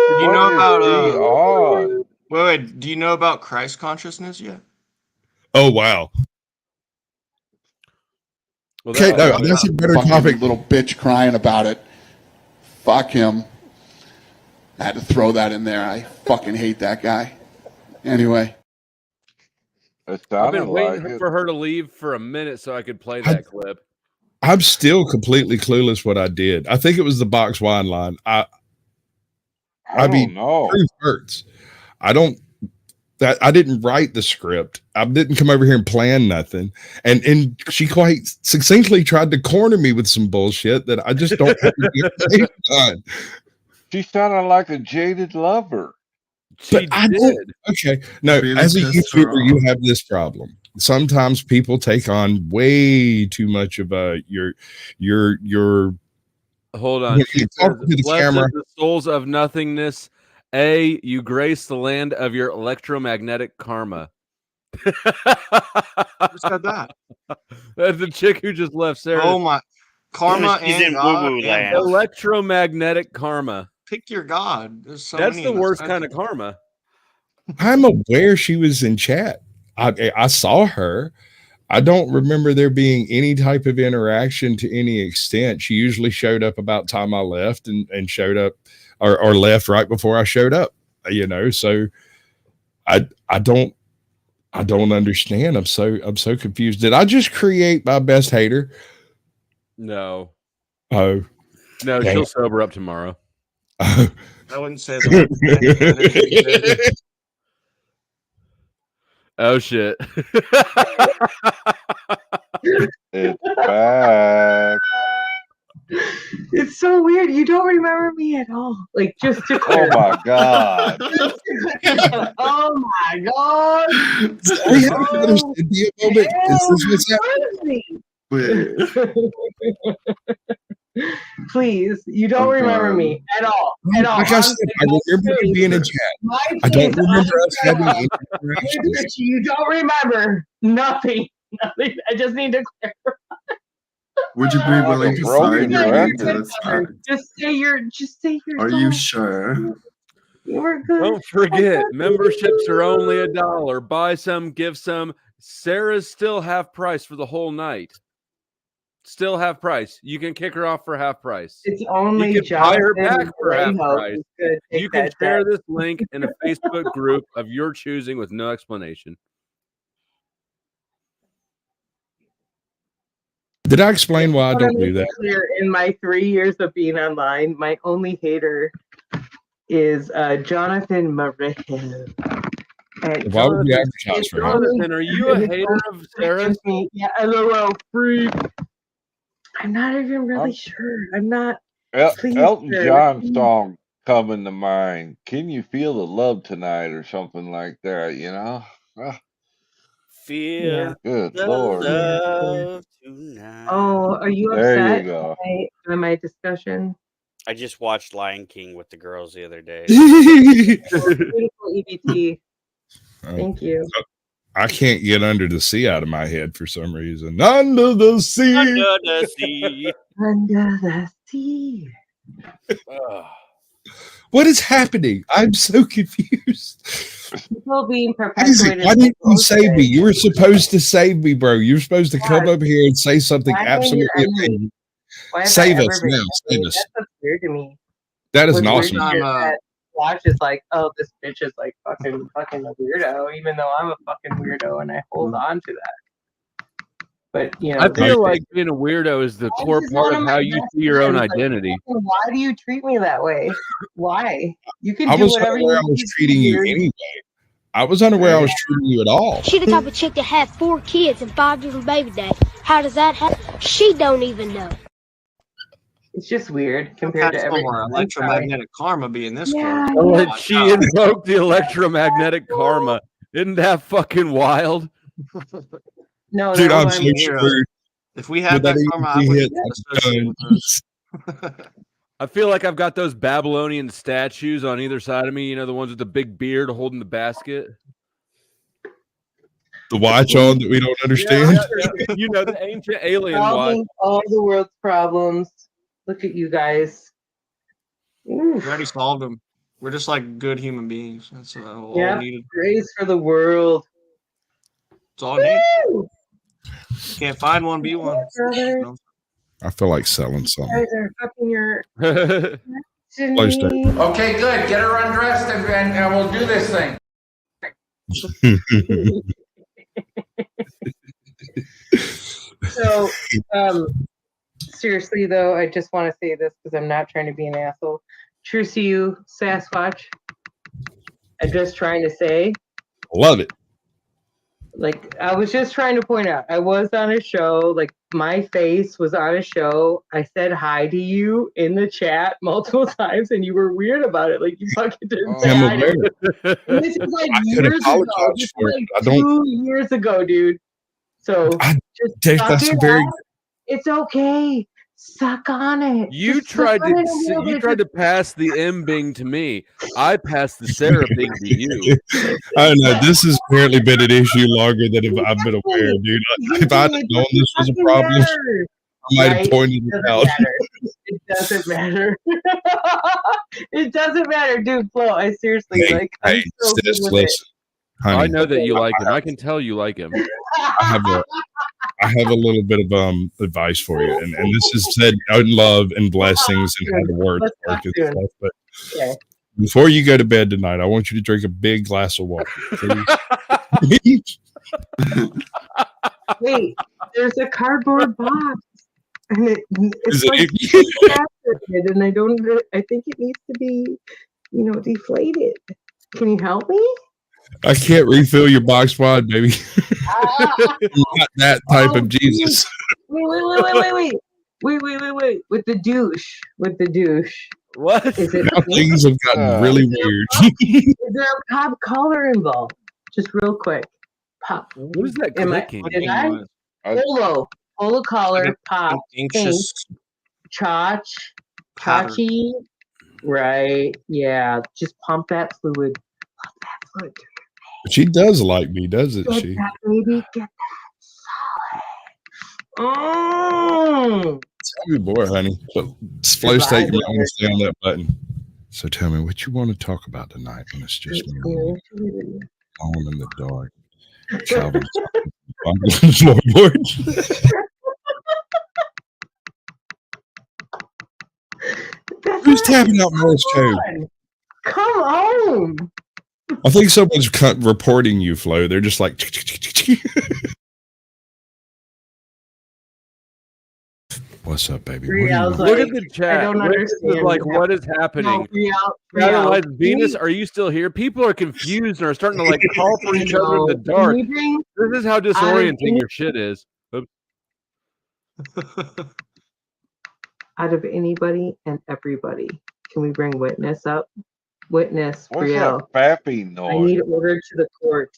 Do you know about wait, do you know about Christ consciousness yet? Oh wow. Okay, no, that's a better topic. Little bitch crying about it. Fuck him. I had to throw that in there. I fucking hate that guy. Anyway. I've been waiting for her to leave for a minute so I could play that clip. I'm still completely clueless what I did. I think it was the box wine line. I mean, know. Truth hurts. I didn't write the script. I didn't come over here and plan nothing. And she quite succinctly tried to corner me with some bullshit that I just don't have to get done. She sounded like a jaded lover. I did. Okay. No, as a YouTuber, you have this problem. Sometimes people take on way too much of your hold on. She says, blessed the souls of nothingness. You grace the land of your electromagnetic karma. Who said that? That's the chick who just left Sarah. Oh my karma He's and in God woo-woo and land. Electromagnetic karma. Pick your God. There's so That's many the in worst this kind of karma. I'm aware she was in chat. I saw her. I don't remember there being any type of interaction to any extent. She usually showed up about time I left and showed up or left right before I showed up, you know. So I don't understand. I'm so confused. Did I just create my best hater? No. Oh. No, she'll sober up tomorrow. I wouldn't say that. Oh shit. It's back. It's so weird. You don't remember me at all. Like, just to Oh my god. Oh my god. We have to understand the moment. Is this what's Please, you don't remember me at all. At all. Like I said, I remember you being in chat. I don't remember us having any interactions. You don't remember nothing. Nothing. I just need to clarify. Would you be willing to sign your name to this fact? Just say you're. Are you sure? You're good. Don't forget, memberships are only $1. Buy some, give some. Sarah's still half price for the whole night. Still half price. You can kick her off for half price. It's only you can buy her back for half Greyhound price. could take You can that share back. this link in a Facebook group of your choosing with no explanation. Did I explain why I don't do that? Clear, in my 3 years of being online, my only hater is Jonathan Marek. Why would you advertise for him? Jonathan, are you a hater of Sarah's? Yeah, LOL, freak. I'm not even really sure. I'm not. Elton John song coming to mind. Can you feel the love tonight or something like that, you know? Feel good the Lord. love tonight. Oh, are you There upset you go. by my discussion? I just watched Lion King with the girls the other day. Beautiful EBT. Thank you. I can't get under the sea out of my head for some reason. Under the sea. Under the sea. Under the sea. What is happening? I'm so confused. People being Isaac, perpetuated. why didn't you save me? You were supposed to save me, bro. You were supposed to come up here and say something absolutely amazing. Save us now. Save us. That's what's weird to me. That is an awesome. Watch is like, oh, this bitch is like fucking a weirdo, even though I'm a fucking weirdo and I hold on to that. But you know, I feel like being a weirdo is the core part of how you see your own identity. Like, why do you treat me that way? Why? You can I do was whatever you unaware I was treating you anyway. I was unaware I was treating you at all. She the type of chick that had 4 kids and 5 different baby dads. How does that happen? She don't even know. It's just weird compared to everything. Electromagnetic karma being this Yeah, close. She invoked the electromagnetic karma. Isn't that fucking wild? No, dude, I'm so screwed. If we had that karma, I would associate with her. I feel like I've got those Babylonian statues on either side of me. You know, the ones with the big beard holding the basket. The watch on that we don't understand. Yeah, you know, the ancient alien watch. Solving all the world's problems. Look at you guys. We already solved them. We're just like good human beings. That's all we needed. Grace for the world. That's all I need. Can't find one, be one. I feel like selling something. You guys are fucking your. Okay, good. Get her undressed and we'll do this thing. So, seriously though, I just want to say this because I'm not trying to be an asshole. Truce to you, Sasquatch. I'm just trying to say. Love it. Like, I was just trying to point out, I was on a show, like, my face was on a show. I said hi to you in the chat multiple times, and you were weird about it. Like, you fucking didn't say hi to me. And this is like years ago. This is like 2 years ago, dude. So, just suck it up. It's okay. Suck on it. You tried to pass the M Bing to me. I passed the Sarah Bing to you. I know this has apparently been an issue longer than I've been aware, dude. If I'd known this was a problem, I might have pointed it out. It doesn't matter. It doesn't matter, dude. Flo, I seriously Hey, so sis, good with listen, honey, I know that you like him. I can tell you like him. I have a little bit of advice for you, and this is said in love and blessings and how the words work and stuff. But before you go to bed tonight, I want you to drink a big glass of water. Wait, there's a cardboard box, and it's like and I don't. I think it needs to be, deflated. Can you help me? I can't refill your box wide, baby. Not that type of Jesus. Wait. With the douche. What? Is it? Now things have gotten really weird. Is there a pop collar involved? Just real quick. Pop. What is that clicking? Did I? Polo collar, pop, anxious. Chachi. Right. Yeah. Just pump that fluid. Pump that fluid. She does like me, doesn't she? That baby, get that solid. Tell me more, honey. So, Flow State, you might want to stay on that button. So tell me what you want to talk about tonight when it's just me alone in the dark. Calvin, who's tapping out Morse code? Come on. I think someone's reporting you, Flo. They're just like. What's up, baby? Look at the chat. I don't understand. Like, what is happening? No, Venus, are you still here? People are confused and are starting to like call for each other in the dark. This is how disorienting your shit is. Oops. Out of anybody and everybody, can we bring witness up? Witness, What's Brielle. that fapping noise? I need order to the court.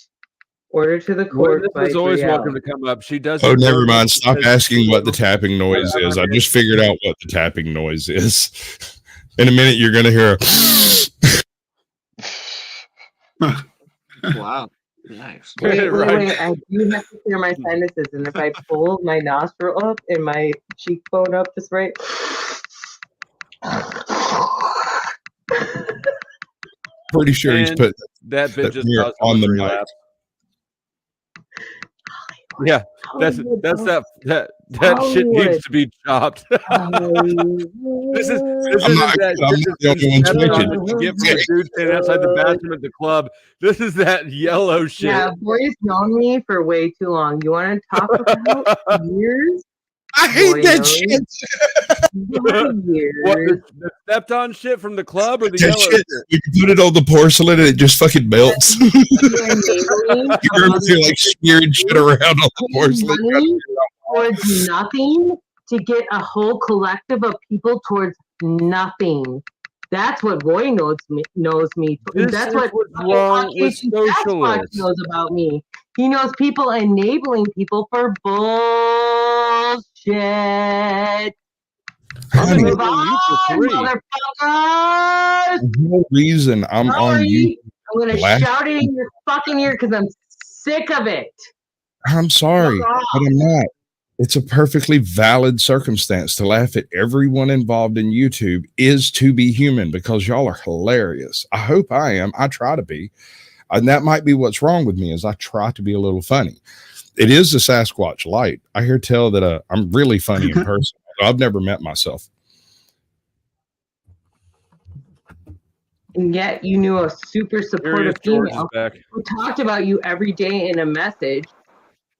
Order to the court. Witness is always welcome to come up. She does. Oh, never mind. Stop asking what the tapping noise is. I just figured out what the tapping noise is. In a minute, you're going to hear Wow. Nice. Wait, I do have to clear my sinuses, and if I pull my nostril up and my cheekbone up just right. Pretty sure he's put that bit just mirror caused on the a mic. relapse. Yeah, that's that shit needs to be chopped. This is that you get from the dude standing outside the bathroom at the club. This is that yellow shit. Yeah, boy's known me for way too long. You want to talk about years? I hate that shit. What, the stepped on shit from the club or the That yellow shit, you can put it on the porcelain and it just fucking melts. You're like smearing shit around on the porcelain. Towards nothing to get a whole collective of people towards nothing. That's what Roy knows me. That's what wrong with socialists knows about me. He knows people enabling people for bullshit. Honey, motherfuckers! there's no reason I'm on you. I'm gonna shout it in your fucking ear because I'm sick of it. I'm sorry, but I'm not. It's a perfectly valid circumstance to laugh at everyone involved in YouTube is to be human because y'all are hilarious. I hope I am. I try to be. And that might be what's wrong with me is I try to be a little funny. It is the Sasquatch light. I hear tell that I'm really funny in person. I've never met myself. And yet you knew a super supportive female who talked about you every day in a message,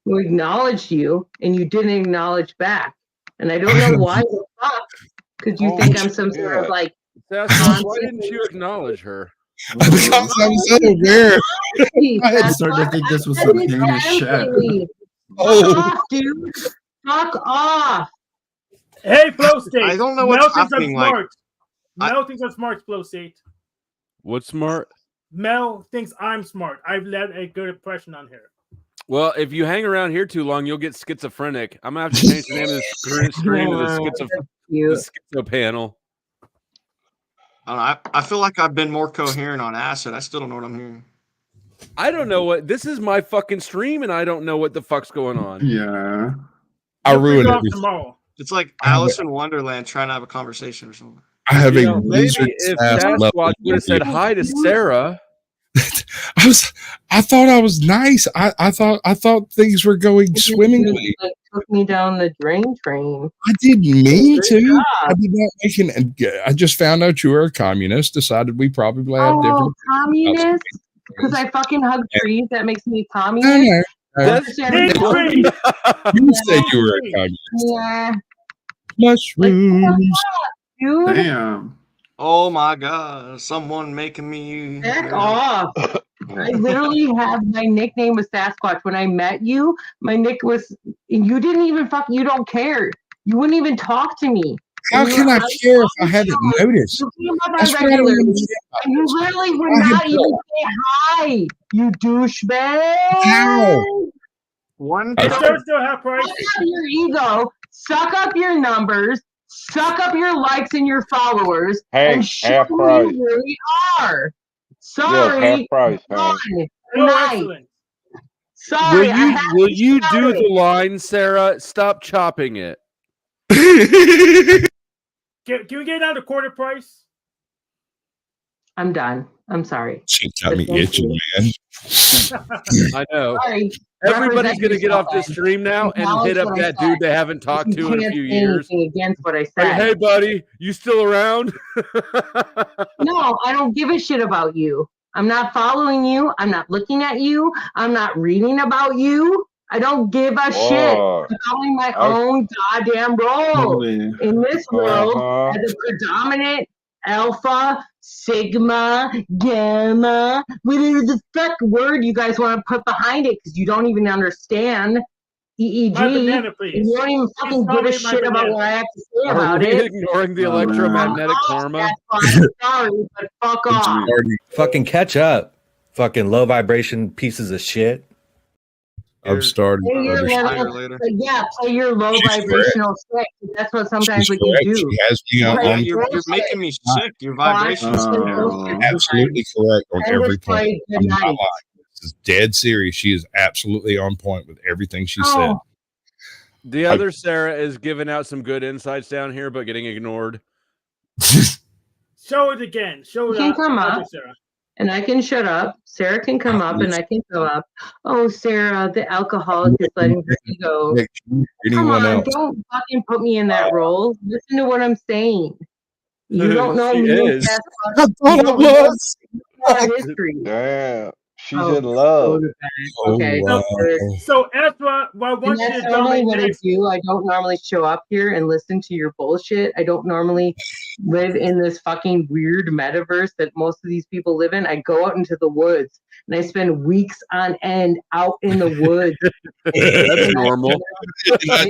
who acknowledged you, and you didn't acknowledge back. And I don't know why the fuck, because you think I'm some sort of like. Sasquatch, why didn't you acknowledge her? Because I'm so aware. I had started to think this was some heinous shit. Fuck off, dude. Fuck off. Hey, Flow State. I don't know Mel what's thinks I'm happening. Like, smart. Mel thinks I'm smart, Flow State. What's smart? Mel thinks I'm smart. I've left a good impression on her. Well, if you hang around here too long, you'll get schizophrenic. I'm gonna have to change the name of the stream to the schizo panel. I feel like I've been more coherent on acid. I still don't know what I'm hearing. I don't know what this is my fucking stream, and I don't know what the fuck's going on. Yeah, I ruined everything. It's like Alice in Wonderland trying to have a conversation or something. I have a maybe if Sasquatch would have said hi to Sarah. I thought I was nice. I thought things were going swimmingly. Like, took me down the drain train. I didn't mean to. I did not make an. I just found out you were a communist. Decided we probably have different. Communist? Because I fucking hug trees. That makes me a communist. You said you were a communist. Yeah. Mushrooms. Dude. Damn. Oh my god, someone making me back off. I literally have my nickname was Sasquatch. When I met you, my nick was you didn't even you don't care. You wouldn't even talk to me. How can I care if I haven't noticed? You literally would not even say hi, you douchebag. How? Still have price. Suck up your ego, suck up your numbers, suck up your likes and your followers, and show who you really are. Sorry. Yes, half price, Good night. Sorry. Will you do the line, Sarah? Stop chopping it. Can we get down to quarter price? I'm done. I'm sorry. She got me itching, man. I know. Sorry. Everybody's going to get off this stream now and hit up that dude they haven't talked to in a few years. Against what I said. Like, hey, buddy, you still around? No, I don't give a shit about you. I'm not following you. I'm not looking at you. I'm not reading about you. I don't give a shit. I'm following my own goddamn role in this world as a predominant alpha, sigma, gamma, whatever the fuck word you guys want to put behind it because you don't even understand EEG. Banana, you don't even fucking give a shit about what I have to say about it. Ignoring the electromagnetic karma. Sorry, but fuck off. Fucking catch up. Fucking low vibration pieces of shit. I'm starting. Play your low vibrational shit. That's what sometimes we can do. She has me on. You're making me sick. Your vibrations. Absolutely correct on every point. I'm not lying. is dead serious. She is absolutely on point with everything she said. The other Sarah is giving out some good insights down here, but getting ignored. Show it again. Show it. You can come up, Sarah. and I can shut up. Sarah can come up, and I can come up. Oh, Sarah, the alcoholic is letting her go. Come on, don't fucking put me in that role. Listen to what I'm saying. You don't know me. I thought it was. History. Damn. She's in love. Okay. So Ezra, well, And once you that's normally what I next, do. I don't normally show up here and listen to your bullshit. I don't normally live in this fucking weird metaverse that most of these people live in. I go out into the woods and I spend weeks on end out in the woods. That's normal.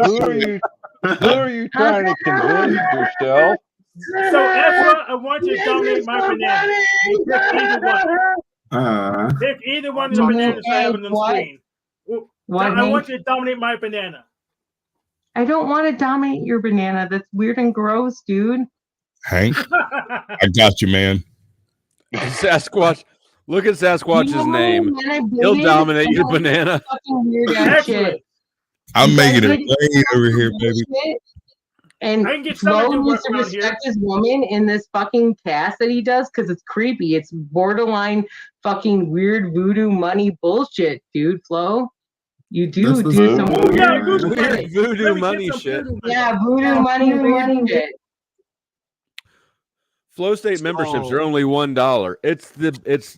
Who are you trying to convince yourself? So Ezra, I want you to dominate my banana. You pick either one. Pick either one of the bananas I have on the screen. I want you to dominate my banana. I don't want to dominate your banana. That's weird and gross, dude. Hank, I got you, man. Sasquatch. Look at Sasquatch's name. He'll dominate your banana. Weird ass shit. I'm making it rain over here, baby. And Flo needs to respect his woman in this fucking cast that he does because it's creepy. It's borderline fucking weird voodoo money bullshit, dude. Flo, you do some weird voodoo money shit. Yeah, voodoo money shit. Flow State memberships are only $1.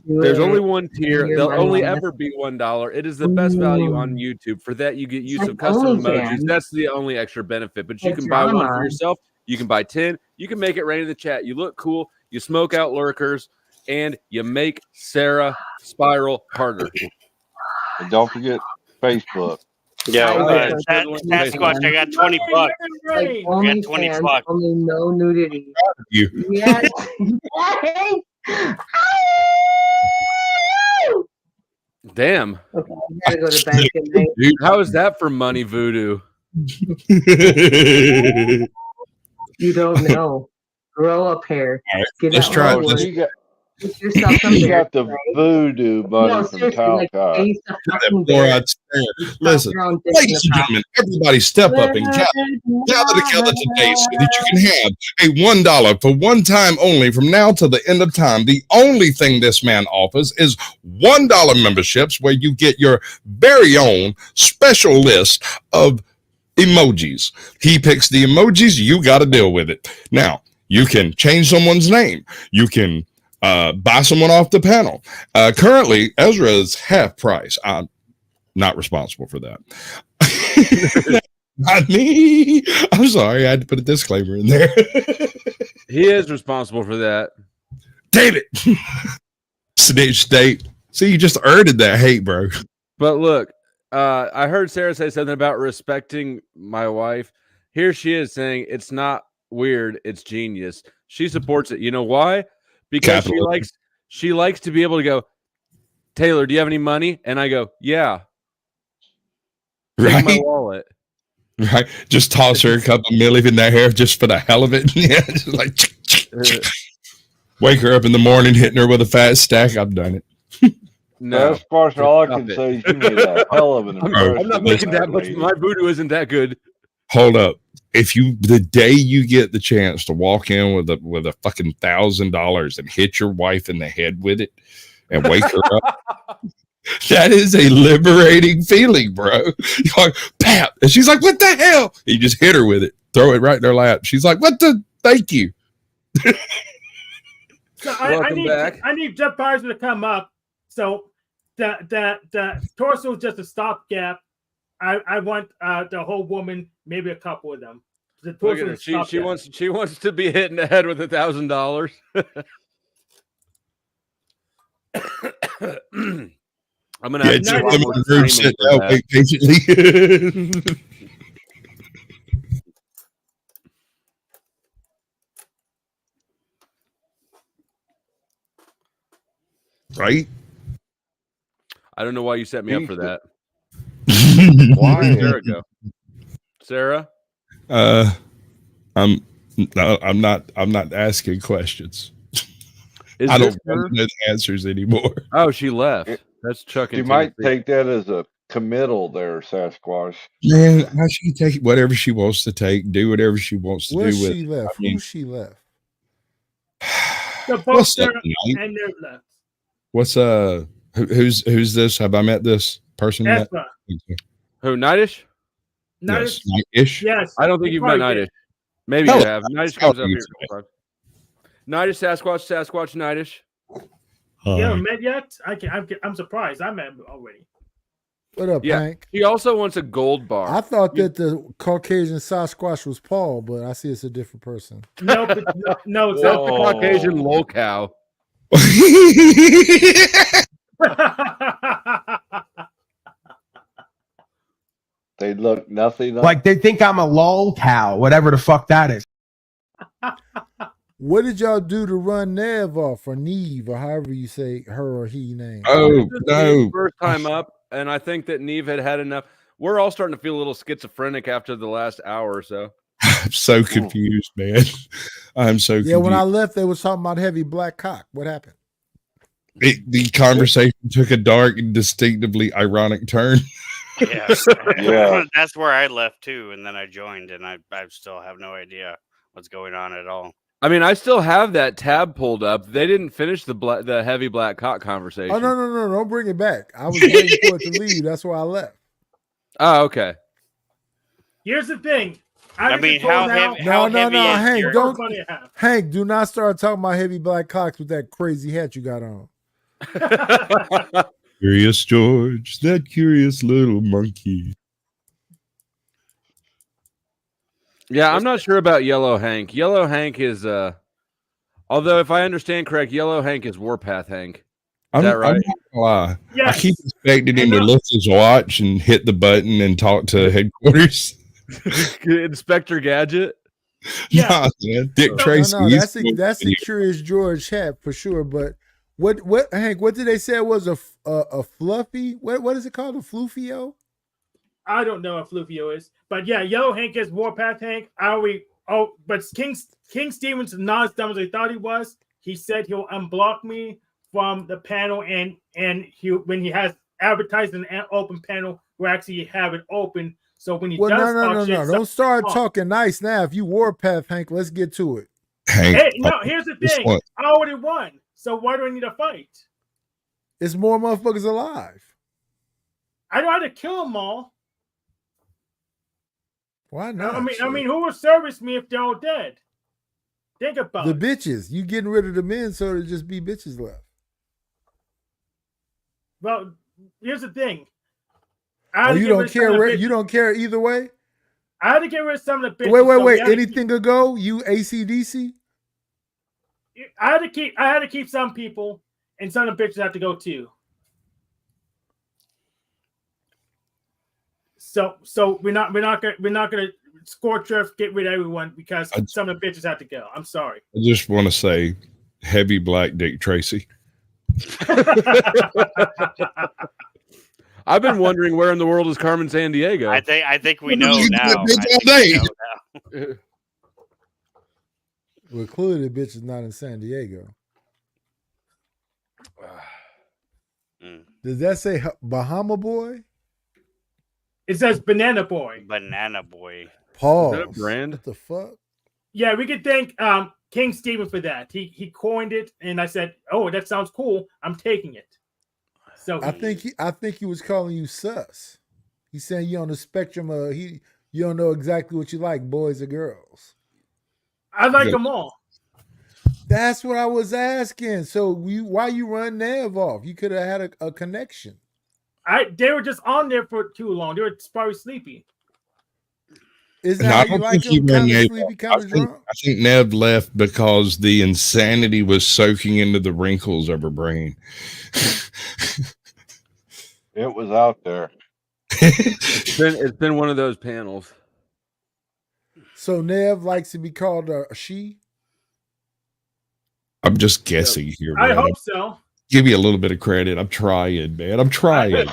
There's only one tier. They'll only ever be $1. It is the best value on YouTube. For that, you get use of custom emojis. That's the only extra benefit. But you can buy one for yourself. You can buy 10. You can make it rain in the chat. You look cool. You smoke out lurkers, and you make Sarah spiral harder. And don't forget Facebook. Yeah, Sasquatch, I got $20. I got $20. Only no nudity. You. Yes. Damn. Okay, I gotta go to bed. Dude, how is that for money voodoo? You don't know. Grow up hair. Get let's out try of this. You got the voodoo money from Talcott. Listen, ladies and gentlemen, everybody step up and gather together today so that you can have a $1 for one time only from now till the end of time. The only thing this man offers is $1 memberships where you get your very own special list of emojis. He picks the emojis, you got to deal with it. Now, you can change someone's name. You can buy someone off the panel. Currently, Ezra is half price. I'm not responsible for that. Not me. I'm sorry. I had to put a disclaimer in there. He is responsible for that. David. Snitch state. See, you just earned that hate, bro. But look, I heard Sarah say something about respecting my wife. Here she is saying it's not weird, it's genius. She supports it. You know why? Because she likes to be able to go, Taylor, do you have any money? And I go, yeah. Take my wallet. Right. Just toss her a couple million in that hair just for the hell of it. Yeah. Just like wake her up in the morning, hitting her with a fat stack. I've done it. No, as far as all I can say is you made a hell of an impression. I'm not making that much. My voodoo isn't that good. Hold up. If the day you get the chance to walk in with a fucking $1,000 and hit your wife in the head with it and wake her up, that is a liberating feeling, bro. You're like, pap. And she's like, what the hell? You just hit her with it. Throw it right in her lap. She's like, what the? Thank you. So I need Jeff Byers to come up. So the torso is just a stopgap. I want the whole woman, maybe a couple of them. The torso she wants to be hit in the head with $1,000. I'm gonna have to sit down, wait patiently. Right? I don't know why you set me up for that. Why? Sarah go. Sarah? I'm not asking questions. I don't want answers anymore. Oh, she left. That's Chuck. She might take that as a committal there, Sasquatch. Man, how she take whatever she wants to take, do whatever she wants to Where's do with she it. left? I mean, Who she left? So both What's up, Sarah Nate? and Nerd left. what's who's this? Have I met this person yet? Ezra. Who, Nightish? Nightish? Yes, Night-ish. Yes. I don't think you you've met probably Nightish. did. Maybe No, you have. Nightish comes oh, up you here. Nightish, Sasquatch, Nightish. You haven't met yet? I'm surprised. I met him already. What up, Yeah. Hank? He also wants a gold bar. I thought that the Caucasian Sasquatch was Paul, but I see it's a different person. No, it's That's the Caucasian lol cow. They look nothing Like they think I'm a lol cow, whatever the fuck that is. What did y'all do to run Nev off, or Neve, or however you say her or he name? Oh, This is no. Neve's first time up, and I think that Neve had enough. We're all starting to feel a little schizophrenic after the last hour or so. I'm so confused, man. I'm so confused. Yeah, when I left, they was talking about heavy black cock. What happened? The conversation took a dark and distinctively ironic turn. Yeah. Yeah. That's where I left too, and then I joined, and I still have no idea what's going on at all. I mean, I still have that tab pulled up. They didn't finish the heavy black cock conversation. Oh, no, don't bring it back. I was waiting for it to leave. That's why I left. Oh, okay. Here's the thing. I mean, how heavy? No, is Hank, your- don't. Funny to have. Hank, do not start talking about heavy black cocks with that crazy hat you got on. Curious George, that curious little monkey. Yeah, I'm not sure about Yellow Hank. Yellow Hank is, although if I understand correct, Yellow Hank is Warpath Hank. Is that right? I'm not gonna lie. Yes. I keep expecting him to lift his watch and hit the button and talk to headquarters. Inspector Gadget. Yeah. Nah, man. Dick No, Tracy. that's he's- the Curious George hat for sure. But what Hank? What did they say it was a fluffy? What is it called? A flufio? I don't know what Flufio is, but yeah, Yellow Hank is Warpath Hank. But King Stevens is not as dumb as I thought he was. He said he'll unblock me from the panel, and when he has advertised an open panel, we'll actually have it open. So when he does talk shit, Don't start talking nice now. If you Warpath Hank, let's get to it. Hank, Hey, no, here's the this thing. one. I already won. So why do I need a fight? It's more motherfuckers alive. I know how to kill them all. Why not? I mean, who will service me if they're all dead? Think about the it. bitches. You getting rid of the men so there just be bitches left. Well, here's the thing. Oh, you don't care. You don't care either way. I had to get rid of some of the bitches. Wait. so we had to Anything could go. You ACDC. I had to keep some people, and some of the bitches have to go too. So we're not gonna scorch earth, get rid of everyone because some of the bitches have to go. I'm sorry. I just want to say, heavy black Dick Tracy. I've been wondering where in the world is Carmen Sandiego. I think we know now. Well, clearly, the bitch is not in San Diego. Does that say Bahama Boy? It says Banana Boy. Banana Boy. Pause. Is that a brand? What the fuck? Yeah, we could thank King Stephen for that. He coined it, and I said, "Oh, that sounds cool. I'm taking it." So I think he was calling you sus. He's saying you on the spectrum of you don't know exactly what you like, boys or girls. I like them all. That's what I was asking. So why you run Nev off? You could have had a connection. They were just on there for too long. They were probably sleepy. Isn't that how you like him? Kind of sleepy, kind of drunk? I think Nev left because the insanity was soaking into the wrinkles of her brain. It was out there. It's been one of those panels. So Nev likes to be called a she? I'm just guessing here, I man. hope so. Give you a little bit of credit. I'm trying, man. I'm trying.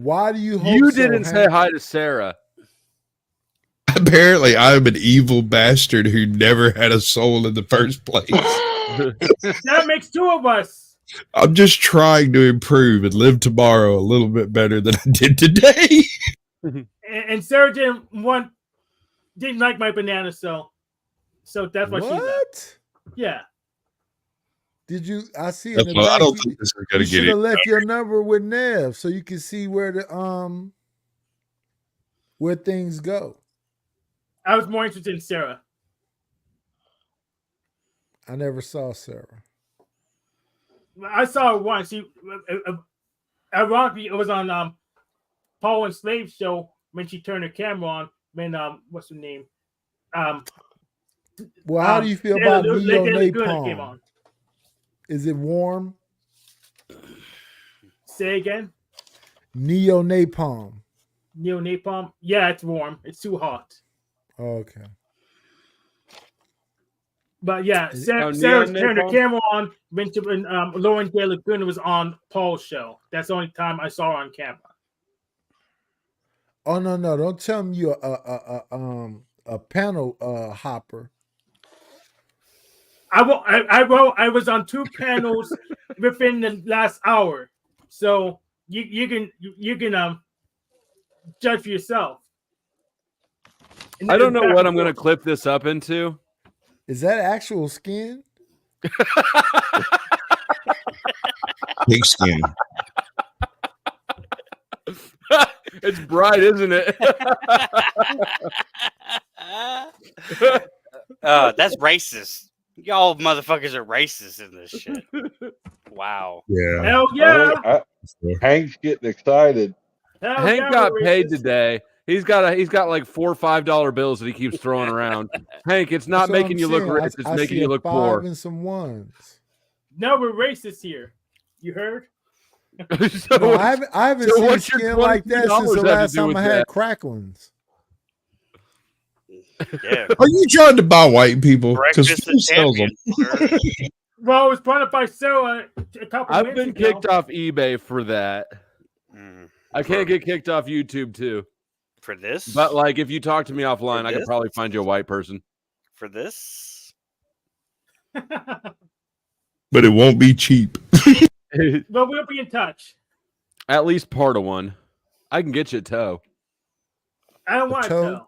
Why do you hope You so, didn't say Hank? hi to Sarah. Apparently, I'm an evil bastard who never had a soul in the first place. That makes two of us. I'm just trying to improve and live tomorrow a little bit better than I did today. And Sarah didn't like my banana, so that's why she left. Yeah. Did you? I see in That's the why I back. don't think this is gonna You get should it. have left your number with Nev so you can see where things go. I was more interested in Sarah. I never saw Sarah. I saw her once. Ironically, it was on Paul and Slave show when she turned her camera on. When what's her name? Well, how do you feel about Neo came Napalm? on. Is it warm? Say again. Neo Napalm. Neo Napalm. Yeah, it's warm. It's too hot. Okay. But yeah, Sarah turned her camera on when Lauren De Laguna was on Paul's show. That's the only time I saw her on camera. Oh no! Don't tell me you're a panel hopper. I was on 2 panels within the last hour, so you can judge for yourself. I don't know what I'm going to clip this up into. Is that actual skin? Pig skin. It's bright, isn't it? That's racist. Y'all motherfuckers are racist in this shit. Wow. Yeah. Hell yeah. Hank's getting excited. Hank got paid today. He's got like $4 or $5 bills that he keeps throwing around. Hank, it's not making you look rich. It's making you look poor. And some ones. No, we're racist here. You heard? No, I haven't seen skin like that since the last time I had cracklings. Yeah. Are you trying to buy white people? Because who sells them? Well, it was brought up by Sarah a couple I've minutes been ago. kicked off eBay for that. I can't get kicked off YouTube too. For this? But like, if you talk to me offline, I could probably find you a white person. For this? But it won't be cheap. Well, we'll be in touch. At least part of one. I can get you a toe. I don't want a toe.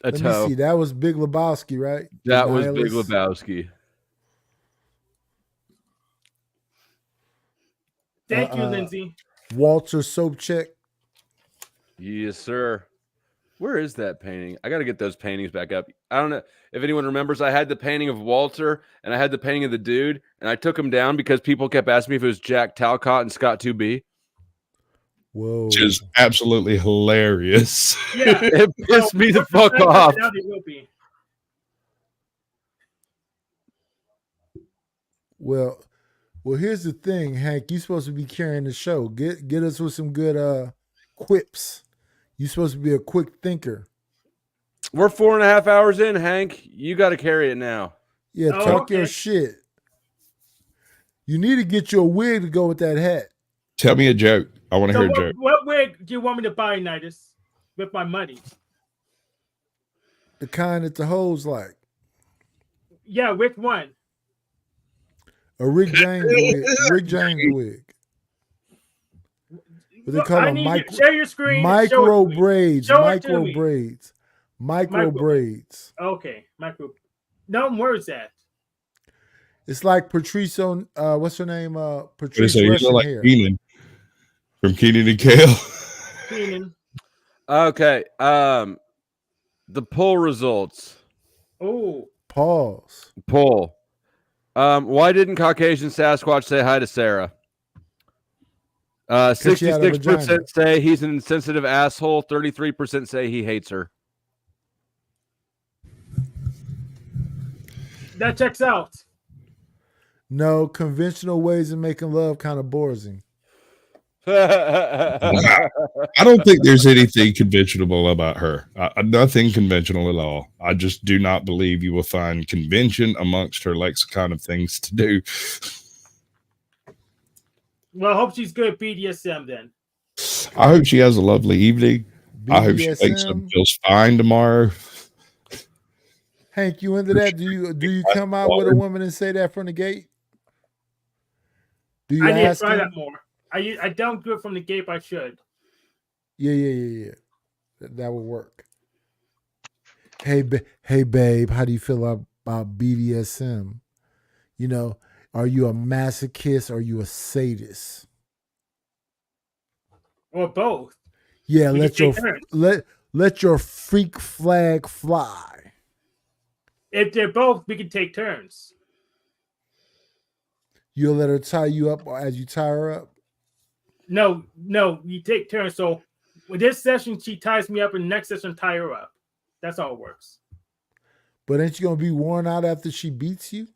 A Let toe. me see. That was Big Lebowski, right? That was Big Lebowski. Thank you, Lindsay. Walter Sobchak. Yes, sir. Where is that painting? I got to get those paintings back up. I don't know if anyone remembers. I had the painting of Walter and I had the painting of the dude, and I took them down because people kept asking me if it was Jack Talcott and Scott 2B. Whoa. Which is absolutely hilarious. Yeah. It pissed me the fuck off. Now they will be. Well, here's the thing, Hank. You're supposed to be carrying the show. Get us with some good quips. You're supposed to be a quick thinker. We're 4.5 hours in, Hank. You got to carry it now. Yeah, talk your shit. You need to get you a wig to go with that hat. Tell me a joke. I want to hear a joke. What wig do you want me to buy, Nidus, with my money? The kind that the hoes like. Yeah, which one? A Rick James wig. Rick James wig. What they call them? Share your screen. Micro braids. Micro braids. Micro braids. Okay, micro. No, where's that? It's like Patrice on what's her name? Patrice You Russian like hair. Keenan from Keenan and Kel. Keenan. Okay. The poll results. Oh. Pause. Poll. Why didn't Caucasian Sasquatch say hi to Sarah? 66% say he's an insensitive asshole. 33% say he hates her. That checks out. No, conventional ways of making love kind of bores him. I don't think there's anything conventional about her. Nothing conventional at all. I just do not believe you will find convention amongst her lexicon of things to do. Well, I hope she's good at BDSM then. I hope she has a lovely evening. BDSM. I hope she wakes up and feels fine tomorrow. Hank, you into that? Do you come out with a woman and say that from the gate? Do you I need to ask try him? that more. I don't do it from the gate, but I should. Yeah. That would work. Hey, babe, how do you feel about BDSM? You know, are you a masochist or are you a sadist? Or both. Yeah, We let can your take turns. let your freak flag fly. If they're both, we can take turns. You'll let her tie you up as you tie her up? No, you take turns. So with this session, she ties me up, and the next session, tie her up. That's how it works. But ain't you gonna be worn out after she beats you?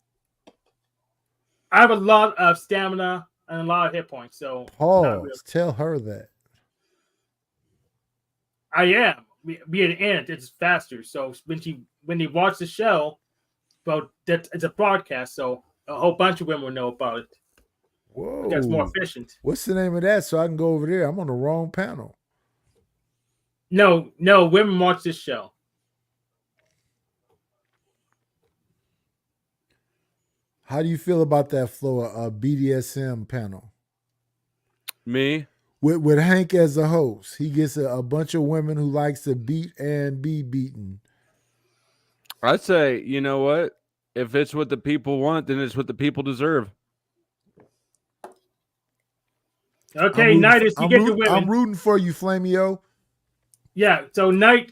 I have a lot of stamina and a lot of hit points, so not really. Pause. Tell her that. I am. Be an ant. It's faster. So when they watch the show, well, it's a broadcast, so a whole bunch of women will know about it. Whoa. That's more efficient. What's the name of that? So I can go over there. I'm on the wrong panel. No, women watch this show. How do you feel about that, Flo? A BDSM panel? Me? With Hank as a host. He gets a bunch of women who likes to beat and be beaten. I'd say, you know what? If it's what the people want, then it's what the people deserve. Okay, Knight is to get the women. I'm rooting for you, Flamio. Yeah, so Knight,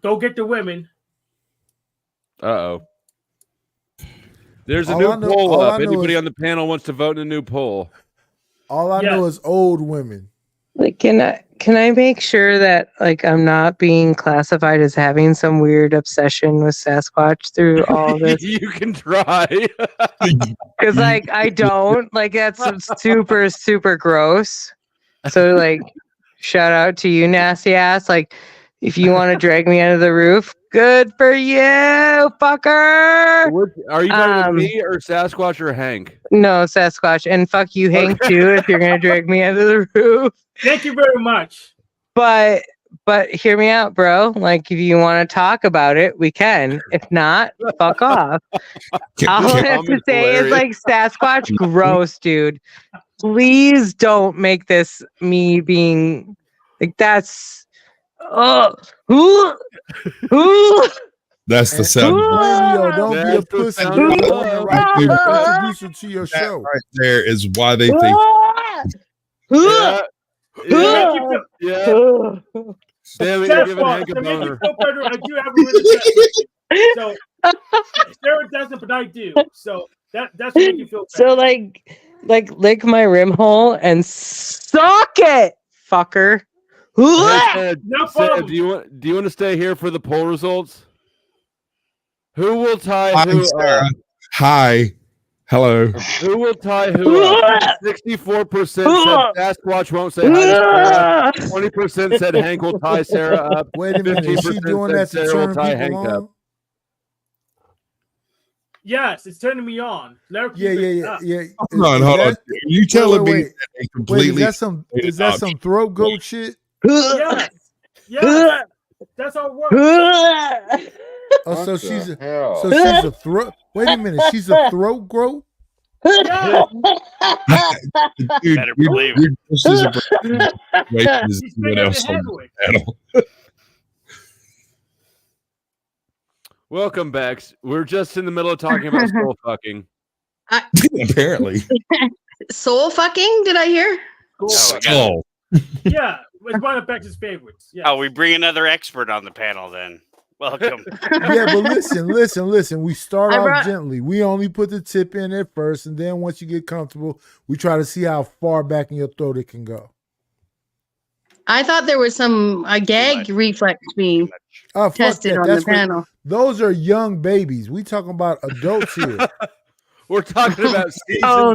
go get the women. Uh-oh. There's a new poll up. Anybody on the panel wants to vote in a new poll? All I know is old women. Like, can I make sure that like I'm not being classified as having some weird obsession with Sasquatch through all this? You can try. Because like I don't. Like that's super, super gross. So like shout out to you, nasty ass. Like if you want to drag me under the roof, good for you, fucker. Are you talking with me or Sasquatch or Hank? No, Sasquatch. And fuck you, Hank, too, if you're gonna drag me under the roof. Thank you very much. But hear me out, bro. Like if you want to talk about it, we can. If not, fuck off. All I have to say is like Sasquatch gross, dude. Please don't make this me being like that's That's the sound. Flamio, don't be a pussy. Introduce her to your show. Right there is why they think. Yeah. Damn it, you're giving Hank a boner. I do have a really so Sarah doesn't, but I do. So that's what makes you feel better. So like lick my rim hole and suck it, fucker. Sid, do you want to stay here for the poll results? Who will tie who up? Hi. Hello. Who will tie who up? 64% said Sasquatch won't say hi to Sarah. 20% said Hank will tie Sarah up. Wait a minute. Is she doing that to Sarah will turn tie people Hank on? up. Yes, it's turning me on. Yeah. Hold on. You telling me that they completely? Is that some throat goat shit? Yes. That's how it works. Oh, so she's a throat. Wait a minute, she's a throat goat. Yeah. Dude, Better believe it. This is a anyone else on the panel. Welcome back. We're just in the middle of talking about soul fucking. Apparently. Soul fucking? Did I hear? Soul. Yeah, it's one of Bex's favorites. Yeah. Oh, we bring another expert on the panel then. Welcome. Yeah, but listen. We start off gently. We only put the tip in at first, and then once you get comfortable, we try to see how far back in your throat it can go. I thought there was some gag reflex being tested on the panel. Those are young babies. We talking about adults here. We're talking about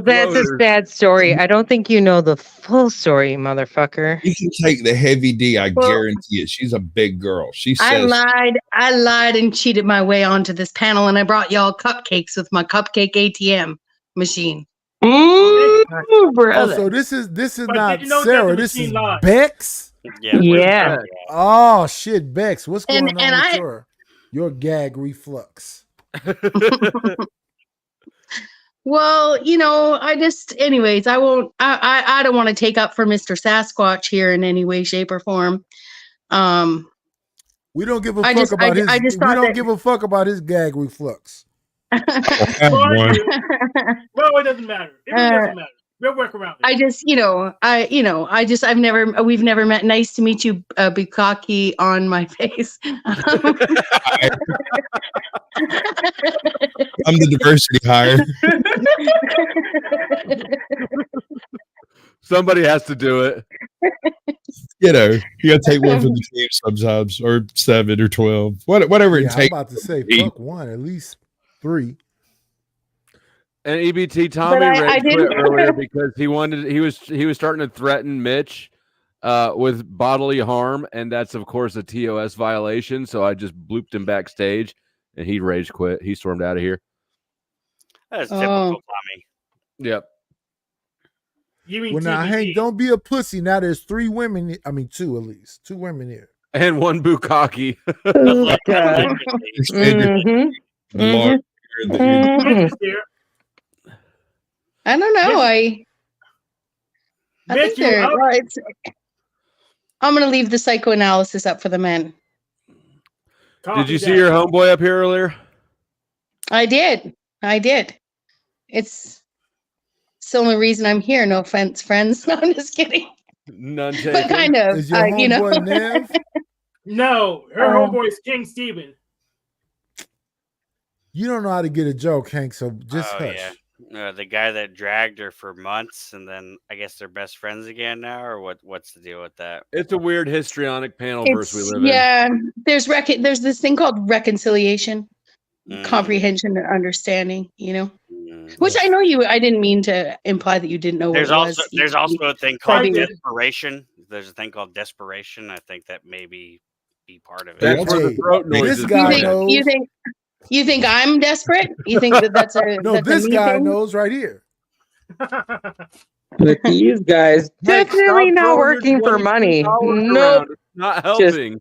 that's a sad story. I don't think you know the full story, motherfucker. You can take the heavy D. I guarantee it. She's a big girl. She says, I lied and cheated my way onto this panel, and I brought y'all cupcakes with my cupcake ATM machine. Brother. So this is not Sarah. This is Bex. Yeah. Oh shit, Bex. What's going on with your gag reflux? Well, anyways, I won't. I don't want to take up for Mr. Sasquatch here in any way, shape, or form. We don't give a fuck about his. We don't give a fuck about his gag reflux. Well, it doesn't matter. It really doesn't matter. We'll work around it. We've never met. Nice to meet you, Bukaki on my face. I'm the diversity hire. Somebody has to do it. You gotta take one for the team sometimes, or 7 or 12, whatever it takes. I'm about to say, fuck one, at least 3. And EBT Tommy quit earlier because he was starting to threaten Mitch with bodily harm, and that's of course a TOS violation. So I just blooped him backstage, and he rage quit. He stormed out of here. That's typical Tommy. Yep. Well, now Hank, don't be a pussy. Now there's 3 women. I mean, 2 at least. 2 women here. And 1 Bukaki. I don't know. I think they're. I'm going to leave the psychoanalysis up for the men. Did you see your homeboy up here earlier? I did. It's the only reason I'm here. No offense, friends. No, I'm just kidding. None taken. But kind of. Is your homeboy Nev? No, her homeboy is King Steven. You don't know how to get a joke, Hank, so just hush. Yeah. The guy that dragged her for months, and then I guess they're best friends again now, or what's the deal with that? It's a weird histrionic panel verse we live in. Yeah, there's this thing called reconciliation, comprehension, and understanding. Which I know you. I didn't mean to imply that you didn't know. There's also a thing called desperation. There's a thing called desperation. I think that maybe be part of it. That's where the throat noise is. You think I'm desperate? You think that's a no? This guy knows right here. But these guys definitely not working for money. Nope, not helping.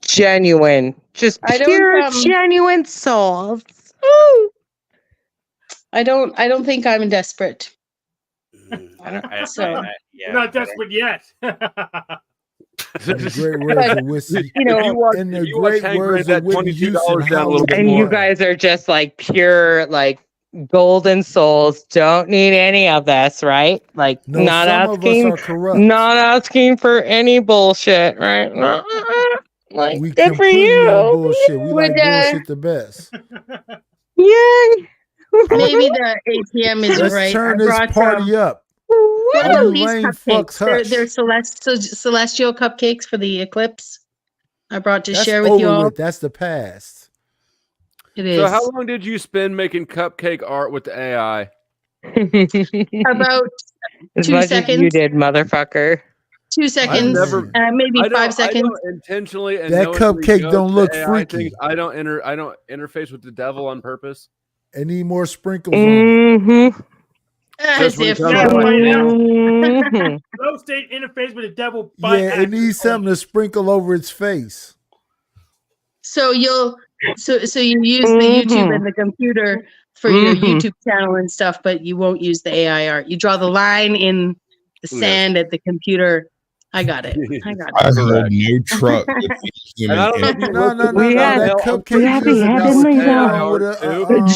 Just genuine, just pure, genuine souls. Ooh. I don't think I'm desperate. You're not desperate yet. Great words of Whitney. In the great words of Whitney Houston. And you guys are just like pure, like golden souls. Don't need any of this, right? Like not asking for any bullshit, right? Like we good for you. Bullshit. We like bullshit the best. Yeah. Maybe the ATM is Let's right. Turn this party up. These cupcakes. They're celestial cupcakes for the eclipse. I brought to share with you all. That's the past. It is. So how long did you spend making cupcake art with the AI? About 2 seconds. You did, motherfucker. 2 seconds. Maybe 5 seconds. I don't intentionally and that cupcake don't look freaky. I don't interface with the devil on purpose. I need more sprinkles. As if Low state interface with the devil. Yeah, it needs something to sprinkle over its face. So you use the YouTube and the computer for your YouTube channel and stuff, but you won't use the AI art. You draw the line in the sand at the computer. I got it. I have no truck.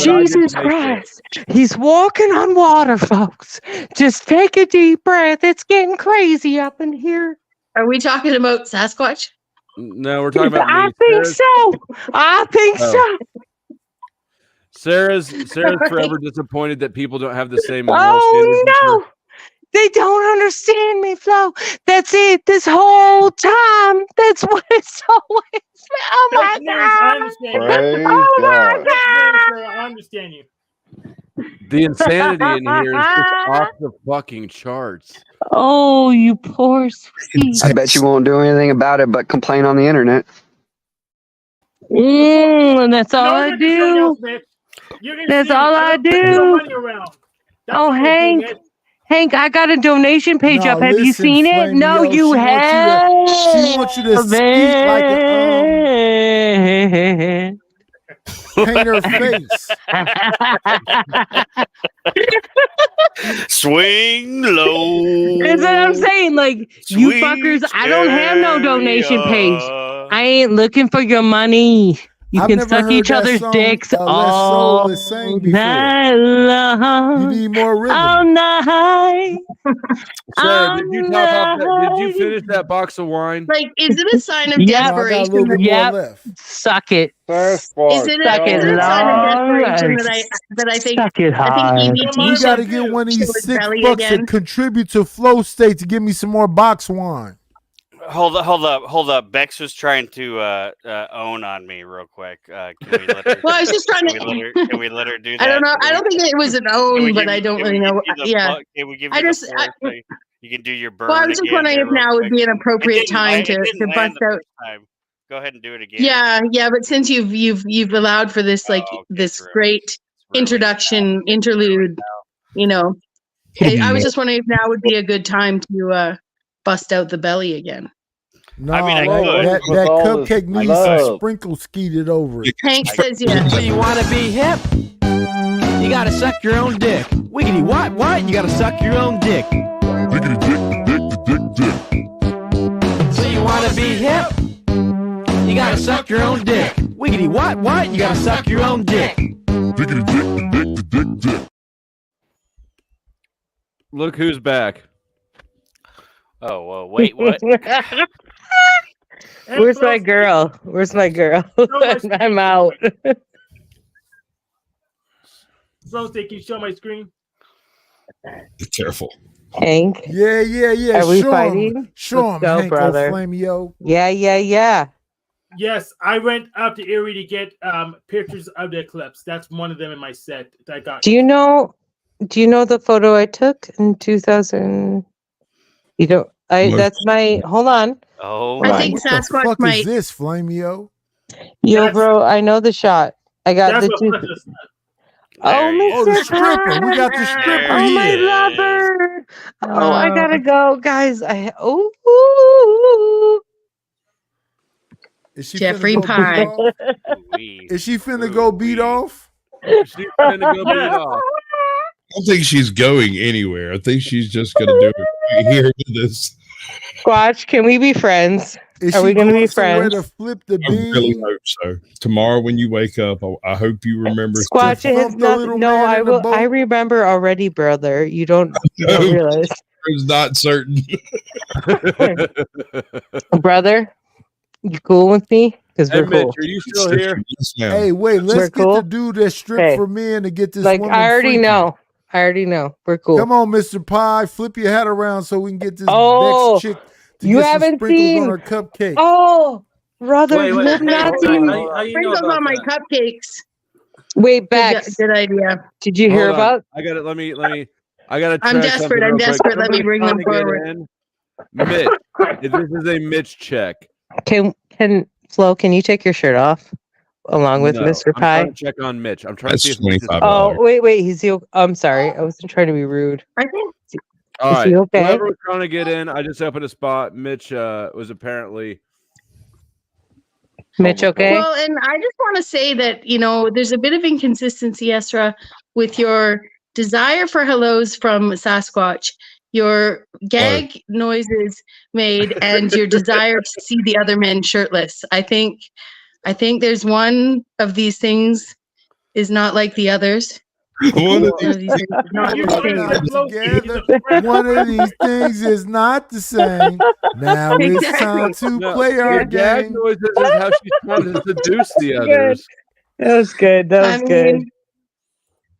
Jesus Christ. He's walking on water, folks. Just take a deep breath. It's getting crazy up in here. Are we talking about Sasquatch? No, we're talking about I think so. Sarah's forever disappointed that people don't have the same moral standards. No. They don't understand me, Flo. That's it. This whole time. That's what it's always. Oh my God. I understand you. The insanity in here is just off the fucking charts. Oh, you poor sweet. I bet you won't do anything about it but complain on the internet. And that's all I do. That's all I do. Oh, Hank, I got a donation page up. Have you seen it? No, you haven't. She wants you to speak like Paint her face. Swing low. That's what I'm saying. Like, you fuckers, I don't have no donation page. I ain't looking for your money. You I've can never suck heard each that other's song, dicks Les Soul all is sang before. night long. You need more rhythm. All night. Sarah, did you top off that? Did you finish that box of wine? Like, is it a sign of Yeah. desperation? No, I got a little bit more Yep. left. Suck it. Is it a sign of desperation that I think Suck it hard. I think EBT We got to should get one of show these his sick belly fucks again? to contribute to Flow State to give me some more box wine. Hold up. Bex was trying to own on me real quick. Can we let her? Well, I was just trying to. Can we let her do that? I don't know. I don't think it was an own, but I don't really know. Yeah. Can we give you I the just. floor so you can do your burn. Well, I was just again wondering here if real now would quick. be an appropriate time It to didn't land bust the out. first time. Go ahead and do it again. Yeah, but since you've allowed for this this great introduction interlude, you know, I was just wondering if now would be a good time to bust out the belly again. No, I mean, I that could. cupcake needs some sprinkle skeeted over it. Hank says yes. So you want to be hip? You got to suck your own dick. Wiggity what? You got to suck your own dick. Diggity dick. So you want to be hip? You got to suck your own dick. Wiggity what? You got to suck your own dick. Diggity dick. Look who's back. Oh, well, wait, what? Where's my girl? I'm out. Flow State, can you show my screen? Be careful. Hank. Yeah. Are we fighting? Show Let's him, go, Hank brother. O'Flamio. Yeah. Yes, I went up to Erie to get pictures of the eclipse. That's one of them in my set that I got. Do you know the photo I took in 2000? You don't. That's my. Hold on. Oh, I think What the Sasquatch fuck might. is this, Flamio? Yo, bro, I know the shot. I got That's the what two. Fletcher said. Oh, Oh, the Mr. stripper. We got the stripper Oh, my here. lover. Oh, I gotta go, guys. Ooh. Is she Jeffrey finna go Pie. beat off? Is she finna go beat off? She's trying to go beat off. I don't think she's going anywhere. I think she's just going to do it right here with us. Squatch, can we be friends? Is Are she we gonna be going somewhere friends? to flip the I really beam? hope so. Tomorrow when you wake up, I hope you remember. Squatch flip has the not. little No, man I in the will. boat? I remember already, brother. You don't realize, It's not certain. brother. You cool with me? Because Hey, we're Mitch, cool. are you still here? Yes, ma'am. Hey, wait, let's We're get cool? the dude that stripped Okay. for men to get this Like woman I already freaky. know. We're cool. Come on, Mr. Pie, flip your hat around so we can get this Oh, next chick to you get some haven't sprinkles seen- on her cupcake. Oh, brother, Wait, you wait, have hey, not hold on. seen. How you know Sprinkles about on my that? cupcakes. Wait, Bex. Good idea. Did you hear Hold on. about? I got it. Let me. I got to. I'm desperate. I'm desperate. Let me bring them forward. Mitch, if this is a Mitch check. Can Flo? Can you take your shirt off along with No, Mr. I'm Pie? trying to check on Mitch. I'm trying That's to see if Mitch is $25. Oh, wait. He's you. I'm sorry. I wasn't trying to be rude. I think. All Is right. he okay? Whoever was trying to get in, I just opened a spot. Mitch was apparently. Mitch, okay? Well, and I just want to say that, there's a bit of inconsistency, Esra, with your desire for hellos from Sasquatch, your gag noises made, and your desire to see the other men shirtless. I think there's one of these things is not like the others. One of One of these things is not the same. One of these things is not the same. Now it's time to play our the gag game. noises is how she's trying to seduce the others. That was good. That was good.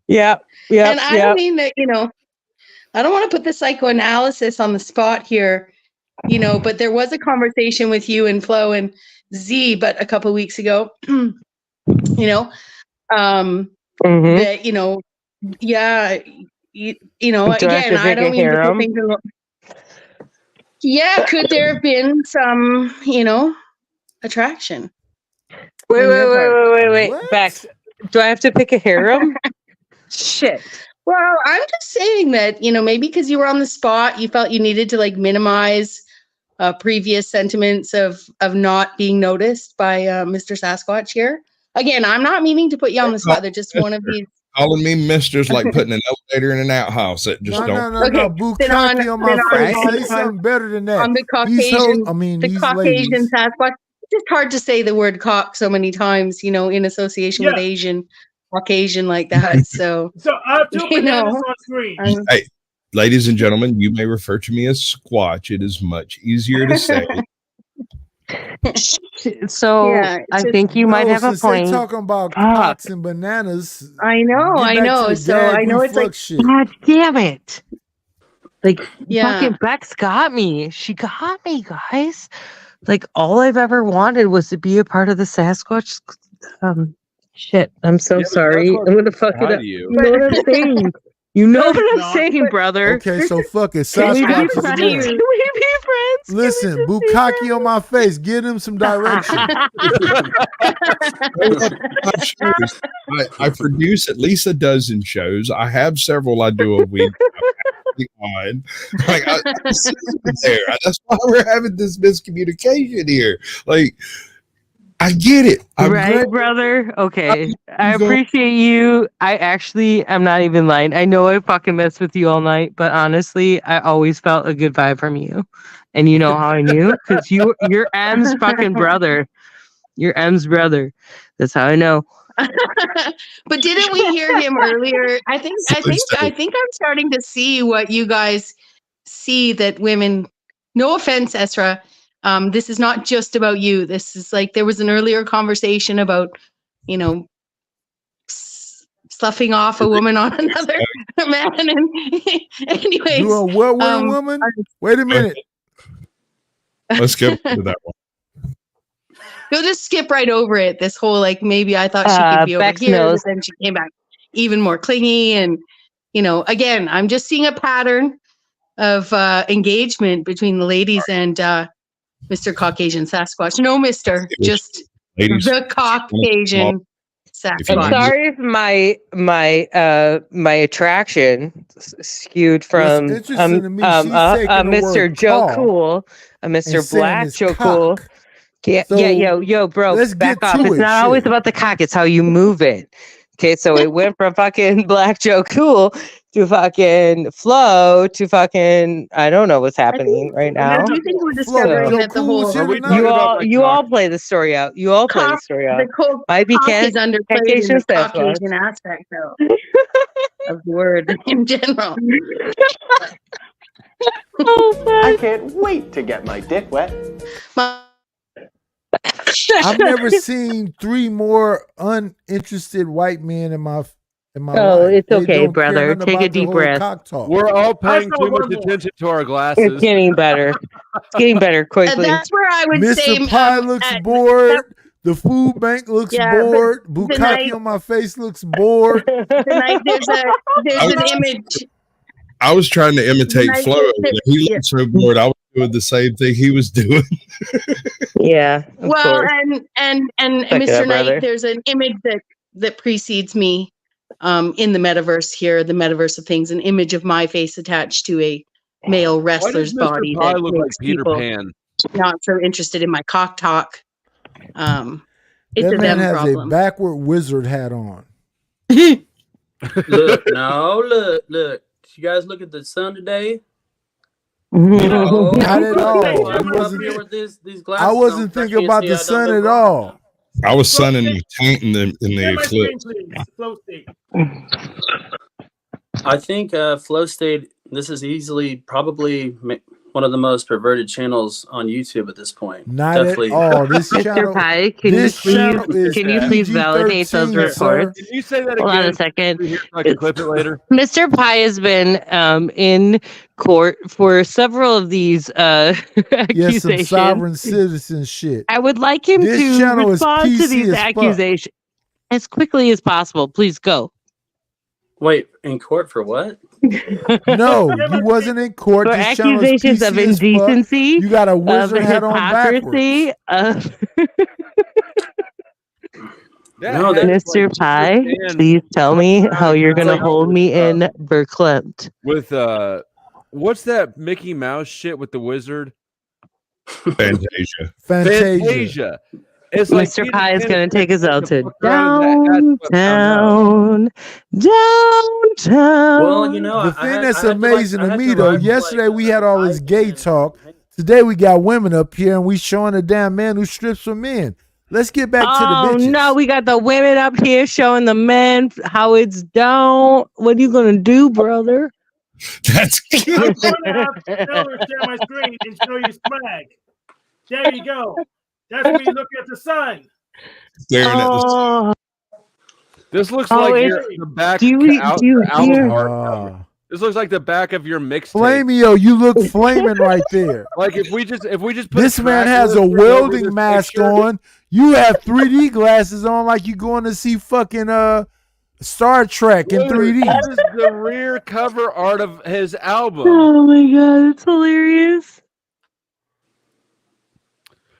Yeah. And I don't mean that, I don't want to put the psychoanalysis on the spot here, but there was a conversation with you and Flo and Z, but a couple of weeks ago, that, yeah, again, I don't mean to put things in yeah, could there have been some, attraction? Wait. Bex, do I have to pick a harem? Shit. Well, I'm just saying that, maybe because you were on the spot, you felt you needed to minimize previous sentiments of not being noticed by Mr. Sasquatch here. Again, I'm not meaning to put you on the spot. They're just one of these. Calling me mister's like putting an elevator in an outhouse. That just don't. No. Bukkake on my face. Say something better than that. On the Caucasian, Caucasian Sasquatch. It's just hard to say the word cock so many times, in association with Asian, Caucasian like that. So I have 2 bananas on screen. Hey, ladies and gentlemen, you may refer to me as Squatch. It is much easier to say. So I think you might have a point. Talking about cocks and bananas. I know. So I know it's like, shit. God damn it! Like, fucking Bex got me. She got me, guys. Like, all I've ever wanted was to be a part of the Sasquatch. Shit. I'm so sorry. I'm gonna fuck it up. You know what I'm saying? You know what I'm saying, brother. Okay, so fuck it. Can we be Sasquatch is friends? a Can we be friends? Listen, Bukkake on my face. Give him some direction. I produce at least a dozen shows. I have several I do a week. On. Like, there. That's why we're having this miscommunication here. Like, I get it. Right, brother? Okay. I appreciate you. I'm not even lying. I know I fucking messed with you all night, but honestly, I always felt a good vibe from you. And you know how I knew? Because you're M's fucking brother. You're M's brother. That's how I know. But didn't we hear him earlier? I think I'm starting to see what you guys see that women. No offense, Esra. This is not just about you. This is like there was an earlier conversation about, sloughing off a woman on another man. And anyways, you a what woman? Wait a minute. Let's get to that one. You'll just skip right over it. This whole maybe I thought she could be over here, but then she came back even more clingy. And again, I'm just seeing a pattern of engagement between the ladies and Mr. Caucasian Sasquatch. No, Mr. Just ladies. The Caucasian Sasquatch. I'm sorry if my attraction skewed from Mr. Joe Cool, Mr. Black Joe Cool. Yo, bro, back off. It's not always about the cock, it's how you move it. Okay, so it went from fucking Black Joe Cool to fucking Flo to fucking I don't know what's happening right now. I do think we're discovering that the whole you all play the story out. You all play the story out. Might be is underplayed in the Caucasian aspect though of the word in general. I can't wait to get my dick wet. I've never seen 3 more uninterested white men in my life. It's okay, brother. Take a deep breath. We're all paying too much attention to our glasses. It's getting better. It's getting better quickly. That's where I would say Mr. Pie looks bored. The food bank looks bored. Bukkake on my face looks bored. Tonight there's an image. I was trying to imitate Flo. He looked so bored. I was doing the same thing he was doing. Yeah. Well, and Mr. Knight, there's an image that precedes me in the metaverse here, the metaverse of things, an image of my face attached to a male wrestler's body that look makes like Peter people Pan. not so interested in my cock talk. It's that a man them has problem. a backward wizard hat on. Look. You guys look at the sun today? No, not at all. I wasn't thinking about the sun at all. I was sunning the taint in the eclipse. I think Flow State, this is easily probably one of the most perverted channels on YouTube at this point. Not Definitely. at all. This Mr. Pie, can you please validate those reports? Can you say that Hold again? on a second. I can clip it later. Mr. Pie has been in court for several of these accusations. Yes, some sovereign citizen shit. I would like him This to channel is respond to PC these as fuck. accusations as quickly as possible. Please go. Wait, in court for what? No, you wasn't in court. For This channel is accusations of PC as fuck. indecency, You got a of wizard hat on backwards. hypocrisy, No, Mr. Pie, please tell me how you're going to hold me in verklempt. With what's that Mickey Mouse shit with the wizard? Fantasia. Fantasia. It's like Mr. Peter Pie is Pan going to take us out to fuck around downtown. Well, you know, The thing that's amazing to me though, yesterday we had all this gay talk. Today we got women up here and we showing a damn man who strips for men. Let's get back to the bitches. No, we got the women up here showing the men how it's done. What are you going to do, brother? That's I'm going to have to share my screen and show you swag. There you go. That's me looking at the sun. Staring at the sun. This looks like the back album art cover. This looks like the back of your mixtape. Flamio, you look flaming right there. Like if we just put This man has a welding mask on. You have 3D glasses on, like you going to see fucking Star Trek in 3D. This is the rear cover art of his album. Oh my god, it's hilarious.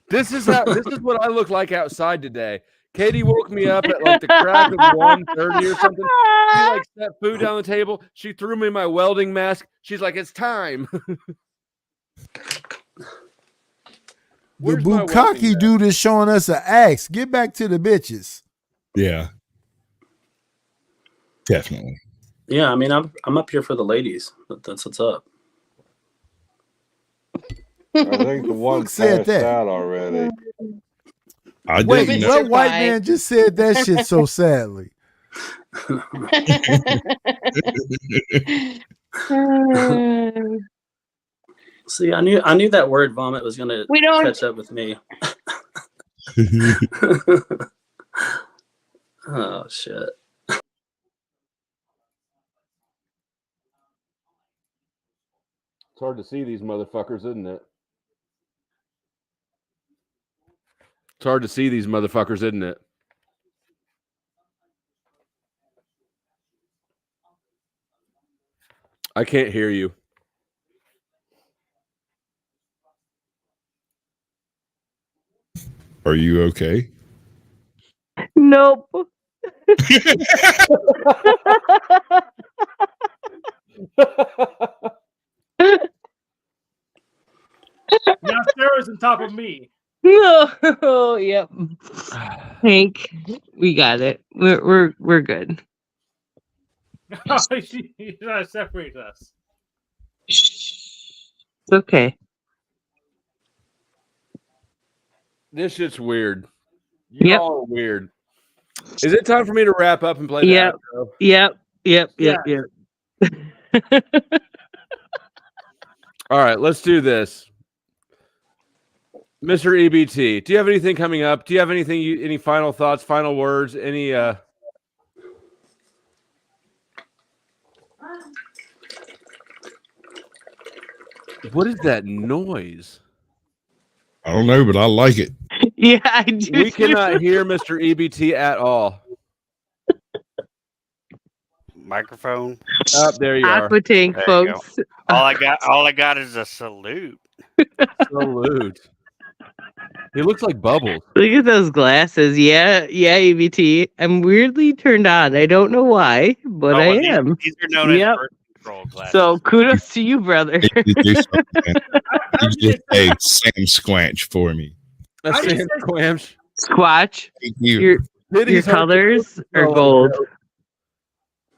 This is what I look like outside today. Katie woke me up at like the crack of 1:30 or something. She like set food down the table. She threw me my welding mask. She's like, "It's time." The Bukkake dude is showing us an axe. Get back to the bitches. Yeah. Definitely. Yeah, I mean, I'm up here for the ladies. That's what's up. I think the one said passed that? out already. Wait, what white man just said that shit so sadly? See, I knew that word vomit was gonna catch up with me. Oh shit. It's hard to see these motherfuckers, isn't it? It's hard to see these motherfuckers, isn't it? I can't hear you. Are you okay? Nope. Now Sarah's on top of me. Oh, yep. Hank, we got it. We're good. She's trying to separate us. It's okay. This shit's weird. Y'all are weird. Is it time for me to wrap up and play the outro? Yep. All right, let's do this. Mr. EBT, do you have anything coming up? Do you have anything? Any final thoughts, final words? Any? What is that noise? I don't know, but I like it. Yeah, I do. We cannot hear Mr. EBT at all. Microphone. Up there you are. Aqua Tank, folks. All I got is a salute. Salute. He looks like Bubbles. Look at those glasses. Yeah, EBT. I'm weirdly turned on. I don't know why, but I am. These are known as birth control glasses. So kudos to you, brother. You just say Sam Squanch for me. That's Sam Squanch. Squatch. Thank you. Your colors are gold.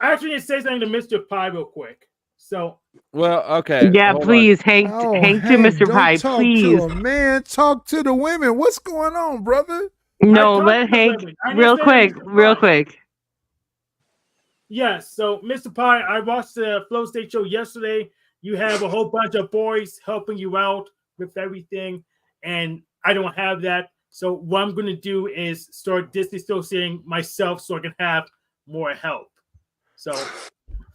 I actually need to say something to Mr. Pie real quick. So, well, okay. Yeah, please, Hank to Mr. Pie, talk please. to him, man. Talk to the women. What's going on, brother? No, let Hank real quick. Yes, so Mr. Pie, I watched the Flow State show yesterday. You have a whole bunch of boys helping you out with everything, and I don't have that. So what I'm going to do is start disassociating myself so I can have more help. So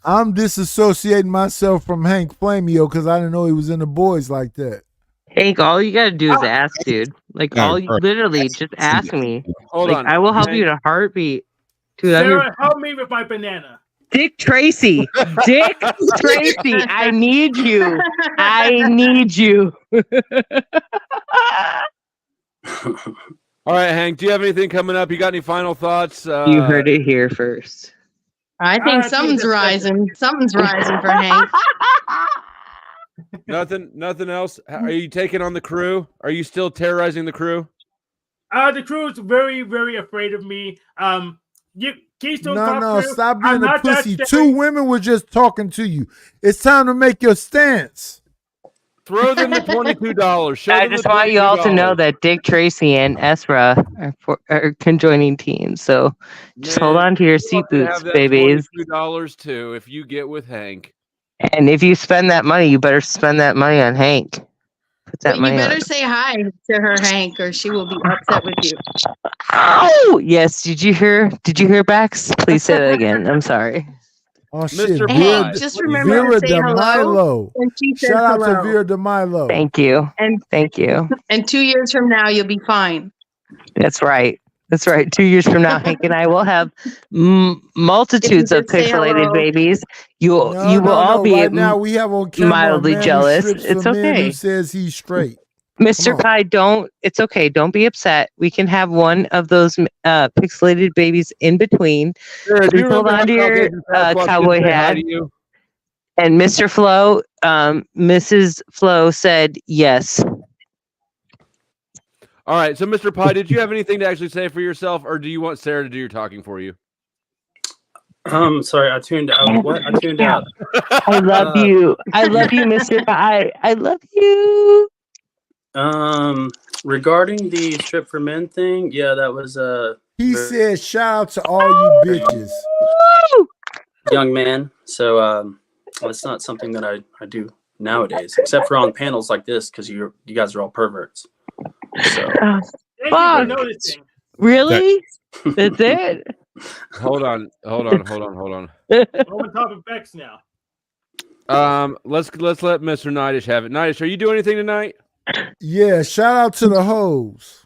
I'm disassociating myself from Hank Flamio because I didn't know he was in the boys like that. Hank, all you gotta do is ask, dude. Like literally just ask me. Hold on. I will help you in a heartbeat. Dude, Sarah, help me with my banana. Dick Tracy. Dick Tracy. I need you. All right, Hank, do you have anything coming up? You got any final thoughts? You heard it here first. I think something's rising. Something's rising for Hank. Nothing else? Are you taking on the crew? Are you still terrorizing the crew? The crew's very, very afraid of me. Keystone No, stop being a pussy. 2 women were just talking to you. It's time to make your stance. Throw them the $22. I just want you all to know that Dick Tracy and Ezra are conjoining teams. So just hold on to your seat boots, babies. $22 too if you get with Hank. And if you spend that money, you better spend that money on Hank. But you better say hi to her, Hank, or she will be upset with you. Oh yes, did you hear Bax? Please say that again. I'm sorry. Oh shit, Hey, just remember to say hello. And she says Shout out hello. to Vera DeMilo. Thank you. And thank you. And 2 years from now, you'll be fine. That's right. That's right. 2 years from now, Hank and I will have multitudes of pixelated babies. You will all be right now we have on camera mildly a man who jealous. strips It's for men okay. Who says he's straight? Mr. Pie, it's okay. Don't be upset. We can have one of those pixelated babies in between. Sure, Please hold on to your cowboy hat. And Mr. Flo, Mrs. Flo said yes. All right, so Mr. Pie, did you have anything to actually say for yourself, or do you want Sarah to do your talking for you? Sorry, I tuned out. What? I tuned out. I love you. I love you, Mr. Pie. I love you. Regarding the strip for men thing, yeah, that was He said, "Shout out to all you bitches." young man. So it's not something that I do nowadays, except for on panels like this, because you guys are all perverts. So Fuck. Really? That's it? Hold on. I'm on top of Bex now. Let's let Mr. Nidish have it. Nidish, are you doing anything tonight? Yeah, shout out to the hoes.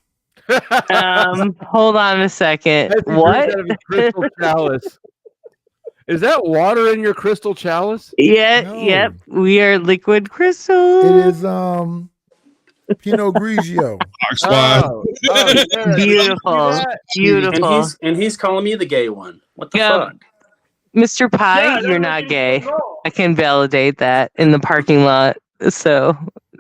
Hold on a second. What? Crystal chalice. Is that water in your crystal chalice? Yeah, no. Yep. We are liquid crystal. It is Pinot Grigio. Beautiful. Beautiful. And he's calling me the gay one. What the fuck? Mr. Pie, you're not gay. I can validate that in the parking lot. So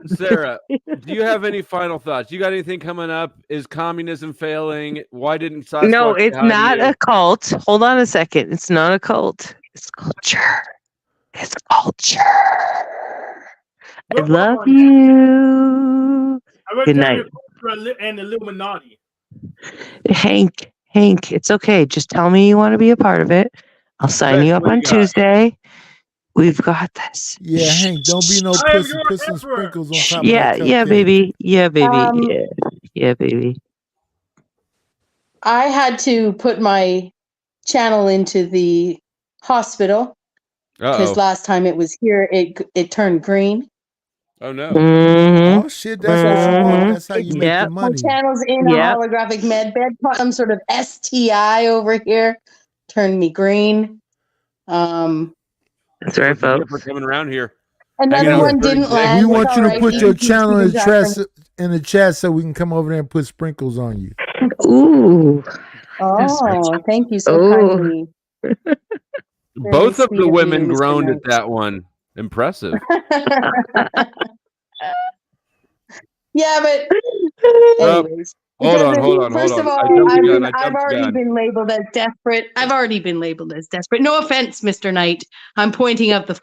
Sarah, do you have any final thoughts? You got anything coming up? Is communism failing? Why didn't Sasquatch No, it's not a cult. Hold on a second. It's not a cult. It's culture. It's culture. I love you. Good night. And Illuminati. Hank, it's okay. Just tell me you want to be a part of it. I'll sign you up on Tuesday. We've got this. Yeah, Hank, don't be no pussy. Put some sprinkles on top of that. Yeah, baby. Yeah, baby. Yeah, baby. I had to put my channel into the hospital because last time it was here, it turned green. Oh no! Oh shit! That's what you want. That's how you make the money. My channel's in a holographic med bed. Some sort of STI over here turned me green. That's right, folks. We're coming around here. Another one didn't land. We want you to put your channel in the chat so we can come over there and put sprinkles on you. Ooh. Oh, thank you so kindly. Both of the women groaned at that one. Impressive. Yeah, but anyways. Hold on. First of all, I've already been labeled as desperate. No offense, Mr. Knight. I'm pointing out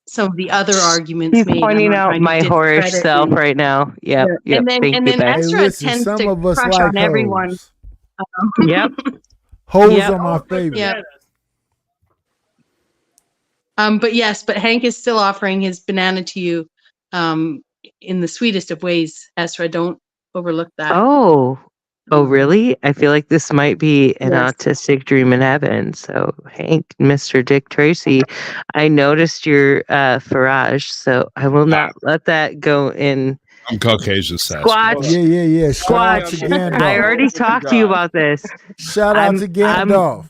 some of the other arguments. He's pointing out my whorish self right now. Yep. And then Ezra tends to crush on everyone. Yep. Hoes are my favorite. Yep. But Hank is still offering his banana to you in the sweetest of ways, Ezra. Don't overlook that. Oh, really? I feel like this might be an autistic dream in heaven. So, Hank, Mr. Dick Tracy, I noticed your Farage, so I will not let that go in. I'm Caucasian Squatch. Yeah. Squatch. I already talked to you about this. Shout out to Gandalf.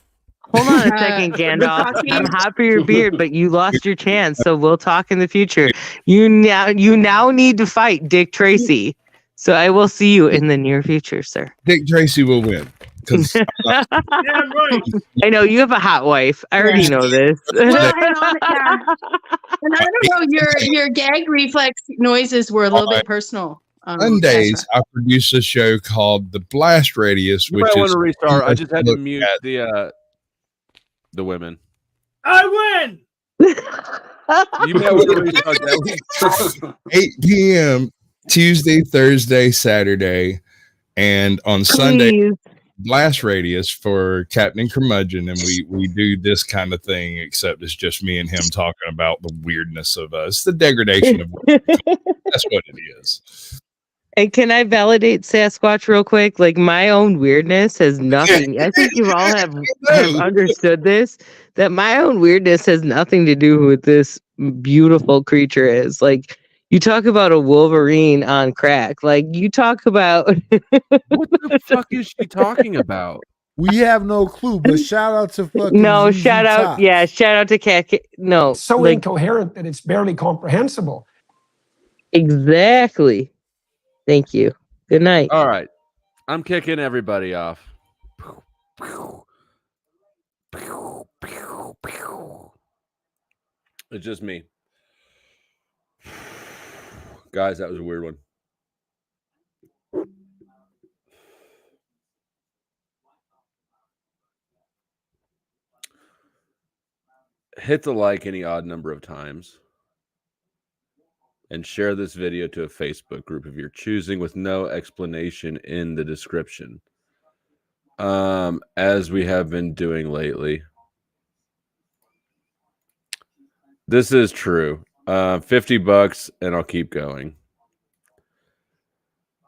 Hold on a second, Gandalf. I'm hot for your beard, but you lost your chance, so we'll talk in the future. You now need to fight Dick Tracy. So I will see you in the near future, sir. Dick Tracy will win. Yeah, I'm right. I know you have a hot wife. I already know this. Well, and I don't know. Your gag reflex noises were a little bit personal. Sundays, I produce a show called The Blast Radius, You which might want is to restart. I just had to look mute at- the women. I win. You might want to restart that. 8 p.m. Tuesday, Thursday, Saturday, and on Sunday, Blast Radius for Captain Curmudgeon, and we do this kind of thing, except it's just me and him talking about the weirdness of us, the degradation of that's what it is. And can I validate Sasquatch real quick? Like, my own weirdness has nothing. I think you all have understood this, that my own weirdness has nothing to do with this beautiful creature is. Like, you talk about a Wolverine on crack. Like, you talk about what the fuck is she talking about? We have no clue, but shout out to fucking no, ZZ shout out, Top. yeah, shout out to Cat. No, so like, incoherent that it's barely comprehensible. Exactly. Thank you. Good night. All right. I'm kicking everybody off. It's just me. Guys, that was a weird one. Hit the like any odd number of times. And share this video to a Facebook group of your choosing with no explanation in the description. As we have been doing lately. This is true. $50 and I'll keep going.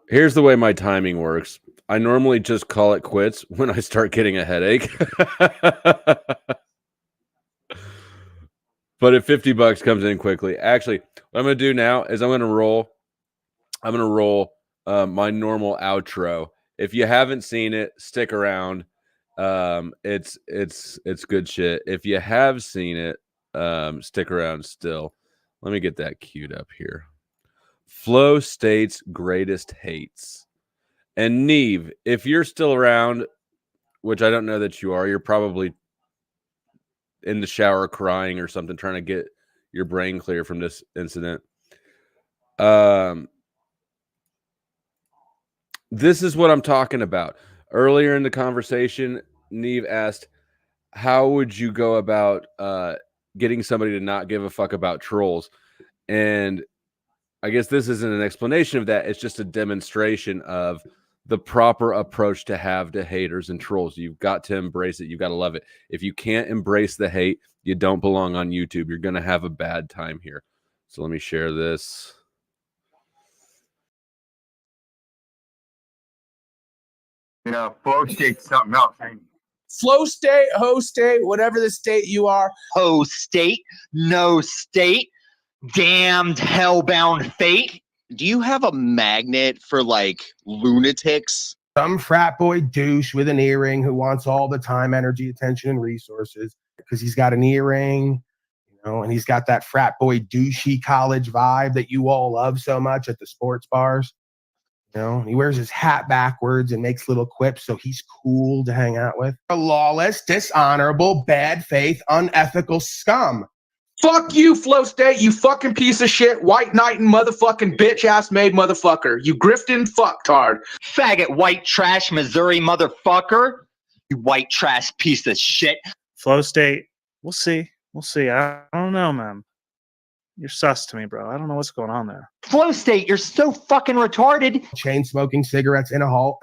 Here's the way my timing works. I normally just call it quits when I start getting a headache. But if $50 comes in quickly, actually, what I'm going to do now is I'm going to roll my normal outro. If you haven't seen it, stick around. It's good shit. If you have seen it, stick around still. Let me get that queued up here. Flow State's greatest hates. And Neve, if you're still around, which I don't know that you are, you're probably in the shower crying or something, trying to get your brain clear from this incident. This is what I'm talking about. Earlier in the conversation, Neve asked, how would you go about getting somebody to not give a fuck about trolls? And I guess this isn't an explanation of that. It's just a demonstration of the proper approach to have to haters and trolls. You've got to embrace it. You've got to love it. If you can't embrace the hate, you don't belong on YouTube. You're going to have a bad time here. So let me share this. You know, Flow State's something else. Flow state, ho state, whatever the state you are. Ho state, no state, damned hellbound fate. Do you have a magnet for like lunatics? Some frat boy douche with an earring who wants all the time, energy, attention, and resources because he's got an earring, you know, and he's got that frat boy douchey college vibe that you all love so much at the sports bars. You know, he wears his hat backwards and makes little quips, so he's cool to hang out with. A lawless, dishonorable, bad faith, unethical scum. Fuck you, Flow State, you fucking piece of shit, white knight and motherfucking bitch ass made motherfucker. You grifting fucktard. Faggot white trash Missouri motherfucker. You white trash piece of shit. Flow State, we'll see. We'll see. I don't know, man. You're sus to me, bro. I don't know what's going on there. Flow State, you're so fucking retarded. Chain smoking cigarettes in a hall.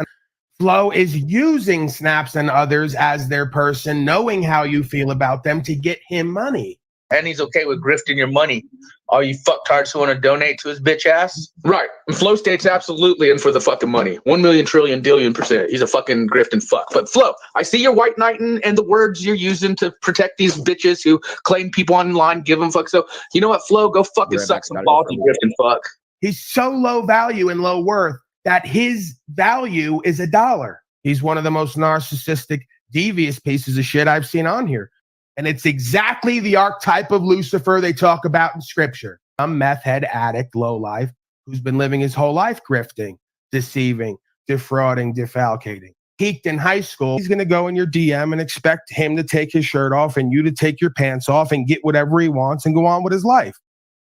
Flow is using Snaps and others as their person, knowing how you feel about them to get him money. And he's okay with grifting your money. All you fucktards who want to donate to his bitch ass? Right. And Flow State's absolutely in for the fucking money. 1 million trillion dillion %. He's a fucking grifting fuck. But Flow, I see your white knighting and the words you're using to protect these bitches who claim people online, give them fuck. So, you know what, Flow? Go fucking suck some balls, you grifting fuck. He's so low value and low worth that his value is $1. He's one of the most narcissistic, devious pieces of shit I've seen on here. And it's exactly the archetype of Lucifer they talk about in scripture. A meth head addict, lowlife, who's been living his whole life grifting, deceiving, defrauding, defalcating. Peaked in high school, he's going to go in your DM and expect him to take his shirt off and you to take your pants off and get whatever he wants and go on with his life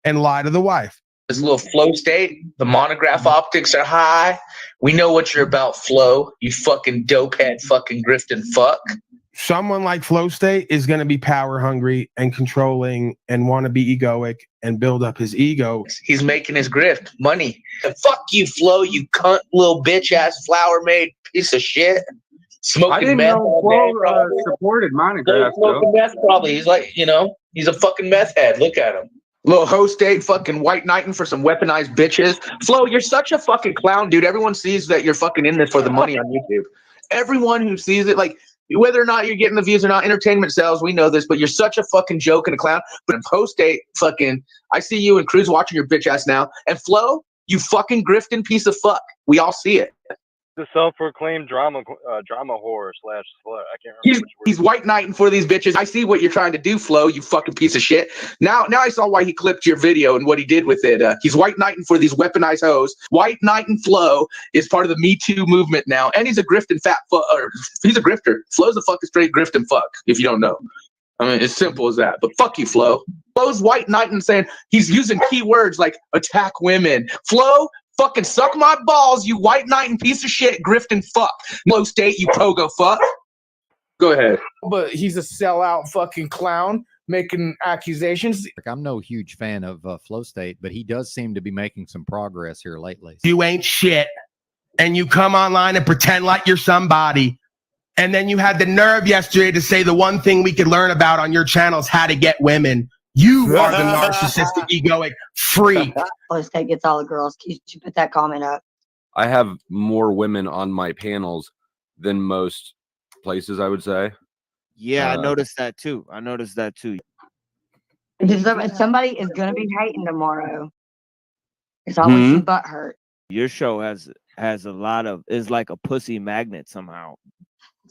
and lie to the wife. This little flow state, the monograph optics are high. We know what you're about, Flow. You fucking dopehead, fucking grifting fuck. Someone like Flow State is going to be power hungry and controlling and want to be egoic and build up his ego. He's making his grift money. And fuck you, Flow, you cunt little bitch ass flower made piece of shit. Smoking I didn't meth. know Flo supported monograph. Smoking meth probably. He's like, he's a fucking meth head. Look at him. Little host state fucking white knighting for some weaponized bitches. Flo, you're such a fucking clown, dude. Everyone sees that you're fucking in this for the money on YouTube. Everyone who sees it, like, whether or not you're getting the views or not, entertainment sells. We know this, but you're such a fucking joke and a clown. But in post date, fucking, I see you and Cruz watching your bitch ass now. And Flo, you fucking grifting piece of fuck. We all see it. The self-proclaimed drama whore / slut. I can't remember. He's white knighting for these bitches. I see what you're trying to do, Flo. You fucking piece of shit. Now I saw why he clipped your video and what he did with it. He's white knighting for these weaponized hoes. White knighting Flo is part of the Me Too movement now, and he's a grifting fat fuck. He's a grifter. Flo's a fucking straight grifting fuck. If you don't know, I mean, it's simple as that. But fuck you, Flo. Flo's white knighting, saying he's using keywords like attack women. Flo. Fucking suck my balls, you white knight and piece of shit, grifting fuck. Flow State, you pogo fuck. Go ahead. But he's a sellout fucking clown making accusations. I'm no huge fan of Flow State, but he does seem to be making some progress here lately. You ain't shit. And you come online and pretend like you're somebody. And then you had the nerve yesterday to say the one thing we could learn about on your channel is how to get women. You are the narcissistic, egoic freak. Flow State gets all the girls. You should put that comment up. I have more women on my panels than most places, I would say. Yeah, I noticed that too. If somebody is going to be hating tomorrow, there's always some butt hurt. Your show has a lot of, is like a pussy magnet somehow.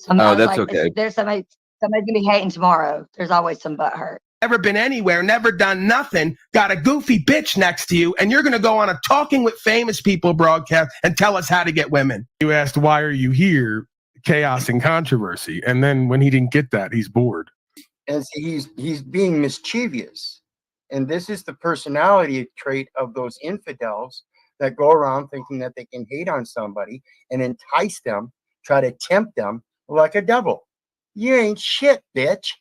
That's okay. There's somebody's going to be hating tomorrow. There's always some butt hurt. Never been anywhere, never done nothing, got a goofy bitch next to you, and you're going to go on a Talking with Famous People broadcast and tell us how to get women. You asked, why are you here? Chaos and controversy. And then when he didn't get that, he's bored. And he's being mischievous. And this is the personality trait of those infidels that go around thinking that they can hate on somebody and entice them, try to tempt them like a devil. You ain't shit, bitch.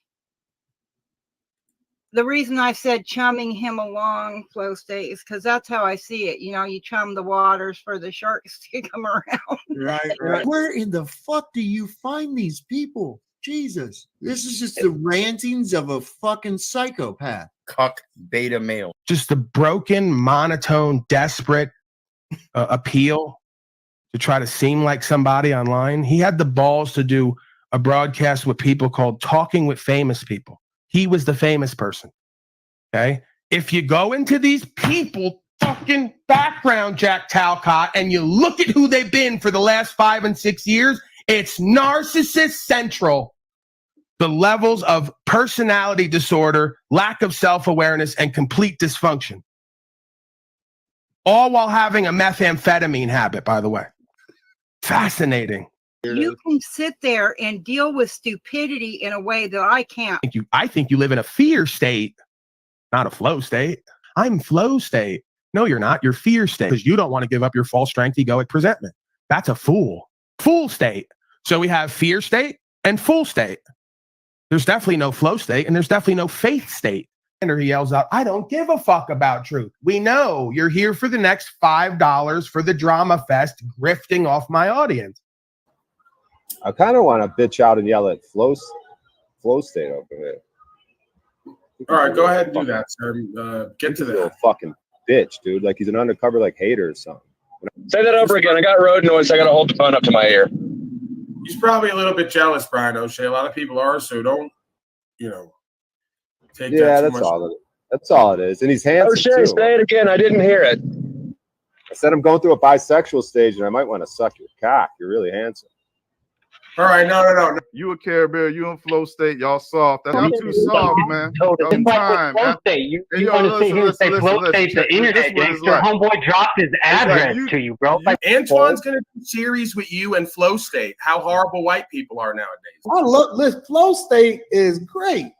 The reason I said chumming him along, Flow State, is because that's how I see it. You know, you chum the waters for the sharks to come around. Right. Where in the fuck do you find these people? Jesus. This is just the rantings of a fucking psychopath. Cuck beta male. Just the broken, monotone, desperate appeal to try to seem like somebody online. He had the balls to do a broadcast with people called Talking with Famous People. He was the famous person. Okay. If you go into these people fucking background, Jack Talcott, and you look at who they've been for the last 5 and 6 years, it's narcissist central. The levels of personality disorder, lack of self-awareness, and complete dysfunction. All while having a methamphetamine habit, by the way. Fascinating. You can sit there and deal with stupidity in a way that I can't. I think you live in a fear state, not a flow state. I'm flow state. No, you're not. You're fear state because you don't want to give up your false strength, egoic presentment. That's a fool state. So we have fear state and full state. There's definitely no flow state and there's definitely no faith state. And he yells out, I don't give a fuck about truth. We know you're here for the next $5 for the drama fest, grifting off my audience. I kind of want to bitch out and yell at Flow State over here. All right, go ahead and do that, sir. Get to that. Fucking bitch, dude. Like he's an undercover like hater or something. Say that over again. I got road noise. I got to hold the phone up to my ear. He's probably a little bit jealous, Brian O'Shea. A lot of people are, so don't, take that too that's much. all it is. That's all it is. And he's handsome O'Shea, too. say it again. I didn't hear it. I said I'm going through a bisexual stage and I might want to suck your cock. You're really handsome. All right, no. You a Care Bear, you in Flow State, y'all soft. Y'all too soft, man. Y'all time, Flow State. You want to sit here and say Flow State's the internet gangster. Homeboy dropped his address to you, bro. Antoine's going to do a series with you and Flow State, how horrible white people are nowadays. Flow State is great.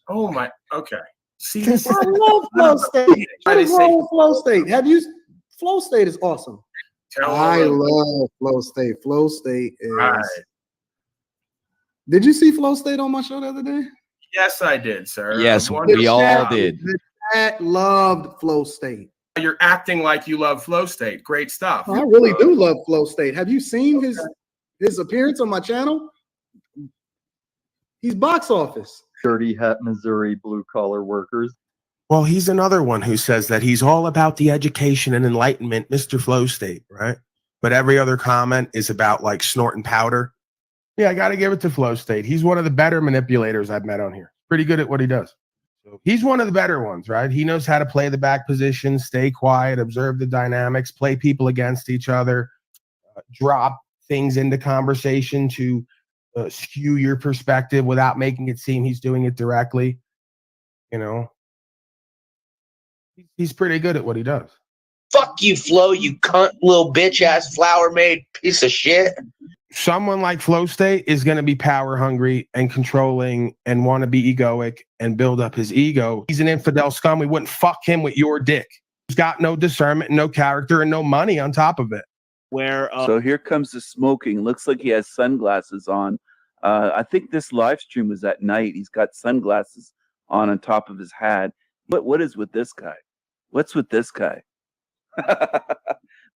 Oh my, okay. See, I love Flow State. What is wrong with Flow State? Flow State is awesome. I love Flow State. Flow State is. Did you see Flow State on my show the other day? Yes, I did, sir. Yes, we all did. The chat loved Flow State. You're acting like you love Flow State. Great stuff. I really do love Flow State. Have you seen his appearance on my channel? He's box office. Dirty hat Missouri blue collar workers. Well, he's another one who says that he's all about the education and enlightenment, Mr. Flow State, right? But every other comment is about like snorting powder. Yeah, I got to give it to Flow State. He's one of the better manipulators I've met on here. Pretty good at what he does. So he's one of the better ones, right? He knows how to play the back position, stay quiet, observe the dynamics, play people against each other, drop things into conversation to skew your perspective without making it seem he's doing it directly. You know, he's pretty good at what he does. Fuck you, Flo, you cunt little bitch ass flower made piece of shit. Someone like Flow State is going to be power hungry and controlling and want to be egoic and build up his ego. He's an infidel scum. We wouldn't fuck him with your dick. He's got no discernment, no character, and no money on top of it. So here comes the smoking. Looks like he has sunglasses on. I think this live stream was at night. He's got sunglasses on top of his hat. What is with this guy? What's with this guy?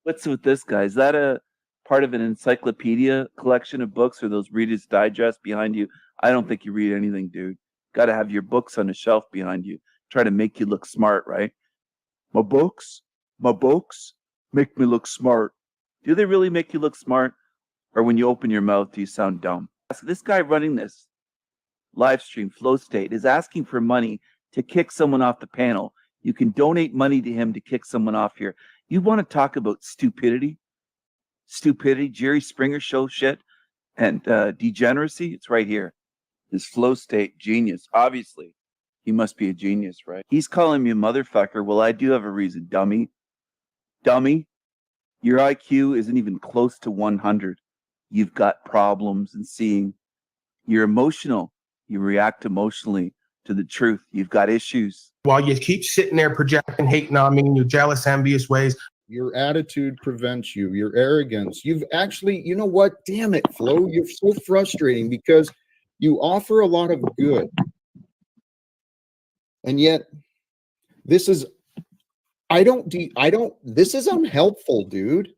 What's with this guy? Is that a part of an encyclopedia collection of books or those Reader's Digest behind you? I don't think you read anything, dude. Got to have your books on a shelf behind you. Try to make you look smart, right? My books make me look smart. Do they really make you look smart? Or when you open your mouth, do you sound dumb? So this guy running this live stream, Flow State, is asking for money to kick someone off the panel. You can donate money to him to kick someone off here. You want to talk about stupidity? Jerry Springer show shit, and degeneracy? It's right here. This Flow State genius. Obviously, he must be a genius, right? He's calling me a motherfucker. Well, I do have a reason, dummy. Dummy, your IQ isn't even close to 100. You've got problems in seeing. You're emotional. You react emotionally to the truth. You've got issues. While you keep sitting there projecting, hating on me in your jealous, envious ways. Your attitude prevents you, your arrogance. You've actually, you know what? Damn it, Flo. You're so frustrating because you offer a lot of good. And yet, this is unhelpful, dude.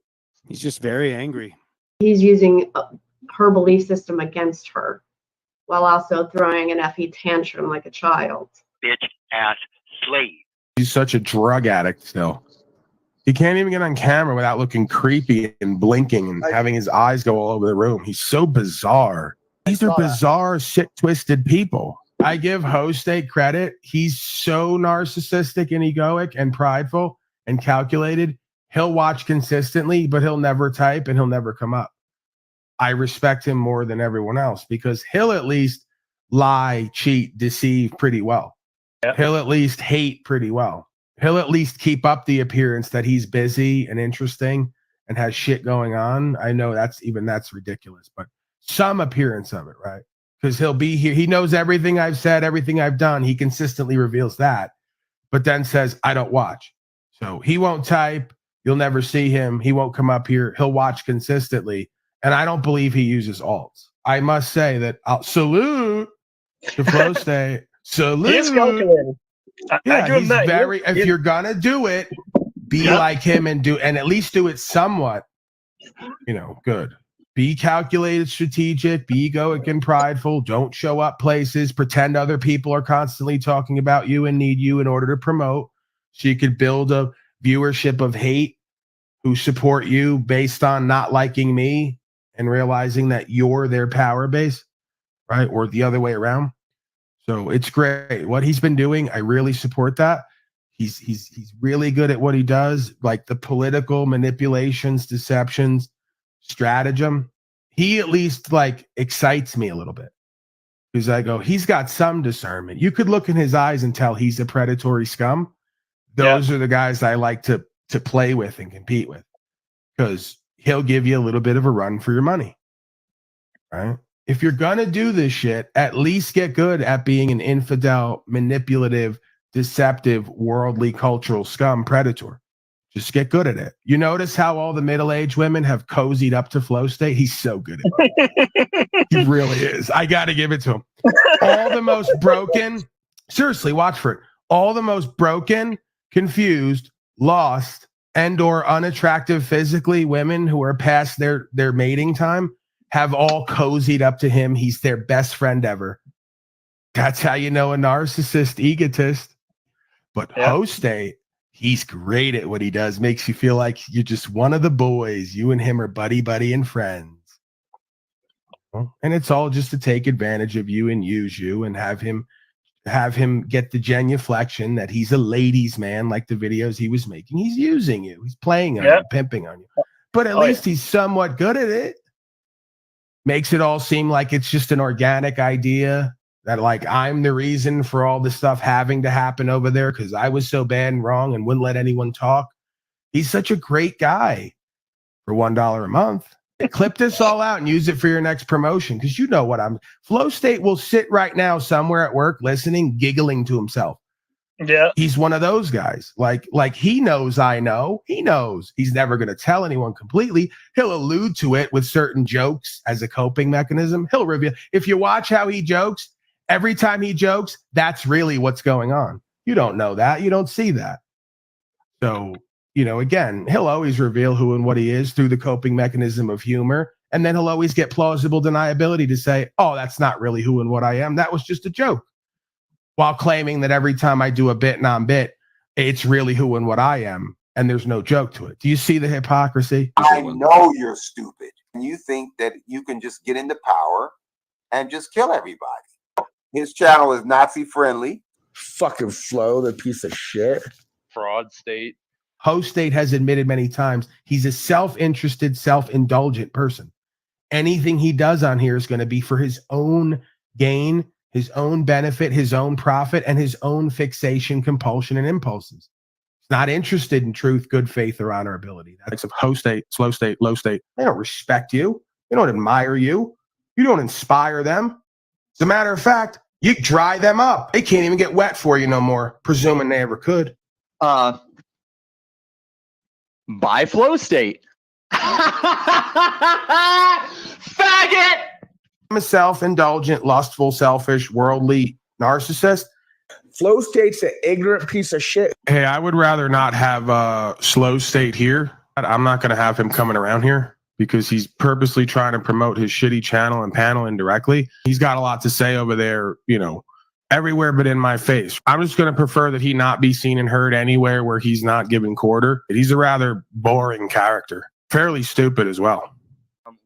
He's just very angry. He's using her belief system against her while also throwing an effing tantrum like a child. Bitch ass slave. He's such a drug addict still. He can't even get on camera without looking creepy and blinking and having his eyes go all over the room. He's so bizarre. These are bizarre, sick, twisted people. I give Hostate credit. He's so narcissistic and egoic and prideful and calculated. He'll watch consistently, but he'll never type and he'll never come up. I respect him more than everyone else because he'll at least lie, cheat, deceive pretty well. Yep. He'll at least hate pretty well. He'll at least keep up the appearance that he's busy and interesting and has shit going on. I know that's ridiculous, but some appearance of it, right? Because he'll be here. He knows everything I've said, everything I've done. He consistently reveals that, but then says, I don't watch. So he won't type. You'll never see him. He won't come up here. He'll watch consistently. And I don't believe he uses alts. I must say that I'll salute to Flow State. Salute. He's calculated. Yeah, he's very, if you're going to do it, be like him and at least do it somewhat, good. Be calculated, strategic, be egoic and prideful. Don't show up places, pretend other people are constantly talking about you and need you in order to promote. So you could build a viewership of hate who support you based on not liking me and realizing that you're their power base, right? Or the other way around. So it's great. What he's been doing, I really support that. He's really good at what he does, like the political manipulations, deceptions, stratagem. He at least excites me a little bit because I go, he's got some discernment. You could look in his eyes and tell he's a predatory scum. Those are the guys I like to play with and compete with because he'll give you a little bit of a run for your money, right? If you're going to do this shit, at least get good at being an infidel, manipulative, deceptive, worldly, cultural scum predator. Just get good at it. You notice how all the middle-aged women have cozied up to Flow State? He's so good at it. He really is. I got to give it to him. All the most broken, seriously, watch for it. All the most broken, confused, lost, and or unattractive physically women who are past their mating time have all cozied up to him. He's their best friend ever. That's how you know a narcissist egotist. But Host State, he's great at what he does. Makes you feel like you're just one of the boys. You and him are buddy and friends. And it's all just to take advantage of you and use you and have him get the genuflection that he's a ladies' man, like the videos he was making. He's using you. He's playing on you, pimping on you. But at least he's somewhat good at it. Makes it all seem like it's just an organic idea. That like I'm the reason for all this stuff having to happen over there because I was so bad and wrong and wouldn't let anyone talk. He's such a great guy for $1 a month. Clip this all out and use it for your next promotion because you know what Flow State will sit right now somewhere at work listening, giggling to himself. Yeah. He's one of those guys. Like he knows I know. He knows. He's never going to tell anyone completely. He'll allude to it with certain jokes as a coping mechanism. He'll reveal. If you watch how he jokes, every time he jokes, that's really what's going on. You don't know that. You don't see that. So, again, he'll always reveal who and what he is through the coping mechanism of humor. And then he'll always get plausible deniability to say, oh, that's not really who and what I am. That was just a joke. While claiming that every time I do a bit non-bit, it's really who and what I am. And there's no joke to it. Do you see the hypocrisy? I know you're stupid. And you think that you can just get into power and just kill everybody. His channel is Nazi friendly. Fucking Flow, the piece of shit. Fraud state. Host State has admitted many times he's a self-interested, self-indulgent person. Anything he does on here is going to be for his own gain, his own benefit, his own profit, and his own fixation, compulsion, and impulses. He's not interested in truth, good faith, or honorability. That's Host State, Slow State, Low State. They don't respect you. They don't admire you. You don't inspire them. As a matter of fact, you dry them up. They can't even get wet for you no more, presuming they ever could. By Flow State. Faggot! I'm a self-indulgent, lustful, selfish, worldly narcissist. Flow State's an ignorant piece of shit. Hey, I would rather not have Slow State here. I'm not going to have him coming around here because he's purposely trying to promote his shitty channel and panel indirectly. He's got a lot to say over there, everywhere but in my face. I'm just going to prefer that he not be seen and heard anywhere where he's not giving quarter. He's a rather boring character. Fairly stupid as well.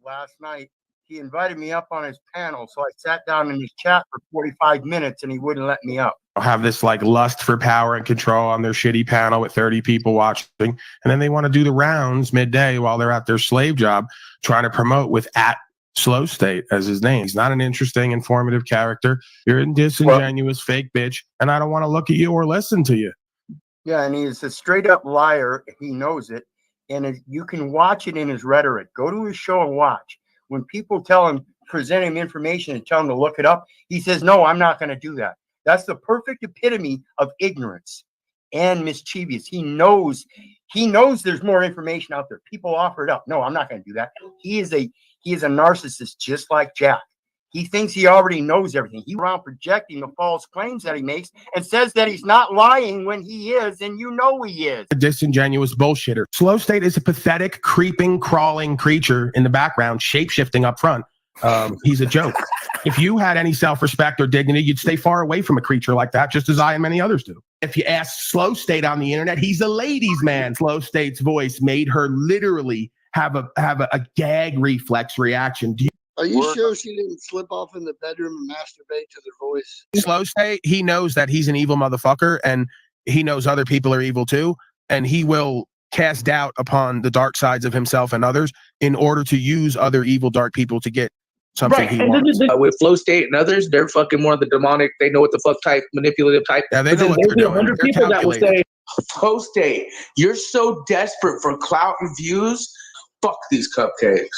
Last night, he invited me up on his panel, so I sat down in his chat for 45 minutes and he wouldn't let me up. Have this like lust for power and control on their shitty panel with 30 people watching, and then they want to do the rounds midday while they're at their slave job trying to promote with @Slow State as his name. He's not an interesting, informative character. You're a disingenuous fake bitch, and I don't want to look at you or listen to you. Yeah, and he's a straight up liar. He knows it, and you can watch it in his rhetoric. Go to his show and watch. When people tell him, present him information and tell him to look it up, he says, no, I'm not going to do that. That's the perfect epitome of ignorance and mischievous. He knows there's more information out there. People offer it up. No, I'm not going to do that. He is a narcissist just like Jack. He thinks he already knows everything. He's around projecting the false claims that he makes and says that he's not lying when he is, and you know he is. A disingenuous bullshitter. Slow State is a pathetic, creeping, crawling creature in the background, shape-shifting up front. He's a joke. If you had any self-respect or dignity, you'd stay far away from a creature like that, just as I and many others do. If you ask Slow State on the internet, he's a ladies' man. Slow State's voice made her literally have a gag reflex reaction. Are you sure she didn't slip off in the bedroom and masturbate to their voice? Slow State, he knows that he's an evil motherfucker, and he knows other people are evil too, and he will cast doubt upon the dark sides of himself and others in order to use other evil, dark people to get something he wants. With Flow State and others, they're fucking more of the demonic. They know what the fuck type, manipulative type. Yeah, they know what they're doing. 100 They're people that will calculated. say, Flow State, you're so desperate for clout and views. Fuck these cupcakes.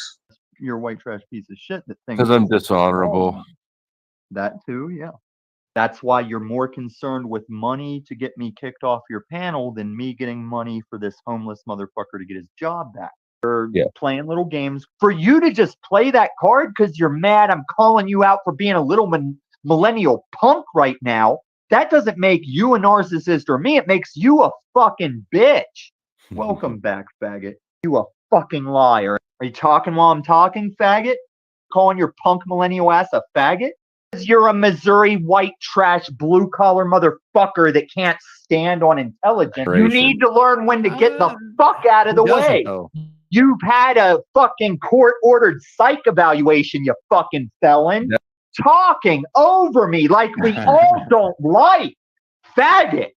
You're a white trash piece of shit that thinks Because I'm dishonorable. that too, yeah. That's why you're more concerned with money to get me kicked off your panel than me getting money for this homeless motherfucker to get his job back. You're playing little games. For you to just play that card because you're mad I'm calling you out for being a little millennial punk right now, that doesn't make you a narcissist or me. It makes you a fucking bitch. Welcome back, faggot. You a fucking liar. Are you talking while I'm talking, faggot? Calling your punk millennial ass a faggot? You're a Missouri white trash blue collar motherfucker that can't stand on intelligence. You need to learn when to get the fuck out of the way. You've had a fucking court ordered psych evaluation, you fucking felon. Talking over me like we all don't like. Faggot.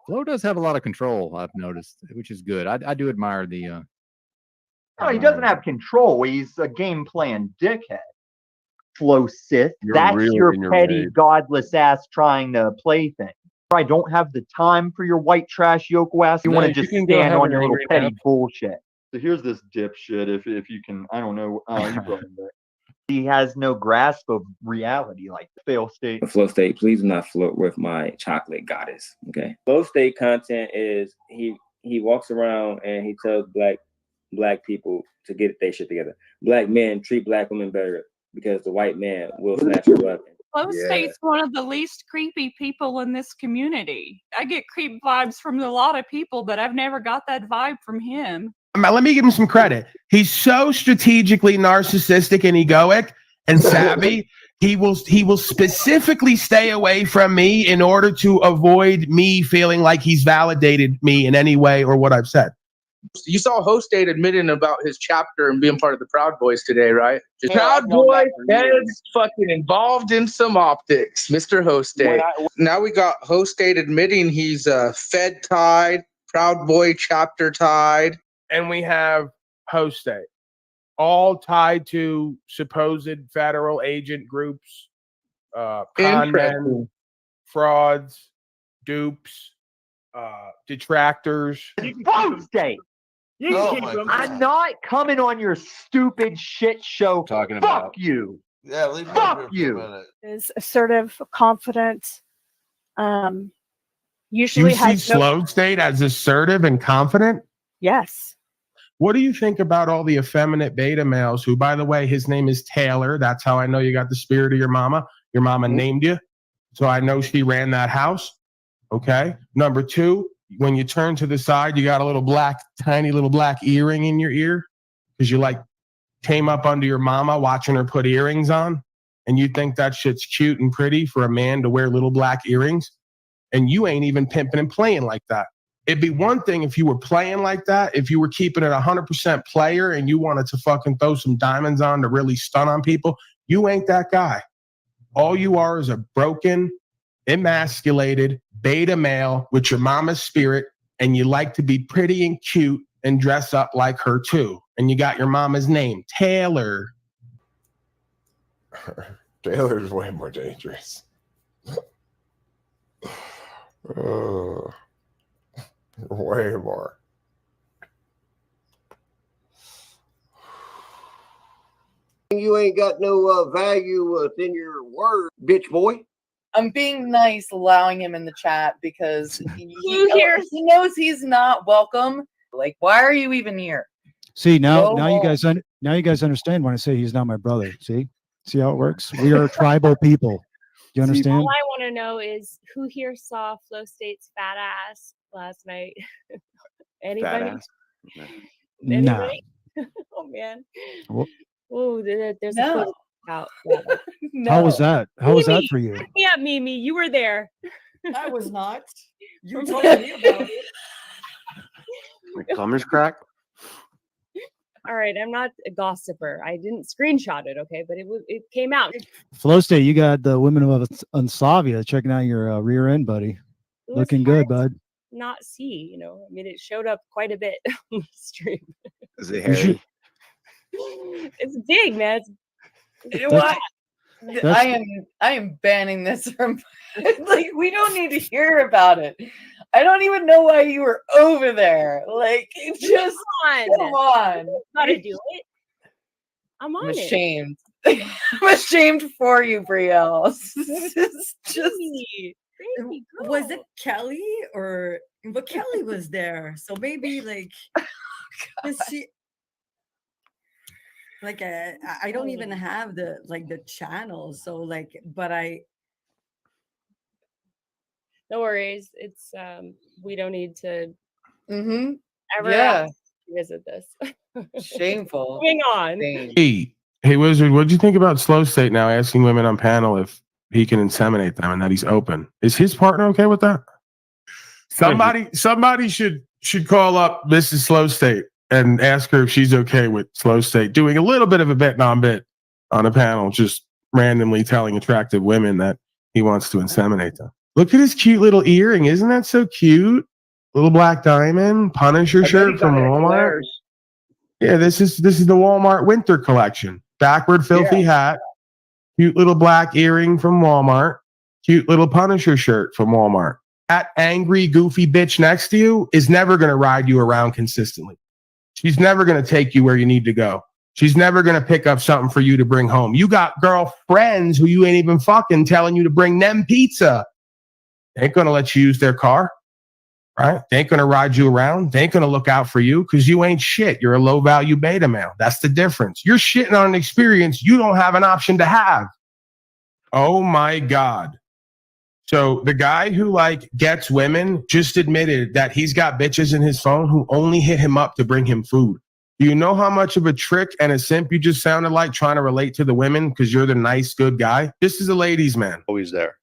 Flo does have a lot of control, I've noticed, which is good. I do admire the No, he doesn't have control. He's a game playing dickhead. Flo Sith. That's really your in your petty, rage. godless ass trying to play things. I don't have the time for your white trash Yoko ass. You No, want to you just can go stand have on an your little angry petty nap. bullshit. So here's this dipshit. If you can, I don't know. You brought him back. He has no grasp of reality, like fail state. Flow state, please do not flirt with my chocolate goddess. Okay. Flow state content is he walks around and he tells black people to get their shit together. Black men treat black women better because the white man will snatch your weapon. Flow State's one of the least creepy people in this community. I get creep vibes from a lot of people, but I've never got that vibe from him. Let me give him some credit. He's so strategically narcissistic and egoic and savvy. He will specifically stay away from me in order to avoid me feeling like he's validated me in any way or what I've said. You saw Host State admitting about his chapter and being part of the Proud Boys today, right? Proud Boy is fucking involved in some optics, Mr. Host State. Now we got Host State admitting he's Fed tied, Proud Boy chapter tied. And we have Host State, all tied to supposed federal agent groups, con men, frauds, dupes, detractors. Flow State. I'm not coming on your stupid shit show. Talking Fuck about you. Yeah, leave me Fuck here for you. a minute. Is assertive, confident. You Usually see has no. Slow State as assertive and confident? Yes. What do you think about all the effeminate beta males who, by the way, his name is Taylor. That's how I know you got the spirit of your mama. Your mama named you. So I know she ran that house. Okay. Number two, when you turn to the side, you got a little tiny little black earring in your ear because you came up under your mama watching her put earrings on. And you think that shit's cute and pretty for a man to wear little black earrings. And you ain't even pimping and playing like that. It'd be one thing if you were playing like that, if you were keeping it 100% player and you wanted to fucking throw some diamonds on to really stun on people. You ain't that guy. All you are is a broken, emasculated beta male with your mama's spirit, and you like to be pretty and cute and dress up like her too. And you got your mama's name, Taylor. Taylor's way more dangerous. Way more. You ain't got no value within your word, bitch boy. I'm being nice, allowing him in the chat because he knows he's not welcome. Like, why are you even here? See, now Go you home. guys understand when I say he's not my brother. See how it works? We are tribal people. Do you understand? All I want to know is who here saw Flow State's fat ass last night? Anybody? Fat ass? No. Oh man. Well, Oh, there's No. a photo out. Yeah. How was that? How was that Mimi, for you? Yeah, Mimi, you were there. I was not. You told me about it. My plumber's crack. All right, I'm not a gossiper. I didn't screenshot it, okay, but it came out. Flow State, you got the women of Unsavia checking out your rear end, buddy. was Looking good, bud. Not see, I mean, it showed up quite a bit on the stream. Is it You should- hairy? It's big, man. You know what? I am banning this from like we don't need to hear about it. I don't even know why you were over there. Like just come on. Gotta do it. I'm on I'm it. ashamed. I'm ashamed for you, Brielle. It's just Was it Kelly or but Kelly was there, so maybe like was she like I don't even have the channel, so like but No worries. It's we don't need to ever yeah visit this. shameful. Moving on. Hey, Wizard, what'd you think about Slow State now asking women on panel if he can inseminate them and that he's open? Is his partner okay with that? Somebody should call up Mrs. Slow State and ask her if she's okay with Slow State doing a little bit of a bit non-bit on a panel, just randomly telling attractive women that he wants to inseminate them. Look at his cute little earring. Isn't that so cute? Little black diamond, Punisher shirt from Walmart. Yeah, this is the Walmart winter collection. Backward filthy hat, cute little black earring from Walmart, cute little Punisher shirt from Walmart. That angry, goofy bitch next to you is never going to ride you around consistently. She's never going to take you where you need to go. She's never going to pick up something for you to bring home. You got girlfriends who you ain't even fucking telling you to bring them pizza. They ain't going to let you use their car, right? They ain't going to ride you around. They ain't going to look out for you because you ain't shit. You're a low-value beta male. That's the difference. You're shitting on an experience you don't have an option to have. Oh, my God. So the guy who gets women just admitted that he's got bitches in his phone who only hit him up to bring him food. Do you know how much of a trick and a simp you just sounded like trying to relate to the women because you're the nice, good guy? This is a ladies' man. Always there.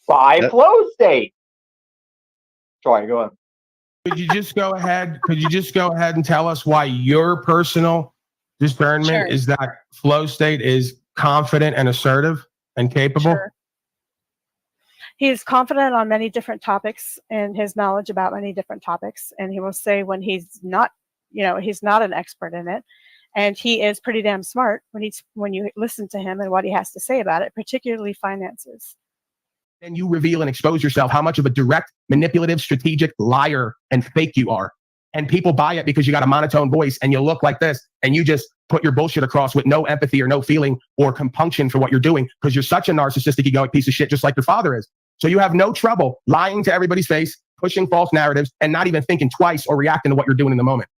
By Flow State. Sorry, go on. Could you just go ahead and tell us why your personal discernment is that Flow State is confident and assertive and capable? Sure. He's confident on many different topics and his knowledge about many different topics. And he will say when he's not, he's not an expert in it. And he is pretty damn smart when you listen to him and what he has to say about it, particularly finances. Then you reveal and expose yourself how much of a direct, manipulative, strategic liar and fake you are. And people buy it because you got a monotone voice and you look like this and you just put your bullshit across with no empathy or no feeling or compunction for what you're doing because you're such a narcissistic, egoic piece of shit, just like your father is. So you have no trouble lying to everybody's face, pushing false narratives, and not even thinking twice or reacting to what you're doing in the moment.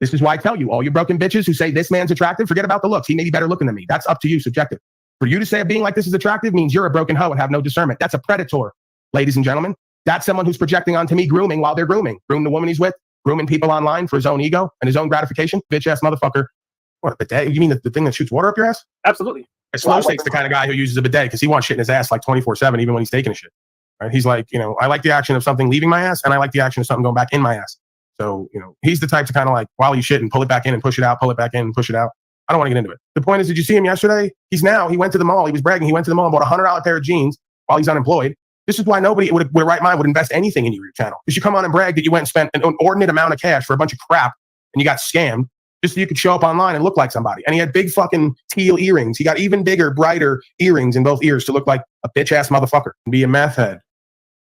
This is why I tell you, all you broken bitches who say this man's attractive, forget about the looks. He may be better looking than me. That's up to you, subjective. For you to say a being like this is attractive means you're a broken hoe and have no discernment. That's a predator, ladies and gentlemen. That's someone who's projecting onto me grooming while they're grooming. Groom the woman he's with, grooming people online for his own ego and his own gratification. Bitch-ass motherfucker. What, a bidet? You mean the thing that shoots water up your ass? Absolutely. Slow State's the kind of guy who uses a bidet because he wants shit in his ass like 24/7, even when he's taking a shit. Right? He's like, I like the action of something leaving my ass, and I like the action of something going back in my ass. So, he's the type to kind of while you shit and pull it back in and push it out, pull it back in and push it out. I don't want to get into it. The point is, did you see him yesterday? He went to the mall. He was bragging. He went to the mall and bought a $100 pair of jeans while he's unemployed. This is why nobody with a right mind would invest anything in your channel. Because you come on and brag that you went and spent an inordinate amount of cash for a bunch of crap and you got scammed just so you could show up online and look like somebody. And he had big fucking teal earrings. He got even bigger, brighter earrings in both ears to look like a bitch-ass motherfucker and be a meth head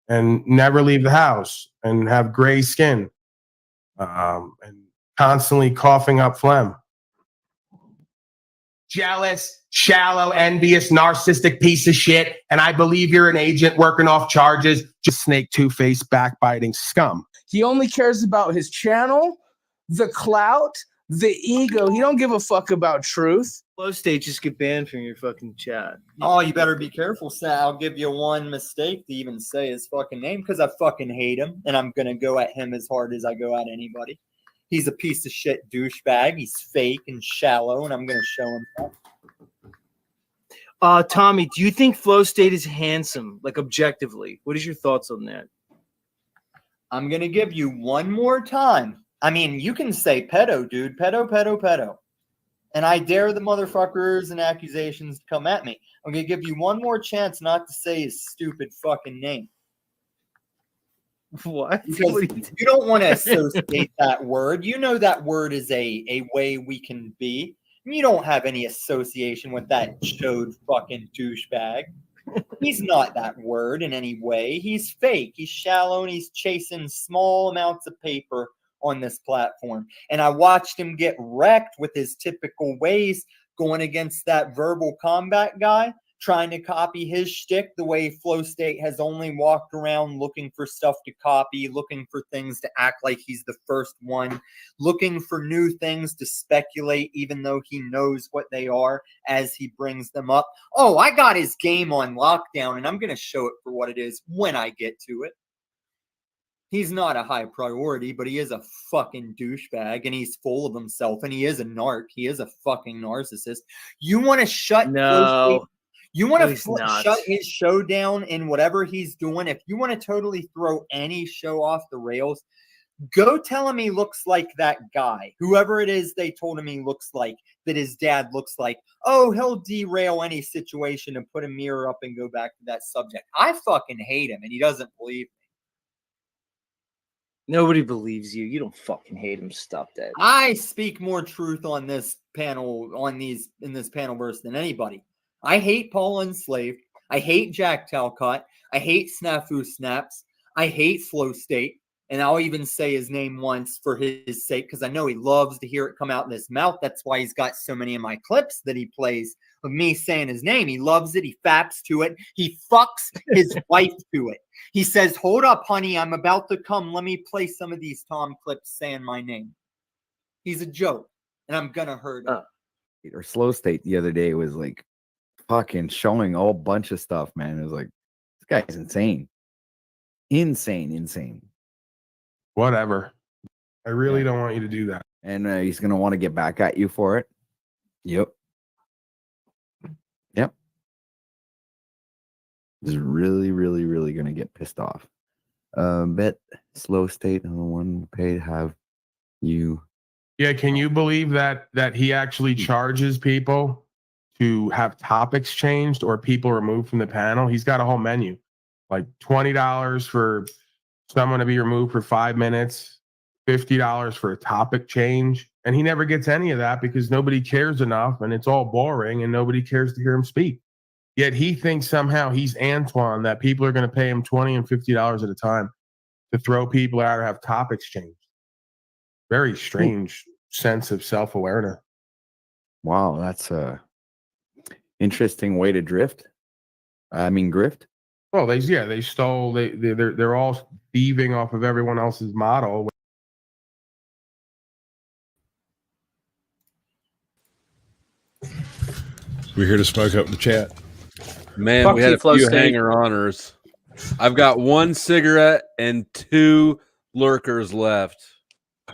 and never leave the house and have gray skin and constantly coughing up phlegm. Jealous, shallow, envious, narcissistic piece of shit. And I believe you're an agent working off charges. Just snake, two-faced, backbiting scum. He only cares about his channel, the clout, the ego. He don't give a fuck about truth. Flow State, just get banned from your fucking chat. Oh, you better be careful, Sal. I'll give you one mistake to even say his fucking name because I fucking hate him. And I'm going to go at him as hard as I go at anybody. He's a piece of shit douchebag. He's fake and shallow, and I'm going to show him that. Tommy, do you think Flow State is handsome, objectively? What is your thoughts on that? I'm going to give you one more time. I mean, you can say pedo, dude. Pedo. And I dare the motherfuckers and accusations to come at me. I'm going to give you one more chance not to say his stupid fucking name. What? Because you don't want to associate that word. You know that word is a way we can be. You don't have any association with that chode fucking douchebag. He's not that word in any way. He's fake. He's shallow and he's chasing small amounts of paper on this platform. And I watched him get wrecked with his typical ways, going against that verbal combat guy, trying to copy his shtick the way Flow State has only walked around looking for stuff to copy, looking for things to act like he's the first one, looking for new things to speculate even though he knows what they are as he brings them up. Oh, I got his game on lockdown and I'm going to show it for what it is when I get to it. He's not a high priority, but he is a fucking douchebag and he's full of himself and he is a narc. He is a fucking narcissist. You want to shut Flow State? You want to shut his show down in whatever he's doing? If you want to totally throw any show off the rails, go tell him he looks like that guy. Whoever it is they told him he looks like, that his dad looks like. Oh, he'll derail any situation and put a mirror up and go back to that subject. I fucking hate him and he doesn't believe me. Nobody believes you. You don't fucking hate him. Stop that. I speak more truth on this panel, in this panel verse than anybody. I hate Paul Enslaved. I hate Jack Talcott. I hate Snafu Snaps. I hate Flow State. And I'll even say his name once for his sake because I know he loves to hear it come out in his mouth. That's why he's got so many of my clips that he plays of me saying his name. He loves it. He faps to it. He fucks his wife to it. He says, hold up, honey. I'm about to come. Let me play some of these Tom clips saying my name. He's a joke. And I'm going to hurt him. Or Slow State the other day was like fucking showing a whole bunch of stuff, man. It was like, this guy's insane. Insane. Whatever. I really don't want you to do that. And he's going to want to get back at you for it. Yep. He's really going to get pissed off. Bet Slow State on the one paid have you. Yeah, can you believe that he actually charges people to have topics changed or people removed from the panel? He's got a whole menu. Like $20 for someone to be removed for 5 minutes, $50 for a topic change. And he never gets any of that because nobody cares enough and it's all boring and nobody cares to hear him speak. Yet he thinks somehow he's Antoine, that people are going to pay him $20 and $50 at a time to throw people out or have topics changed. Very strange sense of self-awareness. Wow, that's a interesting way to grift. Well, they stole. They're all thieving off of everyone else's model. We're here to smoke up the chat. Man, Fuck we had you, a Flow few State. hanger-oners. I've got 1 cigarette and 2 lurkers left.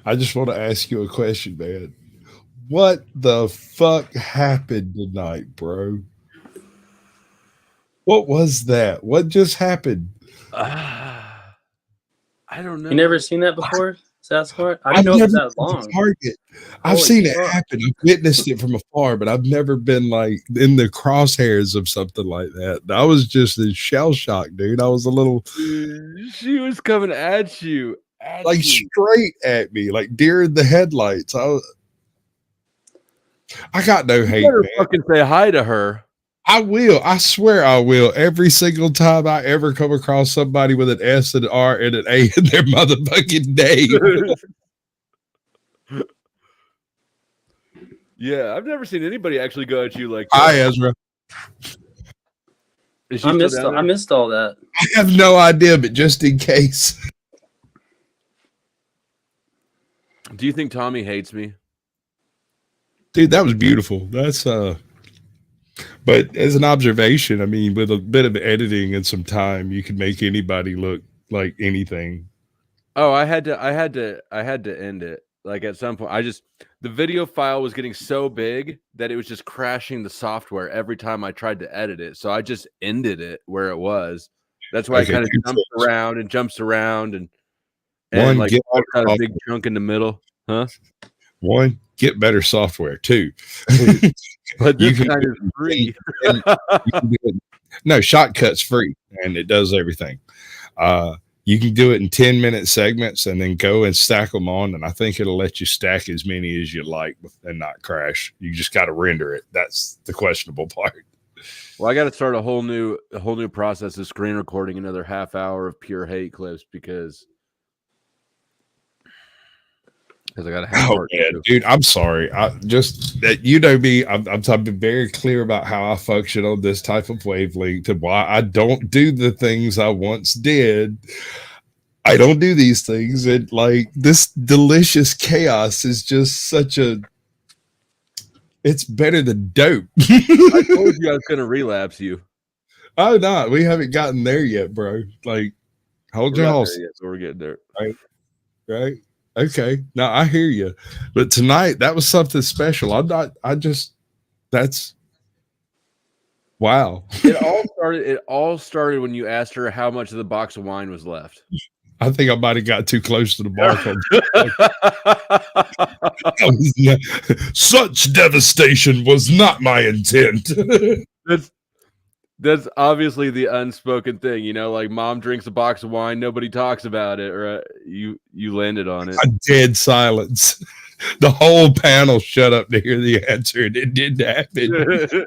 I just want to ask you a question, man. What the fuck happened tonight, bro? What was that? What just happened? I don't know. You never seen that before? Sasquatch? I didn't know it was that long. Target. I've seen it happen. I've witnessed it from afar, but I've never been like in the crosshairs of something like that. I was just in shell shock, dude. I was a little. She was coming at you. Straight at me, like deer in the headlights. I got no hate, better man. fucking say hi to her. I will. I swear I will. Every single time I ever come across somebody with an S and an R and an A in their motherfucking name. Yeah, I've never seen anybody actually go at you like Hi, that. Ezra. Is she I still missed down there? I missed all that. I have no idea, but just in case. Do you think Tommy hates me? Dude, that was beautiful. That's but as an observation, I mean, with a bit of editing and some time, you can make anybody look like anything. Oh, I had to end it. Like at some point, the video file was getting so big that it was just crashing the software every time I tried to edit it. So I just ended it where it was. That's why Okay, it kind of jumps around and One, like get all kind of better big chunk in the middle, huh? One, get better software. 2, But you this can kind do is free. No, Shotcut's free and it does everything. You can do it in 10-minute segments and then go and stack them on. And I think it'll let you stack as many as you like and not crash. You just got to render it. That's the questionable part. Well, I got to start a whole new process of screen recording another half hour of pure hate clips because Because I got a half Oh heart. man, dude, I'm sorry. I just that you know me. I've been very clear about how I function on this type of wavelength and why I don't do the things I once did. I don't do these things, and like this delicious chaos is just such a. It's better than dope. I told you I was gonna relapse you. Oh no, we haven't gotten there yet, bro. Like, hold We're your not horse. there yet, so we're getting there. Right. Okay. No, I hear you. But tonight, that was something special. That's wow. It all started when you asked her how much of the box of wine was left. I think I might have got too close to the barcode. Such devastation was not my intent. That's obviously the unspoken thing, you know, like mom drinks a box of wine, nobody talks about it, or you landed on it. A dead silence. The whole panel shut up to hear the answer, and it didn't happen.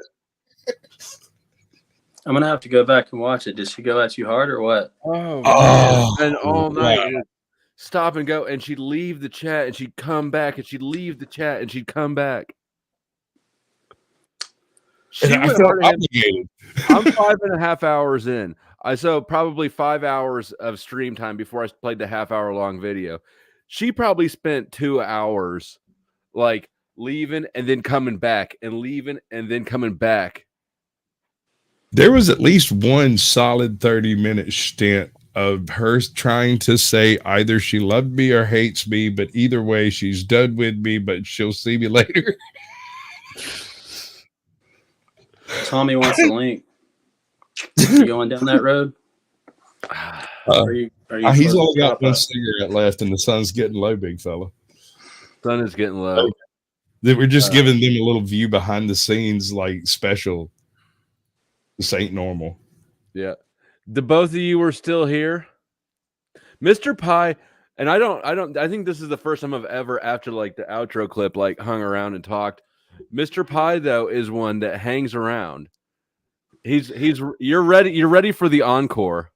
I'm gonna have to go back and watch it. Did she go at you hard or what? Oh, man. And all night, and stop and go, and she'd leave the chat, and she'd come back, and she'd leave the chat, and she'd come back. She And I went felt hard at him. obligated. I'm 5.5 hours in. So probably 5 hours of stream time before I played the half-hour long video. She probably spent 2 hours like leaving and then coming back and leaving and then coming back. There was at least one solid 30-minute stint of her trying to say either she loved me or hates me, but either way, she's done with me, but she'll see me later. Tommy wants the link. You going down that road? He's only got one cigarette left, and the sun's getting low, big fella. Sun is getting low. We're just giving them a little view behind the scenes, like special. This ain't normal. Yeah. The both of you were still here. Mr. Pie, and I think this is the first time I've ever, after like the outro clip, like hung around and talked. Mr. Pie, though, is one that hangs around. You're ready for the encore.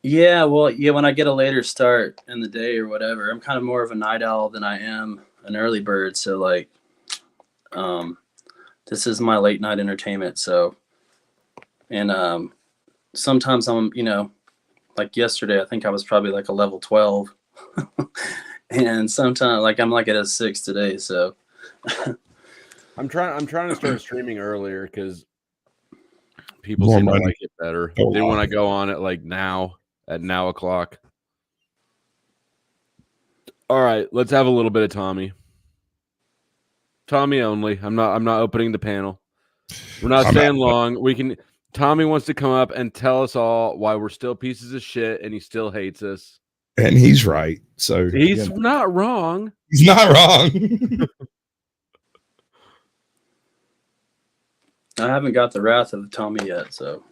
Yeah, well, yeah, when I get a later start in the day or whatever, I'm kind of more of a night owl than I am an early bird. So like, this is my late night entertainment. So, and sometimes I'm, like yesterday, I think I was probably like a level 12, and sometimes like I'm like at a 6 today. So, I'm trying to start streaming earlier because people seem to like it better. They want to go on it like now at now o'clock. All right, let's have a little bit of Tommy. Tommy only. I'm not opening the panel. We're not staying long. Tommy wants to come up and tell us all why we're still pieces of shit and he still hates us. And he's right. So he's not wrong. He's not wrong. I haven't got the wrath of Tommy yet, so,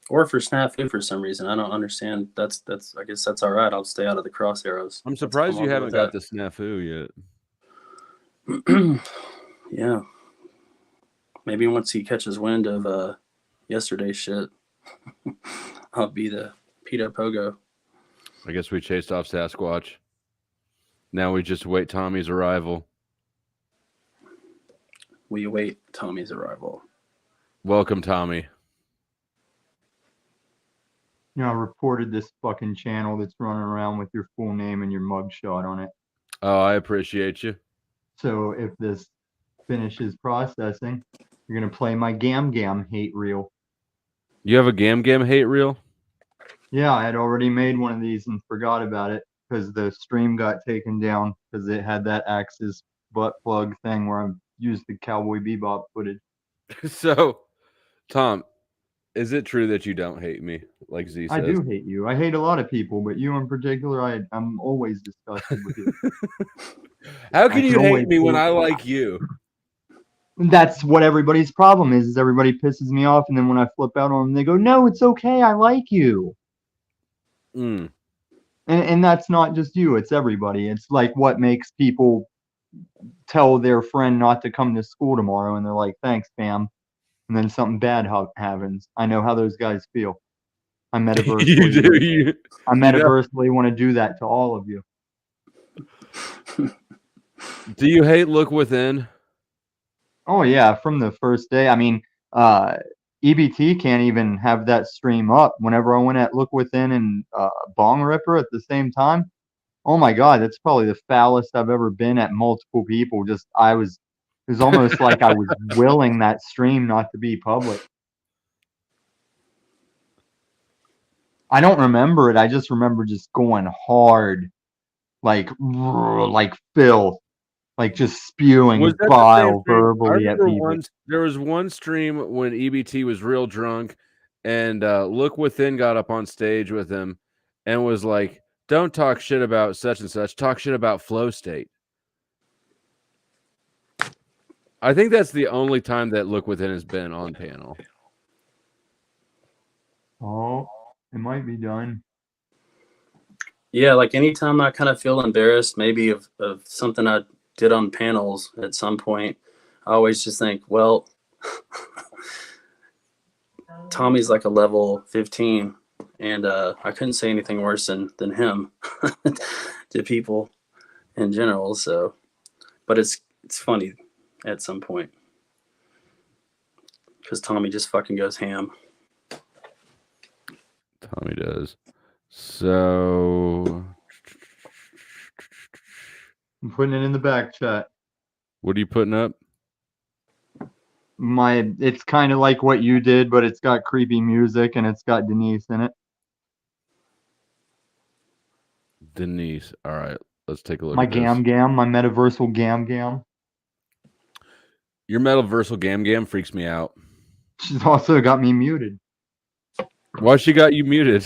or for Snafu for some reason. I don't understand. That's I guess that's all right. I'll stay out of the cross arrows. I'm surprised you haven't got the Snafu yet. Yeah. Maybe once he catches wind of yesterday's shit, I'll be the Peter Pogo. I guess we chased off Sasquatch. Now we just wait Tommy's arrival. We await Tommy's arrival. Welcome, Tommy. I reported this fucking channel that's running around with your full name and your mugshot on it. Oh, I appreciate you. So if this finishes processing, you're gonna play my Gam hate reel. You have a Gam hate reel? Yeah, I had already made one of these and forgot about it because the stream got taken down because it had that Axis butt plug thing where I used the Cowboy Bebop footage. So, Tom, is it true that you don't hate me, like Z says? I do hate you. I hate a lot of people, but you in particular, I'm always disgusted with you. How can you hate me when I like you? That's what everybody's problem is everybody pisses me off, and then when I flip out on them, they go, "No, it's okay. I like you." And that's not just you; it's everybody. It's like what makes people tell their friend not to come to school tomorrow, and they're like, "Thanks, fam," and then something bad happens. I know how those guys feel. I metaversely want to do that to all of you. Do you hate Look Within? Oh yeah, from the first day. I mean, EBT can't even have that stream up. Whenever I went at Look Within and Bong Ripper at the same time, oh my God, that's probably the foulest I've ever been at multiple people. It was almost like I was willing that stream not to be public. I don't remember it. I just remember just going hard, like filth, like just spewing Was that the bile same stream? I verbally at remember people. there was one stream when EBT was real drunk, and Look Within got up on stage with him and was like, "Don't talk shit about such and such. Talk shit about Flow State." I think that's the only time that Look Within has been on panel. Oh, it might be done. Yeah, like anytime I kind of feel embarrassed, maybe of something I did on panels at some point, I always just think, well, Tommy's like a level 15, and I couldn't say anything worse than him to people in general. So, but it's funny at some point because Tommy just fucking goes ham. Tommy does. So I'm putting it in the back chat. what are you putting up? It's kind of like what you did, but it's got creepy music and it's got Denise in it. Denise. All right, let's take a look. My at this. Gam, my metaversal Gam. Your metaversal Gam freaks me out. She's also got me muted. Why she got you muted?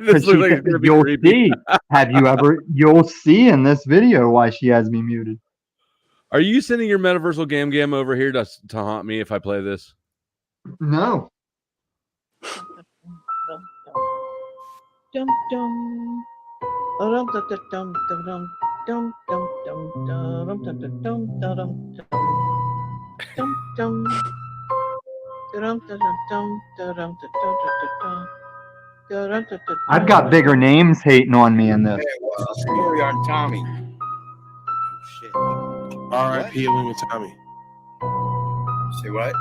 This looks like it's gonna be You'll creepy. see. You'll see in this video why she has me muted. Are you sending your metaversal Gam over here to haunt me if I play this? No. Dum dum. Dum dum dum dum dum dum dum dum dum dum dum dum dum. I've got bigger names hating on me in this. Streamyard Tommy. R.I.P. Illuma Tommy. Say what?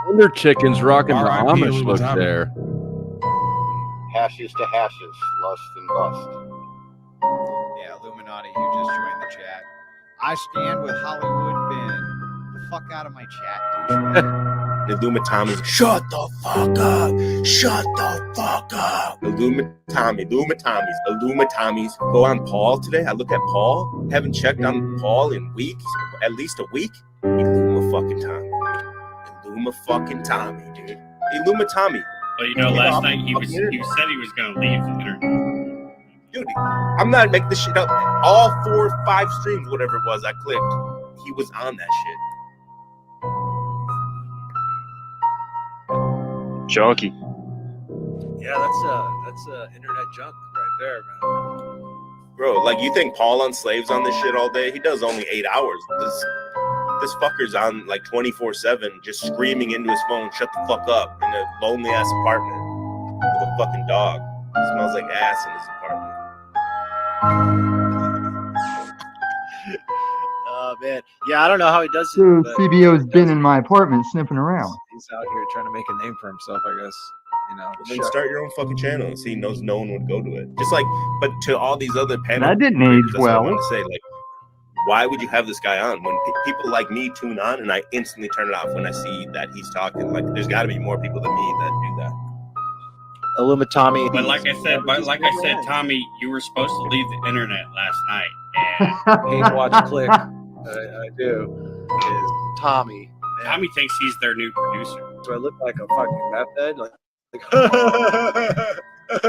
Wonder Chicken's rocking the R.I.P. Amish look Tommy. there. Hashes to hashes, lust and bust. Yeah, Illuminati, you just joined the chat. I stand with Hollywood Ben. The fuck out of my chat, Illumatami, shut the fuck up! Shut the fuck up! Illumatamis. Go on Paul today. I look at Paul. Haven't checked on Paul in weeks, at least a week. Illuma fucking Tommy, dude. Illumatami. Well, you know, last night he said he was going to leave the internet. Dude, I'm not making this shit up. All 4 or 5 streams, whatever it was, I clicked. He was on that shit. Junkie. Yeah, that's internet junk right there, man. Bro, like, you think Paul enslaves on this shit all day? He does only 8 hours. This fucker's on like 24/7, just screaming into his phone, "Shut the fuck up!" in a lonely ass apartment with a fucking dog. It smells like ass in his apartment. Oh man, yeah, I don't know how he does it. So but CBO's been in my apartment sniffing around. he's out here trying to make a name for himself, I guess. You know, Well, then start your own fucking channel and see. He knows no one would go to it. Just like, but to all these other panel, That didn't creators, age that's what I well. want to say, like, why would you have this guy on when people like me tune on and I instantly turn it off when I see that he's talking? Like, there's got to be more people than me that do that. Illumatami. But like I said, Tommy, you were supposed to leave the internet last night. And Hate Watch Click. I do. Is Tommy. Tommy thinks he's their new producer. Do I look like a fucking meth head? Like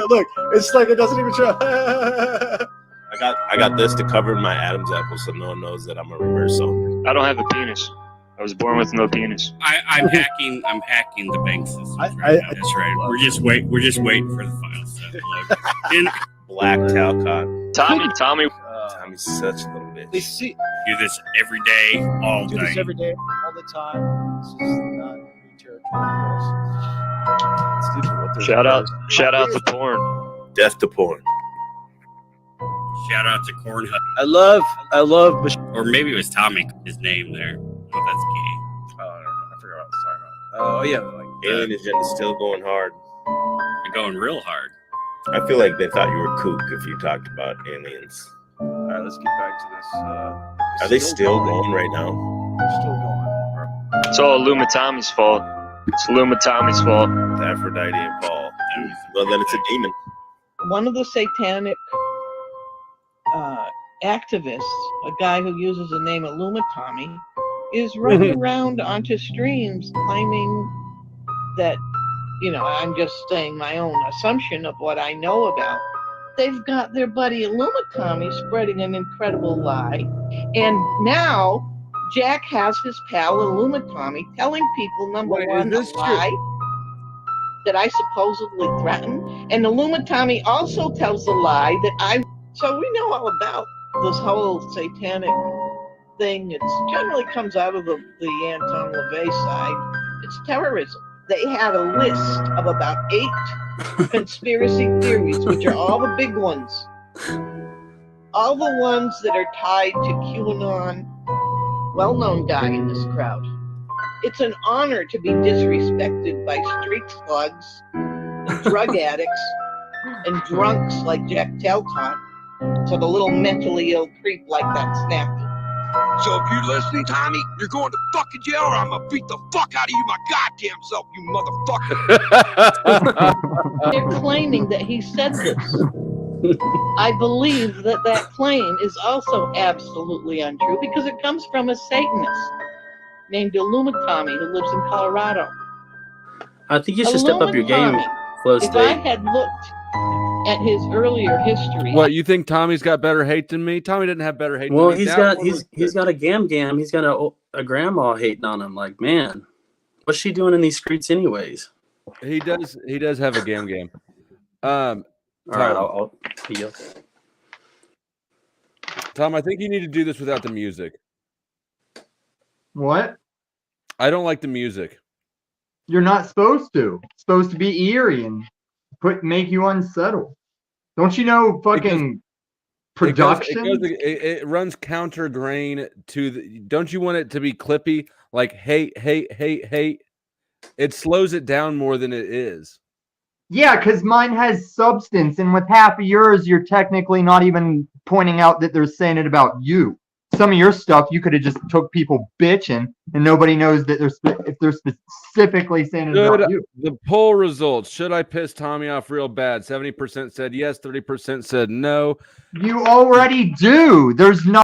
look, it's like it doesn't even show. I got this to cover my Adam's apple so no one knows that I'm a reversal. I don't have a penis. I was born with no penis. I'm hacking the bank systems right now. That's right. We're just waiting for the files to load. Black Talcott. Tommy's Tommy's such a little bitch. Do this every day, all Do day. this every day, all the time. This is not new territory for us. Shout out to porn. Death to porn. Shout out to Corn Hut. I love. Or maybe it was Tommy, his name there. Oh, that's gay. Oh, I don't know. I forgot what I was talking about. Oh yeah, like Alien Agenda is still going hard. They're going real hard. I feel like they thought you were kook if you talked about aliens. all right. Let's get back to this. Are they still going right now? They're still going. It's all Lumatommy's fault. It's Lumatommy's fault. Aphrodite and Paul. Well, then it's a demon. One of the satanic activists, a guy who uses the name Illumatommy, is running around onto streams claiming that, I'm just saying my own assumption of what I know about. They've got their buddy Illumatommy spreading an incredible lie, and now Jack has his pal Illumatommy telling people, number one, a lie that I supposedly threatened, and Illumatommy also tells a lie that so we know all about this whole satanic thing. It generally comes out of the Anton LaVey side. It's terrorism. They had a list of about 8 conspiracy theories, which are all the big ones. All the ones that are tied to QAnon, well-known guy in this crowd. It's an honor to be disrespected by street slugs, and drug addicts, and drunks like Jack Talcott. So the little mentally ill creep like that snappy. So if you're listening, Tommy, you're going to fucking jail or I'm going to beat the fuck out of you my goddamn self, you motherfucker. They're claiming that he said this. I believe that claim is also absolutely untrue because it comes from a Satanist named Illumatommy who lives in Colorado. I think you should step up your game, Flow If I State. had looked at his earlier history, What, you think Tommy's got better hate than me? Tommy didn't have better hate Well, than me. he's got a gam. He's got a grandma hating on him. Like, man, what's she doing in these streets anyways? He does have a gam. All right, I'll see you. Tom, I think you need to do this without the music. What? I don't like the music. You're not supposed to. It's supposed to be eerie and make you unsettled. Don't you know fucking production? It runs counter grain to the. Don't you want it to be clippy? Like hate. It slows it down more than it is. Yeah, because mine has substance, and with half of yours, you're technically not even pointing out that they're saying it about you. Some of your stuff, you could have just took people bitching, and nobody knows that if they're specifically saying it about you. The poll results. Should I piss Tommy off real bad? 70% said yes, 30% said no. You already do. There's not.